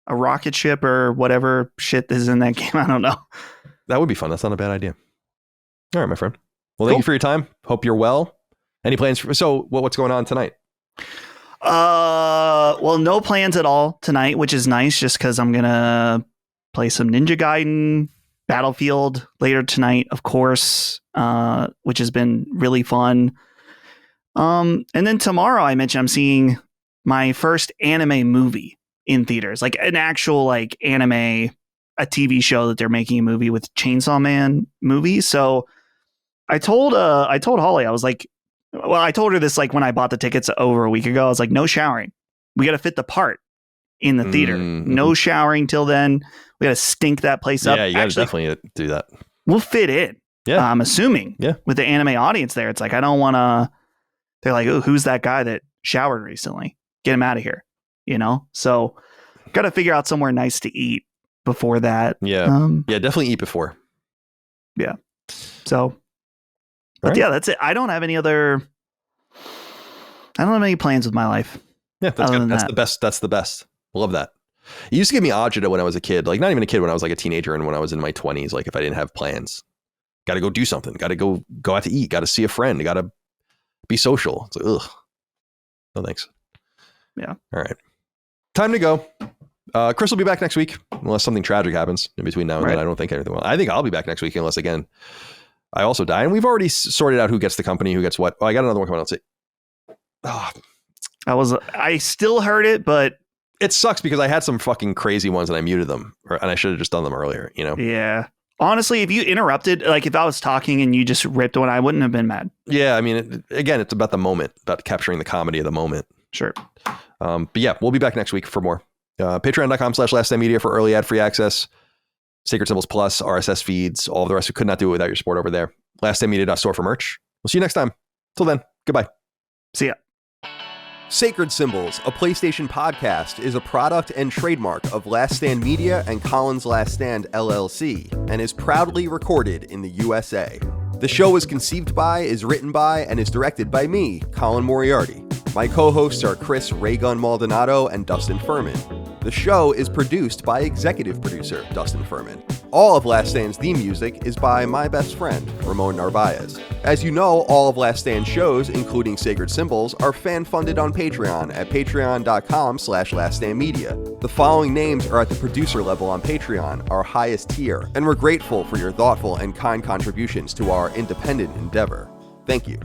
a rocket ship or whatever shit is in that game. I don't know. That would be fun. That's not a bad idea. All right, my friend. Well, thank you for your time. Hope you're well. Any plans what's going on tonight? Well, no plans at all tonight, which is nice just because I'm gonna play some Ninja Gaiden, Battlefield later tonight, of course, which has been really fun. And then tomorrow I mentioned I'm seeing my first anime movie in theaters, like an actual like anime, a TV show that they're making a movie with Chainsaw Man movie. So I told Holly, I was like, well, I told her this like when I bought the tickets over a week ago. I was like, no showering. We got to fit the part in the theater. No showering till then. We got to stink that place up. Yeah, you got to definitely do that. We'll fit in. Yeah, I'm assuming. Yeah, with the anime audience there, it's like I don't want to. They're like, oh, who's that guy that showered recently? Get him out of here. So got to figure out somewhere nice to eat before that. Yeah, definitely eat before. Yeah. So. But yeah, that's it. I don't have any plans with my life. Yeah, that's good. That's the best. That's the best. Love that. It used to give me agita when I was a kid. Like not even a kid, when I was like a teenager and when I was in my 20s. Like if I didn't have plans, got to go do something. Got to go out to eat. Got to see a friend. Got to be social. It's like, ugh. No thanks. Yeah. All right. Time to go. Chris will be back next week unless something tragic happens in between now and then. I don't think anything will. I think I'll be back next week unless again I also die. And we've already sorted out who gets the company, who gets what. Oh, I got another one coming out. I still heard it, but it sucks because I had some fucking crazy ones and I muted them, and I should have just done them earlier. Yeah. Honestly, if you interrupted, like if I was talking and you just ripped one, I wouldn't have been mad. Yeah, I mean, it's about the moment, about capturing the comedy of the moment. Sure. But yeah, we'll be back next week for more. Patreon.com/laststandmedia for early ad-free access. Sacred Symbols Plus, RSS feeds, all of the rest. We could not do it without your support over there. LastStandMedia.store for merch. We'll see you next time. Till then, goodbye. See ya. Sacred Symbols, a PlayStation podcast, is a product and trademark of Last Stand Media and Collins Last Stand LLC, and is proudly recorded in the USA. The show is conceived by, is written by, and is directed by me, Colin Moriarty. My co-hosts are Chris Raygun Maldonado and Dustin Furman. The show is produced by executive producer Dustin Furman. All of Last Stand's theme music is by my best friend, Ramon Narvaez. As you know, all of Last Stand shows, including Sacred Symbols, are fan-funded on Patreon at patreon.com/laststandmedia. The following names are at the producer level on Patreon, our highest tier, and we're grateful for your thoughtful and kind contributions to our independent endeavor. Thank you.